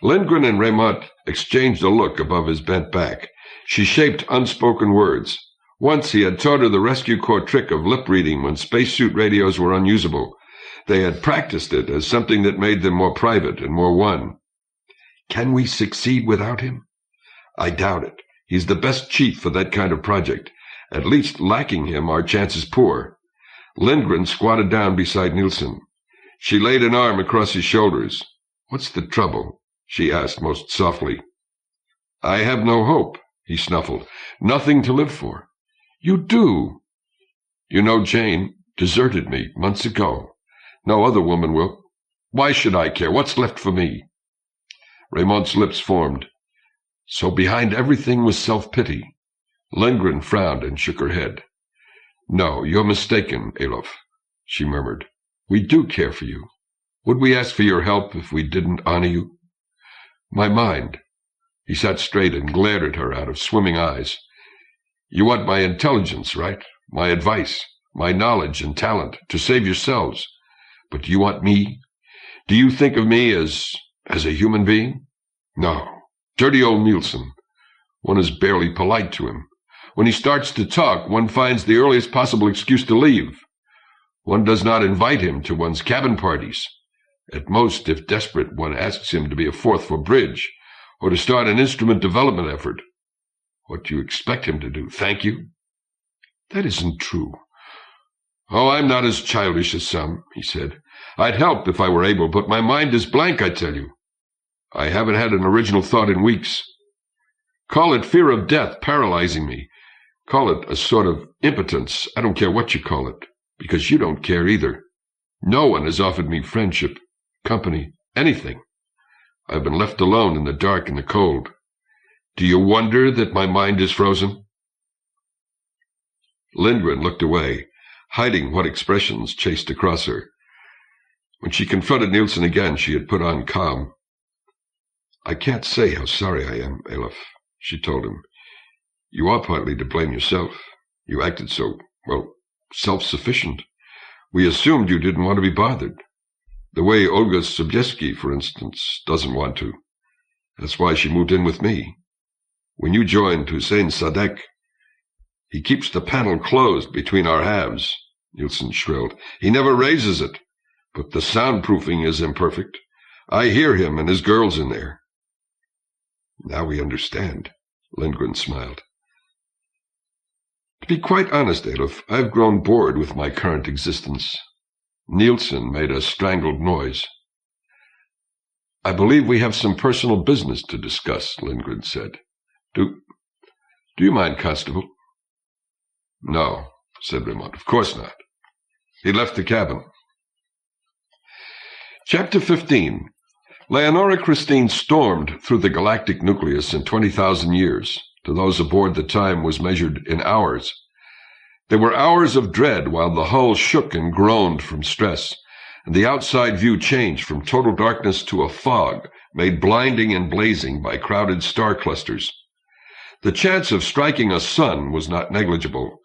Lindgren and Raymond exchanged a look above his bent back. She shaped unspoken words. Once he had taught her the rescue corps trick of lip-reading when spacesuit radios were unusable. They had practiced it as something that made them more private and more one. "Can we succeed without him?" "I doubt it. He's the best chief for that kind of project. At least lacking him, our chance is poor." Lindgren squatted down beside Nielsen. She laid an arm across his shoulders. "What's the trouble?" she asked most softly. "I have no hope," he snuffled. "Nothing to live for." "You do." "You know, Jane deserted me months ago. No other woman will. Why should I care? What's left for me?" Raymond's lips formed. "So behind everything was self-pity." Lindgren frowned and shook her head. "No, you're mistaken, Alof," she murmured. "We do care for you. Would we ask for your help if we didn't honor you?" "My mind." He sat straight and glared at her out of swimming eyes. "You want my intelligence, right? My advice, my knowledge and talent to save yourselves. But do you want me? Do you think of me as a human being? No. Dirty old Nielsen. One is barely polite to him. When he starts to talk, one finds the earliest possible excuse to leave. One does not invite him to one's cabin parties. At most, if desperate, one asks him to be a fourth for bridge, or to start an instrument development effort. What do you expect him to do? Thank you?" "That isn't true." "Oh, I'm not as childish as some," he said. "I'd help if I were able, but my mind is blank, I tell you. I haven't had an original thought in weeks. Call it fear of death paralyzing me. Call it a sort of impotence. I don't care what you call it, because you don't care either. No one has offered me friendship, company, anything. I've been left alone in the dark and the cold. Do you wonder that my mind is frozen?" Lindgren looked away, hiding what expressions chased across her. When she confronted Nielsen again, she had put on calm. "I can't say how sorry I am, Alof," she told him. "You are partly to blame yourself. You acted so, self-sufficient. We assumed you didn't want to be bothered. The way Olga Sobieski, for instance, doesn't want to. That's why she moved in with me. When you joined Hussein Sadek—" "He keeps the panel closed between our halves," Nielsen shrilled. "He never raises it. But the soundproofing is imperfect. I hear him and his girls in there." "Now we understand," Lindgren smiled. To be quite honest, Adolf, I've grown bored with my current existence. Nielsen made a strangled noise. I believe we have some personal business to discuss, Lindgren said. Do you mind, Constable? No, said Raymond. Of course not. He left the cabin. Chapter 15. Leonora Christine stormed through the galactic nucleus in 20,000 years. To those aboard, the time was measured in hours. There were hours of dread while the hull shook and groaned from stress, and the outside view changed from total darkness to a fog made blinding and blazing by crowded star clusters. The chance of striking a sun was not negligible.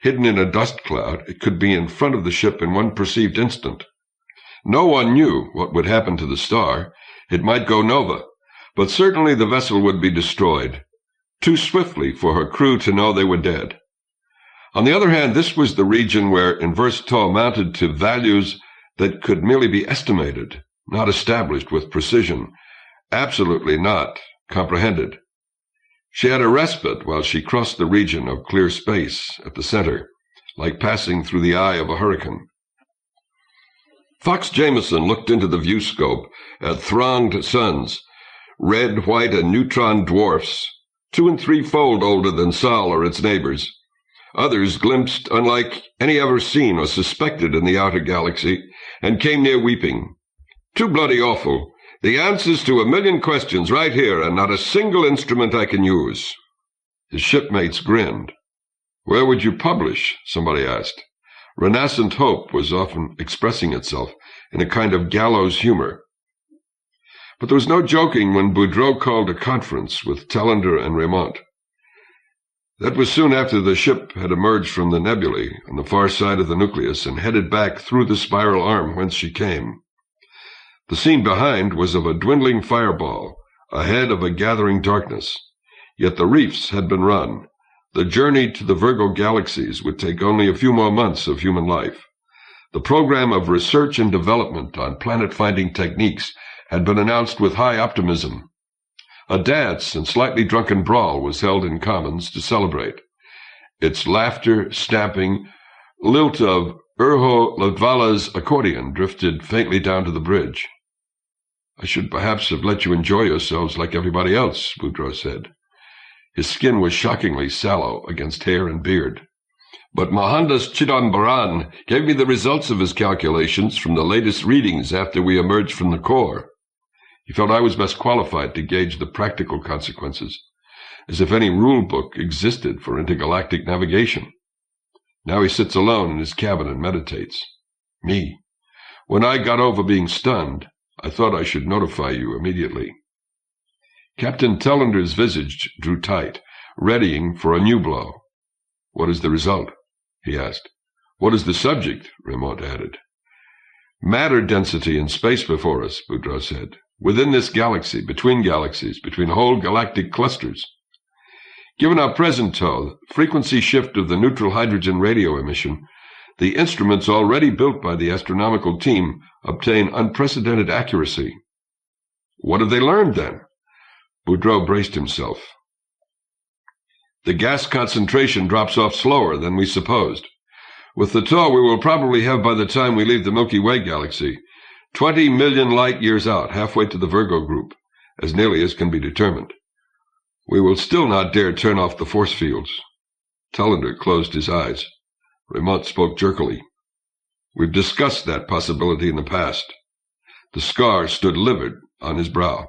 Hidden in a dust cloud, it could be in front of the ship in one perceived instant. No one knew what would happen to the star. It might go nova, but certainly the vessel would be destroyed, too swiftly for her crew to know they were dead. On the other hand, this was the region where inverse tau amounted to values that could merely be estimated, not established with precision, absolutely not comprehended. She had a respite while she crossed the region of clear space at the center, like passing through the eye of a hurricane. Fox Jameson looked into the viewscope at thronged suns, red, white, and neutron dwarfs, 2- and 3-fold older than Sol or its neighbors. Others glimpsed unlike any ever seen or suspected in the outer galaxy, and came near weeping. Too bloody awful. The answers to 1,000,000 questions right here, and not a single instrument I can use. His shipmates grinned. Where would you publish? Somebody asked. Renascent hope was often expressing itself in a kind of gallows humor. But there was no joking when Boudreau called a conference with Telander and Raymond. That was soon after the ship had emerged from the nebulae on the far side of the nucleus and headed back through the spiral arm whence she came. The scene behind was of a dwindling fireball, ahead of a gathering darkness. Yet the reefs had been run. The journey to the Virgo galaxies would take only a few more months of human life. The program of research and development on planet-finding techniques had been announced with high optimism. A dance and slightly drunken brawl was held in Commons to celebrate. Its laughter, stamping, lilt of Urho Latvala's accordion drifted faintly down to the bridge. I should perhaps have let you enjoy yourselves like everybody else, Boudreau said. His skin was shockingly sallow against hair and beard. But Mohandas Chidambaran gave me the results of his calculations from the latest readings after we emerged from the core. He felt I was best qualified to gauge the practical consequences, as if any rule book existed for intergalactic navigation. Now he sits alone in his cabin and meditates. Me. When I got over being stunned, I thought I should notify you immediately. Captain Tellander's visage drew tight, readying for a new blow. What is the result? He asked. What is the subject? Raymond added. Matter density in space before us, Boudreau said. Within this galaxy, between whole galactic clusters. Given our present tau, frequency shift of the neutral hydrogen radio emission, the instruments already built by the astronomical team obtain unprecedented accuracy. What have they learned, then? Boudreau braced himself. The gas concentration drops off slower than we supposed. With the tau we will probably have by the time we leave the Milky Way galaxy, 20 million light-years out, halfway to the Virgo group, as nearly as can be determined. We will still not dare turn off the force fields. Telander closed his eyes. Raymond spoke jerkily. We've discussed that possibility in the past. The scar stood livid on his brow.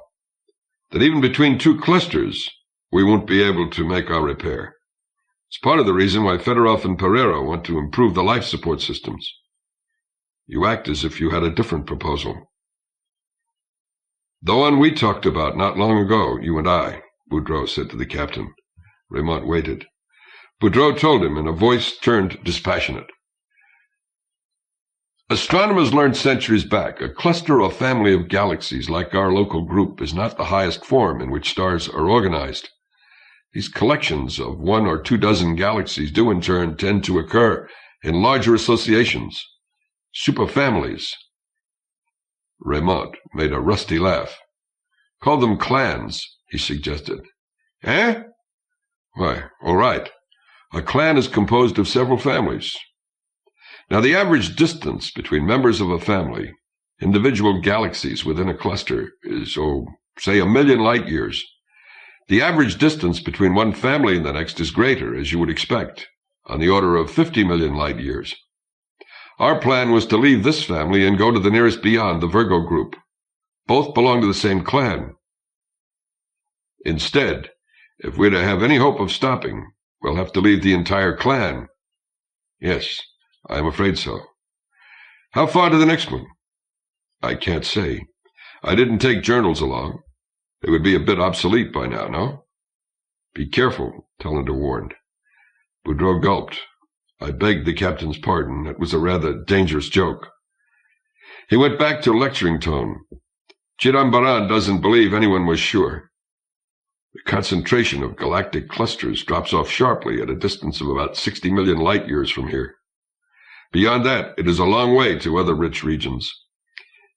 That even between two clusters, we won't be able to make our repair. It's part of the reason why Fedorov and Pereira want to improve the life support systems. You act as if you had a different proposal. The one we talked about not long ago, you and I, Boudreau said to the captain. Raymond waited. Boudreau told him in a voice turned dispassionate. Astronomers learned centuries back, a cluster or family of galaxies like our local group is not the highest form in which stars are organized. These collections of 1 or 2 dozen galaxies do in turn tend to occur in larger associations, superfamilies. Raymond made a rusty laugh. Call them clans, he suggested. Eh? Why, all right. A clan is composed of several families. Now, the average distance between members of a family, individual galaxies within a cluster, is, say 1,000,000 light years. The average distance between one family and the next is greater, as you would expect, on the order of 50 million light years. Our plan was to leave this family and go to the nearest beyond, the Virgo group. Both belong to the same clan. Instead, if we're to have any hope of stopping, we'll have to leave the entire clan. Yes, I am afraid so. How far to the next one? I can't say. I didn't take journals along. They would be a bit obsolete by now, no? Be careful, Tellender warned. Boudreaux gulped. I begged the captain's pardon. It was a rather dangerous joke. He went back to lecturing tone. Chidambaran doesn't believe anyone was sure. The concentration of galactic clusters drops off sharply at a distance of about 60 million light years from here. Beyond that, it is a long way to other rich regions.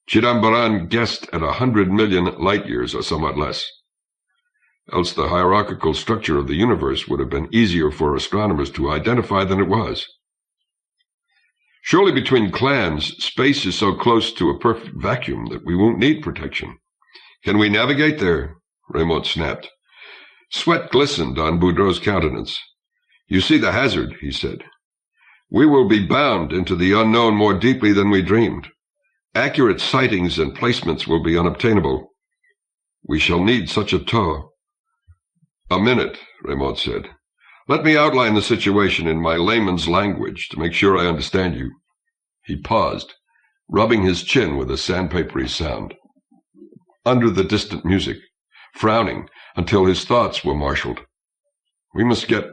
Chidambaran guessed at 100 million light years or somewhat less. Else the hierarchical structure of the universe would have been easier for astronomers to identify than it was. Surely between clans, space is so close to a perfect vacuum that we won't need protection. Can we navigate there? Raymond snapped. Sweat glistened on Boudreaux's countenance. You see the hazard, he said. We will be bound into the unknown more deeply than we dreamed. Accurate sightings and placements will be unobtainable. We shall need such a tow. A minute, Raymond said. Let me outline the situation in my layman's language to make sure I understand you. He paused, rubbing his chin with a sandpapery sound. Under the distant music, frowning until his thoughts were marshaled. We must get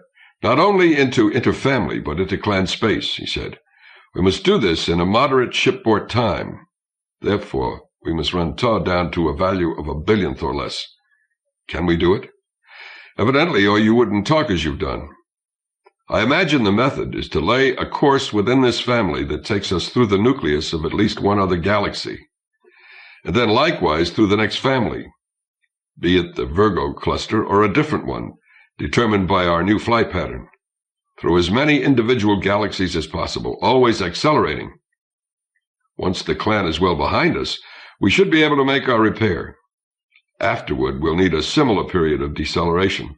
not only into interfamily, but into clan space, he said. We must do this in a moderate shipboard time. Therefore, we must run tow down to a value of 1 billionth or less. Can we do it? Evidently, or you wouldn't talk as you've done. I imagine the method is to lay a course within this family that takes us through the nucleus of at least one other galaxy, and then likewise through the next family, be it the Virgo cluster or a different one, determined by our new flight pattern, through as many individual galaxies as possible, always accelerating. Once the clan is well behind us, we should be able to make our repair. Afterward, we'll need a similar period of deceleration.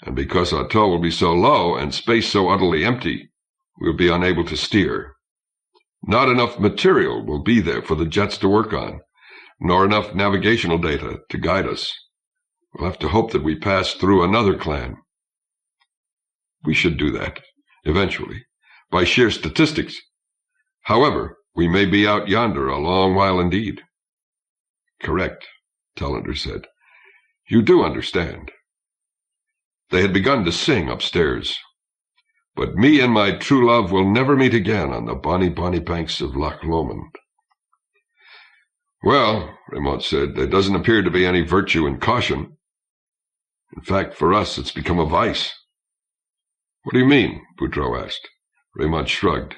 And because our tow will be so low and space so utterly empty, we'll be unable to steer. Not enough material will be there for the jets to work on, nor enough navigational data to guide us. We'll have to hope that we pass through another clan. We should do that, eventually, by sheer statistics. However, we may be out yonder a long while indeed. Correct, Tellender said. You do understand. They had begun to sing upstairs. But me and my true love will never meet again on the bonny, bonny banks of Loch Lomond. Well, Raymond said, there doesn't appear to be any virtue in caution. In fact, for us, it's become a vice. What do you mean? Boudreaux asked. Raymond shrugged.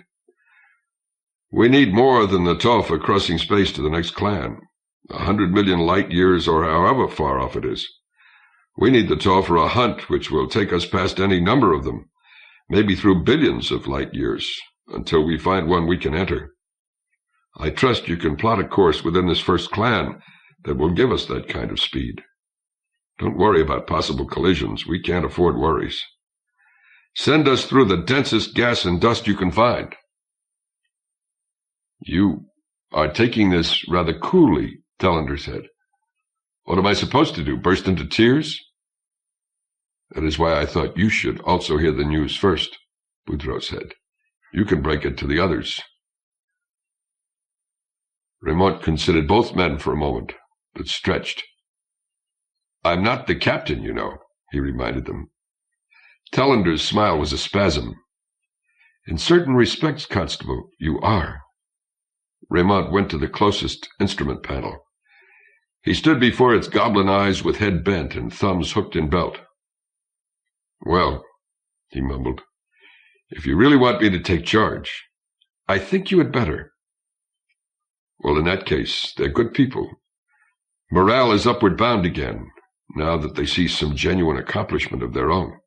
We need more than the tow for crossing space to the next clan. 100 million light years or however far off it is. We need the tow for a hunt which will take us past any number of them, maybe through billions of light years, until we find one we can enter. I trust you can plot a course within this first clan that will give us that kind of speed. Don't worry about possible collisions. We can't afford worries. Send us through the densest gas and dust you can find. You are taking this rather coolly, Tellender said. What am I supposed to do, burst into tears? That is why I thought you should also hear the news first, Boudreaux said. You can break it to the others. Raymond considered both men for a moment, but stretched. I'm not the captain, you know, he reminded them. Tellender's smile was a spasm. In certain respects, Constable, you are. Raymond went to the closest instrument panel. He stood before its goblin eyes with head bent and thumbs hooked in belt. Well, he mumbled, if you really want me to take charge, I think you had better. Well, in that case, they're good people. Morale is upward bound again. now that they see some genuine accomplishment of their own.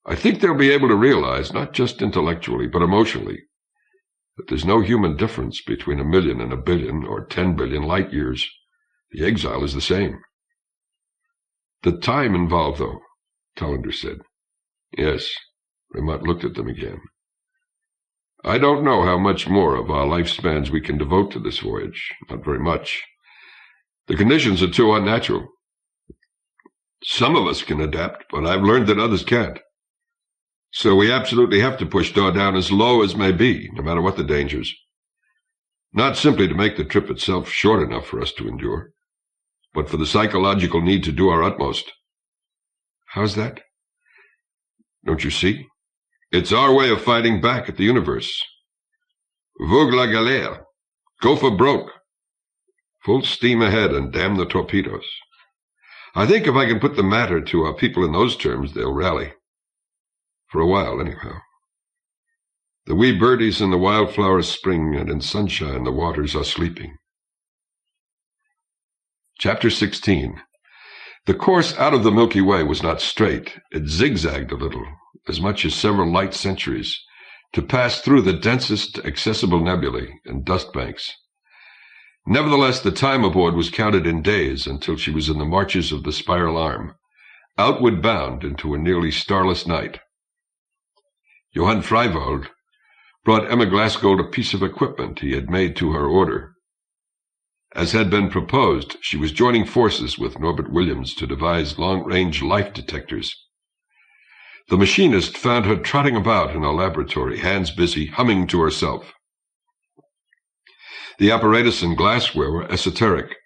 I think they'll be able to realize, not just intellectually, but emotionally, that there's no human difference between 1,000,000 and 1,000,000,000 or 10 billion light years. The exile is the same. The time involved, though, Tallender said. Yes. Raymond looked at them again. I don't know how much more of our lifespans we can devote to this voyage. Not very much. The conditions are too unnatural. Some of us can adapt, but I've learned that others can't. So we absolutely have to push Daw down as low as may be, no matter what the dangers. Not simply to make the trip itself short enough for us to endure, but for the psychological need to do our utmost. How's that? Don't you see? It's our way of fighting back at the universe. Vogue la galère. Go for broke. Full steam ahead and damn the torpedoes. I think if I can put the matter to our people in those terms, they'll rally. For a while, anyhow. The wee birdies in the wildflowers spring, and in sunshine the waters are sleeping. Chapter 16. The course out of the Milky Way was not straight. It zigzagged a little, as much as several light centuries, to pass through the densest accessible nebulae and dust banks. Nevertheless, the time aboard was counted in days until she was in the marches of the spiral arm, outward bound into a nearly starless night. Johann Freiwald brought Emma Glassgold a piece of equipment he had made to her order. As had been proposed, she was joining forces with Norbert Williams to devise long-range life detectors. The machinist found her trotting about in a laboratory, hands busy, humming to herself. The apparatus and glassware were esoteric,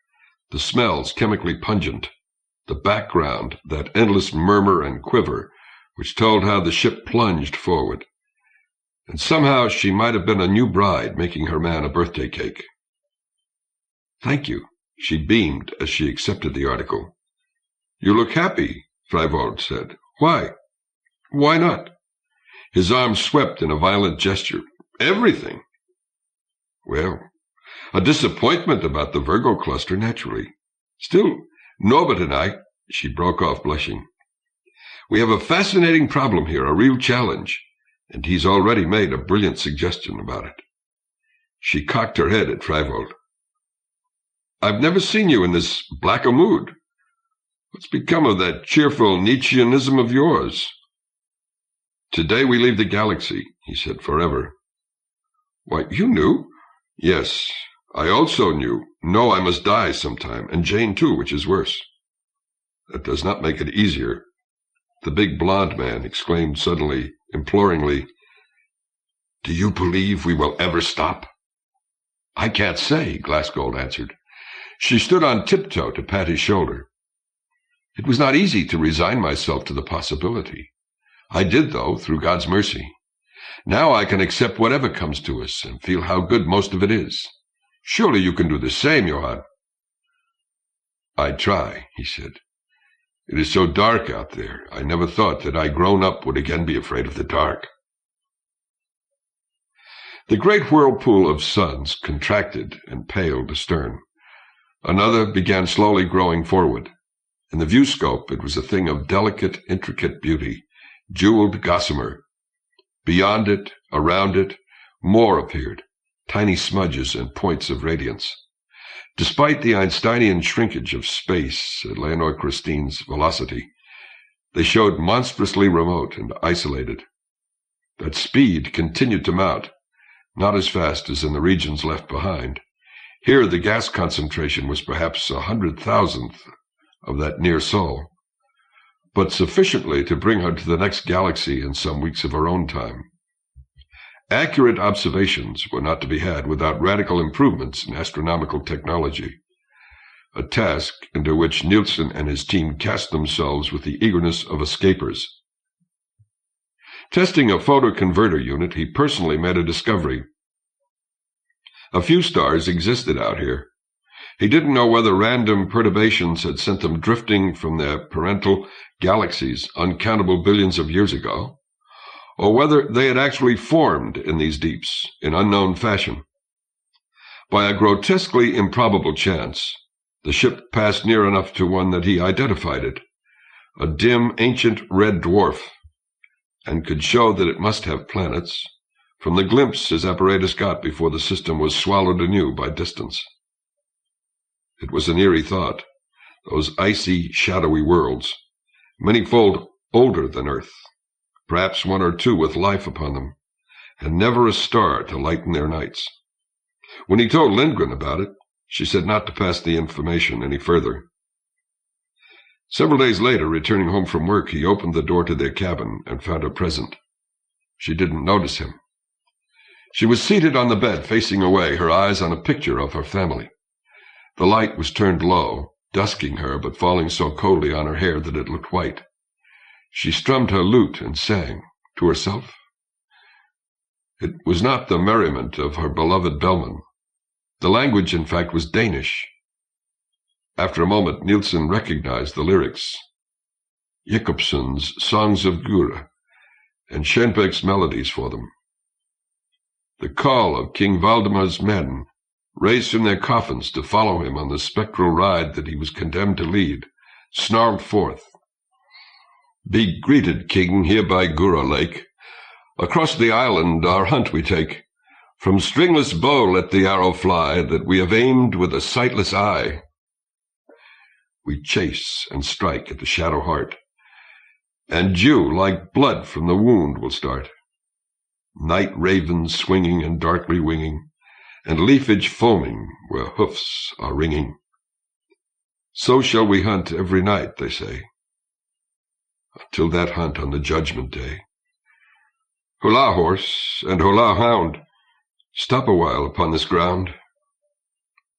the smells chemically pungent, the background that endless murmur and quiver which told how the ship plunged forward. And somehow she might have been a new bride making her man a birthday cake. Thank you, she beamed as she accepted the article. You look happy, Freiwald said. Why? Why not? His arm swept in a violent gesture. Everything. Well, a disappointment about the Virgo cluster, naturally. Still, Norbert and I, she broke off, blushing. We have a fascinating problem here, a real challenge, and he's already made a brilliant suggestion about it. She cocked her head at Freiwald. I've never seen you in this black a mood. What's become of that cheerful Nietzscheanism of yours? Today we leave the galaxy, he said, forever. Why, you knew? Yes, I also know I must die sometime, and Jane too, which is worse. That does not make it easier. The big blond man exclaimed suddenly, imploringly, Do you believe we will ever stop? I can't say, Glassgold answered. She stood on tiptoe to pat his shoulder. It was not easy to resign myself to the possibility. I did, though, through God's mercy. Now I can accept whatever comes to us and feel how good most of it is. Surely you can do the same, Johann. I'd try, he said. It is so dark out there. I never thought that I, grown up, would again be afraid of the dark. The great whirlpool of suns contracted and paled astern. Another began slowly growing forward. In the viewscope, it was a thing of delicate, intricate beauty, jeweled gossamer. Beyond it, around it, more appeared, tiny smudges and points of radiance. Despite the Einsteinian shrinkage of space at Leonore Christine's velocity, they showed monstrously remote and isolated. That speed continued to mount, not as fast as in the regions left behind. Here the gas concentration was perhaps 100,000th of that near Sol, but sufficiently to bring her to the next galaxy in some weeks of her own time. Accurate observations were not to be had without radical improvements in astronomical technology, a task into which Nielsen and his team cast themselves with the eagerness of escapers. Testing a photoconverter unit, he personally made a discovery. A few stars existed out here. He didn't know whether random perturbations had sent them drifting from their parental galaxies uncountable billions of years ago, or whether they had actually formed in these deeps in unknown fashion. By a grotesquely improbable chance, The ship passed near enough to one that he identified it, a dim, ancient red dwarf, and could show that it must have planets from the glimpse his apparatus got before the system was swallowed anew by distance. It was an eerie thought, those icy, shadowy worlds, many-fold older than Earth, perhaps one or two with life upon them, and never a star to lighten their nights. When he told Lindgren about it, she said not to pass the information any further. Several days later, returning home from work, he opened the door to their cabin and found her present. She didn't notice him. She was seated on the bed, facing away, her eyes on a picture of her family. The light was turned low, dusking her, but falling so coldly on her hair that it looked white. She strummed her lute and sang, to herself. It was not the merriment of her beloved bellman. The language, in fact, was Danish. After a moment, Nielsen recognized the lyrics. Jacobson's Songs of Gura, and Schoenberg's melodies for them. The call of King Valdemar's men, raised from their coffins to follow him on the spectral ride that he was condemned to lead, snarled forth. Be greeted, King, here by Gura Lake. Across the island our hunt we take. From stringless bow let the arrow fly that we have aimed with a sightless eye. We chase and strike at the shadow heart, and dew like blood from the wound will start. Night ravens swinging and darkly winging, and leafage foaming where hoofs are ringing. So shall we hunt every night, they say, until that hunt on the judgment day. Hola, horse, and hola, hound, stop a while upon this ground.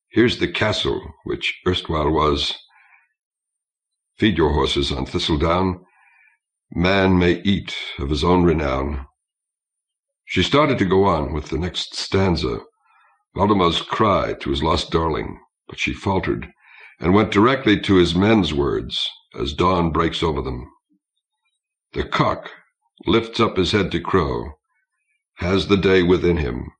Here's the castle which erstwhile was. Feed your horses on thistledown. Man may eat of his own renown. She started to go on with the next stanza, Valdemar's cry to his lost darling, but she faltered, and went directly to his men's words as dawn breaks over them. The cock lifts up his head to crow, has the day within him,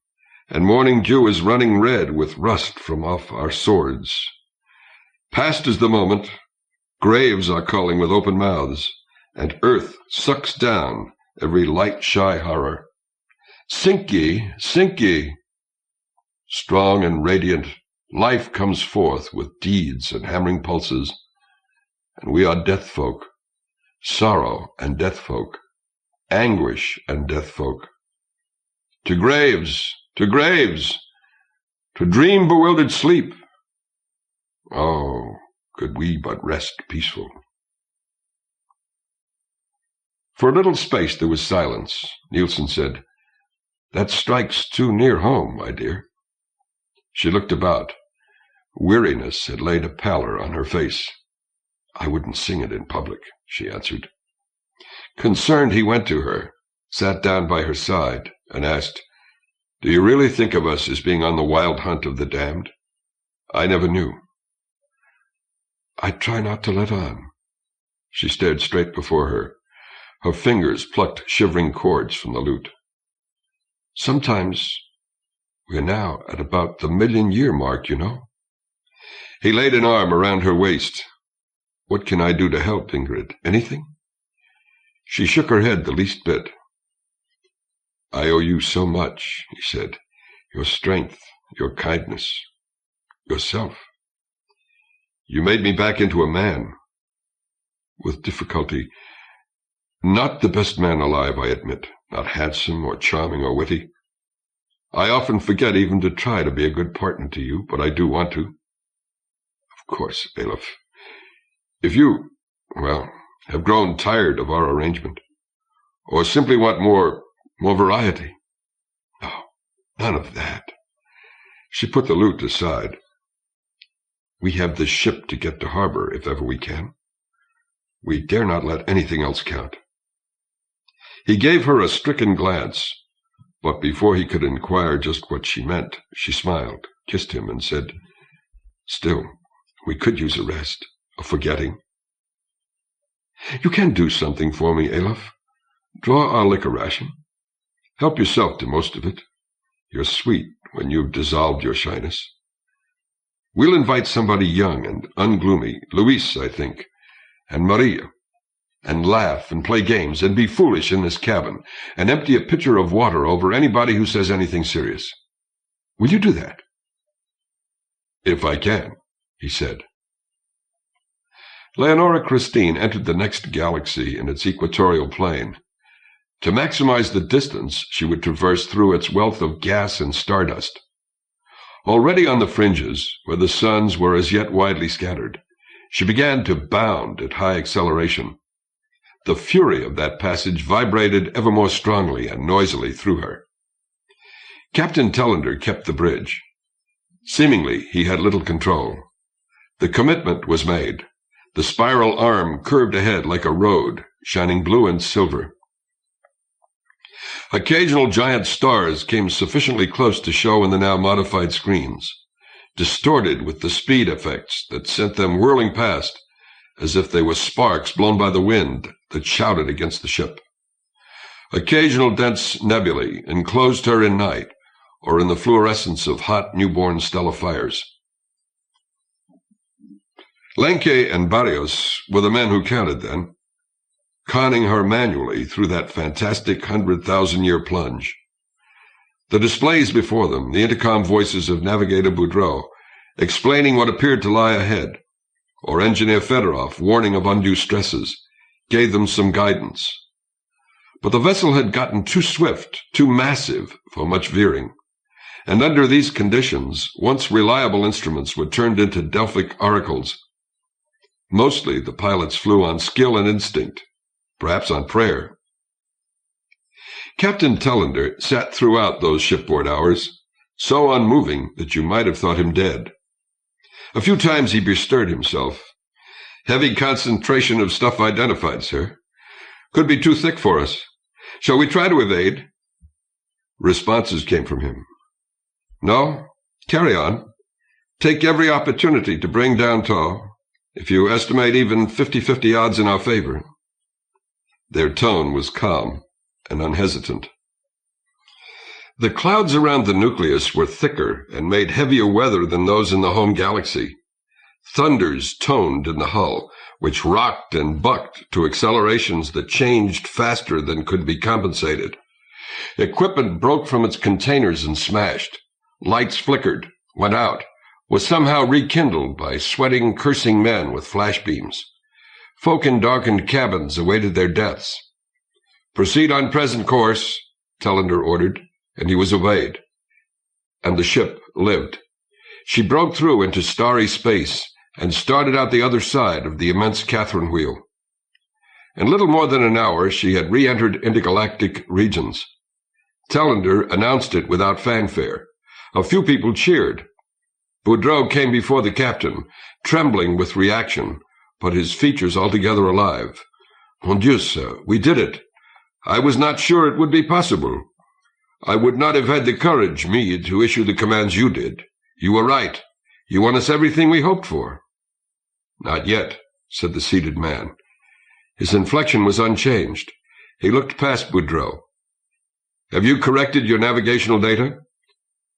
and morning dew is running red with rust from off our swords. Past is the moment, graves are calling with open mouths, and earth sucks down every light shy horror. Sink ye, sink ye! Strong and radiant, life comes forth with deeds and hammering pulses, and we are death folk, sorrow and death folk, anguish and death folk. To graves, to graves, to dream bewildered sleep. Oh, could we but rest peaceful. For a little space there was silence. Nielsen said, That strikes too near home, my dear. She looked about. Weariness had laid a pallor on her face. I wouldn't sing it in public, she answered. Concerned, he went to her, sat down by her side, and asked, Do you really think of us as being on the wild hunt of the damned? I never knew. I try not to let on. She stared straight before her. Her fingers plucked shivering chords from the lute. Sometimes we're now at about the 1,000,000-year mark, you know. He laid an arm around her waist. What can I do to help, Ingrid? Anything? She shook her head the least bit. I owe you so much, he said. Your strength, your kindness, yourself. You made me back into a man. With difficulty. Not the best man alive, I admit. Not handsome or charming or witty. I often forget even to try to be a good partner to you, but I do want to. Of course, Alef. If you, have grown tired of our arrangement, or simply want more variety. No, none of that. She put the lute aside. We have the ship to get to harbor, if ever we can. We dare not let anything else count. He gave her a stricken glance, but before he could inquire just what she meant, she smiled, kissed him, and said, Still, we could use a rest, a forgetting. You can do something for me, Alef. Draw our liquor ration. Help yourself to most of it. You're sweet when you've dissolved your shyness. We'll invite somebody young and ungloomy, Luis, I think, and Maria, and laugh and play games and be foolish in this cabin and empty a pitcher of water over anybody who says anything serious. Will you do that?" "If I can," he said. Leonora Christine entered the next galaxy in its equatorial plane. To maximize the distance she would traverse through its wealth of gas and stardust. Already on the fringes, where the suns were as yet widely scattered, she began to bound at high acceleration. The fury of that passage vibrated ever more strongly and noisily through her. Captain Tellender kept the bridge. Seemingly, he had little control. The commitment was made. The spiral arm curved ahead like a road, shining blue and silver. Occasional giant stars came sufficiently close to show in the now modified screens, distorted with the speed effects that sent them whirling past as if they were sparks blown by the wind that shouted against the ship. Occasional dense nebulae enclosed her in night or in the fluorescence of hot newborn stellar fires. Lenke and Barrios were the men who counted then, conning her manually through that fantastic 100,000-year plunge. The displays before them, the intercom voices of Navigator Boudreau, explaining what appeared to lie ahead, or Engineer Fedorov warning of undue stresses, gave them some guidance. But the vessel had gotten too swift, too massive for much veering, and under these conditions, once reliable instruments were turned into Delphic oracles. Mostly the pilots flew on skill and instinct, perhaps on prayer. Captain Tellender sat throughout those shipboard hours, so unmoving that you might have thought him dead. A few times he bestirred himself. "Heavy concentration of stuff identified, sir. Could be too thick for us. Shall we try to evade?" Responses came from him. "No, carry on. Take every opportunity to bring down tow, if you estimate even 50-50 odds in our favor." Their tone was calm and unhesitant. The clouds around the nucleus were thicker and made heavier weather than those in the home galaxy. Thunders toned in the hull, which rocked and bucked to accelerations that changed faster than could be compensated. Equipment broke from its containers and smashed. Lights flickered, went out, was somehow rekindled by sweating, cursing men with flash beams. Folk in darkened cabins awaited their deaths. "Proceed on present course," Tellender ordered, and he was obeyed. And the ship lived. She broke through into starry space and started out the other side of the immense Catherine wheel. In little more than an hour, she had re-entered intergalactic regions. Tellender announced it without fanfare. A few people cheered. Boudreau came before the captain, trembling with reaction, but his features altogether alive. "Mon Dieu, sir, we did it. I was not sure it would be possible. I would not have had the courage, me, to issue the commands you did. You were right. You won us everything we hoped for." "Not yet," said the seated man. His inflection was unchanged. He looked past Boudreau. "Have you corrected your navigational data?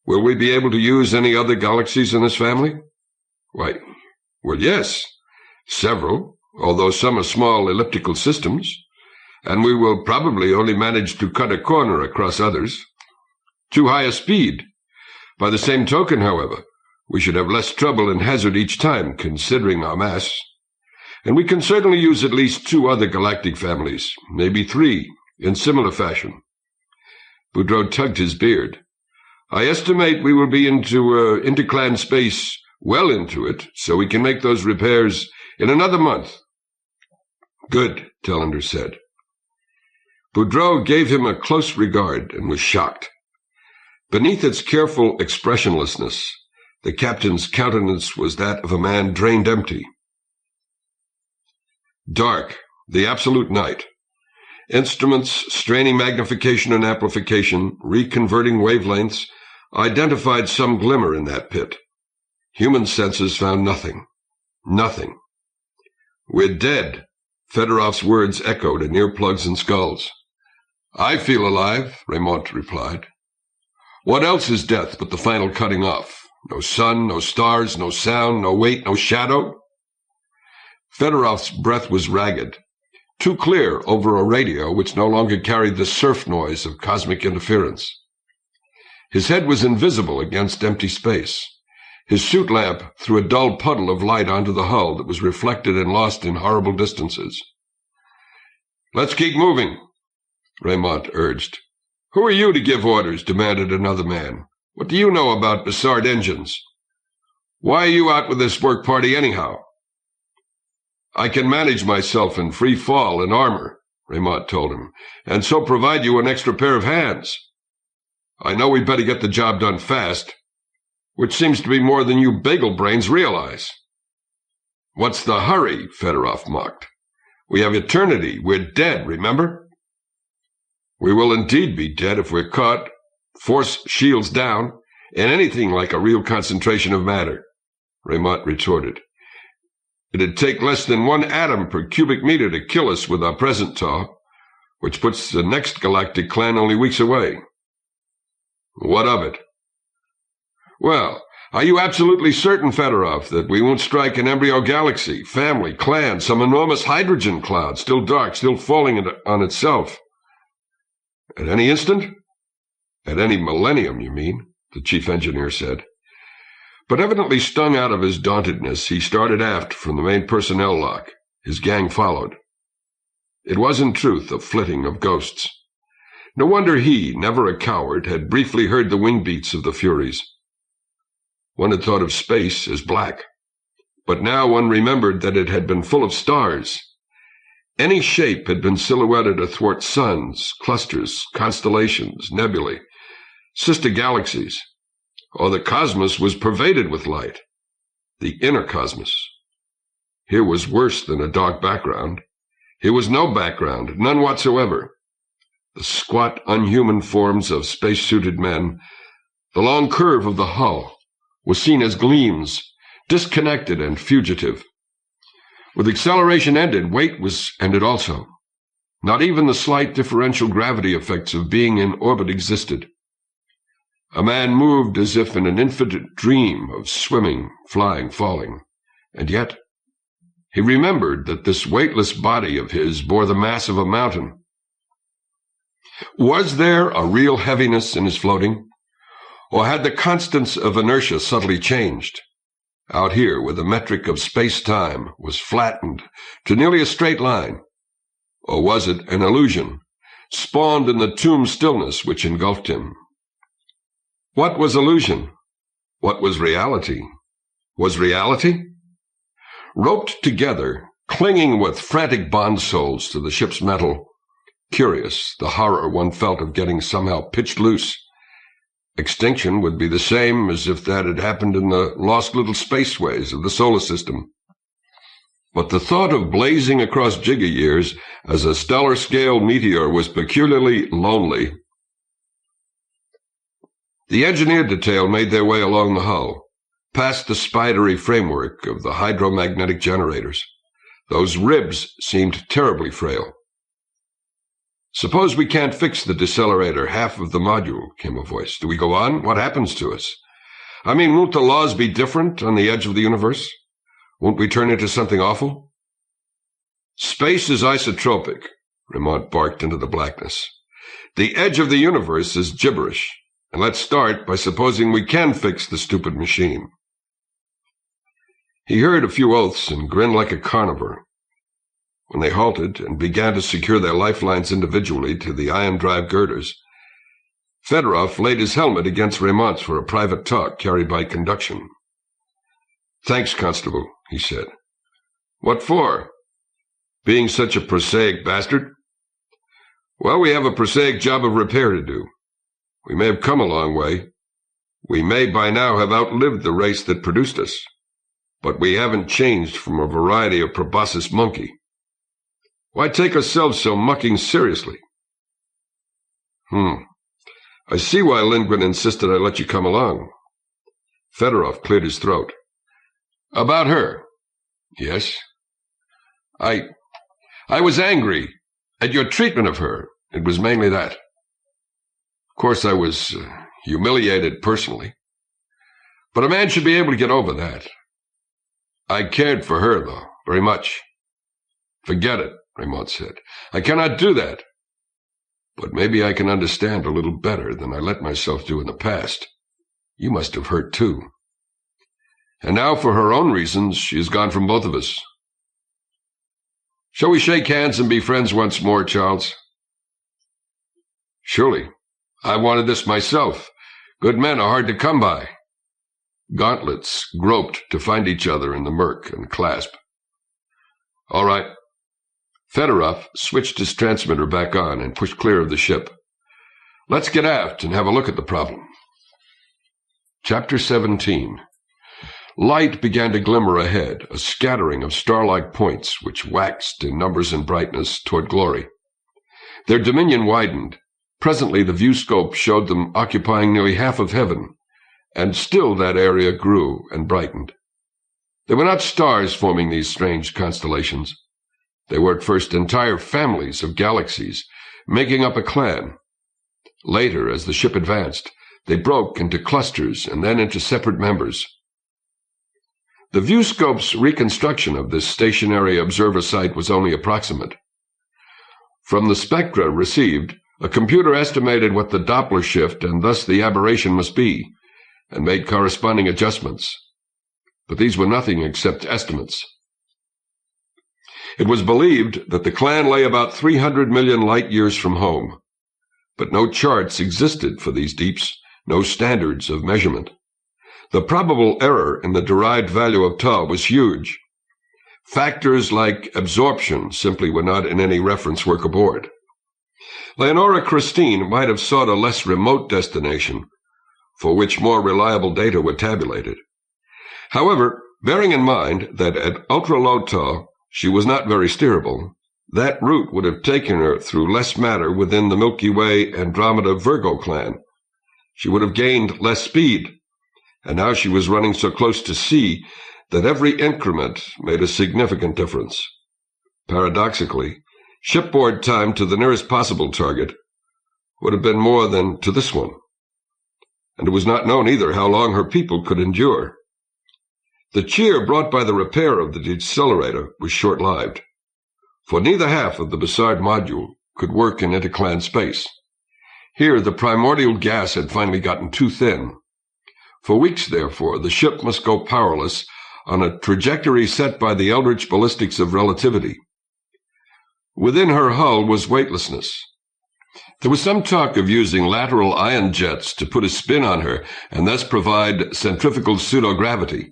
Will we be able to use any other galaxies in this family?" "Why, well, yes. Several, although some are small elliptical systems. And we will probably only manage to cut a corner across others. Too high a speed. By the same token, however, we should have less trouble and hazard each time, considering our mass. And we can certainly use at least 2 other galactic families, maybe 3, in similar fashion." Boudreau tugged his beard. "I estimate we will be into interclan space, well into it, so we can make those repairs in another month." "Good," Tellender said. Boudreau gave him a close regard and was shocked. Beneath its careful expressionlessness, the captain's countenance was that of a man drained empty. Dark, the absolute night. Instruments straining magnification and amplification, reconverting wavelengths, identified some glimmer in that pit. Human senses found nothing. Nothing. "We're dead," Fedorov's words echoed in earplugs and skulls. "I feel alive," Raymond replied. "What else is death but the final cutting off? No sun, no stars, no sound, no weight, no shadow. Fedorov's breath was ragged, too clear over a radio which no longer carried the surf noise of cosmic interference. His head was invisible against empty space. His suit lamp threw a dull puddle of light onto the hull that was reflected and lost in horrible distances. "Let's keep moving," Raymond urged. "Who are you to give orders?" demanded another man. "What do you know about Bassard engines? Why are you out with this work party anyhow?" "I can manage myself in free fall and armor," Raymond told him, "and so provide you an extra pair of hands. I know we'd better get the job done fast, which seems to be more than you bagel brains realize." "What's the hurry?" Fedorov mocked. "We have eternity. We're dead, remember?" "We will indeed be dead if we're caught, force shields down, in anything like a real concentration of matter," Raymond retorted. "It'd take less than 1 atom per cubic meter to kill us with our present taw, which puts the next galactic clan only weeks away." "What of it?" "Well, are you absolutely certain, Fedorov, that we won't strike an embryo galaxy, family, clan, some enormous hydrogen cloud, still dark, still falling on itself?" "At any instant?" "At any millennium, you mean," the chief engineer said. But evidently stung out of his dauntedness, he started aft from the main personnel lock. His gang followed. It was, in truth, a flitting of ghosts. No wonder he, never a coward, had briefly heard the wing beats of the Furies. One had thought of space as black, but now one remembered that it had been full of stars. Any shape had been silhouetted athwart suns, clusters, constellations, nebulae, sister galaxies. Or the cosmos was pervaded with light. The inner cosmos. Here was worse than a dark background. Here was no background, none whatsoever. The squat, unhuman forms of space-suited men, the long curve of the hull, was seen as gleams, disconnected and fugitive. With acceleration ended, weight was ended also. Not even the slight differential gravity effects of being in orbit existed. A man moved as if in an infinite dream of swimming, flying, falling, and yet he remembered that this weightless body of his bore the mass of a mountain. Was there a real heaviness in his floating, or had the constants of inertia subtly changed? Out here, where the metric of space-time was flattened to nearly a straight line, or was it an illusion, spawned in the tomb stillness which engulfed him? What was illusion? What was reality? Was reality? Roped together, clinging with frantic bond souls to the ship's metal, curious, the horror one felt of getting somehow pitched loose. Extinction would be the same as if that had happened in the lost little spaceways of the solar system. But the thought of blazing across giga-years as a stellar-scale meteor was peculiarly lonely. The engineer detail made their way along the hull, past the spidery framework of the hydromagnetic generators. Those ribs seemed terribly frail. "Suppose we can't fix the decelerator, half of the module," came a voice. "Do we go on? What happens to us? I mean, won't the laws be different on the edge of the universe? Won't we turn into something awful?" "Space is isotropic," Raymond barked into the blackness. "The edge of the universe is gibberish. And let's start by supposing we can fix the stupid machine." He heard a few oaths and grinned like a carnivore. When they halted and began to secure their lifelines individually to the ion drive girders, Fedorov laid his helmet against Raymond's for a private talk carried by conduction. "Thanks, Constable," he said. "What for? Being such a prosaic bastard?" "Well, we have a prosaic job of repair to do. We may have come a long way. We may by now have outlived the race that produced us. But we haven't changed from a variety of proboscis monkey. Why take ourselves so mucking seriously?" I see why Lindgren insisted I let you come along." Fedorov cleared his throat. "About her?" "Yes." I was angry at your treatment of her. It was mainly that. Of course, I was humiliated personally. But a man should be able to get over that. I cared for her, though, very much. Forget it, Raymond said. I cannot do that. But maybe I can understand a little better than I let myself do in the past. You must have hurt, too. And now, for her own reasons, she has gone from both of us. Shall we shake hands and be friends once more, Charles? Surely. I wanted this myself. Good men are hard to come by. Gauntlets groped to find each other in the murk and clasp. All right. Fedorov switched his transmitter back on and pushed clear of the ship. Let's get aft and have a look at the problem. Chapter 17. Light began to glimmer ahead, a scattering of star-like points which waxed in numbers and brightness toward glory. Their dominion widened. Presently the viewscope showed them occupying nearly half of heaven, and still that area grew and brightened. They were not stars forming these strange constellations. They were at first entire families of galaxies, making up a clan. Later, as the ship advanced, they broke into clusters and then into separate members. The viewscope's reconstruction of this stationary observer site was only approximate. From the spectra received, a computer estimated what the Doppler shift and thus the aberration must be, and made corresponding adjustments. But these were nothing except estimates. It was believed that the clan lay about 300 million light-years from home, but no charts existed for these deeps, no standards of measurement. The probable error in the derived value of tau was huge. Factors like absorption simply were not in any reference work aboard. Leonora Christine might have sought a less remote destination, for which more reliable data were tabulated. However, bearing in mind that at ultra-low tau she was not very steerable, that route would have taken her through less matter within the Milky Way Andromeda-Virgo clan. She would have gained less speed, and now she was running so close to C that every increment made a significant difference. Paradoxically, shipboard time to the nearest possible target would have been more than to this one, and it was not known either how long her people could endure. The cheer brought by the repair of the decelerator was short-lived, for neither half of the Bussard module could work in interclan space. Here the primordial gas had finally gotten too thin. For weeks, therefore, the ship must go powerless on a trajectory set by the eldritch ballistics of relativity. Within her hull was weightlessness. There was some talk of using lateral ion jets to put a spin on her and thus provide centrifugal pseudogravity.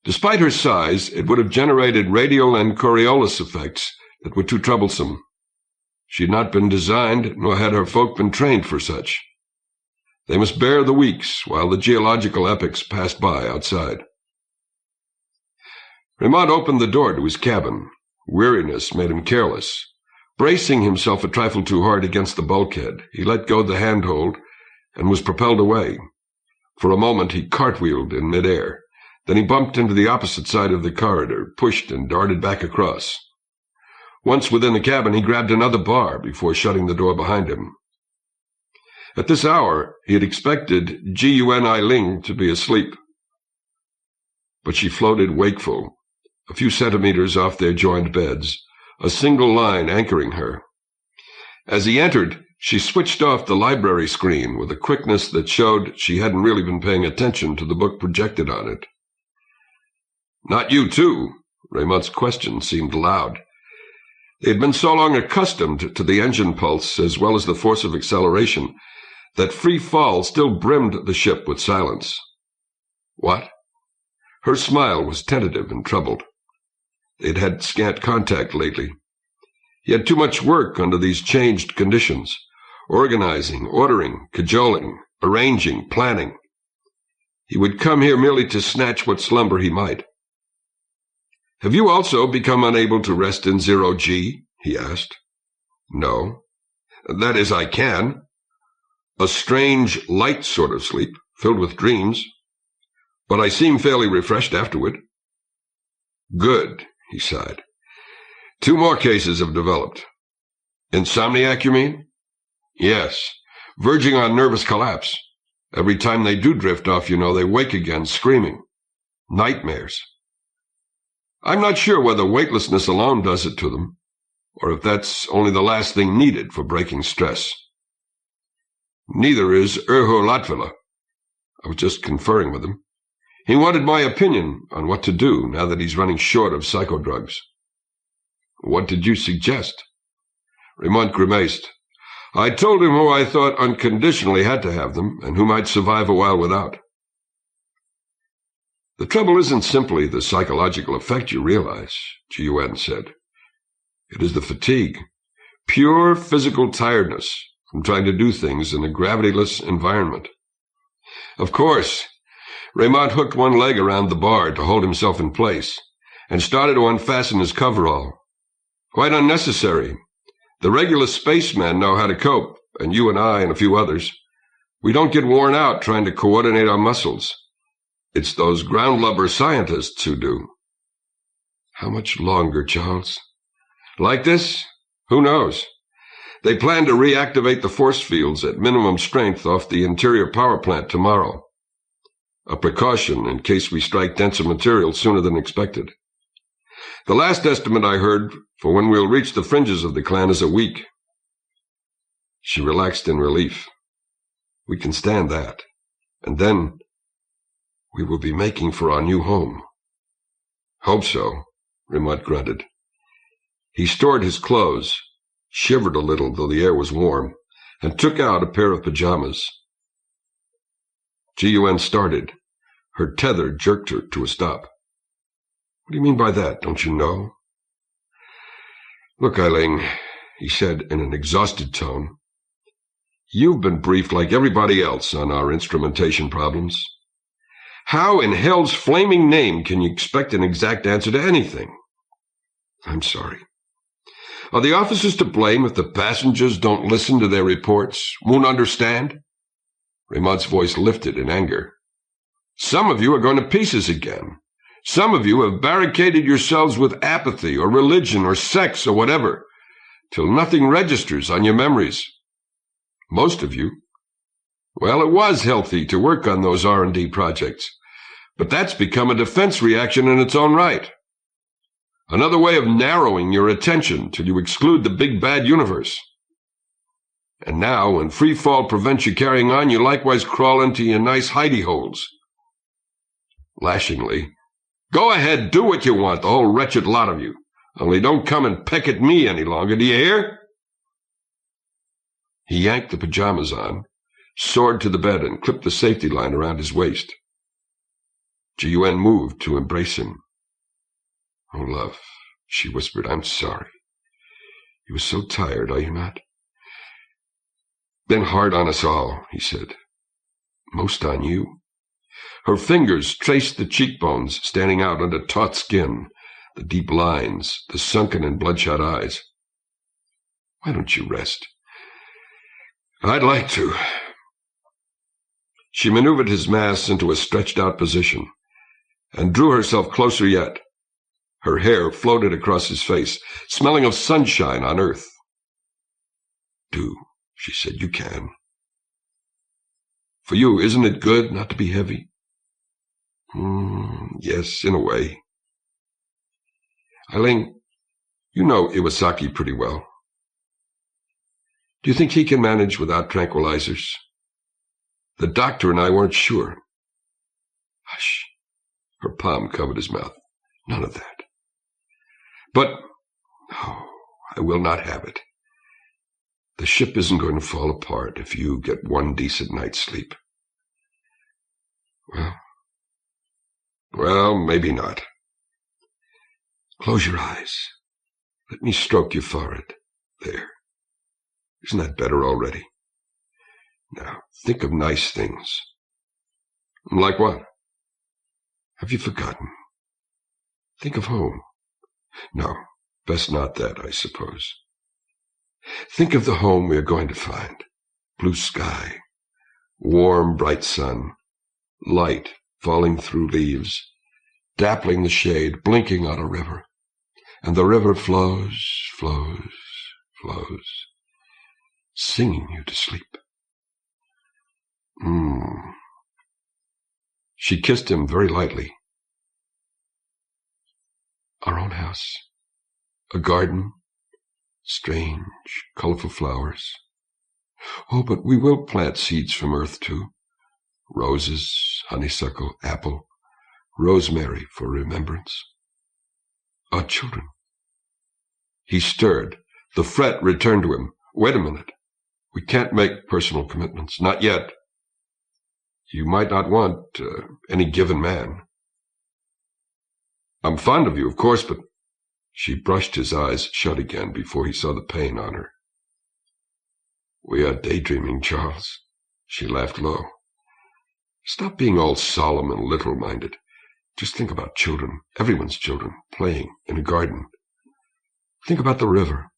Despite her size, it would have generated radial and Coriolis effects that were too troublesome. She had not been designed, nor had her folk been trained for such. They must bear the weeks while the geological epochs passed by outside. Raymond opened the door to his cabin. Weariness made him careless. Bracing himself a trifle too hard against the bulkhead, he let go the handhold and was propelled away. For a moment he cartwheeled in midair. Then he bumped into the opposite side of the corridor, pushed and darted back across. Once within the cabin, he grabbed another bar before shutting the door behind him. At this hour, he had expected Gun Ling to be asleep. But she floated wakeful, a few centimeters off their joined beds, a single line anchoring her. As he entered, she switched off the library screen with a quickness that showed she hadn't really been paying attention to the book projected on it. "Not you, too?" Raymond's question seemed loud. They had been so long accustomed to the engine pulse as well as the force of acceleration that free fall still brimmed the ship with silence. "What?" Her smile was tentative and troubled. They'd had scant contact lately. He had too much work under these changed conditions, organizing, ordering, cajoling, arranging, planning. He would come here merely to snatch what slumber he might. "Have you also become unable to rest in 0G?" he asked. "No. That is, I can. A strange, light sort of sleep, filled with dreams. But I seem fairly refreshed afterward." "Good," he sighed. 2 more cases have developed." "Insomniac, you mean?" "Yes, verging on nervous collapse. Every time they do drift off, they wake again, screaming. Nightmares. I'm not sure whether weightlessness alone does it to them, or if that's only the last thing needed for breaking stress. Neither is Urho Latvala. I was just conferring with him. He wanted my opinion on what to do now that he's running short of psychodrugs. What did you suggest? Raymond grimaced. I told him who I thought unconditionally had to have them, and who might survive a while without. The trouble isn't simply the psychological effect, you realize, G.U.N. said. It is the fatigue, pure physical tiredness from trying to do things in a gravityless environment. Of course, Raymond hooked one leg around the bar to hold himself in place and started to unfasten his coverall. Quite unnecessary. The regular spacemen know how to cope, and you and I and a few others. We don't get worn out trying to coordinate our muscles. It's those ground-lubber scientists who do. How much longer, Charles? Like this? Who knows? They plan to reactivate the force fields at minimum strength off the interior power plant tomorrow. A precaution in case we strike denser material sooner than expected. The last estimate I heard for when we'll reach the fringes of the clan is a week. She relaxed in relief. We can stand that. And then we will be making for our new home. Hope so, Raymond grunted. He stored his clothes, shivered a little though the air was warm, and took out a pair of pajamas. G.U.N. started. Her tether jerked her to a stop. What do you mean by that? Don't you know? Look, Eileen, he said in an exhausted tone. You've been briefed like everybody else on our instrumentation problems. How in hell's flaming name can you expect an exact answer to anything? I'm sorry. Are the officers to blame if the passengers don't listen to their reports, won't understand? Raymond's voice lifted in anger. Some of you are going to pieces again. Some of you have barricaded yourselves with apathy or religion or sex or whatever, till nothing registers on your memories. Most of you. Well, it was healthy to work on those R&D projects, but that's become a defense reaction in its own right. Another way of narrowing your attention till you exclude the big bad universe. And now, when free fall prevents you carrying on, you likewise crawl into your nice hidey holes. Lashingly, go ahead, do what you want, the whole wretched lot of you. Only don't come and peck at me any longer, do you hear? He yanked the pajamas on, soared to the bed, and clipped the safety line around his waist. G.U.N. moved to embrace him. Oh, love, she whispered, I'm sorry. You were so tired, are you not? Been hard on us all, he said. Most on you. Her fingers traced the cheekbones standing out under taut skin, the deep lines, the sunken and bloodshot eyes. Why don't you rest? I'd like to. She maneuvered his mass into a stretched-out position and drew herself closer yet. Her hair floated across his face, smelling of sunshine on earth. Do, she said, you can. For you, isn't it good not to be heavy? Yes, in a way. Eileen, you know Iwasaki pretty well. Do you think he can manage without tranquilizers? The doctor and I weren't sure. Hush. Her palm covered his mouth. None of that. But, oh, I will not have it. The ship isn't going to fall apart if you get one decent night's sleep. Well, maybe not. Close your eyes. Let me stroke your forehead. There. Isn't that better already? Now, think of nice things. Like what? Have you forgotten? Think of home. No, best not that, I suppose. Think of the home we are going to find. Blue sky, warm, bright sun, light falling through leaves, dappling the shade, blinking on a river. And the river flows, flows, flows, singing you to sleep. She kissed him very lightly. Our own house. A garden. Strange, colorful flowers. Oh, but we will plant seeds from earth, too. Roses, honeysuckle, apple, rosemary for remembrance. Our children. He stirred. The fret returned to him. Wait a minute. We can't make personal commitments. Not yet. You might not want any given man. I'm fond of you, of course, but... She brushed his eyes shut again before he saw the pain on her. We are daydreaming, Charles. She laughed low. Stop being all solemn and literal-minded. Just think about children, everyone's children, playing in a garden. Think about the river,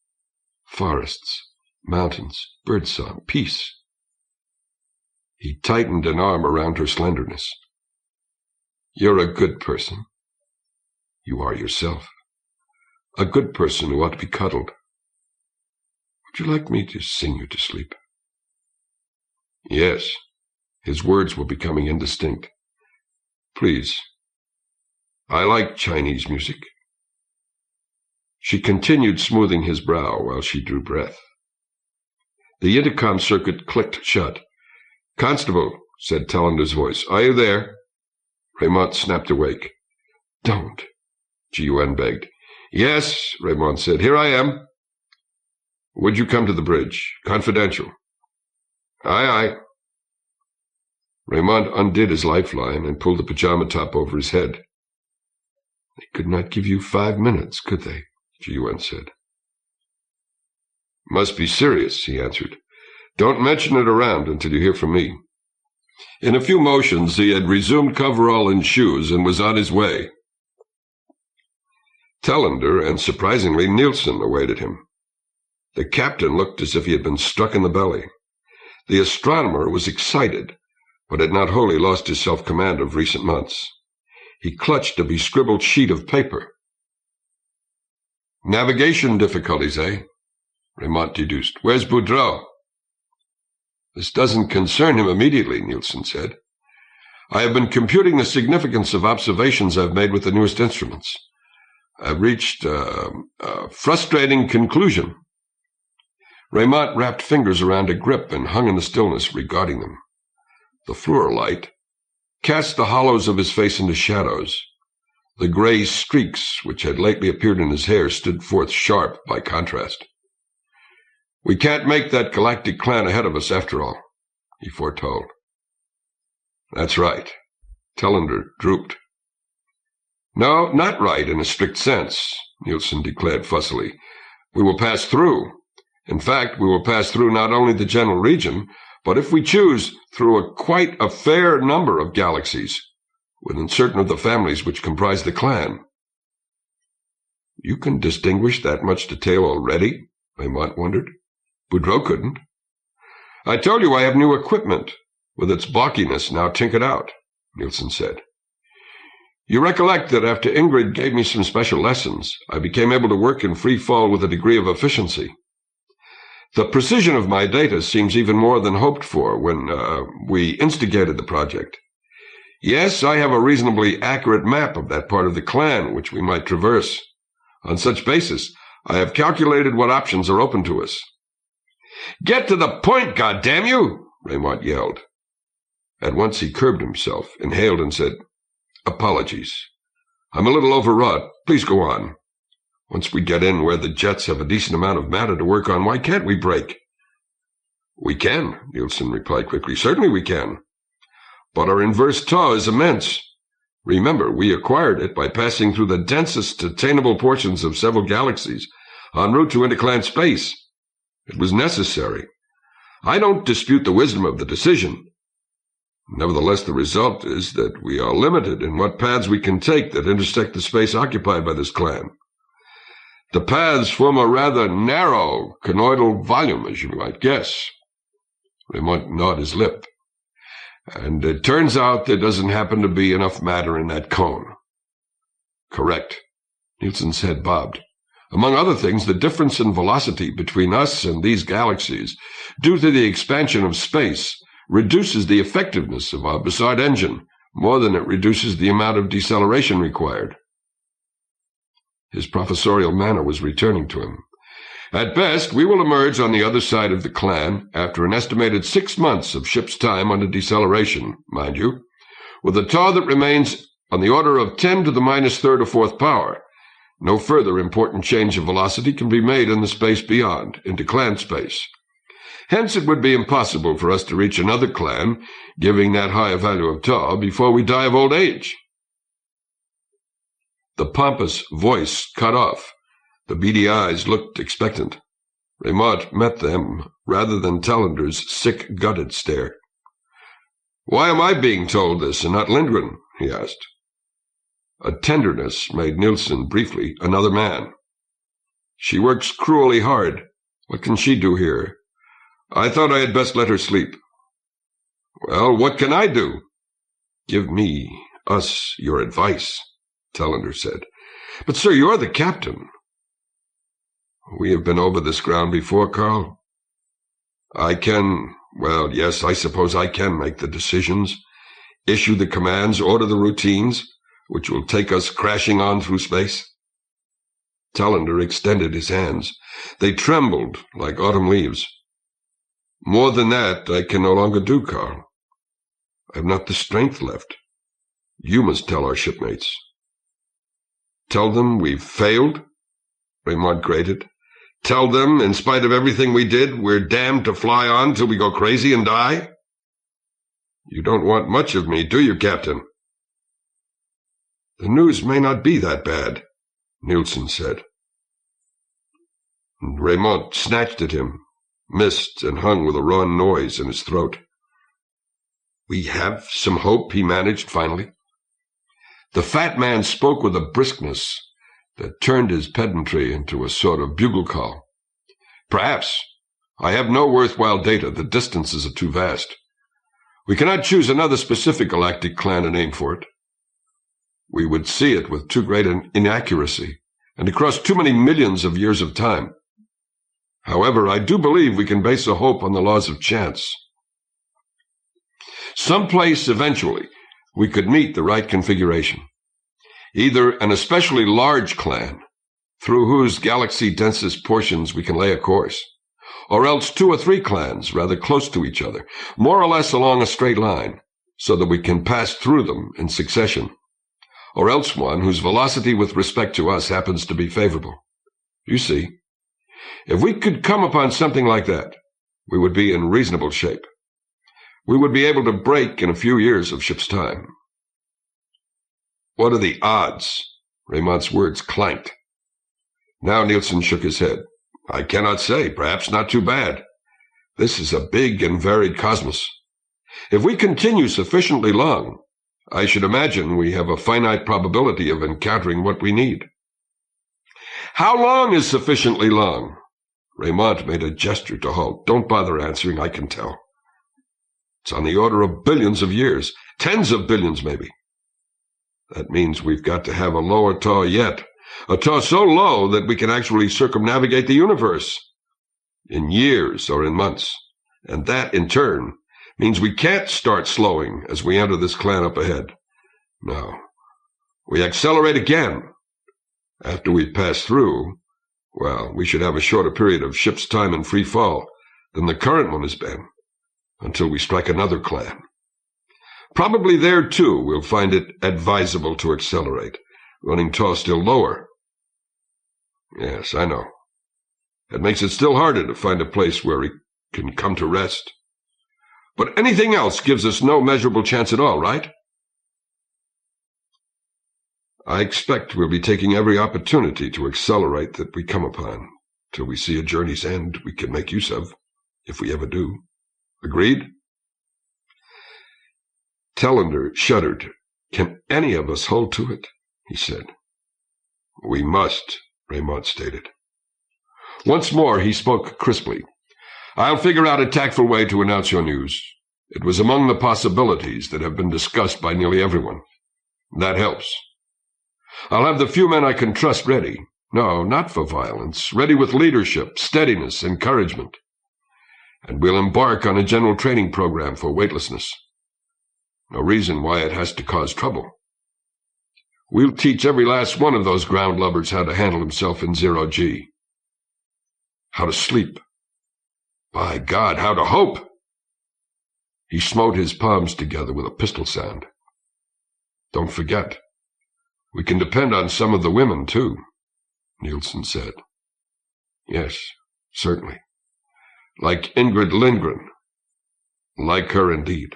forests, mountains, birdsong, peace. He tightened an arm around her slenderness. You're a good person. You are yourself. A good person who ought to be cuddled. Would you like me to sing you to sleep? Yes. His words were becoming indistinct. Please. I like Chinese music. She continued smoothing his brow while she drew breath. The intercom circuit clicked shut. Constable, said Tallander's voice, are you there? Raymond snapped awake. Don't, G.U.N. begged. Yes, Raymond said. Here I am. Would you come to the bridge? Confidential. Aye, aye. Raymond undid his lifeline and pulled the pajama top over his head. They could not give you 5 minutes, could they? G.U.N. said. Must be serious, he answered. Don't mention it around until you hear from me. In a few motions he had resumed coverall and shoes and was on his way. Tallander and, surprisingly, Nielsen awaited him. The captain looked as if he had been struck in the belly. The astronomer was excited, but had not wholly lost his self-command of recent months. He clutched a bescribbled sheet of paper. Navigation difficulties, eh? Raymond deduced. Where's Boudreau? This doesn't concern him immediately, Nielsen said. I have been computing the significance of observations I've made with the newest instruments. I've reached a frustrating conclusion. Raymond wrapped fingers around a grip and hung in the stillness, regarding them. The fluor light cast the hollows of his face into shadows. The gray streaks which had lately appeared in his hair stood forth sharp by contrast. We can't make that galactic clan ahead of us after all, he foretold. That's right. Tallander drooped. No, not right in a strict sense, Nielsen declared fussily. We will pass through. In fact, we will pass through not only the general region, but if we choose, through quite a fair number of galaxies, within certain of the families which comprise the clan. You can distinguish that much detail already? Raymond wondered. Boudreau couldn't. I told you I have new equipment, with its balkiness now tinkered out, Nielsen said. You recollect that after Ingrid gave me some special lessons, I became able to work in free fall with a degree of efficiency. The precision of my data seems even more than hoped for when we instigated the project. Yes, I have a reasonably accurate map of that part of the clan which we might traverse. On such basis, I have calculated what options are open to us. Get to the point, goddamn you! Raymond yelled. At once he curbed himself, inhaled, and said, Apologies. I'm a little overwrought. Please go on. Once we get in where the jets have a decent amount of matter to work on, why can't we break? We can, Nielsen replied quickly. Certainly we can. But our inverse taw is immense. Remember, we acquired it by passing through the densest attainable portions of several galaxies en route to interclan space. It was necessary. I don't dispute the wisdom of the decision. Nevertheless, the result is that we are limited in what paths we can take that intersect the space occupied by this clan. The paths form a rather narrow conoidal volume, as you might guess. Raymond gnawed his lip. And it turns out there doesn't happen to be enough matter in that cone. Correct. Nielsen's head bobbed. Among other things, the difference in velocity between us and these galaxies, due to the expansion of space, reduces the effectiveness of our Bussard engine more than it reduces the amount of deceleration required. His professorial manner was returning to him. At best, we will emerge on the other side of the clan after an estimated 6 months of ship's time under deceleration, mind you, with a taw that remains on the order of 10 to the minus third or fourth power. No further important change of velocity can be made in the space beyond, into clan space. Hence it would be impossible for us to reach another clan, giving that high a value of taw, before we die of old age. The pompous voice cut off. The beady eyes looked expectant. Raymond met them rather than Talander's sick-gutted stare. "Why am I being told this and not Lindgren?" he asked. A tenderness made Nielsen briefly another man. "She works cruelly hard. What can she do here? I thought I had best let her sleep." "Well, what can I do?" "Give us your advice," Talander said. "But, sir, you're the captain." "We have been over this ground before, Carl. Well, yes, I suppose I can make the decisions, issue the commands, order the routines, which will take us crashing on through space." Talander extended his hands. They trembled like autumn leaves. "More than that I can no longer do, Carl. I have not the strength left. You must tell our shipmates." "Tell them we've failed?" Raymond grated. "Tell them, in spite of everything we did, we're damned to fly on till we go crazy and die? You don't want much of me, do you, Captain?" "The news may not be that bad," Nielsen said. Raymond snatched at him, missed, and hung with a raw noise in his throat. "We have some hope," he managed finally. The fat man spoke with a briskness that turned his pedantry into a sort of bugle call. "Perhaps. I have no worthwhile data. The distances are too vast. We cannot choose another specific galactic clan and aim for it. We would see it with too great an inaccuracy, and across too many millions of years of time. However, I do believe we can base a hope on the laws of chance. Someplace, eventually, we could meet the right configuration. Either an especially large clan, through whose galaxy-densest portions we can lay a course, or else 2 or 3 clans rather close to each other, more or less along a straight line, so that we can pass through them in succession, or else one whose velocity with respect to us happens to be favorable. You see, if we could come upon something like that, we would be in reasonable shape. We would be able to break in a few years of ship's time." "What are the odds?" Raymond's words clanked. Now Nielsen shook his head. "I cannot say. Perhaps not too bad. This is a big and varied cosmos. If we continue sufficiently long, I should imagine we have a finite probability of encountering what we need." "How long is sufficiently long?" Raymond made a gesture to halt. "Don't bother answering, I can tell. It's on the order of billions of years, tens of billions maybe. That means we've got to have a lower taw yet, a taw so low that we can actually circumnavigate the universe in years or in months. And that, in turn, means we can't start slowing as we enter this clan up ahead. No, we accelerate again. After we've passed through, well, we should have a shorter period of ship's time in free fall than the current one has been, until we strike another clan. Probably there, too, we'll find it advisable to accelerate, running taw still lower." "Yes, I know. It makes it still harder to find a place where we can come to rest. But anything else gives us no measurable chance at all, right?" "I expect we'll be taking every opportunity to accelerate that we come upon, till we see a journey's end we can make use of, if we ever do. Agreed?" Talander shuddered. "Can any of us hold to it?" he said. "We must," Raymond stated. Once more he spoke crisply. "I'll figure out a tactful way to announce your news. It was among the possibilities that have been discussed by nearly everyone. That helps. I'll have the few men I can trust ready. No, not for violence. Ready with leadership, steadiness, encouragement. and we'll embark on a general training program for weightlessness. No reason why it has to cause trouble. We'll teach every last one of those ground lubbers how to handle himself in zero-G. How to sleep. By God, how to hope! He smote his palms together with a pistol sound. Don't forget, we can depend on some of the women, too, Nielsen said. Yes, certainly. Like Ingrid Lindgren. Like her, indeed.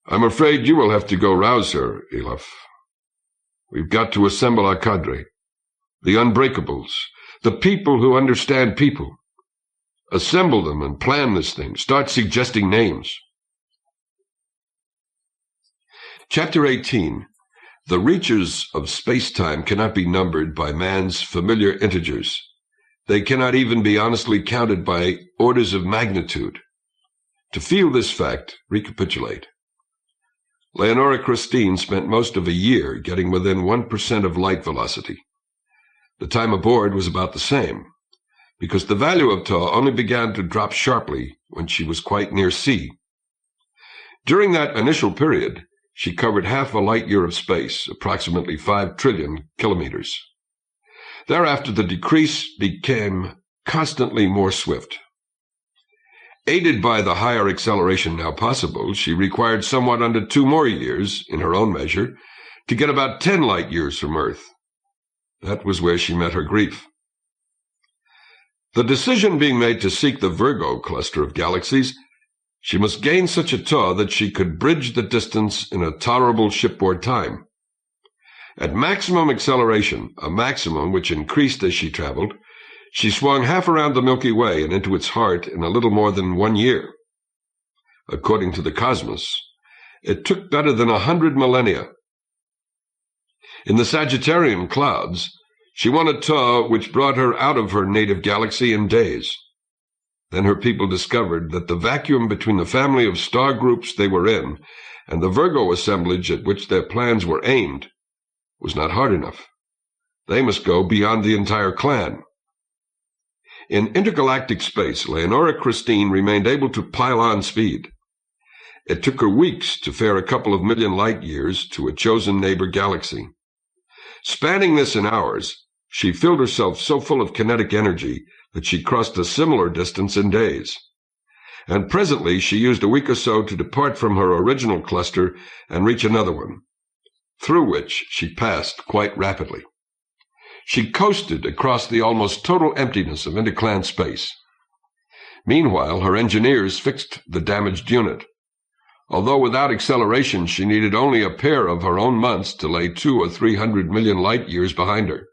I'm afraid you will have to go rouse her, Elif. We've got to assemble our cadre. The unbreakables. The people who understand people. Assemble them and plan this thing. Start suggesting names. Chapter 18. The reaches of space-time cannot be numbered by man's familiar integers. They cannot even be honestly counted by orders of magnitude. To feel this fact, recapitulate. Leonora Christine spent most of a year getting within 1% of light velocity. The time aboard was about the same, because the value of tau only began to drop sharply when she was quite near sea. During that initial period, she covered half a light-year of space, approximately 5 trillion kilometers. Thereafter, the decrease became constantly more swift. Aided by the higher acceleration now possible, she required somewhat under 2 more years, in her own measure, to get about 10 light-years from Earth. That was where she met her grief. The decision being made to seek the Virgo cluster of galaxies, she must gain such a tau that she could bridge the distance in a tolerable shipboard time. At maximum acceleration, a maximum which increased as she traveled, she swung half around the Milky Way and into its heart in a little more than 1 year. According to the cosmos, it took better than 100 millennia. In the Sagittarian clouds, she won a tau which brought her out of her native galaxy in days. Then her people discovered that the vacuum between the family of star groups they were in and the Virgo assemblage at which their plans were aimed was not hard enough. They must go beyond the entire clan. In intergalactic space, Leonora Christine remained able to pile on speed. It took her weeks to fare a couple of million light-years to a chosen neighbor galaxy. Spanning this in hours, she filled herself so full of kinetic energy that she crossed a similar distance in days. And presently she used a week or so to depart from her original cluster and reach another one, through which she passed quite rapidly. She coasted across the almost total emptiness of interclan space. Meanwhile, her engineers fixed the damaged unit. Although without acceleration she needed only a pair of her own months to lay 200 or 300 million light-years behind her.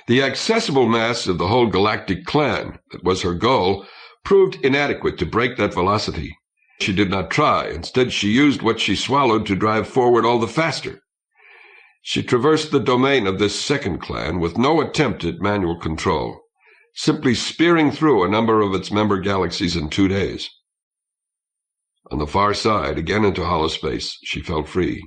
The accessible mass of the whole galactic clan, that was her goal, proved inadequate to break that velocity. She did not try. Instead, she used what she swallowed to drive forward all the faster. She traversed the domain of this second clan with no attempt at manual control, simply spearing through a number of its member galaxies in 2 days. On the far side, again into holospace, she felt free.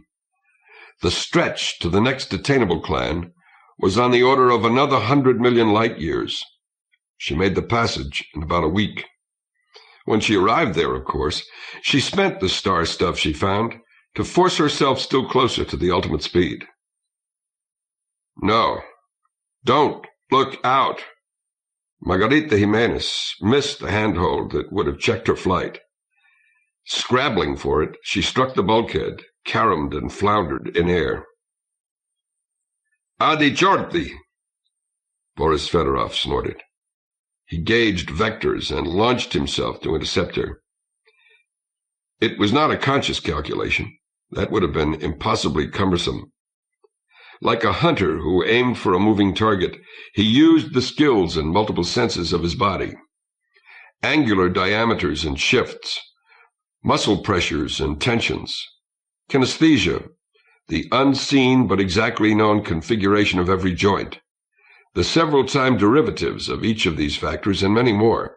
The stretch to the next attainable clan was on the order of another 100 million light-years. She made the passage in about a week. When she arrived there, of course, she spent the star stuff she found to force herself still closer to the ultimate speed. No, don't look out. Margarita Jimenez missed the handhold that would have checked her flight. Scrabbling for it, she struck the bulkhead, caromed and floundered in air. Adi Jordi, Boris Fedorov snorted. He gauged vectors and launched himself to intercept her. It was not a conscious calculation. That would have been impossibly cumbersome. Like a hunter who aimed for a moving target, he used the skills and multiple senses of his body. Angular diameters and shifts, muscle pressures and tensions, kinesthesia, the unseen but exactly known configuration of every joint, the several-time derivatives of each of these factors, and many more.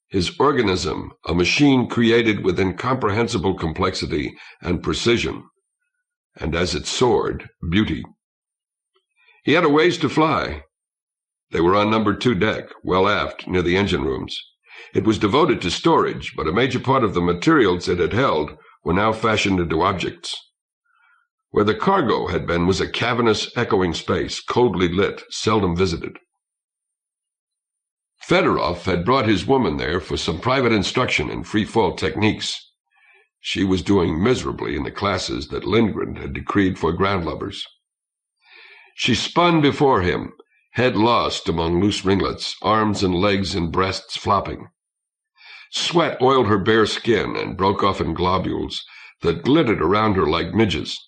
His organism, a machine created with incomprehensible complexity and precision, and as it soared, beauty. He had a ways to fly. They were on number 2 deck, well aft, near the engine rooms. It was devoted to storage, but a major part of the materials it had held were now fashioned into objects. Where the cargo had been was a cavernous, echoing space, coldly lit, seldom visited. Fedorov had brought his woman there for some private instruction in free-fall techniques. She was doing miserably in the classes that Lindgren had decreed for ground lubbers. She spun before him, head lost among loose ringlets, arms and legs and breasts flopping. Sweat oiled her bare skin and broke off in globules that glittered around her like midges.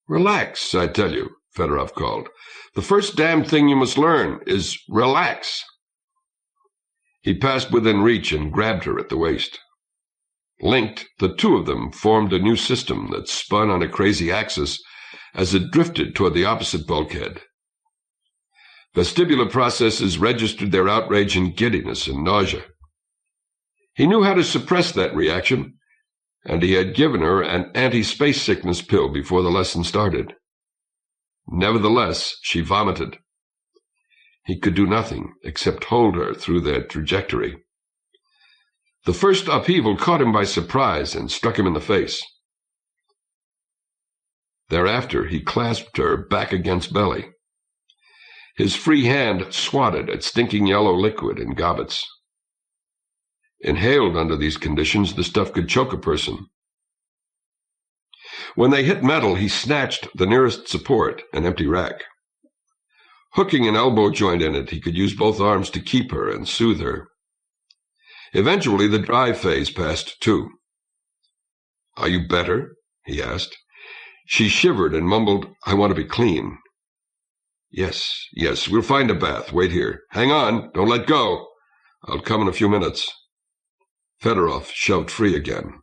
"Relax, I tell you," Fedorov called. "The first damn thing you must learn is relax." He passed within reach and grabbed her at the waist. Linked, the two of them formed a new system that spun on a crazy axis as it drifted toward the opposite bulkhead. Vestibular processes registered their outrage in giddiness and nausea. He knew how to suppress that reaction, and he had given her an anti-space sickness pill before the lesson started. Nevertheless, she vomited. He could do nothing except hold her through their trajectory. The first upheaval caught him by surprise and struck him in the face. Thereafter, he clasped her back against belly. His free hand swatted at stinking yellow liquid in gobbets. Inhaled under these conditions, the stuff could choke a person. When they hit metal, he snatched the nearest support, an empty rack. Hooking an elbow joint in it, he could use both arms to keep her and soothe her. Eventually, the dry phase passed, too. "Are you better?" he asked. She shivered and mumbled, "I want to be clean." Yes, we'll find a bath. Wait here. Hang on, don't let go. I'll come in a few minutes." Fedorov shoved free again.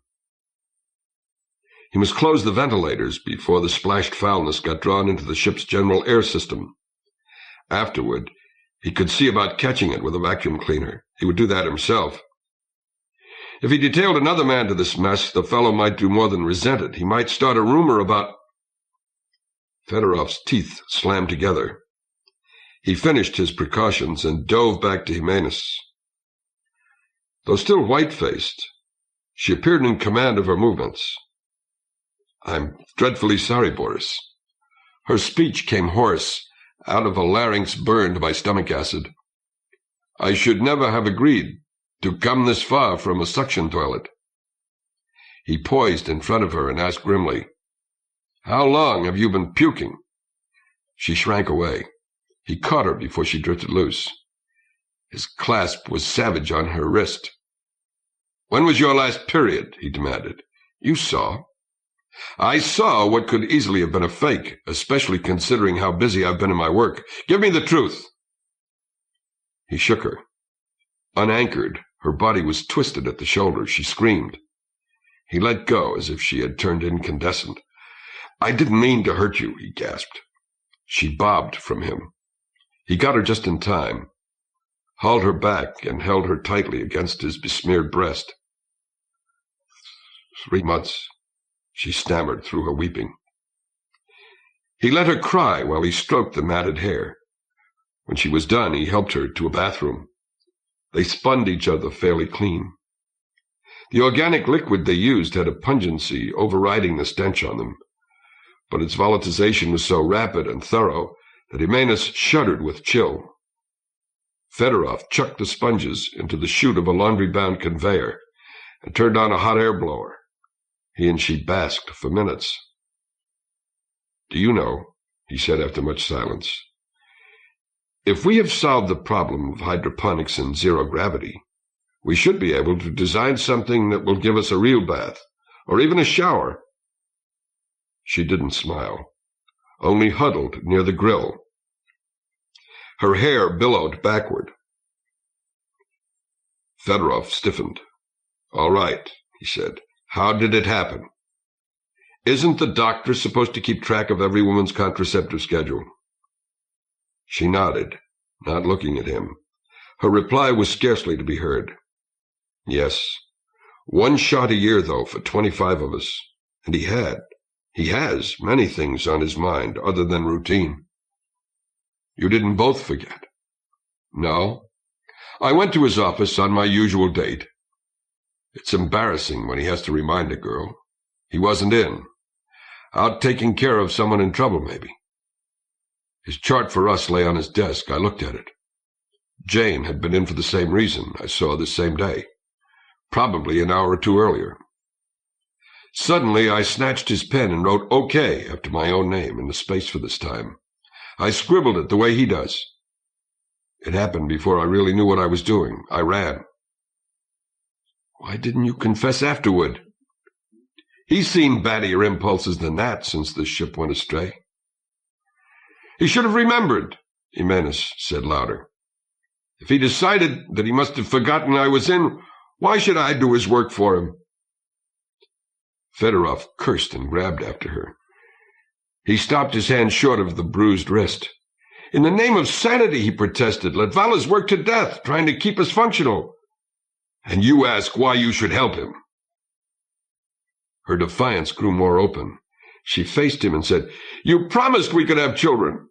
He must close the ventilators before the splashed foulness got drawn into the ship's general air system. Afterward, he could see about catching it with a vacuum cleaner. He would do that himself. If he detailed another man to this mess, the fellow might do more than resent it. He might start a rumor about... Fedorov's teeth slammed together. He finished his precautions and dove back to Jimenez. Though still white-faced, she appeared in command of her movements. "I'm dreadfully sorry, Boris." Her speech came hoarse, out of a larynx burned by stomach acid. "I should never have agreed to come this far from a suction toilet." He poised in front of her and asked grimly, "How long have you been puking?" She shrank away. He caught her before she drifted loose. His clasp was savage on her wrist. "When was your last period?" he demanded. "You saw." "I saw what could easily have been a fake, especially considering how busy I've been in my work. Give me the truth." He shook her. Unanchored, her body was twisted at the shoulders. She screamed. He let go as if she had turned incandescent. "I didn't mean to hurt you," he gasped. She bobbed from him. He got her just in time, hauled her back and held her tightly against his besmeared breast. 3 months, she stammered through her weeping. He let her cry while he stroked the matted hair. When she was done, he helped her to a bathroom. They sponged each other fairly clean. The organic liquid they used had a pungency overriding the stench on them, but its volatilization was so rapid and thorough that Jimenez shuddered with chill. Fedorov chucked the sponges into the chute of a laundry-bound conveyor and turned on a hot air blower. He and she basked for minutes. "Do you know," he said after much silence, "if we have solved the problem of hydroponics and zero gravity, we should be able to design something that will give us a real bath, or even a shower." She didn't smile, only huddled near the grill. Her hair billowed backward. Fedorov stiffened. "All right," he said. "How did it happen? Isn't the doctor supposed to keep track of every woman's contraceptive schedule?" She nodded, not looking at him. Her reply was scarcely to be heard. "Yes. 1 shot a year, though, for 25 of us. And he has many things on his mind other than routine." "You didn't both forget?" No. I went to his office on my usual date. It's embarrassing when he has to remind a girl. He wasn't in. Out taking care of someone in trouble, maybe. His chart for us lay on his desk. I looked at it. Jane had been in for the same reason, I saw the same day. Probably an hour or two earlier. Suddenly, I snatched his pen and wrote OK after my own name in the space for this time. I scribbled it the way he does. It happened before I really knew what I was doing. I ran. Why didn't you confess afterward? He's seen battier impulses than that since the ship went astray. He should have remembered, Jimenez said louder. If he decided that he must have forgotten I was in, why should I do his work for him? Fedorov cursed and grabbed after her. He stopped his hand short of the bruised wrist. In the name of sanity, he protested, Latvala's worked to death, trying to keep us functional. And you ask why you should help him. Her defiance grew more open. She faced him and said, You promised we could have children.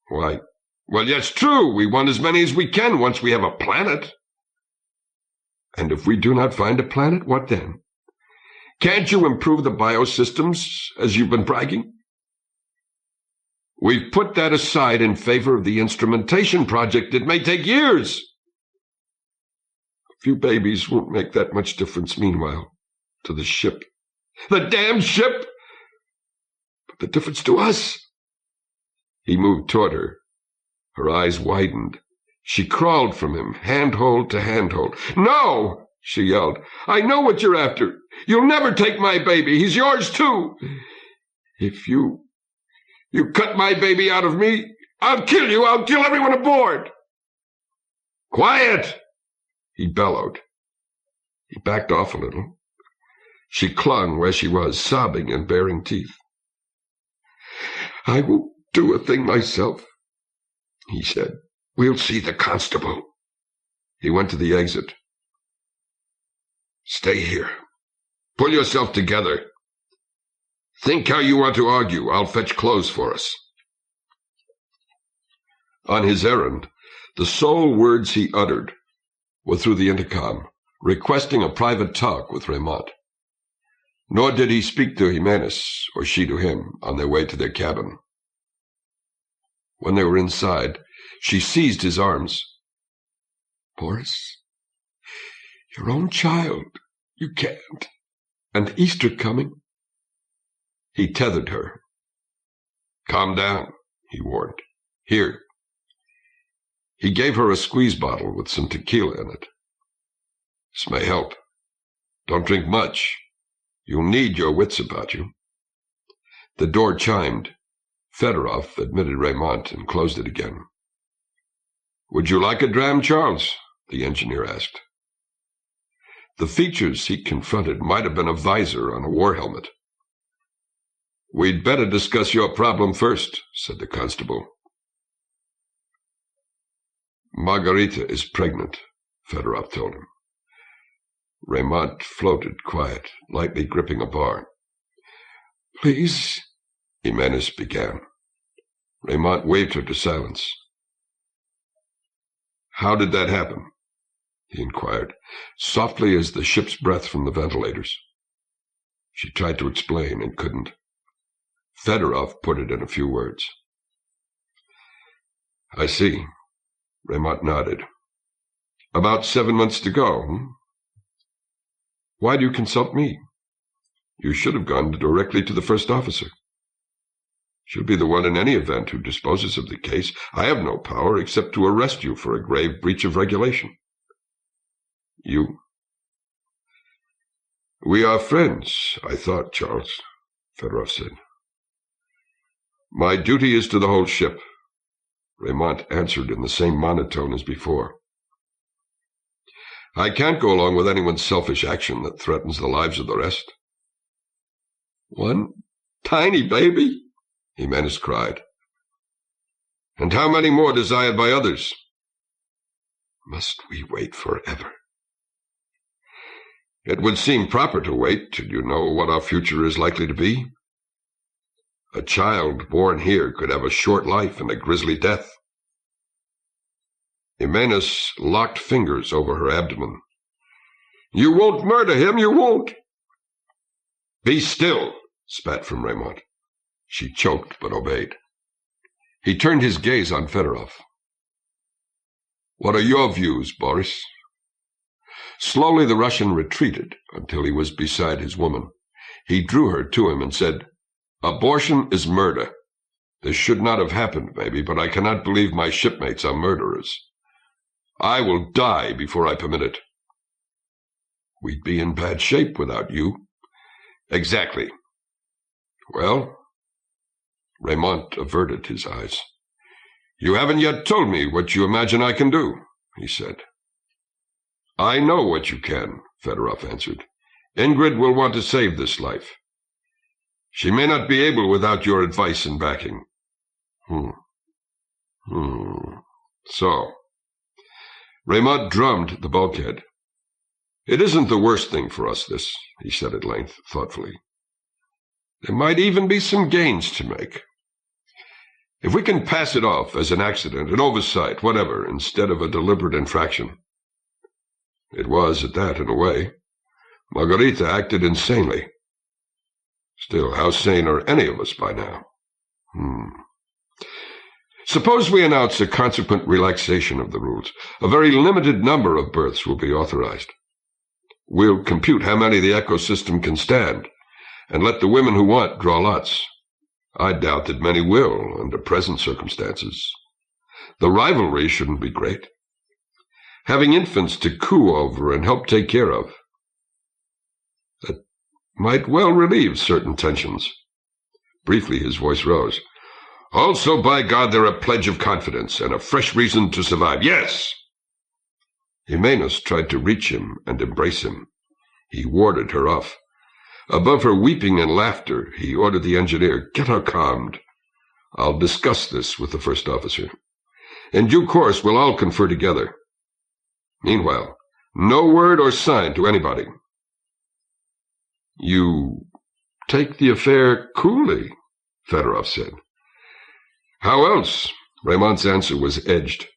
Why, well, that's true. We want as many as we can once we have a planet. And if we do not find a planet, what then? Can't you improve the biosystems, as you've been bragging? We've put that aside in favor of the instrumentation project. It may take years. A few babies won't make that much difference, meanwhile, to the ship. The damn ship! But the difference to us. He moved toward her. Her eyes widened. She crawled from him, handhold to handhold. No! She yelled. I know what you're after. You'll never take my baby. He's yours, too. If you cut my baby out of me, I'll kill you. I'll kill everyone aboard. Quiet! He bellowed. He backed off a little. She clung where she was, sobbing and baring teeth. I won't do a thing myself, he said. We'll see the constable. He went to the exit. Stay here. Pull yourself together. Think how you want to argue. I'll fetch clothes for us. On his errand, the sole words he uttered were through the intercom, requesting a private talk with Raymond. Nor did he speak to Jimenez, or she to him, on their way to their cabin. When they were inside, she seized his arms. Boris, your own child. You can't. And Easter coming. He tethered her. Calm down, he warned. Here. He gave her a squeeze bottle with some tequila in it. This may help. Don't drink much. You'll need your wits about you. The door chimed. Fedorov admitted Raymond and closed it again. Would you like a dram, Charles? The engineer asked. The features he confronted might have been a visor on a war helmet. We'd better discuss your problem first, said the constable. Margarita is pregnant, Fedorov told him. Raymond floated quiet, lightly gripping a bar. Please, Jimenez began. Raymond waved her to silence. How did that happen? He inquired, softly as the ship's breath from the ventilators. She tried to explain and couldn't. Fedorov put it in a few words. I see. Raymond nodded. About 7 months to go, Why do you consult me? You should have gone directly to the first officer. She'll be the one in any event who disposes of the case. I have no power except to arrest you for a grave breach of regulation. You? We are friends, I thought, Charles, Fedorov said. My duty is to the whole ship, Raymond answered in the same monotone as before. I can't go along with anyone's selfish action that threatens the lives of the rest. One tiny baby? Jimenez cried. And how many more desired by others? Must we wait forever? It would seem proper to wait till you know what our future is likely to be. A child born here could have a short life and a grisly death. Jimenez locked fingers over her abdomen. "You won't murder him, you won't." "Be still," spat from Raymond. She choked but obeyed. He turned his gaze on Fedorov. "What are your views, Boris?" Slowly the Russian retreated until he was beside his woman. He drew her to him and said, "Abortion is murder. This should not have happened, maybe, but I cannot believe my shipmates are murderers. I will die before I permit it." "We'd be in bad shape without you." "Exactly." "Well," Raymond averted his eyes. "You haven't yet told me what you imagine I can do," he said. "I know what you can," Fedorov answered. "Ingrid will want to save this life. She may not be able without your advice and backing." So. Raymond drummed the bulkhead. "It isn't the worst thing for us, this," he said at length, thoughtfully. "There might even be some gains to make. If we can pass it off as an accident, an oversight, whatever, instead of a deliberate infraction." It was, at that, in a way. Margarita acted insanely. Still, how sane are any of us by now? Suppose we announce a consequent relaxation of the rules. A very limited number of births will be authorized. We'll compute how many the ecosystem can stand, and let the women who want draw lots. I doubt that many will, under present circumstances. The rivalry shouldn't be great. Having infants to coo over and help take care of, that might well relieve certain tensions. Briefly his voice rose. "Also, by God, they're a pledge of confidence and a fresh reason to survive. Yes!" Jimenez tried to reach him and embrace him. He warded her off. Above her weeping and laughter, he ordered the engineer, "Get her calmed. I'll discuss this with the first officer. In due course, we'll all confer together. Meanwhile, no word or sign to anybody." "You take the affair coolly," Fedorov said. "How else?" Raymond's answer was edged.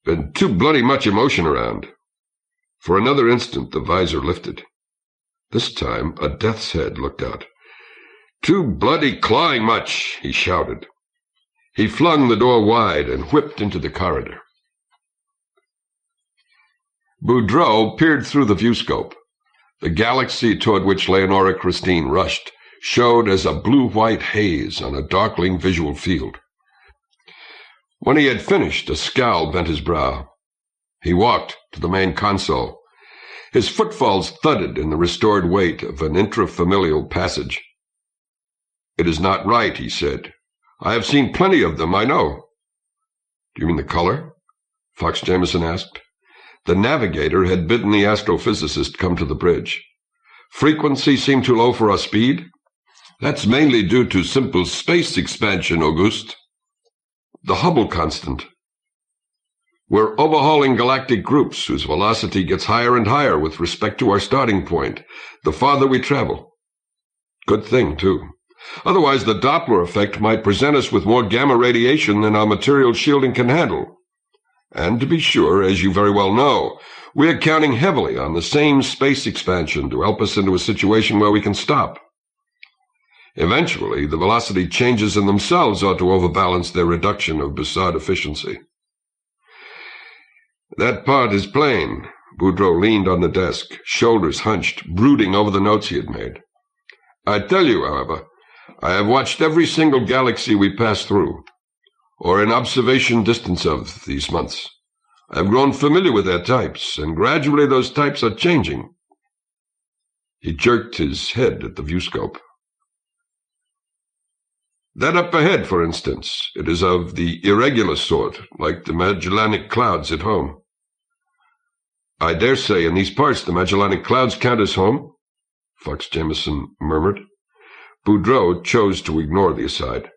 "Been too bloody much emotion around." For another instant the visor lifted. This time a death's head looked out. "Too bloody clawing much," he shouted. He flung the door wide and whipped into the corridor. Boudreau peered through the viewscope. The galaxy toward which Leonora Christine rushed showed as a blue-white haze on a darkling visual field. When he had finished, a scowl bent his brow. He walked to the main console. His footfalls thudded in the restored weight of an intrafamilial passage. "It is not right," he said. "I have seen plenty of them, I know." "Do you mean the color?" Fox Jameson asked. The navigator had bidden the astrophysicist come to the bridge. "Frequency seemed too low for our speed?" "That's mainly due to simple space expansion, Auguste." "The Hubble constant." "We're overhauling galactic groups whose velocity gets higher and higher with respect to our starting point, the farther we travel." "Good thing, too. Otherwise the Doppler effect might present us with more gamma radiation than our material shielding can handle. And to be sure, as you very well know, we're counting heavily on the same space expansion to help us into a situation where we can stop. Eventually, the velocity changes in themselves ought to overbalance their reduction of Bussard efficiency." "That part is plain." Boudreau leaned on the desk, shoulders hunched, brooding over the notes he had made. "I tell you, however, I have watched every single galaxy we pass through, or in observation distance of, these months. I have grown familiar with their types, and gradually those types are changing." He jerked his head at the viewscope. "That up ahead, for instance, it is of the irregular sort, like the Magellanic Clouds at home." "I dare say in these parts the Magellanic Clouds count as home," Fox Jameson murmured. Boudreau chose to ignore the aside.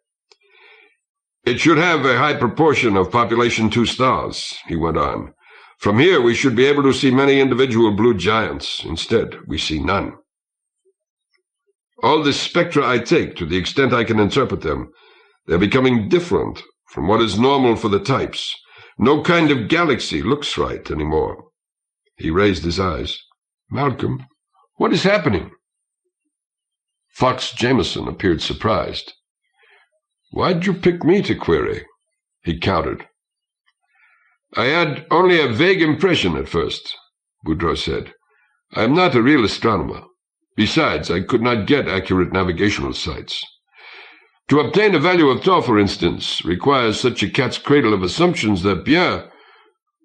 "It should have a high proportion of population 2 stars, he went on. "From here we should be able to see many individual blue giants. Instead, we see none. All the spectra I take, to the extent I can interpret them, they're becoming different from what is normal for the types, No kind of galaxy looks right anymore. He raised his eyes. Malcolm, what is happening? Fox Jameson appeared surprised. Why'd you pick me to query? He countered. I had only a vague impression at first, Boudreaux said. I am not a real astronomer. Besides, I could not get accurate navigational sights. To obtain a value of tau, for instance, requires such a cat's cradle of assumptions that, bien,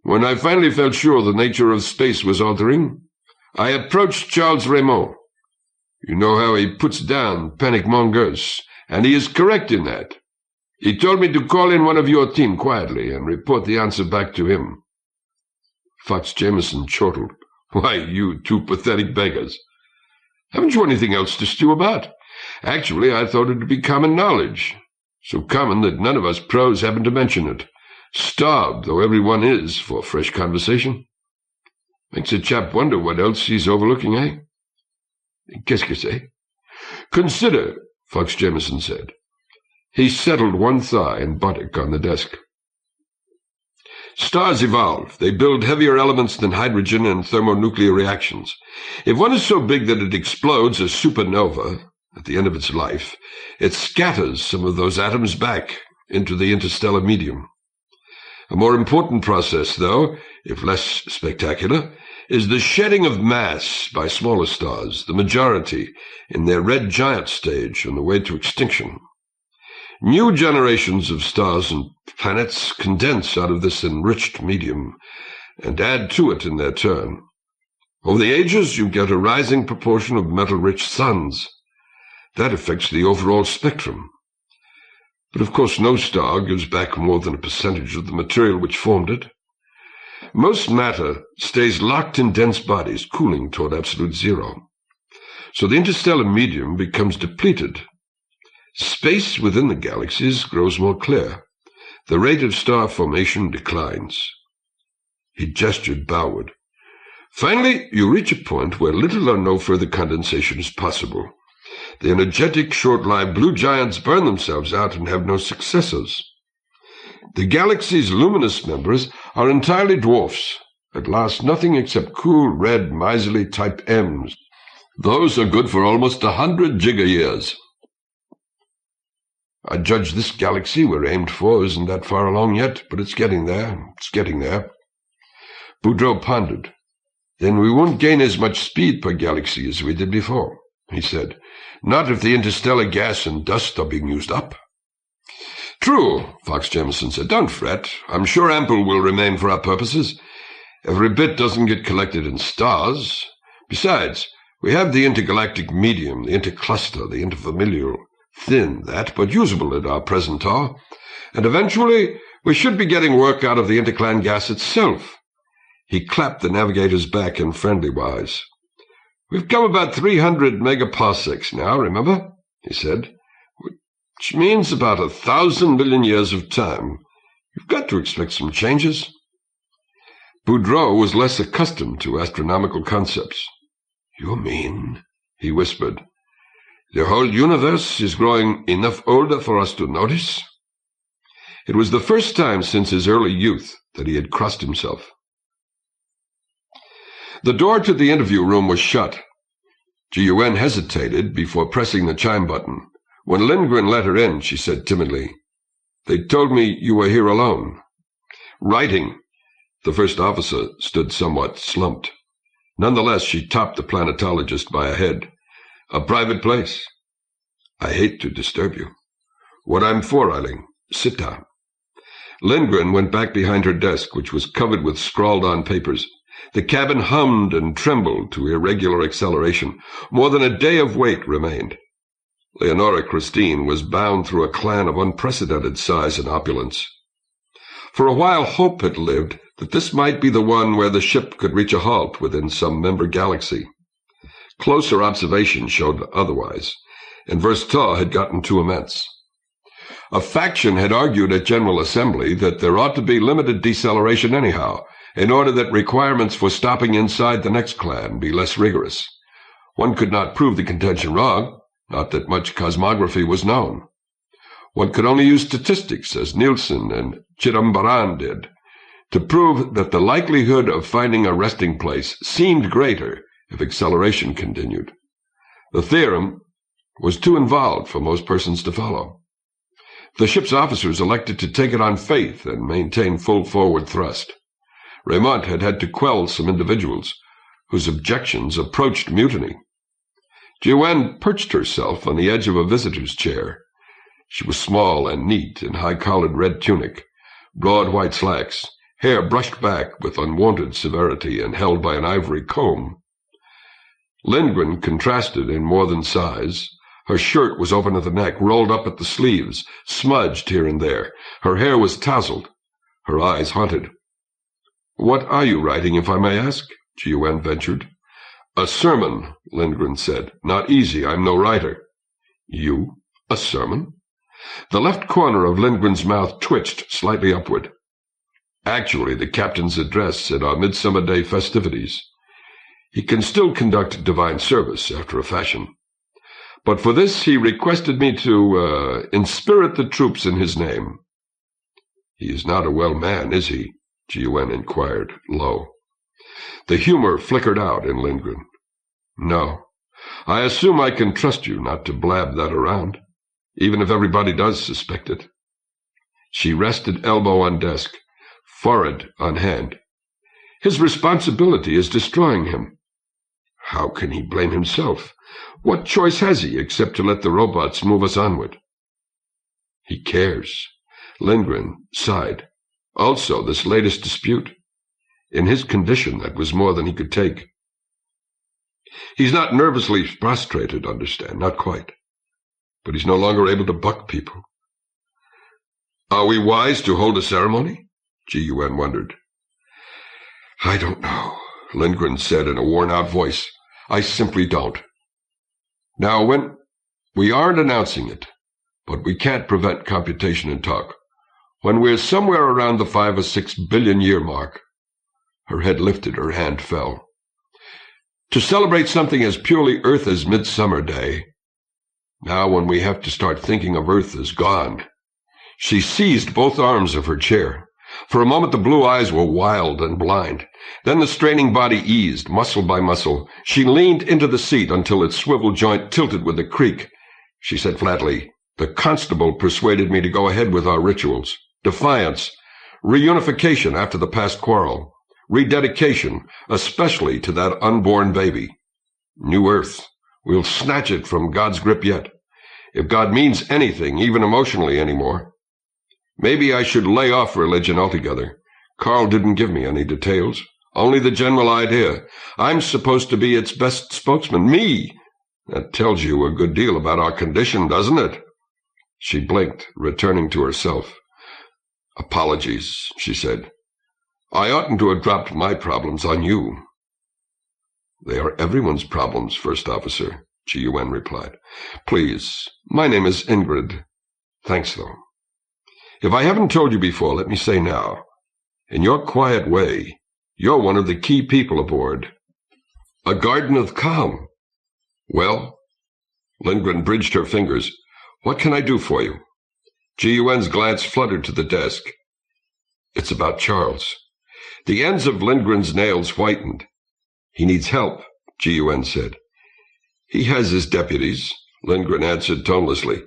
when I finally felt sure the nature of space was altering, I approached Charles Raymond. You know how he puts down panic mongers, and he is correct in that. He told me to call in one of your team quietly and report the answer back to him. Fox Jameson chortled. Why, you two pathetic beggars. Haven't you anything else to stew about? Actually, I thought it to be common knowledge. So common that none of us pros happen to mention it. Starved, though everyone is, for fresh conversation. Makes a chap wonder what else he's overlooking, eh? Qu'est-ce que c'est? Consider, Fox Jameson said. He settled one thigh and buttock on the desk. Stars evolve. They build heavier elements than hydrogen and thermonuclear reactions. If one is so big that it explodes as supernova at the end of its life, it scatters some of those atoms back into the interstellar medium. A more important process, though, if less spectacular, is the shedding of mass by smaller stars, the majority in their red giant stage on the way to extinction. New generations of stars and planets condense out of this enriched medium and add to it in their turn. Over the ages, you get a rising proportion of metal-rich suns. That affects the overall spectrum. But of course no star gives back more than a percentage of the material which formed it. Most matter stays locked in dense bodies, cooling toward absolute zero. So the interstellar medium becomes depleted. Space within the galaxies grows more clear. The rate of star formation declines. He gestured bowward. Finally, you reach a point where little or no further condensation is possible. The energetic, short-lived blue giants burn themselves out and have no successors. The galaxy's luminous members are entirely dwarfs, at last nothing except cool, red, miserly type M's. Those are good for almost 100 giga-years. I judge this galaxy we're aimed for isn't that far along yet, but it's getting there. It's getting there. Boudreaux pondered. Then we won't gain as much speed per galaxy as we did before, he said. Not if the interstellar gas and dust are being used up. True, Fox Jameson said. Don't fret. I'm sure ample will remain for our purposes. Every bit doesn't get collected in stars. Besides, we have the intergalactic medium, the intercluster, the interfamilial. Thin, that, but usable at our present hour. And eventually, we should be getting work out of the interclan gas itself. He clapped the navigator's back in friendly wise. We've come about 300 megaparsecs now, remember? He said. Which means about 1,000 million years of time. You've got to expect some changes. Boudreaux was less accustomed to astronomical concepts. You mean, he whispered, the whole universe is growing enough older for us to notice? It was the first time since his early youth that he had crossed himself. The door to the interview room was shut. Ji-Yuen hesitated before pressing the chime button. When Lindgren let her in, she said timidly, They told me you were here alone. Writing. The first officer stood somewhat slumped. Nonetheless, she topped the planetologist by a head. A private place. I hate to disturb you. What I'm for, Eiling. Sit down. Lindgren went back behind her desk, which was covered with scrawled-on papers. The cabin hummed and trembled to irregular acceleration. More than a day of wait remained. Leonora Christine was bound through a clan of unprecedented size and opulence. For a while hope had lived that this might be the one where the ship could reach a halt within some member galaxy. Closer observation showed otherwise, and Verstaw had gotten too immense. A faction had argued at General Assembly that there ought to be limited deceleration anyhow, in order that requirements for stopping inside the next clan be less rigorous. One could not prove the contention wrong, not that much cosmography was known. One could only use statistics, as Nielsen and Chidambaran did. to prove that the likelihood of finding a resting place seemed greater if acceleration continued. The theorem was too involved for most persons to follow. The ship's officers elected to take it on faith and maintain full forward thrust. Raymond had to quell some individuals whose objections approached mutiny. Jiwen perched herself on the edge of a visitor's chair. She was small and neat in high-collared red tunic, broad white slacks, hair brushed back with unwonted severity and held by an ivory comb. Lindgren contrasted in more than size. Her shirt was open at the neck, rolled up at the sleeves, smudged here and there. Her hair was tousled, her eyes haunted. "What are you writing, if I may ask?" Jiwen ventured. "A sermon," Lindgren said. "Not easy, I'm no writer." "You? A sermon?" The left corner of Lindgren's mouth twitched slightly upward. "Actually, the captain's address at our Midsummer Day festivities. He can still conduct divine service after a fashion. But for this he requested me to inspirit the troops in his name." "He is not a well man, is he?" Jiwen inquired, low. The humor flickered out in Lindgren. "No. I assume I can trust you not to blab that around, even if everybody does suspect it." She rested elbow on desk, forehead on hand. "His responsibility is destroying him. How can he blame himself? What choice has he except to let the robots move us onward?" "He cares." Lindgren sighed. "Also, this latest dispute. In his condition, that was more than he could take. He's not nervously prostrated, understand, not quite. But he's no longer able to buck people." "Are we wise to hold a ceremony?" Jiwen wondered. "I don't know," Lindgren said in a worn-out voice. "I simply don't. Now, we aren't announcing it, but we can't prevent computation and talk. When we're somewhere around the 5 or 6 billion year mark," her head lifted, her hand fell, "to celebrate something as purely Earth as Midsummer Day. Now, when we have to start thinking of Earth as gone." She seized both arms of her chair. For a moment the blue eyes were wild and blind. Then the straining body eased, muscle by muscle. She leaned into the seat until its swivel joint tilted with a creak. She said flatly, "The constable persuaded me to go ahead with our rituals. Defiance, reunification after the past quarrel, rededication, especially to that unborn baby. New Earth. We'll snatch it from God's grip yet, if God means anything, even emotionally, anymore. Maybe I should lay off religion altogether. Carl didn't give me any details, only the general idea. I'm supposed to be its best spokesman. Me! That tells you a good deal about our condition, doesn't it?" She blinked, returning to herself. "Apologies," she said. "I oughtn't to have dropped my problems on you." "They are everyone's problems, First Officer," Jiwen replied. "Please, my name is Ingrid. Thanks, though. If I haven't told you before, let me say now. In your quiet way, you're one of the key people aboard. A garden of calm. Well," Lindgren bridged her fingers, "what can I do for you?" Jiwen's glance fluttered to the desk. "It's about Charles." The ends of Lindgren's nails whitened. "He needs help," Jiwen said. "He has his deputies," Lindgren answered tonelessly.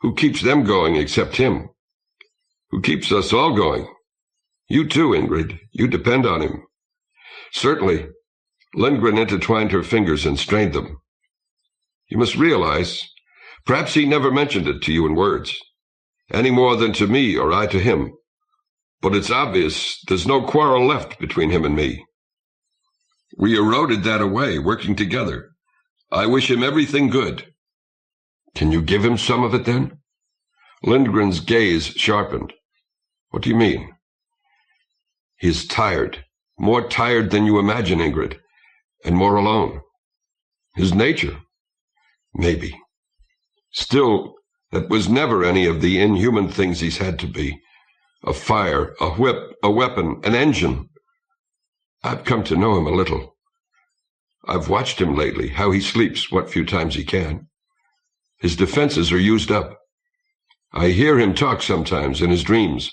"Who keeps them going except him? Who keeps us all going? You too, Ingrid. You depend on him." "Certainly." Lindgren intertwined her fingers and strained them. "You must realize, perhaps he never mentioned it to you in words, any more than to me or I to him, but it's obvious there's no quarrel left between him and me. We eroded that away, working together. I wish him everything good." "Can you give him some of it, then?" Lindgren's gaze sharpened. "What do you mean?" "He's tired, more tired than you imagine, Ingrid, and more alone. His nature? Maybe. Still, that was never any of the inhuman things he's had to be. A fire, a whip, a weapon, an engine. I've come to know him a little. I've watched him lately, how he sleeps what few times he can. His defenses are used up. I hear him talk sometimes in his dreams.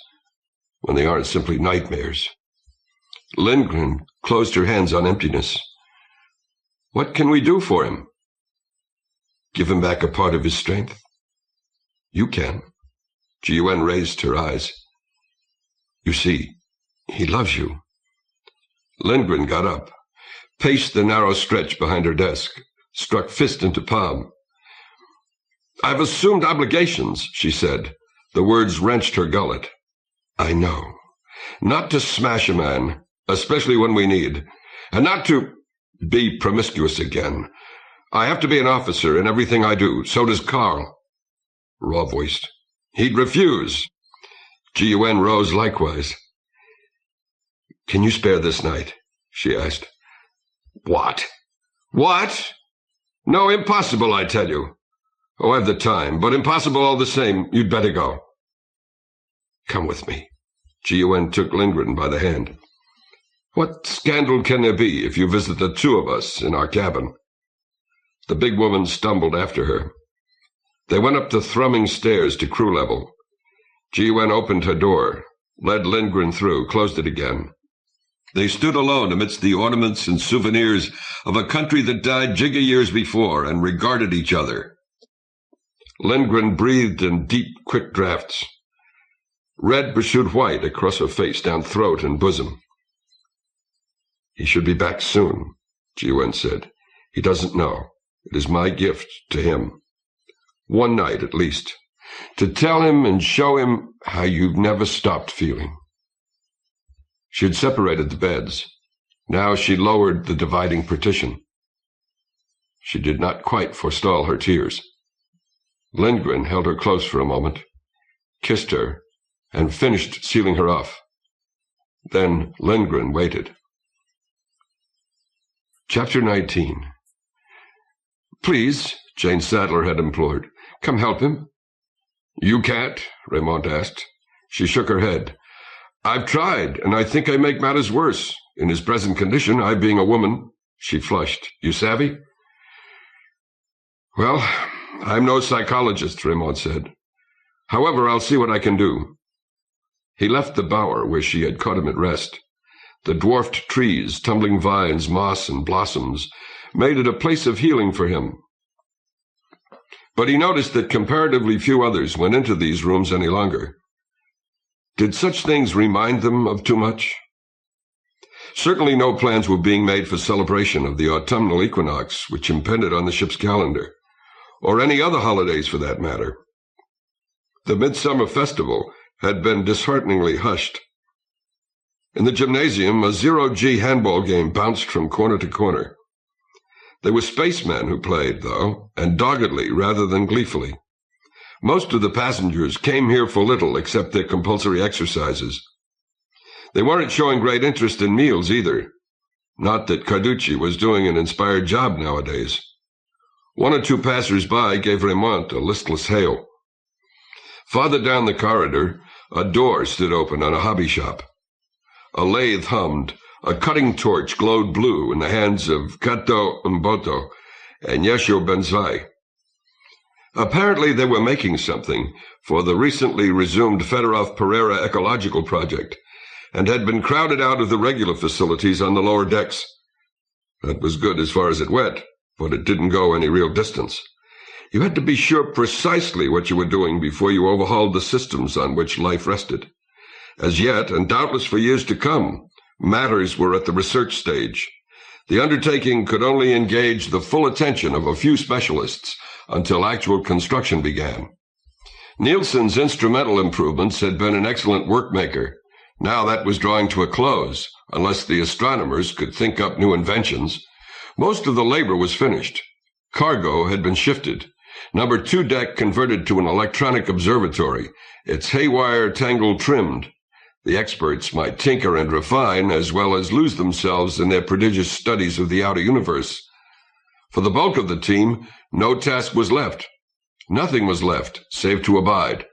when they aren't simply nightmares. Lindgren closed her hands on emptiness. What can we do for him? Give him back a part of his strength? You can. Ji-Yuen raised her eyes. You see, he loves you. Lindgren got up, paced the narrow stretch behind her desk, struck fist into palm. I've assumed obligations, she said. The words wrenched her gullet. I know. Not to smash a man, especially when we need, and not to be promiscuous again. I have to be an officer in everything I do. So does Carl. Raw-voiced. He'd refuse. Ji-Yuen rose likewise. Can you spare this night? She asked. What? What? No, impossible, I tell you. Oh, I've the time, but impossible all the same. You'd better go. Come with me. Ji-Yuen took Lindgren by the hand. What scandal can there be if you visit the two of us in our cabin? The big woman stumbled after her. They went up the thrumming stairs to crew level. Ji-Yuen opened her door, led Lindgren through, closed it again. They stood alone amidst the ornaments and souvenirs of a country that died jigga years before and regarded each other. Lindgren breathed in deep, quick drafts. Red pursued white across her face, down throat and bosom. He should be back soon, Ji-Yuen said. He doesn't know. It is my gift to him. One night, at least, to tell him and show him how you've never stopped feeling. She had separated the beds. Now she lowered the dividing partition. She did not quite forestall her tears. Lindgren held her close for a moment, kissed her, and finished sealing her off. Then Lindgren waited. Chapter 19. Please, Jane Sadler had implored, come help him. You can't, Raymond asked. She shook her head. I've tried, and I think I make matters worse. In his present condition, I being a woman. She flushed. You savvy? Well, I'm no psychologist, Raymond said. However, I'll see what I can do. He left the bower where she had caught him at rest. The dwarfed trees, tumbling vines, moss, and blossoms made it a place of healing for him. But he noticed that comparatively few others went into these rooms any longer. Did such things remind them of too much? Certainly no plans were being made for celebration of the autumnal equinox which impended on the ship's calendar, or any other holidays for that matter. The midsummer festival had been dishearteningly hushed. In the gymnasium, a zero-G handball game bounced from corner to corner. They were spacemen who played, though, and doggedly rather than gleefully. Most of the passengers came here for little except their compulsory exercises. They weren't showing great interest in meals either. Not that Carducci was doing an inspired job nowadays. One or two passers-by gave Raymond a listless hail. Farther down the corridor, a door stood open on a hobby shop. A lathe hummed. A cutting torch glowed blue in the hands of Kato Mboto and Yeshio Benzai. Apparently they were making something for the recently resumed Fedorov-Pereira ecological project and had been crowded out of the regular facilities on the lower decks. That was good as far as it went, but it didn't go any real distance. You had to be sure precisely what you were doing before you overhauled the systems on which life rested. As yet, and doubtless for years to come, matters were at the research stage. The undertaking could only engage the full attention of a few specialists until actual construction began. Nielsen's instrumental improvements had been an excellent workmaker. Now that was drawing to a close, unless the astronomers could think up new inventions. Most of the labor was finished. Cargo had been shifted. Number 2 deck converted to an electronic observatory, its haywire tangle trimmed. The experts might tinker and refine as well as lose themselves in their prodigious studies of the outer universe. For the bulk of the team, no task was left. Nothing was left, save to abide.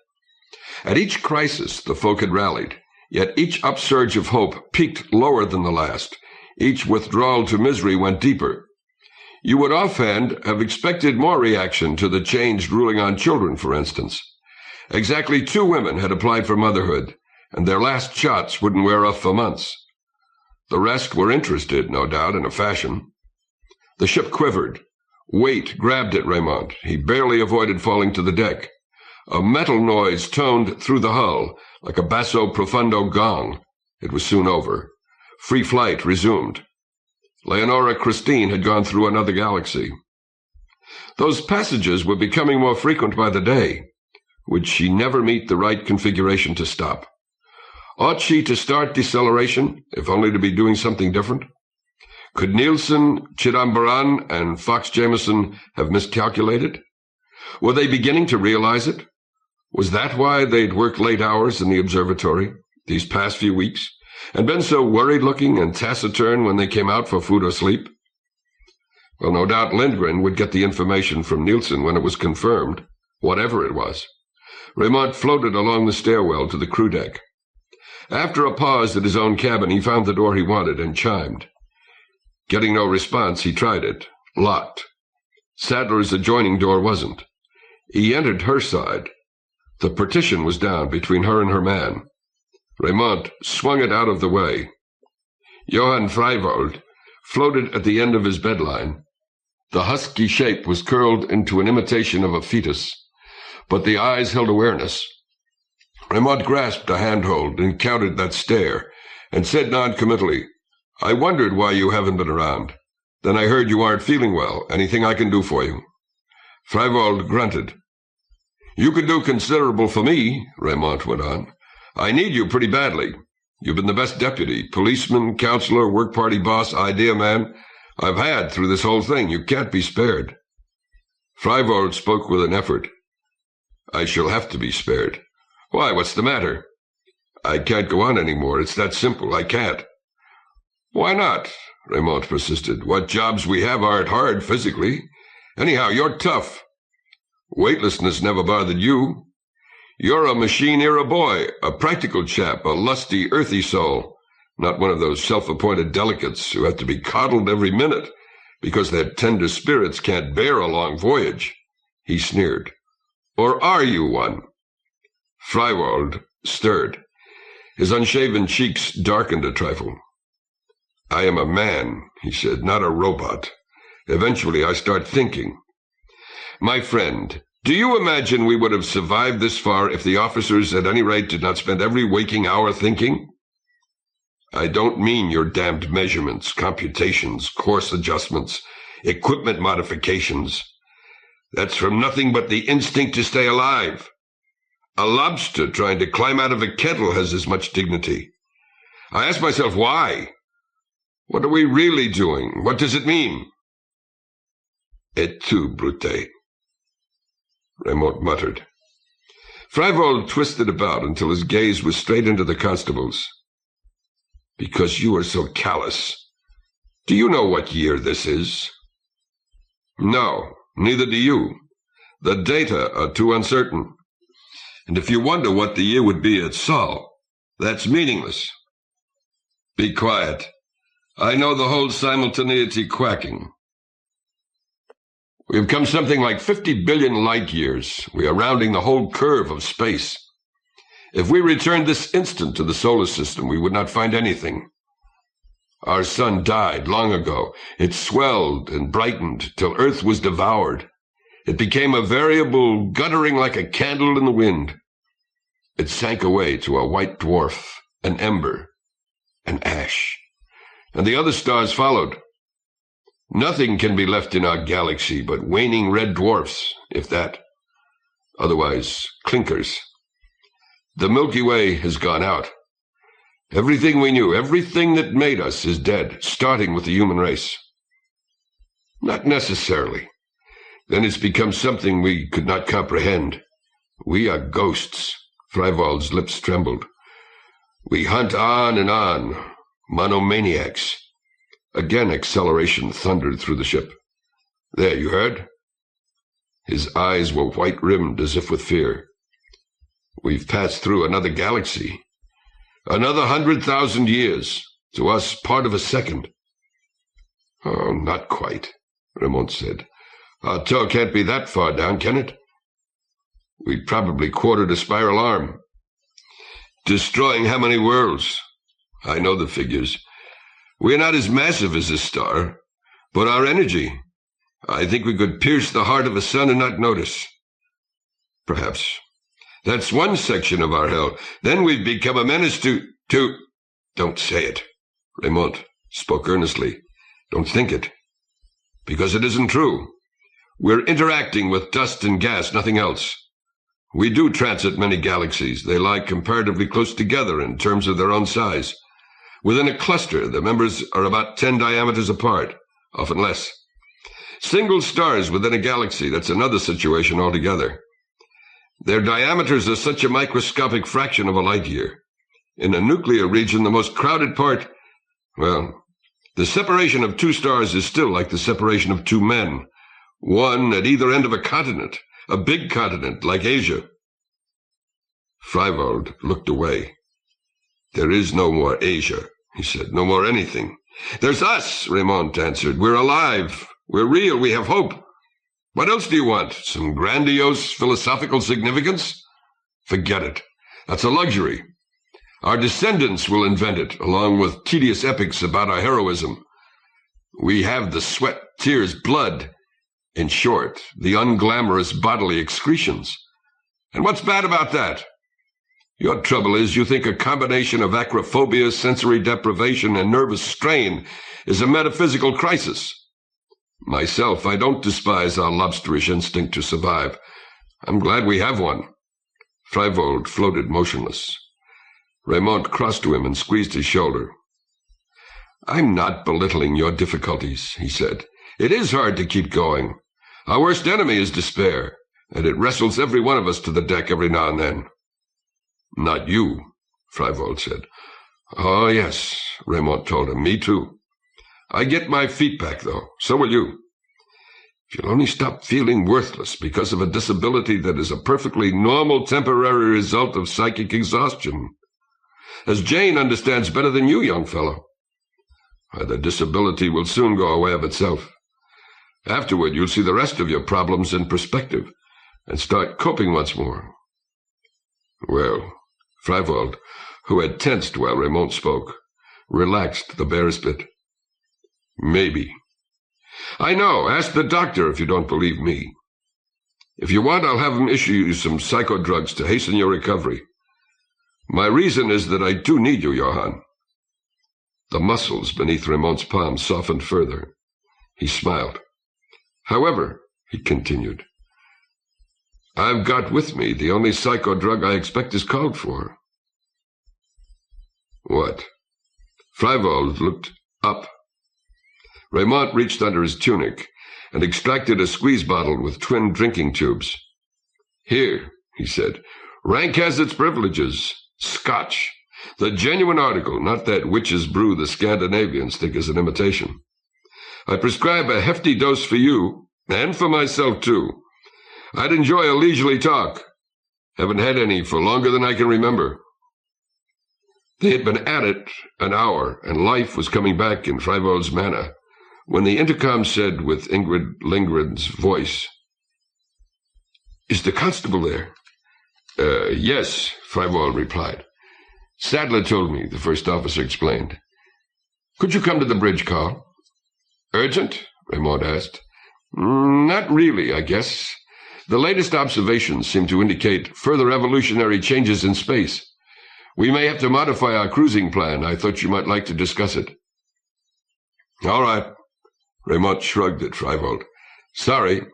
At each crisis, the folk had rallied, yet each upsurge of hope peaked lower than the last. Each withdrawal to misery went deeper. You would offhand have expected more reaction to the change ruling on children, for instance. Exactly 2 women had applied for motherhood, and their last shots wouldn't wear off for months. The rest were interested, no doubt, in a fashion. The ship quivered. Weight grabbed at Raymond. He barely avoided falling to the deck. A metal noise toned through the hull like a basso profundo gong. It was soon over. Free flight resumed. Leonora Christine had gone through another galaxy. Those passages were becoming more frequent by the day. Would she never meet the right configuration to stop? Ought she to start deceleration, if only to be doing something different? Could Nielsen, Chidambaran, and Fox Jameson have miscalculated? Were they beginning to realize it? Was that why they'd worked late hours in the observatory these past few weeks, and been so worried-looking and taciturn when they came out for food or sleep? Well, no doubt Lindgren would get the information from Nielsen when it was confirmed, whatever it was. Raymond floated along the stairwell to the crew deck. After a pause at his own cabin, he found the door he wanted and chimed. Getting no response, he tried it. Locked. Sadler's adjoining door wasn't. He entered her side. The partition was down between her and her man. Raymond swung it out of the way. Johann Freiwald floated at the end of his bedline. The husky shape was curled into an imitation of a fetus, but the eyes held awareness. Raymond grasped a handhold, encountered that stare, and said noncommittally, I wondered why you haven't been around. Then I heard you aren't feeling well. Anything I can do for you? Freiwald grunted. You could do considerable for me, Raymond went on. I need you pretty badly. You've been the best deputy, policeman, counselor, work party boss, idea man I've had through this whole thing. You can't be spared. Freiwald spoke with an effort. I shall have to be spared. Why, what's the matter? I can't go on anymore. It's that simple. I can't. Why not? Raymond persisted. What jobs we have aren't hard physically. Anyhow, you're tough. Weightlessness never bothered you. You're a machine-era boy, a practical chap, a lusty, earthy soul, not one of those self-appointed delegates who have to be coddled every minute because their tender spirits can't bear a long voyage. He sneered. Or are you one? Freiwald stirred. His unshaven cheeks darkened a trifle. I am a man, he said, not a robot. Eventually I start thinking. My friend, do you imagine we would have survived this far if the officers at any rate did not spend every waking hour thinking? I don't mean your damned measurements, computations, course adjustments, equipment modifications. That's from nothing but the instinct to stay alive. A lobster trying to climb out of a kettle has as much dignity. I ask myself, why? What are we really doing? What does it mean? Et tu, Brute, Raymond muttered. Freiwald twisted about until his gaze was straight into the constable's. Because you are so callous. Do you know what year this is? No, neither do you. The data are too uncertain. And if you wonder what the year would be at Sol, that's meaningless. Be quiet. I know the whole simultaneity quacking. We have come something like 50 billion light years. We are rounding the whole curve of space. If we returned this instant to the solar system, we would not find anything. Our sun died long ago. It swelled and brightened till Earth was devoured. It became a variable guttering like a candle in the wind. It sank away to a white dwarf, an ember, an ash. And the other stars followed. Nothing can be left in our galaxy but waning red dwarfs, if that. Otherwise, clinkers. The Milky Way has gone out. Everything we knew, everything that made us is dead, starting with the human race. Not necessarily. Then it's become something we could not comprehend. We are ghosts. Freiwald's lips trembled. We hunt on and on, monomaniacs. Again acceleration thundered through the ship. There, you heard? His eyes were white-rimmed as if with fear. We've passed through another galaxy. Another 100,000 years. To us, part of a second. Oh, not quite, Raymond said. Our toe can't be that far down, can it? We'd probably quartered a spiral arm. Destroying how many worlds? I know the figures. We're not as massive as this star, but our energy, I think we could pierce the heart of a sun and not notice. Perhaps. That's one section of our hell. Then we've become a menace to... Don't say it. Raymond spoke earnestly. Don't think it. Because it isn't true. We're interacting with dust and gas, nothing else. We do transit many galaxies. They lie comparatively close together in terms of their own size. Within a cluster, the members are about 10 diameters apart, often less. Single stars within a galaxy, that's another situation altogether. Their diameters are such a microscopic fraction of a light year. In a nuclear region, the most crowded part, well, the separation of two stars is still like the separation of two men, one at either end of a continent, a big continent like Asia. Freiwald looked away. There is no more Asia, he said, no more anything. There's us, Raymond answered. We're alive. We're real. We have hope. What else do you want? Some grandiose philosophical significance? Forget it. That's a luxury. Our descendants will invent it, along with tedious epics about our heroism. We have the sweat, tears, blood. In short, the unglamorous bodily excretions. And what's bad about that? Your trouble is you think a combination of acrophobia, sensory deprivation, and nervous strain is a metaphysical crisis. Myself, I don't despise our lobsterish instinct to survive. I'm glad we have one. Freiwald floated motionless. Raymond crossed to him and squeezed his shoulder. I'm not belittling your difficulties, he said. It is hard to keep going. Our worst enemy is despair, and it wrestles every one of us to the deck every now and then. Not you, Freiwald said. Oh, yes, Raymond told him. Me too. I get my feet back, though. So will you. If you'll only stop feeling worthless because of a disability that is a perfectly normal temporary result of psychic exhaustion. As Jane understands better than you, young fellow. The disability will soon go away of itself. Afterward, you'll see the rest of your problems in perspective and start coping once more. Well, Freiwald, who had tensed while Raymond spoke, relaxed the barest bit. Maybe. I know. Ask the doctor if you don't believe me. If you want, I'll have him issue you some psychodrugs to hasten your recovery. My reason is that I do need you, Johann. The muscles beneath Raymond's palm softened further. He smiled. However, he continued, I've got with me the only psychodrug I expect is called for. What? Freiwald looked up. Raymond reached under his tunic and extracted a squeeze bottle with twin drinking tubes. Here, he said, rank has its privileges. Scotch. The genuine article, not that witch's brew the Scandinavians think is an imitation. I prescribe a hefty dose for you, and for myself, too. I'd enjoy a leisurely talk. Haven't had any for longer than I can remember. They had been at it an hour, and life was coming back in Freiwald's manner, when the intercom said with Ingrid Lindgren's voice, Is the constable there? Yes, Freiwald replied. Sadler told me, the first officer explained. Could you come to the bridge, Carl? Urgent? Raymond asked. Not really, I guess. The latest observations seem to indicate further evolutionary changes in space. We may have to modify our cruising plan. I thought you might like to discuss it. All right. Raymond shrugged at Freiwald. Sorry.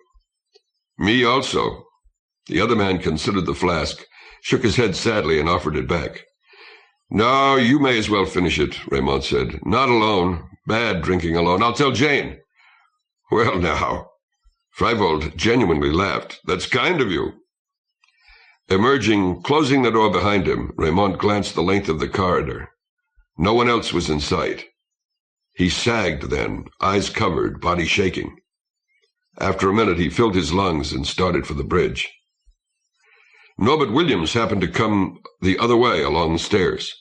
Me also. The other man considered the flask, shook his head sadly, and offered it back. No, you may as well finish it, Raymond said. Not alone. Bad drinking alone. I'll tell Jane. Well, now. Freiwald genuinely laughed. That's kind of you. Emerging, closing the door behind him, Raymond glanced the length of the corridor. No one else was in sight. He sagged then, eyes covered, body shaking. After a minute, he filled his lungs and started for the bridge. Norbert Williams happened to come the other way along the stairs.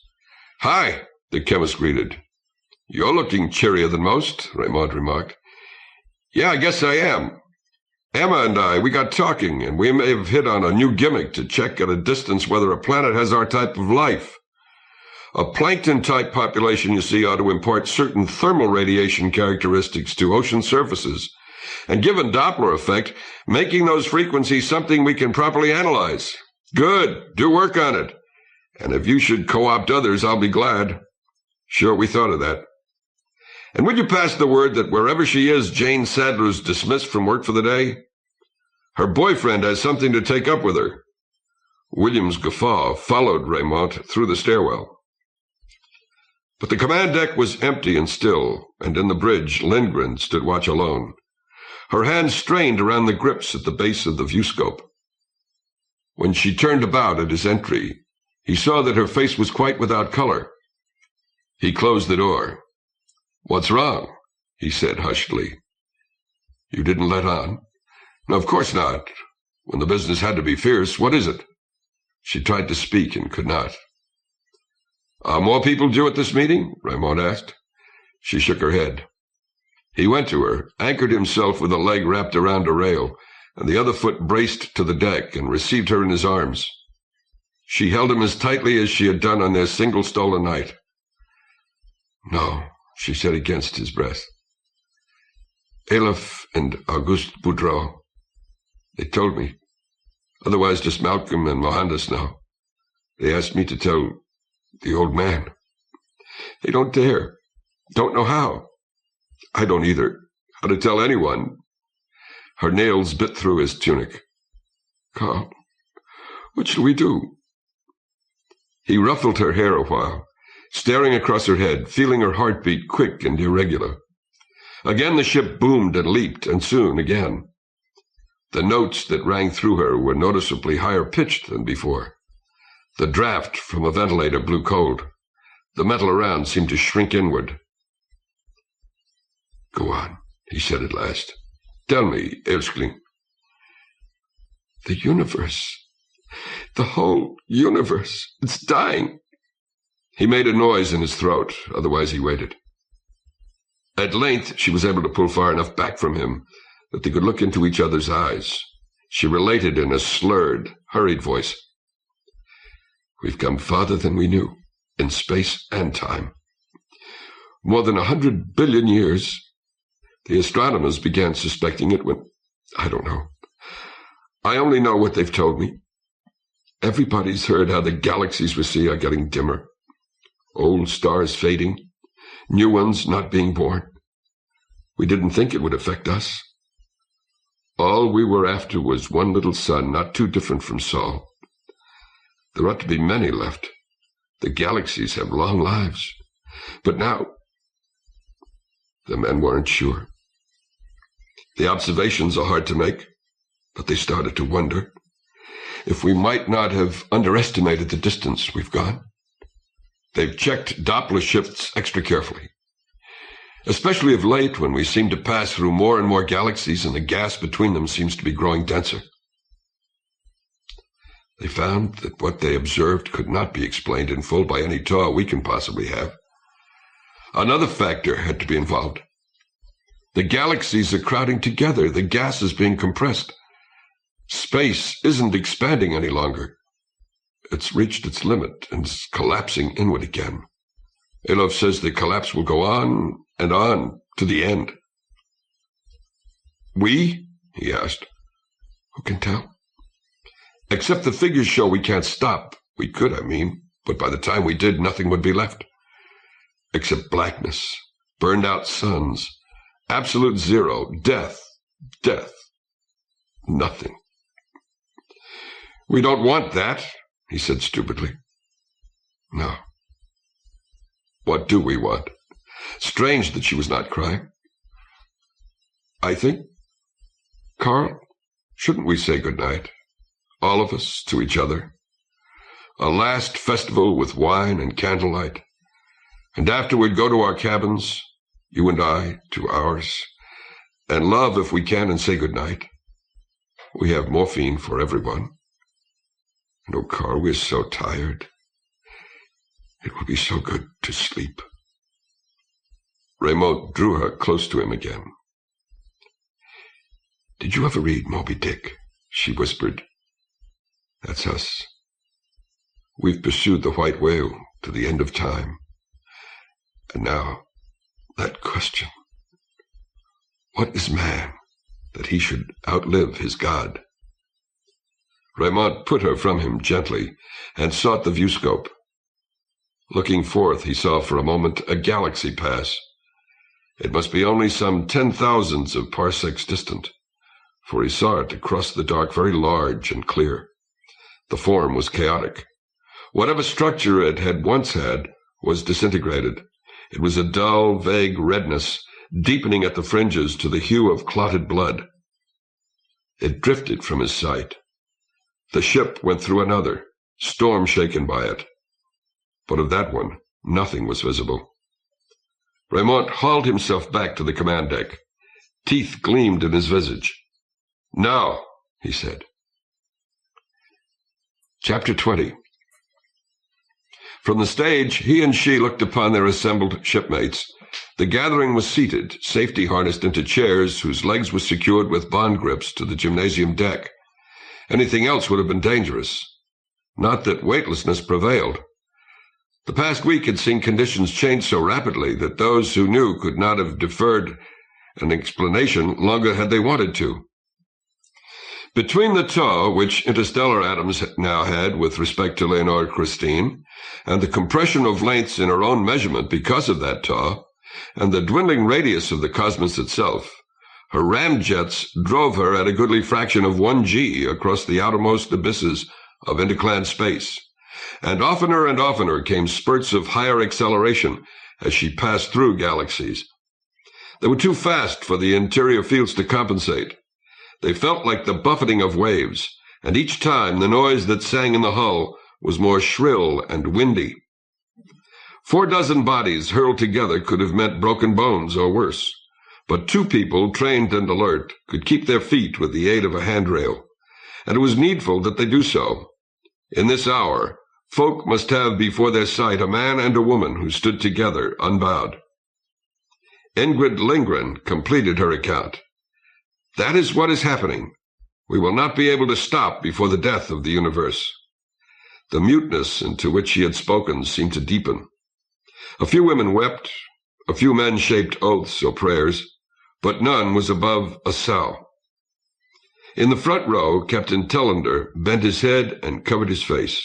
Hi, the chemist greeted. You're looking cheerier than most, Raymond remarked. Yeah, I guess I am. Emma and I, we got talking, and we may have hit on a new gimmick to check at a distance whether a planet has our type of life. A plankton-type population, you see, ought to impart certain thermal radiation characteristics to ocean surfaces, and given Doppler effect, making those frequencies something we can properly analyze. Good. Do work on it. And if you should co-opt others, I'll be glad. Sure, we thought of that. And would you pass the word that wherever she is, Jane Sadler's dismissed from work for the day? Her boyfriend has something to take up with her. William's guffaw followed Raymond through the stairwell. But the command deck was empty and still, and in the bridge Lindgren stood watch alone, her hands strained around the grips at the base of the viewscope. When she turned about at his entry, he saw that her face was quite without color. He closed the door. "What's wrong?" he said hushedly. "You didn't let on?" "No, of course not. When the business had to be fierce, what is it?" She tried to speak and could not. "Are more people due at this meeting?" Raymond asked. She shook her head. He went to her, anchored himself with a leg wrapped around a rail, and the other foot braced to the deck, and received her in his arms. She held him as tightly as she had done on their single stolen night. "No," she said against his breath. "Elif and Auguste Boudreau. They told me. Otherwise just Malcolm and Mohandas now. They asked me to tell the old man. They don't dare. Don't know how. I don't either. How to tell anyone." Her nails bit through his tunic. "Carl, what shall we do?" He ruffled her hair a while, staring across her head, feeling her heartbeat quick and irregular. Again the ship boomed and leaped, and soon again. The notes that rang through her were noticeably higher pitched than before. The draft from a ventilator blew cold. The metal around seemed to shrink inward. "Go on," he said at last. "Tell me, Erskling." "The universe. The whole universe. It's dying." He made a noise in his throat, otherwise he waited. At length she was able to pull far enough back from him that they could look into each other's eyes. She related in a slurred, hurried voice. "We've come farther than we knew, in space and time. More than 100 billion years. The astronomers began suspecting it when... I don't know. I only know what they've told me. Everybody's heard how the galaxies we see are getting dimmer. Old stars fading, new ones not being born. We didn't think it would affect us. All we were after was one little sun, not too different from Sol. There ought to be many left. The galaxies have long lives. But now... The men weren't sure. The observations are hard to make, but they started to wonder if we might not have underestimated the distance we've gone. They've checked Doppler shifts extra carefully, especially of late when we seem to pass through more and more galaxies and the gas between them seems to be growing denser. They found that what they observed could not be explained in full by any thought we can possibly have. Another factor had to be involved. The galaxies are crowding together. The gas is being compressed. Space isn't expanding any longer. It's reached its limit and is collapsing inward again. Elov says the collapse will go on and on to the end. "We?" he asked. "Who can tell? Except the figures show we can't stop. We could, I mean, but by the time we did, nothing would be left. Except blackness, burned out suns, absolute zero, death, nothing. We don't want that," he said stupidly. "No. What do we want?" Strange that she was not crying. "I think, Carl, shouldn't we say good night? All of us to each other. A last festival with wine and candlelight. And afterward go to our cabins, you and I to ours, and love if we can and say good night. We have morphine for everyone. And oh, Carl, we're so tired. It would be so good to sleep." Raymond drew her close to him again. "Did you ever read Moby Dick?" she whispered. "That's us. We've pursued the white whale to the end of time. And now, that question. What is man that he should outlive his God?" Raymond put her from him gently and sought the viewscope. Looking forth, he saw for a moment a galaxy pass. It must be only some 10,000s of parsecs distant, for he saw it across the dark very large and clear. The form was chaotic. Whatever structure it had once had was disintegrated. It was a dull, vague redness, deepening at the fringes to the hue of clotted blood. It drifted from his sight. The ship went through another, storm-shaken by it. But of that one, nothing was visible. Raymond hauled himself back to the command deck. Teeth gleamed in his visage. "Now," he said. Chapter 20. From the stage, he and she looked upon their assembled shipmates. The gathering was seated, safety harnessed into chairs whose legs were secured with bond grips to the gymnasium deck. Anything else would have been dangerous. Not that weightlessness prevailed. The past week had seen conditions change so rapidly that those who knew could not have deferred an explanation longer had they wanted to. Between the tow, which interstellar atoms now had with respect to Leonore Christine, and the compression of lengths in her own measurement because of that tow, and the dwindling radius of the cosmos itself, her ramjets drove her at a goodly fraction of 1 G across the outermost abysses of interclan space, and oftener came spurts of higher acceleration as she passed through galaxies. They were too fast for the interior fields to compensate. They felt like the buffeting of waves, and each time the noise that sang in the hull was more shrill and windy. 4 dozen bodies hurled together could have meant broken bones or worse, but 2 people, trained and alert, could keep their feet with the aid of a handrail, and it was needful that they do so. In this hour, folk must have before their sight a man and a woman who stood together, unbowed. Ingrid Lindgren completed her account. "That is what is happening. We will not be able to stop before the death of the universe." The muteness into which she had spoken seemed to deepen. A few women wept, a few men shaped oaths or prayers, but none was above a sough. In the front row, Captain Tellender bent his head and covered his face.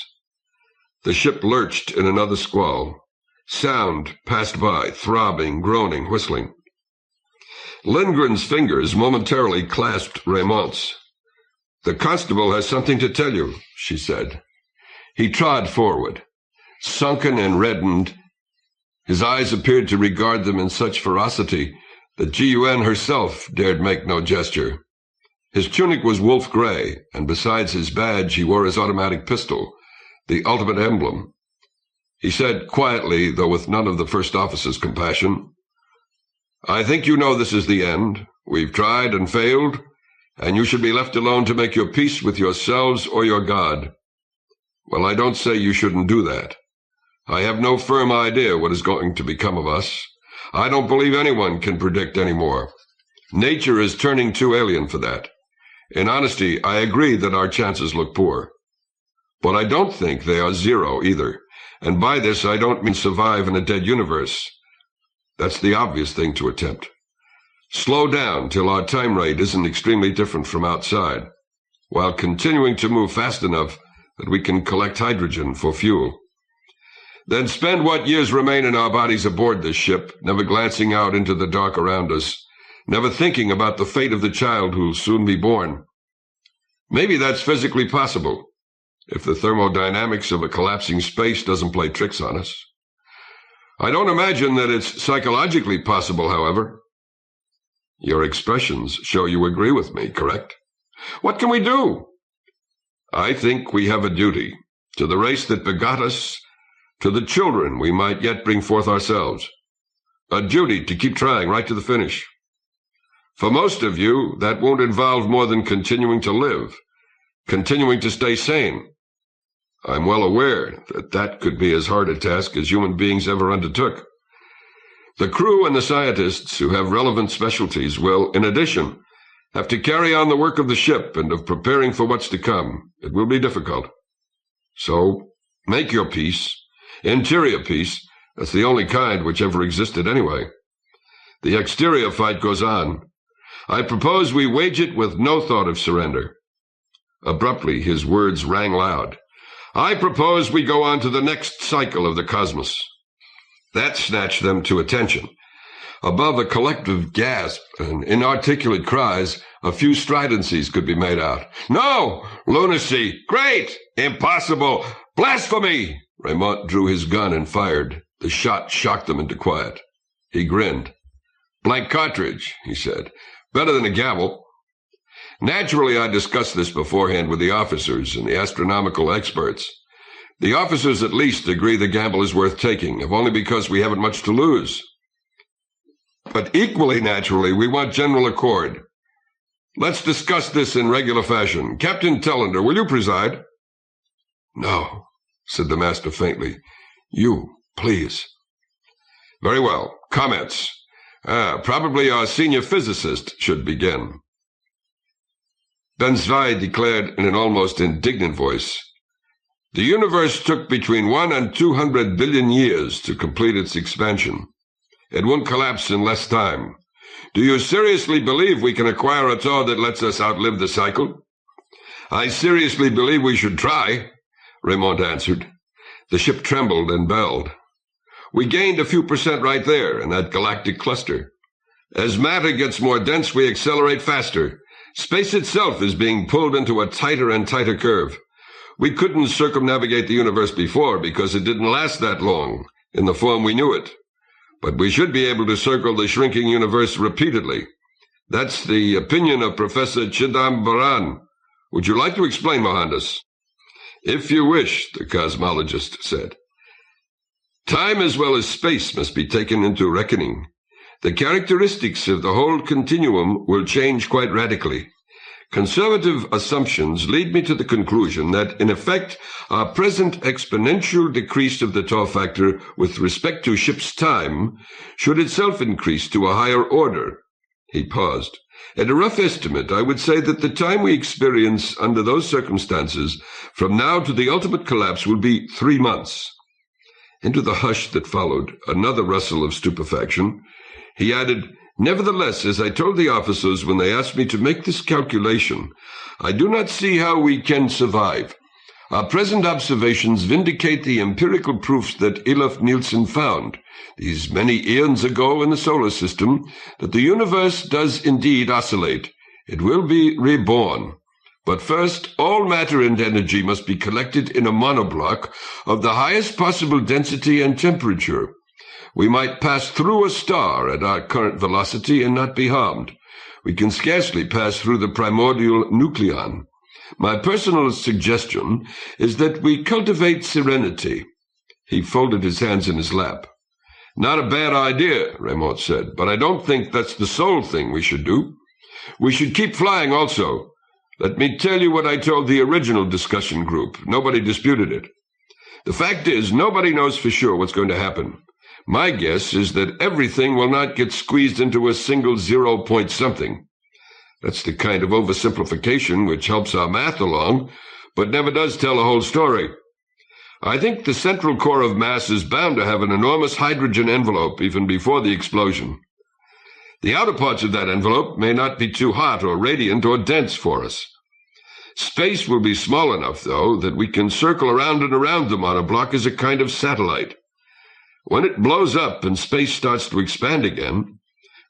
The ship lurched in another squall. Sound passed by, throbbing, groaning, whistling. Lindgren's fingers momentarily clasped Raymond's. "The constable has something to tell you," she said. He trod forward. Sunken and reddened, his eyes appeared to regard them in such ferocity that GUN herself dared make no gesture. His tunic was wolf gray, and besides his badge he wore his automatic pistol, the ultimate emblem. He said quietly, though with none of the first officer's compassion, "I think you know this is the end. We've tried and failed, and you should be left alone to make your peace with yourselves or your God. Well, I don't say you shouldn't do that. I have no firm idea what is going to become of us. I don't believe anyone can predict any more. Nature is turning too alien for that. In honesty, I agree that our chances look poor. But I don't think they are zero either, and by this I don't mean survive in a dead universe. That's the obvious thing to attempt. Slow down till our time rate isn't extremely different from outside, while continuing to move fast enough that we can collect hydrogen for fuel. Then spend what years remain in our bodies aboard this ship, never glancing out into the dark around us, never thinking about the fate of the child who'll soon be born. Maybe that's physically possible, if the thermodynamics of a collapsing space doesn't play tricks on us. I don't imagine that it's psychologically possible, however." "Your expressions show you agree with me, correct?" "What can we do?" "I think we have a duty, to the race that begot us, to the children we might yet bring forth ourselves. A duty to keep trying right to the finish. For most of you, that won't involve more than continuing to live, continuing to stay sane. I'm well aware that that could be as hard a task as human beings ever undertook. The crew and the scientists who have relevant specialties will, in addition, Have to carry on the work of the ship and of preparing for what's to come. It will be difficult. So, make your peace. Interior peace. That's the only kind which ever existed anyway. The exterior fight goes on. I propose we wage it with no thought of surrender. Abruptly, his words rang loud. I propose we go on to the next cycle of the cosmos. That snatched them to attention. Above a collective gasp and inarticulate cries, a few stridencies could be made out. No! Lunacy! Great! Impossible! Blasphemy! Raymond drew his gun and fired. The shot shocked them into quiet. He grinned. Blank cartridge, he said. Better than a gavel. Naturally, I discussed this beforehand with the officers and the astronomical experts. The officers at least agree the gamble is worth taking, if only because we haven't much to lose. But equally naturally, we want general accord. Let's discuss this in regular fashion. Captain Tellender, will you preside? No, said the master faintly. You, please. Very well. Comments. Probably our senior physicist should begin. Ben Zwei declared in an almost indignant voice, The universe took between 1 and 200 billion years to complete its expansion. It won't collapse in less time. Do you seriously believe we can acquire a tour that lets us outlive the cycle? I seriously believe we should try, Raymond answered. The ship trembled and belled. We gained a few percent right there in that galactic cluster. As matter gets more dense, we accelerate faster. Space itself is being pulled into a tighter and tighter curve. We couldn't circumnavigate the universe before because it didn't last that long, in the form we knew it. But we should be able to circle the shrinking universe repeatedly. That's the opinion of Professor Chidambaran. Would you like to explain, Mohandas? If you wish, the cosmologist said. Time as well as space must be taken into reckoning. The characteristics of the whole continuum will change quite radically. Conservative assumptions lead me to the conclusion that, in effect, our present exponential decrease of the Tau factor with respect to ship's time should itself increase to a higher order. He paused. At a rough estimate, I would say that the time we experience under those circumstances from now to the ultimate collapse will be 3 months. Into the hush that followed, another rustle of stupefaction, he added, Nevertheless, as I told the officers when they asked me to make this calculation, I do not see how we can survive. Our present observations vindicate the empirical proofs that Elof Nielsen found, these many eons ago in the solar system, that the universe does indeed oscillate. It will be reborn. But first, all matter and energy must be collected in a monoblock of the highest possible density and temperature. We might pass through a star at our current velocity and not be harmed. We can scarcely pass through the primordial nucleon. My personal suggestion is that we cultivate serenity. He folded his hands in his lap. Not a bad idea, Raymond said, but I don't think that's the sole thing we should do. We should keep flying also. Let me tell you what I told the original discussion group. Nobody disputed it. The fact is, nobody knows for sure what's going to happen. My guess is that everything will not get squeezed into a single 0 point something. That's the kind of oversimplification which helps our math along, but never does tell a whole story. I think the central core of mass is bound to have an enormous hydrogen envelope even before the explosion. The outer parts of that envelope may not be too hot or radiant or dense for us. Space will be small enough, though, that we can circle around and around the monoblock as a kind of satellite. When it blows up and space starts to expand again,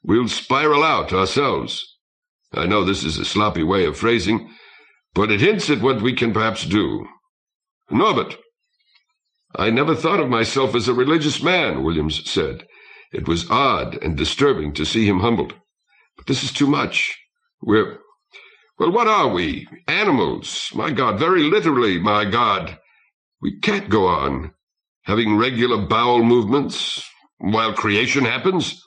we'll spiral out ourselves. I know this is a sloppy way of phrasing, but it hints at what we can perhaps do. Norbert. I never thought of myself as a religious man, Williams said. It was odd and disturbing to see him humbled. But this is too much. Well, what are we? Animals. My God, very literally, my God. We can't go on having regular bowel movements while creation happens.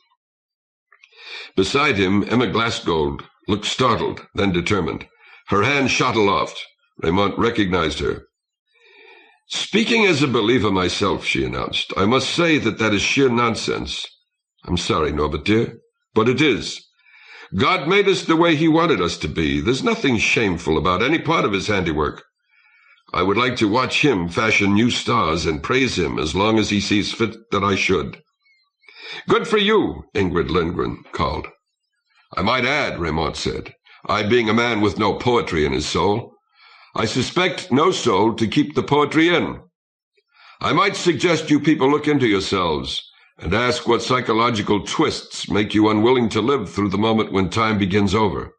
Beside him, Emma Glassgold looked startled, then determined. Her hand shot aloft. Raymond recognized her. Speaking as a believer myself, she announced, I must say that is sheer nonsense. I'm sorry, Norbert, dear, but it is. God made us the way he wanted us to be. There's nothing shameful about any part of his handiwork. I would like to watch him fashion new stars and praise him as long as he sees fit that I should. Good for you, Ingrid Lindgren called. I might add, Raymond said, I being a man with no poetry in his soul, I suspect no soul to keep the poetry in. I might suggest you people look into yourselves and ask what psychological twists make you unwilling to live through the moment when time begins over.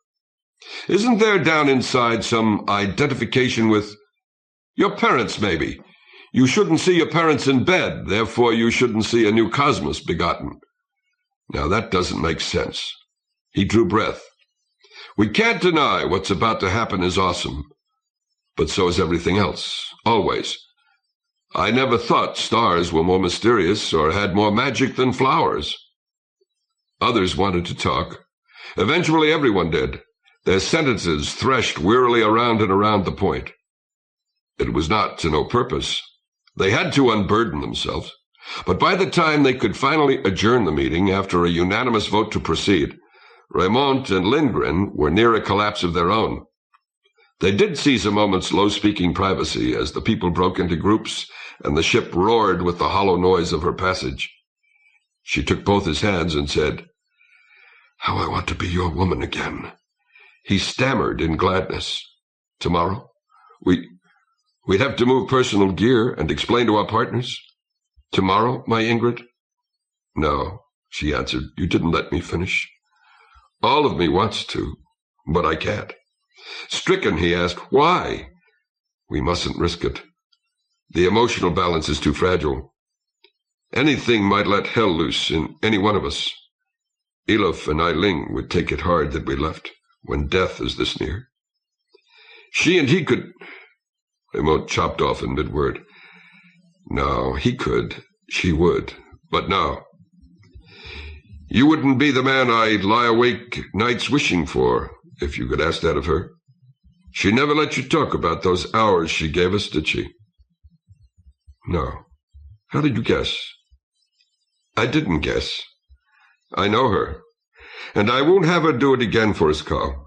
Isn't there down inside some identification with your parents, maybe? You shouldn't see your parents in bed, therefore you shouldn't see a new cosmos begotten. Now that doesn't make sense. He drew breath. We can't deny what's about to happen is awesome, but so is everything else, always. I never thought stars were more mysterious or had more magic than flowers. Others wanted to talk. Eventually everyone did. Their sentences threshed wearily around and around the point. It was not to no purpose. They had to unburden themselves. But by the time they could finally adjourn the meeting after a unanimous vote to proceed, Raymond and Lindgren were near a collapse of their own. They did seize a moment's low-speaking privacy as the people broke into groups and the ship roared with the hollow noise of her passage. She took both his hands and said, "How I want to be your woman again." He stammered in gladness. "Tomorrow? We'd have to move personal gear and explain to our partners. Tomorrow, my Ingrid?" "No," she answered. "You didn't let me finish. All of me wants to, but I can't." Stricken, he asked, "Why?" "We mustn't risk it. The emotional balance is too fragile. Anything might let hell loose in any one of us. Elof and Eiling would take it hard that we left when death is this near. She and he could—" Raymond chopped off in mid-word. "No, he could. She would. But no. You wouldn't be the man I'd lie awake nights wishing for, if you could ask that of her. She never let you talk about those hours she gave us, did she?" "No. How did you guess?" "I didn't guess. I know her, and I won't have her do it again for us, Carl.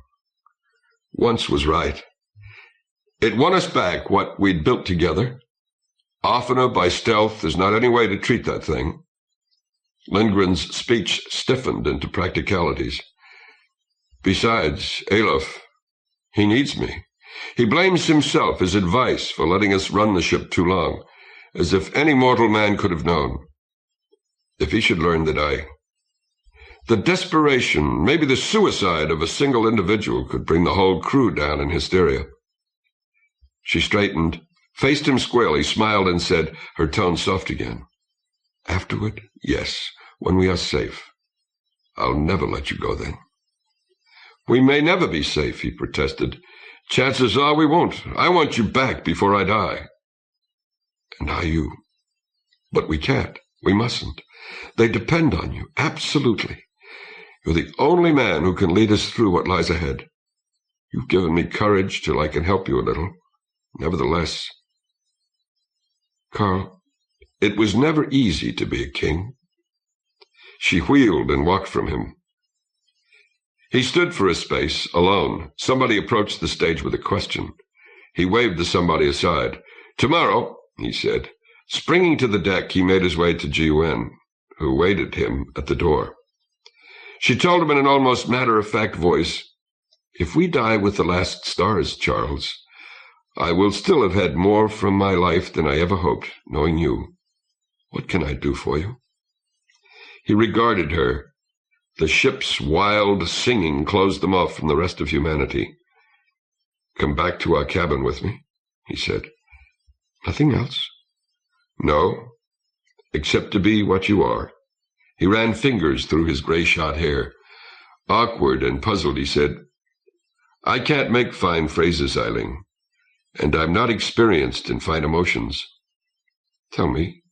Once was right. It won us back what we'd built together. Oftener by stealth is not any way to treat that thing." Lindgren's speech stiffened into practicalities. "Besides, Elof, he needs me. He blames himself, his advice, for letting us run the ship too long, as if any mortal man could have known. If he should learn that the desperation, maybe the suicide of a single individual could bring the whole crew down in hysteria." She straightened, faced him squarely, smiled, and said, her tone soft again, "Afterward, yes, when we are safe. I'll never let you go then." "We may never be safe," he protested. "Chances are we won't. I want you back before I die." "And I you. But we can't. We mustn't. They depend on you, absolutely. You're the only man who can lead us through what lies ahead. You've given me courage till I can help you a little. Nevertheless—" "Carl, it was never easy to be a king." She wheeled and walked from him. He stood for a space, alone. Somebody approached the stage with a question. He waved the somebody aside. "Tomorrow," he said. Springing to the deck, he made his way to Ji-Wen, who waited him at the door. She told him in an almost matter-of-fact voice, "If we die with the last stars, Charles, I will still have had more from my life than I ever hoped, knowing you. What can I do for you?" He regarded her. The ship's wild singing closed them off from the rest of humanity. "Come back to our cabin with me," he said. "Nothing else?" "No, except to be what you are." He ran fingers through his gray-shot hair. Awkward and puzzled, he said, "I can't make fine phrases, Eiling, and I'm not experienced in fine emotions. Tell me,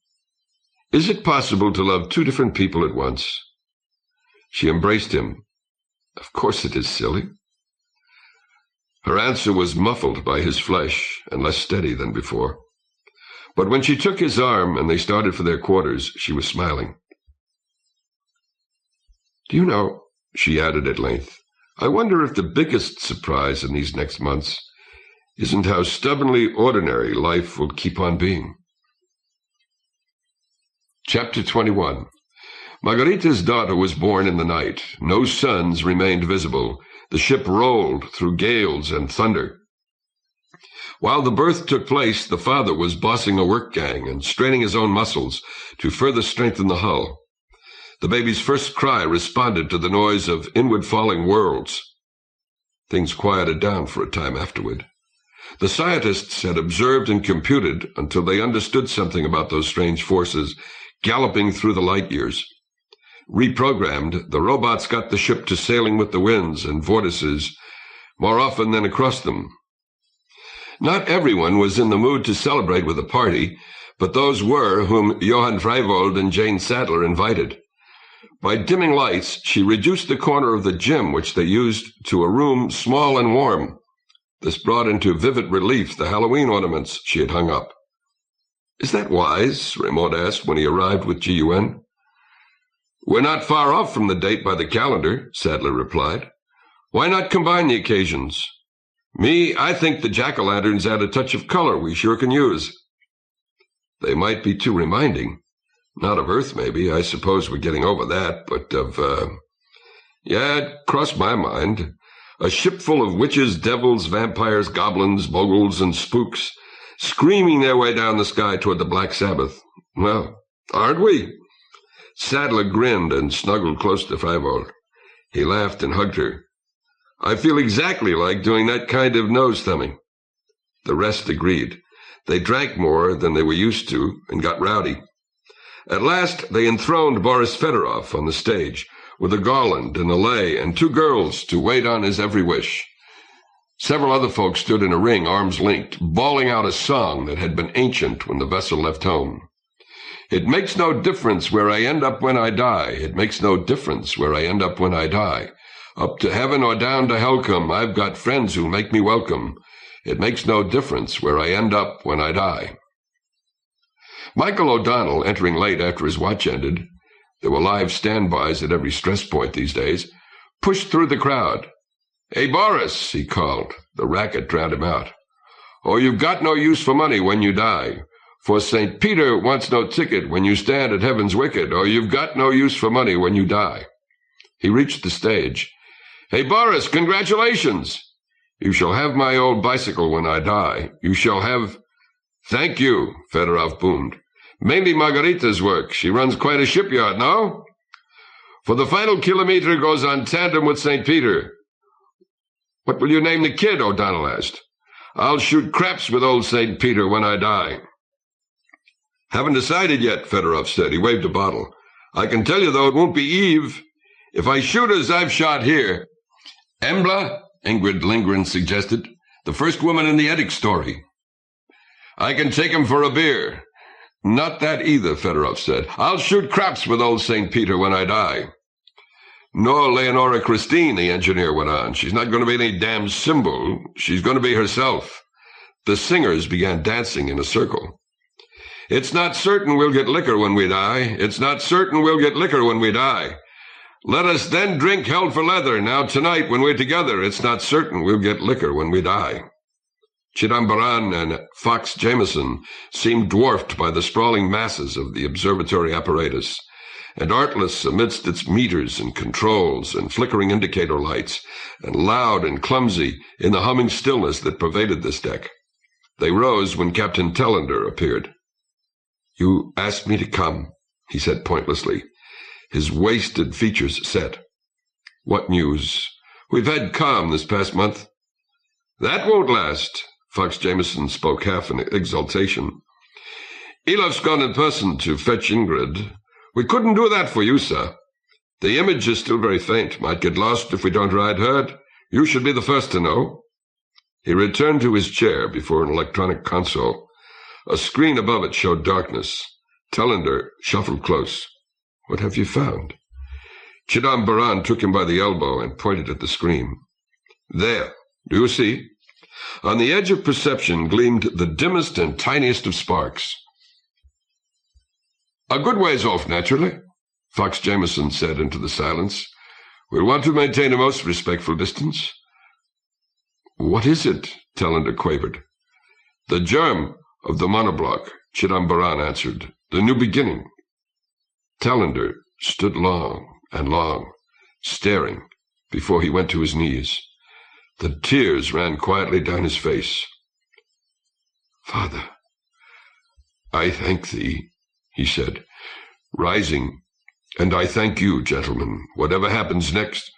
is it possible to love two different people at once?" She embraced him. "Of course it is, silly." Her answer was muffled by his flesh and less steady than before. But when she took his arm and they started for their quarters, she was smiling. "Do you know," she added at length, I wonder if the biggest surprise in these next months isn't how stubbornly ordinary life will keep on being. Chapter 21. Margarita's daughter was born in the night. No suns remained visible. The ship rolled through gales and thunder. While the birth took place, the father was bossing a work gang and straining his own muscles to further strengthen the hull. The baby's first cry responded to the noise of inward-falling worlds. Things quieted down for a time afterward. The scientists had observed and computed until they understood something about those strange forces galloping through the light years. Reprogrammed, the robots got the ship to sailing with the winds and vortices more often than across them. Not everyone was in the mood to celebrate with a party, but those were whom Johann Freivold and Jane Sadler invited. By dimming lights, she reduced the corner of the gym which they used to a room small and warm. This brought into vivid relief the Halloween ornaments she had hung up. "Is that wise?" Raymond asked when he arrived with GUN. "We're not far off from the date by the calendar," Sadler replied. "Why not combine the occasions? I think the jack-o'-lanterns add a touch of color we sure can use." "They might be too reminding. Not of Earth, maybe. I suppose we're getting over that, but of, Yeah, it crossed my mind. A ship full of witches, devils, vampires, goblins, bogles, and spooks, screaming their way down the sky toward the Black Sabbath. Well, aren't we?" Sadler grinned and snuggled close to Freivold. He laughed and hugged her. "I feel exactly like doing that kind of nose-thumbing." The rest agreed. They drank more than they were used to and got rowdy. At last they enthroned Boris Fedorov on the stage, with a garland and a lei and 2 girls to wait on his every wish. Several other folks stood in a ring, arms linked, bawling out a song that had been ancient when the vessel left home. "It makes no difference where I end up when I die. It makes no difference where I end up when I die. Up to heaven or down to hell come, I've got friends who make me welcome. It makes no difference where I end up when I die." Michael O'Donnell, entering late after his watch ended — there were live standbys at every stress point these days — pushed through the crowd. "Hey, Boris," he called. The racket drowned him out. "Oh, you've got no use for money when you die. For St. Peter wants no ticket when you stand at heaven's wicket. Oh, you've got no use for money when you die." He reached the stage. "Hey, Boris, congratulations! You shall have my old bicycle when I die. You shall have—" "Thank you," Fedorov boomed. "Mainly Margarita's work. She runs quite a shipyard, no? For the final kilometer goes on tandem with St. Peter." "What will you name the kid?" O'Donnell asked. "I'll shoot craps with old St. Peter when I die." "Haven't decided yet," Fedorov said. He waved a bottle. "I can tell you, though, it won't be Eve. If I shoot as I've shot here—" "Embla," Ingrid Lindgren suggested. "The first woman in the Eddick story." "I can take him for a beer." "Not that either," Fedorov said. "I'll shoot craps with old St. Peter when I die." "Nor Leonora Christine," the engineer went on. "She's not going to be any damn symbol. She's going to be herself." The singers began dancing in a circle. "It's not certain we'll get liquor when we die. It's not certain we'll get liquor when we die. Let us then drink hell for leather. Now tonight when we're together, it's not certain we'll get liquor when we die." Chidambaran and Fox Jameson seemed dwarfed by the sprawling masses of the observatory apparatus, and artless amidst its meters and controls and flickering indicator lights, and loud and clumsy in the humming stillness that pervaded this deck. They rose when Captain Tellender appeared. "You asked me to come," he said pointlessly, his wasted features set. "What news? We've had calm this past month." "That won't last." Fox Jameson spoke half in exultation. "Elof's gone in person to fetch Ingrid. We couldn't do that for you, sir. The image is still very faint. Might get lost if we don't ride herd. You should be the first to know." He returned to his chair before an electronic console. A screen above it showed darkness. Tellender shuffled close. "What have you found?" Chidambaran took him by the elbow and pointed at the screen. "There. Do you see?" On the edge of perception gleamed the dimmest and tiniest of sparks. "A good ways off, naturally," Fox Jameson said into the silence. We'll want to maintain a most respectful distance. What is it? Tallender quavered. The germ of the monoblock, Chidambaran answered. The new beginning. Tallender stood long and long, staring, before he went to his knees. The tears ran quietly down his face. Father, I thank thee, he said, rising, and I thank you, gentlemen. Whatever happens next,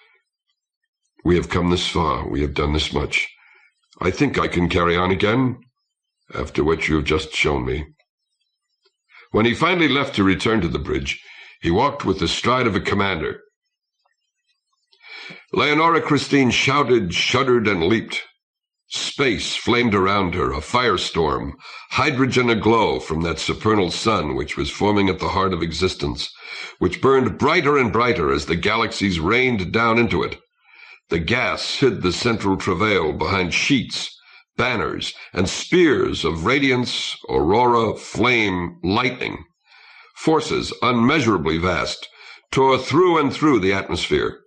we have come this far, we have done this much. I think I can carry on again, after what you have just shown me. When he finally left to return to the bridge, he walked with the stride of a commander. Leonora Christine shouted, shuddered, and leaped. Space flamed around her, a firestorm, hydrogen aglow from that supernal sun which was forming at the heart of existence, which burned brighter and brighter as the galaxies rained down into it. The gas hid the central travail behind sheets, banners, and spears of radiance, aurora, flame, lightning. Forces unmeasurably vast tore through and through the atmosphere.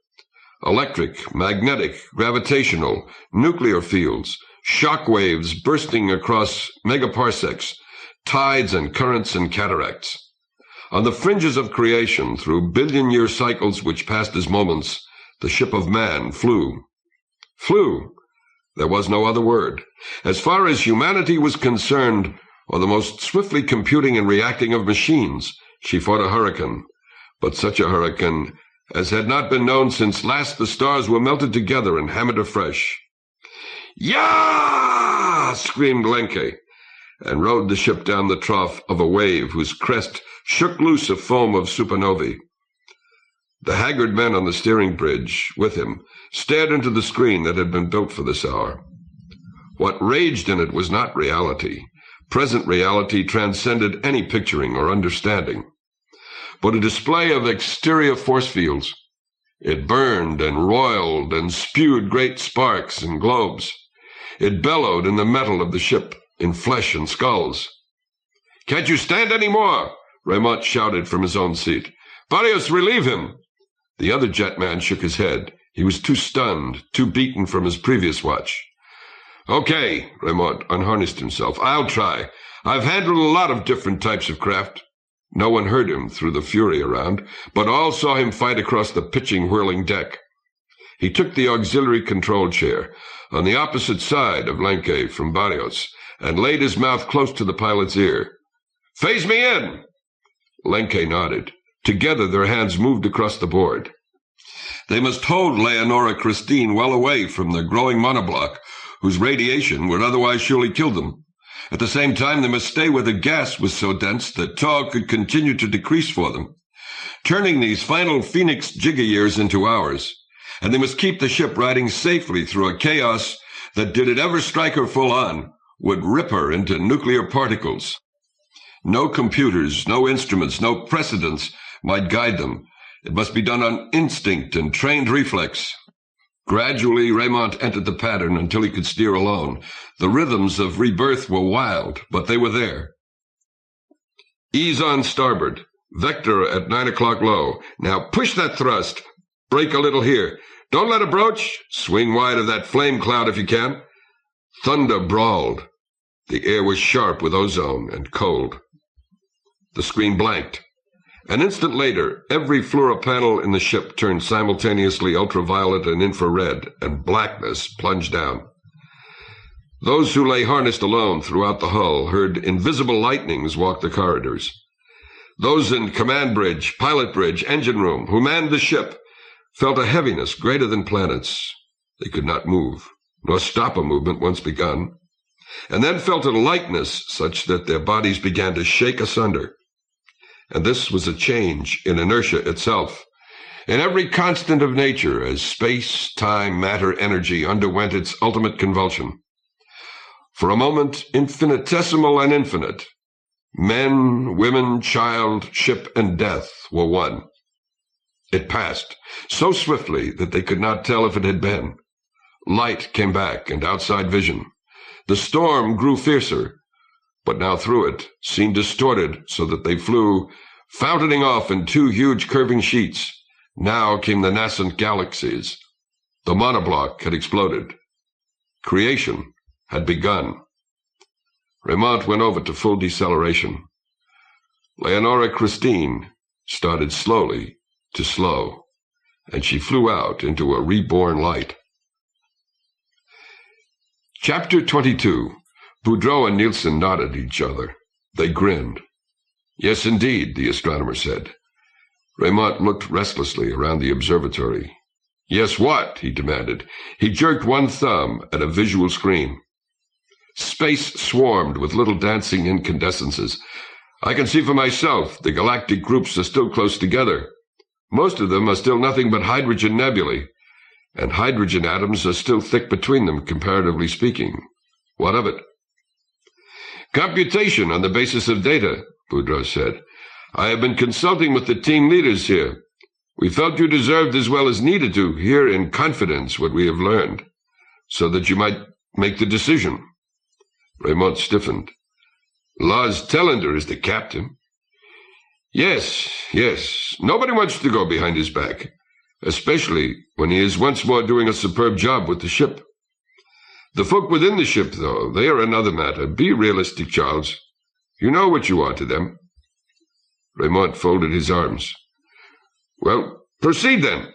Electric, magnetic, gravitational, nuclear fields, shock waves bursting across megaparsecs, tides and currents and cataracts. On the fringes of creation, through billion-year cycles which passed as moments, the ship of man flew. Flew. There was no other word. As far as humanity was concerned, or the most swiftly computing and reacting of machines, she fought a hurricane, but such a hurricane as had not been known since last the stars were melted together and hammered afresh. "Yah!" screamed Lenke, and rode the ship down the trough of a wave whose crest shook loose a foam of supernovae. The haggard men on the steering bridge with him stared into the screen that had been built for this hour. What raged in it was not reality. Present reality transcended any picturing or understanding, but a display of exterior force fields. It burned and roiled and spewed great sparks and globes. It bellowed in the metal of the ship, in flesh and skulls. "Can't you stand any more?" Raymond shouted from his own seat. "Barrios, relieve him!" The other jetman shook his head. He was too stunned, too beaten from his previous watch. "Okay," Raymond unharnessed himself. "I'll try. I've handled a lot of different types of craft." No one heard him through the fury around, but all saw him fight across the pitching, whirling deck. He took the auxiliary control chair on the opposite side of Lenke from Barrios and laid his mouth close to the pilot's ear. "Phase me in!" Lenke nodded. Together their hands moved across the board. They must hold Leonora Christine well away from the growing monoblock, whose radiation would otherwise surely kill them. At the same time, they must stay where the gas was so dense that tau could continue to decrease for them, turning these final Phoenix giga-years into hours. And they must keep the ship riding safely through a chaos that, did it ever strike her full on, would rip her into nuclear particles. No computers, no instruments, no precedents might guide them. It must be done on instinct and trained reflex. Gradually, Raymond entered the pattern until he could steer alone. The rhythms of rebirth were wild, but they were there. Ease on starboard. Vector at 9 o'clock low. Now push that thrust. Brake a little here. Don't let it broach. Swing wide of that flame cloud if you can. Thunder brawled. The air was sharp with ozone and cold. The screen blanked. An instant later, every fluoropanel in the ship turned simultaneously ultraviolet and infrared, and blackness plunged down. Those who lay harnessed alone throughout the hull heard invisible lightnings walk the corridors. Those in command bridge, pilot bridge, engine room, who manned the ship, felt a heaviness greater than planets. They could not move, nor stop a movement once begun, and then felt a lightness such that their bodies began to shake asunder. And this was a change in inertia itself, in every constant of nature, as space, time, matter, energy underwent its ultimate convulsion. For a moment, infinitesimal and infinite, men, women, child, ship, and death were one. It passed, so swiftly that they could not tell if it had been. Light came back, and outside vision. The storm grew fiercer, but now through it, seemed distorted so that they flew, fountaining off in two huge curving sheets, Now came the nascent galaxies. The monoblock had exploded. Creation had begun. Raymond went over to full deceleration. Leonora Christine started slowly to slow, and she flew out into a reborn light. Chapter 22. Boudreau and Nielsen nodded at each other. They grinned. Yes, indeed, the astronomer said. Raymond looked restlessly around the observatory. Yes, what? He demanded. He jerked one thumb at a visual screen. Space swarmed with little dancing incandescences. I can see for myself the galactic groups are still close together. Most of them are still nothing but hydrogen nebulae, and hydrogen atoms are still thick between them, comparatively speaking. What of it? Computation on the basis of data, Boudreau said. I have been consulting with the team leaders here. We felt you deserved as well as needed to hear in confidence what we have learned, so that you might make the decision. Raymond stiffened. Lars Tellender is the captain. Yes. Nobody wants to go behind his back, especially when he is once more doing a superb job with the ship. The folk within the ship, though, they are another matter. Be realistic, Charles. You know what you are to them. Raymond folded his arms. Well, proceed then.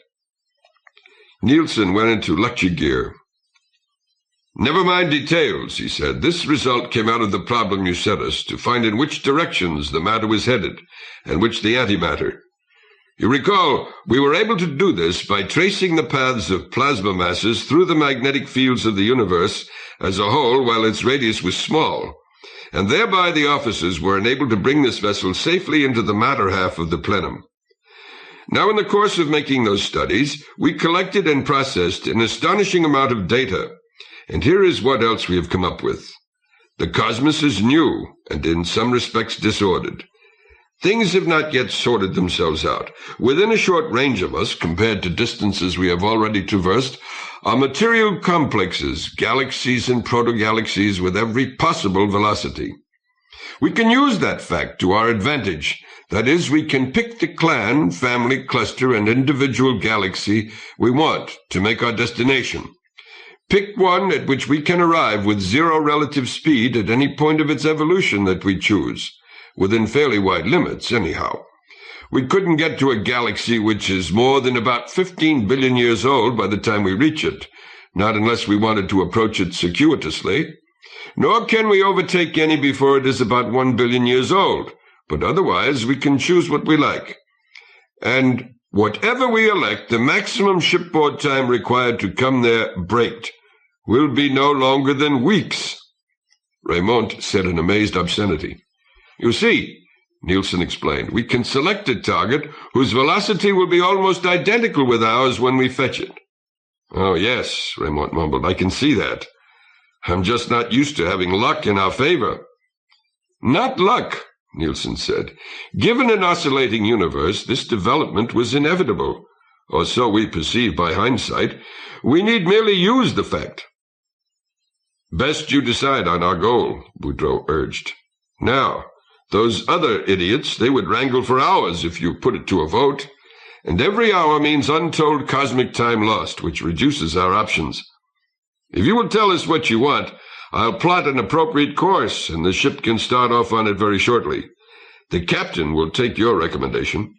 Nielsen went into lecture gear. Never mind details, he said. This result came out of the problem you set us, to find in which directions the matter was headed, and which the antimatter. You recall, we were able to do this by tracing the paths of plasma masses through the magnetic fields of the universe as a whole while its radius was small, and thereby the officers were enabled to bring this vessel safely into the matter half of the plenum. Now, in the course of making those studies, we collected and processed an astonishing amount of data, and here is what else we have come up with. The cosmos is new, and in some respects disordered. Things have not yet sorted themselves out. Within a short range of us, compared to distances we have already traversed, are material complexes, galaxies and protogalaxies with every possible velocity. We can use that fact to our advantage. That is, we can pick the clan, family, cluster, and individual galaxy we want to make our destination. Pick one at which we can arrive with zero relative speed at any point of its evolution that we choose. Within fairly wide limits, anyhow. We couldn't get to a galaxy which is more than about 15 billion years old by the time we reach it, not unless we wanted to approach it circuitously. Nor can we overtake any before it is about 1 billion years old, but otherwise we can choose what we like. And whatever we elect, the maximum shipboard time required to come there braked will be no longer than weeks. Raymond said in amazed obscenity. You see, Nielsen explained, we can select a target whose velocity will be almost identical with ours when we fetch it. Oh, yes, Raymond mumbled, I can see that. I'm just not used to having luck in our favor. Not luck, Nielsen said. Given an oscillating universe, this development was inevitable, or so we perceive by hindsight. We need merely use the fact. Best you decide on our goal, Boudreau urged. Now, those other idiots, they would wrangle for hours if you put it to a vote, and every hour means untold cosmic time lost, which reduces our options. If you will tell us what you want, I'll plot an appropriate course, and the ship can start off on it very shortly. The captain will take your recommendation.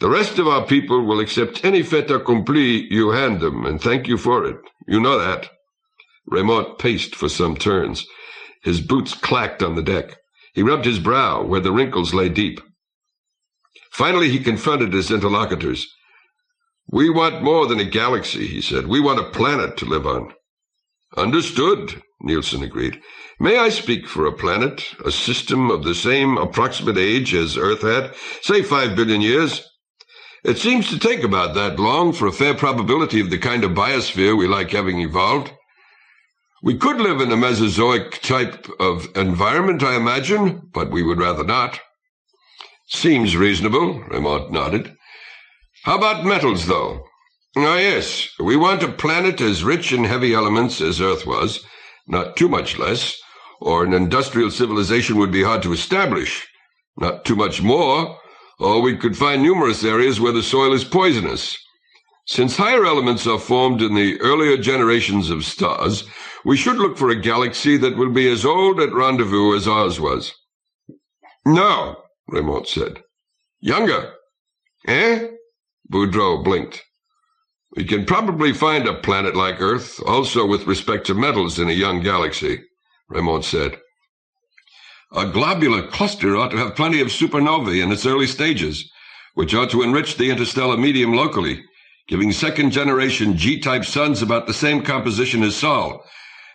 The rest of our people will accept any fait accompli you hand them, and thank you for it. You know that. Raymond paced for some turns. His boots clacked on the deck. He rubbed his brow, where the wrinkles lay deep. Finally, he confronted his interlocutors. We want more than a galaxy, he said. We want a planet to live on. Understood, Nielsen agreed. May I speak for a planet, a system of the same approximate age as Earth had, say 5 billion years? It seems to take about that long for a fair probability of the kind of biosphere we like having evolved. We could live in a Mesozoic type of environment, I imagine, but we would rather not. Seems reasonable, Raymond nodded. How about metals, though? Ah, yes, we want a planet as rich in heavy elements as Earth was, not too much less, or an industrial civilization would be hard to establish. Not too much more, or we could find numerous areas where the soil is poisonous. Since higher elements are formed in the earlier generations of stars, we should look for a galaxy that will be as old at rendezvous as ours was. No, Raymond said. Younger. Eh? Boudreau blinked. We can probably find a planet like Earth, also with respect to metals in a young galaxy, Raymond said. A globular cluster ought to have plenty of supernovae in its early stages, which ought to enrich the interstellar medium locally, giving second-generation G-type suns about the same composition as Sol.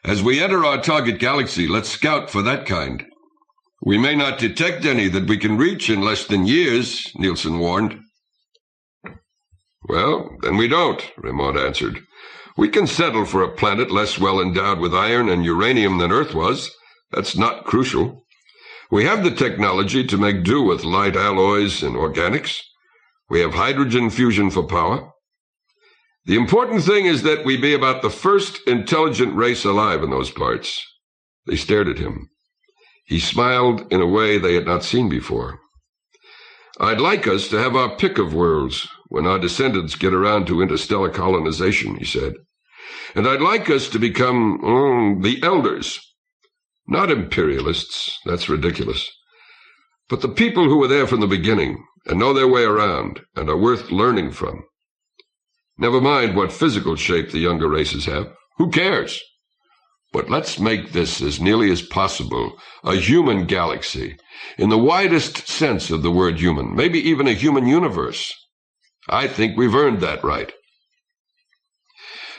As we enter our target galaxy, let's scout for that kind. We may not detect any that we can reach in less than years, Nielsen warned. Well, then we don't, Raymond answered. We can settle for a planet less well endowed with iron and uranium than Earth was. That's not crucial. We have the technology to make do with light alloys and organics. We have hydrogen fusion for power. The important thing is that we be about the first intelligent race alive in those parts. They stared at him. He smiled in a way they had not seen before. I'd like us to have our pick of worlds when our descendants get around to interstellar colonization, he said. And I'd like us to become, the elders. Not imperialists, that's ridiculous. But the people who were there from the beginning and know their way around and are worth learning from. Never mind what physical shape the younger races have. Who cares? But let's make this as nearly as possible a human galaxy, in the widest sense of the word human, maybe even a human universe. I think we've earned that right.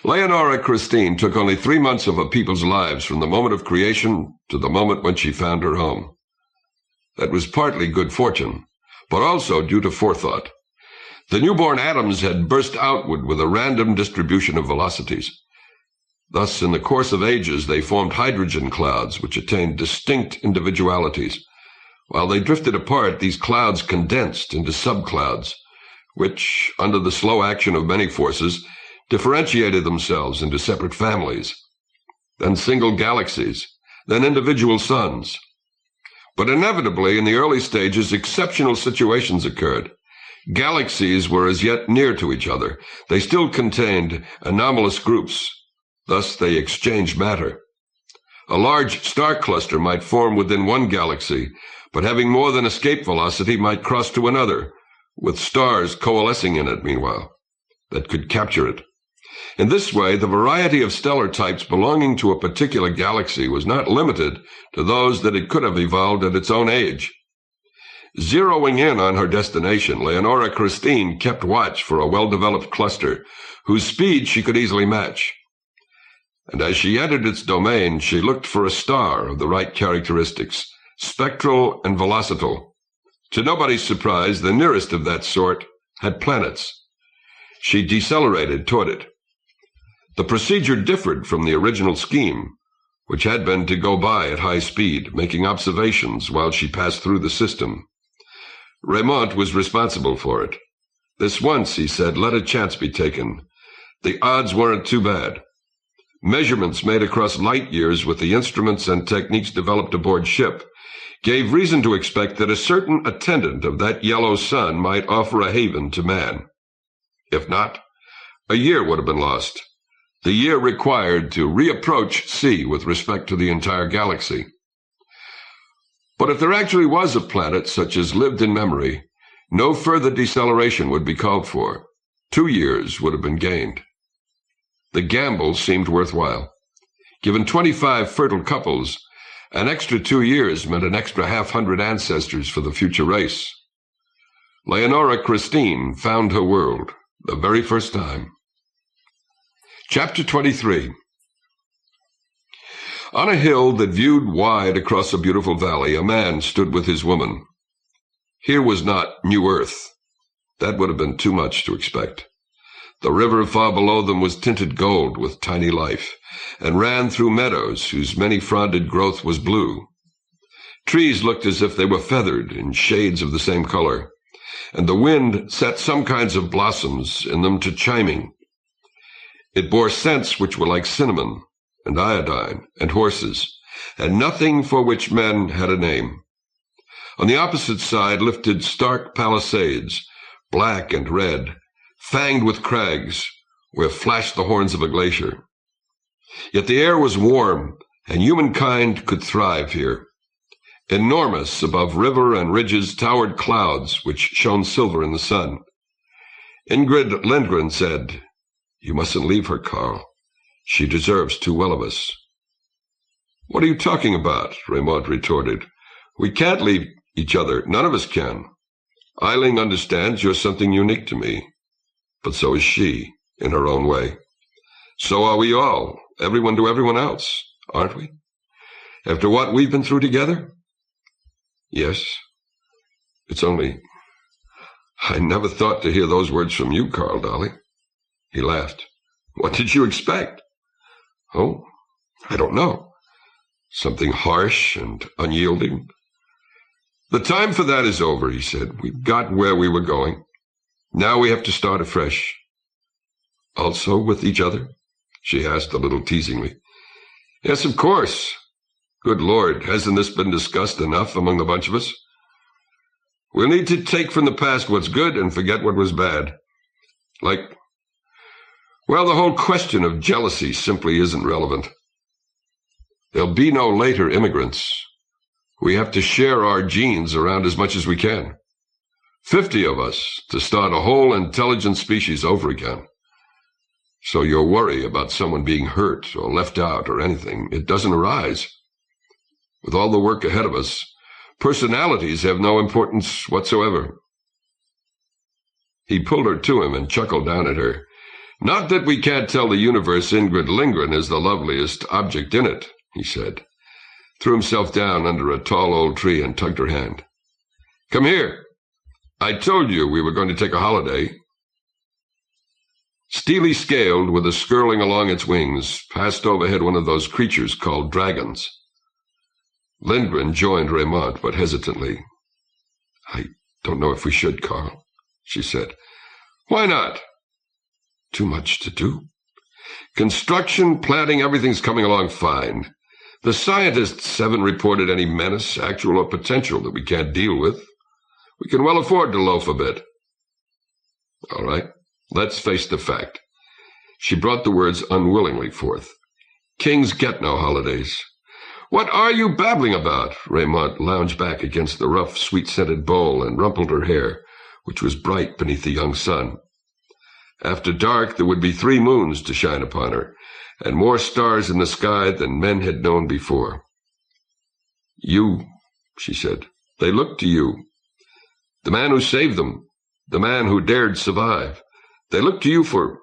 Leonora Christine took only 3 months of her people's lives from the moment of creation to the moment when she found her home. That was partly good fortune, but also due to forethought. The newborn atoms had burst outward with a random distribution of velocities. Thus, in the course of ages, they formed hydrogen clouds, which attained distinct individualities. While they drifted apart, these clouds condensed into subclouds, which, under the slow action of many forces, differentiated themselves into separate families, then single galaxies, then individual suns. But inevitably, in the early stages, exceptional situations occurred. Galaxies were as yet near to each other. They still contained anomalous groups. Thus, they exchanged matter. A large star cluster might form within one galaxy, but having more than escape velocity might cross to another, with stars coalescing in it, meanwhile, that could capture it. In this way, the variety of stellar types belonging to a particular galaxy was not limited to those that it could have evolved at its own age. Zeroing in on her destination, Leonora Christine kept watch for a well-developed cluster, whose speed she could easily match. And as she entered its domain, she looked for a star of the right characteristics, spectral and velocital. To nobody's surprise, the nearest of that sort had planets. She decelerated toward it. The procedure differed from the original scheme, which had been to go by at high speed, making observations while she passed through the system. Raymond was responsible for it. This once, he said, let a chance be taken. The odds weren't too bad. Measurements made across light years with the instruments and techniques developed aboard ship gave reason to expect that a certain attendant of that yellow sun might offer a haven to man. If not, a year would have been lost. The year required to reapproach C with respect to the entire galaxy. But if there actually was a planet such as lived in memory, no further deceleration would be called for. 2 years would have been gained. The gamble seemed worthwhile. Given 25 fertile couples, an extra 2 years meant an extra 500 ancestors for the future race. Leonora Christine found her world the very first time. Chapter 23. On a hill that viewed wide across a beautiful valley, a man stood with his woman. Here was not New Earth. That would have been too much to expect. The river far below them was tinted gold with tiny life, and ran through meadows whose many-fronded growth was blue. Trees looked as if they were feathered in shades of the same color, and the wind set some kinds of blossoms in them to chiming. It bore scents which were like cinnamon, and iodine, and horses, and nothing for which men had a name. On the opposite side lifted stark palisades, black and red, fanged with crags, where flashed the horns of a glacier. Yet the air was warm, and humankind could thrive here. Enormous above river and ridges towered clouds which shone silver in the sun. Ingrid Lindgren said, "You mustn't leave her, Carl. She deserves too well of us." "What are you talking about?" Raymond retorted. "We can't leave each other. None of us can. Eiling understands you're something unique to me. But so is she, in her own way. So are we all, everyone to everyone else, aren't we? After what we've been through together?" "Yes. It's only... I never thought to hear those words from you, Carl, darling." He laughed. "What did you expect?" "Oh, I don't know. Something harsh and unyielding." "The time for that is over," he said. "We've got where we were going. Now we have to start afresh." "Also with each other?" she asked a little teasingly. "Yes, of course. Good Lord, hasn't this been discussed enough among the bunch of us? We'll need to take from the past what's good and forget what was bad. Well, the whole question of jealousy simply isn't relevant. There'll be no later immigrants. We have to share our genes around as much as we can. 50 of us to start a whole intelligent species over again. So your worry about someone being hurt or left out or anything, it doesn't arise. With all the work ahead of us, personalities have no importance whatsoever." He pulled her to him and chuckled down at her. "Not that we can't tell the universe Ingrid Lindgren is the loveliest object in it," he said, threw himself down under a tall old tree and tugged her hand. "Come here. I told you we were going to take a holiday." Steely scaled, with a skirling along its wings, passed overhead one of those creatures called dragons. Lindgren joined Raymond, but hesitantly. "I don't know if we should, Carl," she said. "Why not?" "Too much to do. Construction, planting, everything's coming along fine. The scientists haven't reported any menace, actual or potential, that we can't deal with. We can well afford to loaf a bit." "All right, let's face the fact." She brought the words unwillingly forth. "Kings get no holidays." "What are you babbling about?" Raymond lounged back against the rough, sweet-scented bowl and rumpled her hair, which was bright beneath the young sun. After dark there would be 3 moons to shine upon her, and more stars in the sky than men had known before. "You," she said, "they look to you. The man who saved them, the man who dared survive. They look to you for—"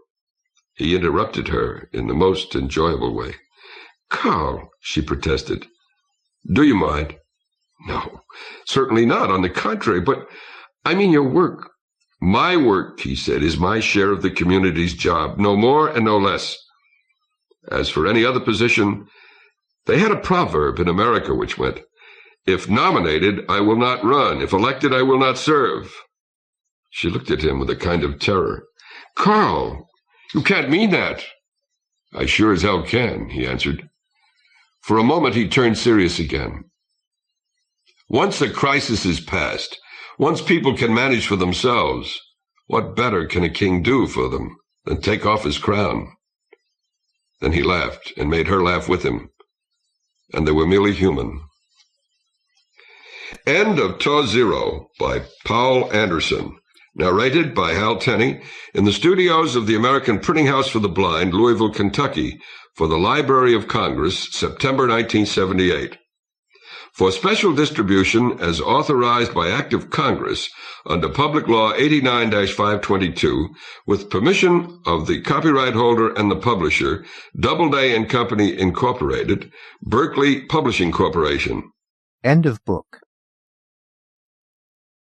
He interrupted her in the most enjoyable way. "Carl," she protested. "Do you mind?" "No, certainly not. On the contrary, but I mean your work." "My work," he said, "is my share of the community's job, no more and no less. As for any other position, they had a proverb in America which went, 'If nominated, I will not run. If elected, I will not serve.'" She looked at him with a kind of terror. "Carl, you can't mean that." "I sure as hell can," he answered. For a moment he turned serious again. "Once a crisis is past, once people can manage for themselves, what better can a king do for them than take off his crown?" Then he laughed and made her laugh with him, and they were merely human. End of Tor Zero by Poul Anderson. Narrated by Hal Tenny in the studios of the American Printing House for the Blind, Louisville, Kentucky, for the Library of Congress, September 1978. For special distribution as authorized by Act of Congress under Public Law 89-522, with permission of the copyright holder and the publisher, Doubleday and Company, Incorporated, Berkeley Publishing Corporation. End of book.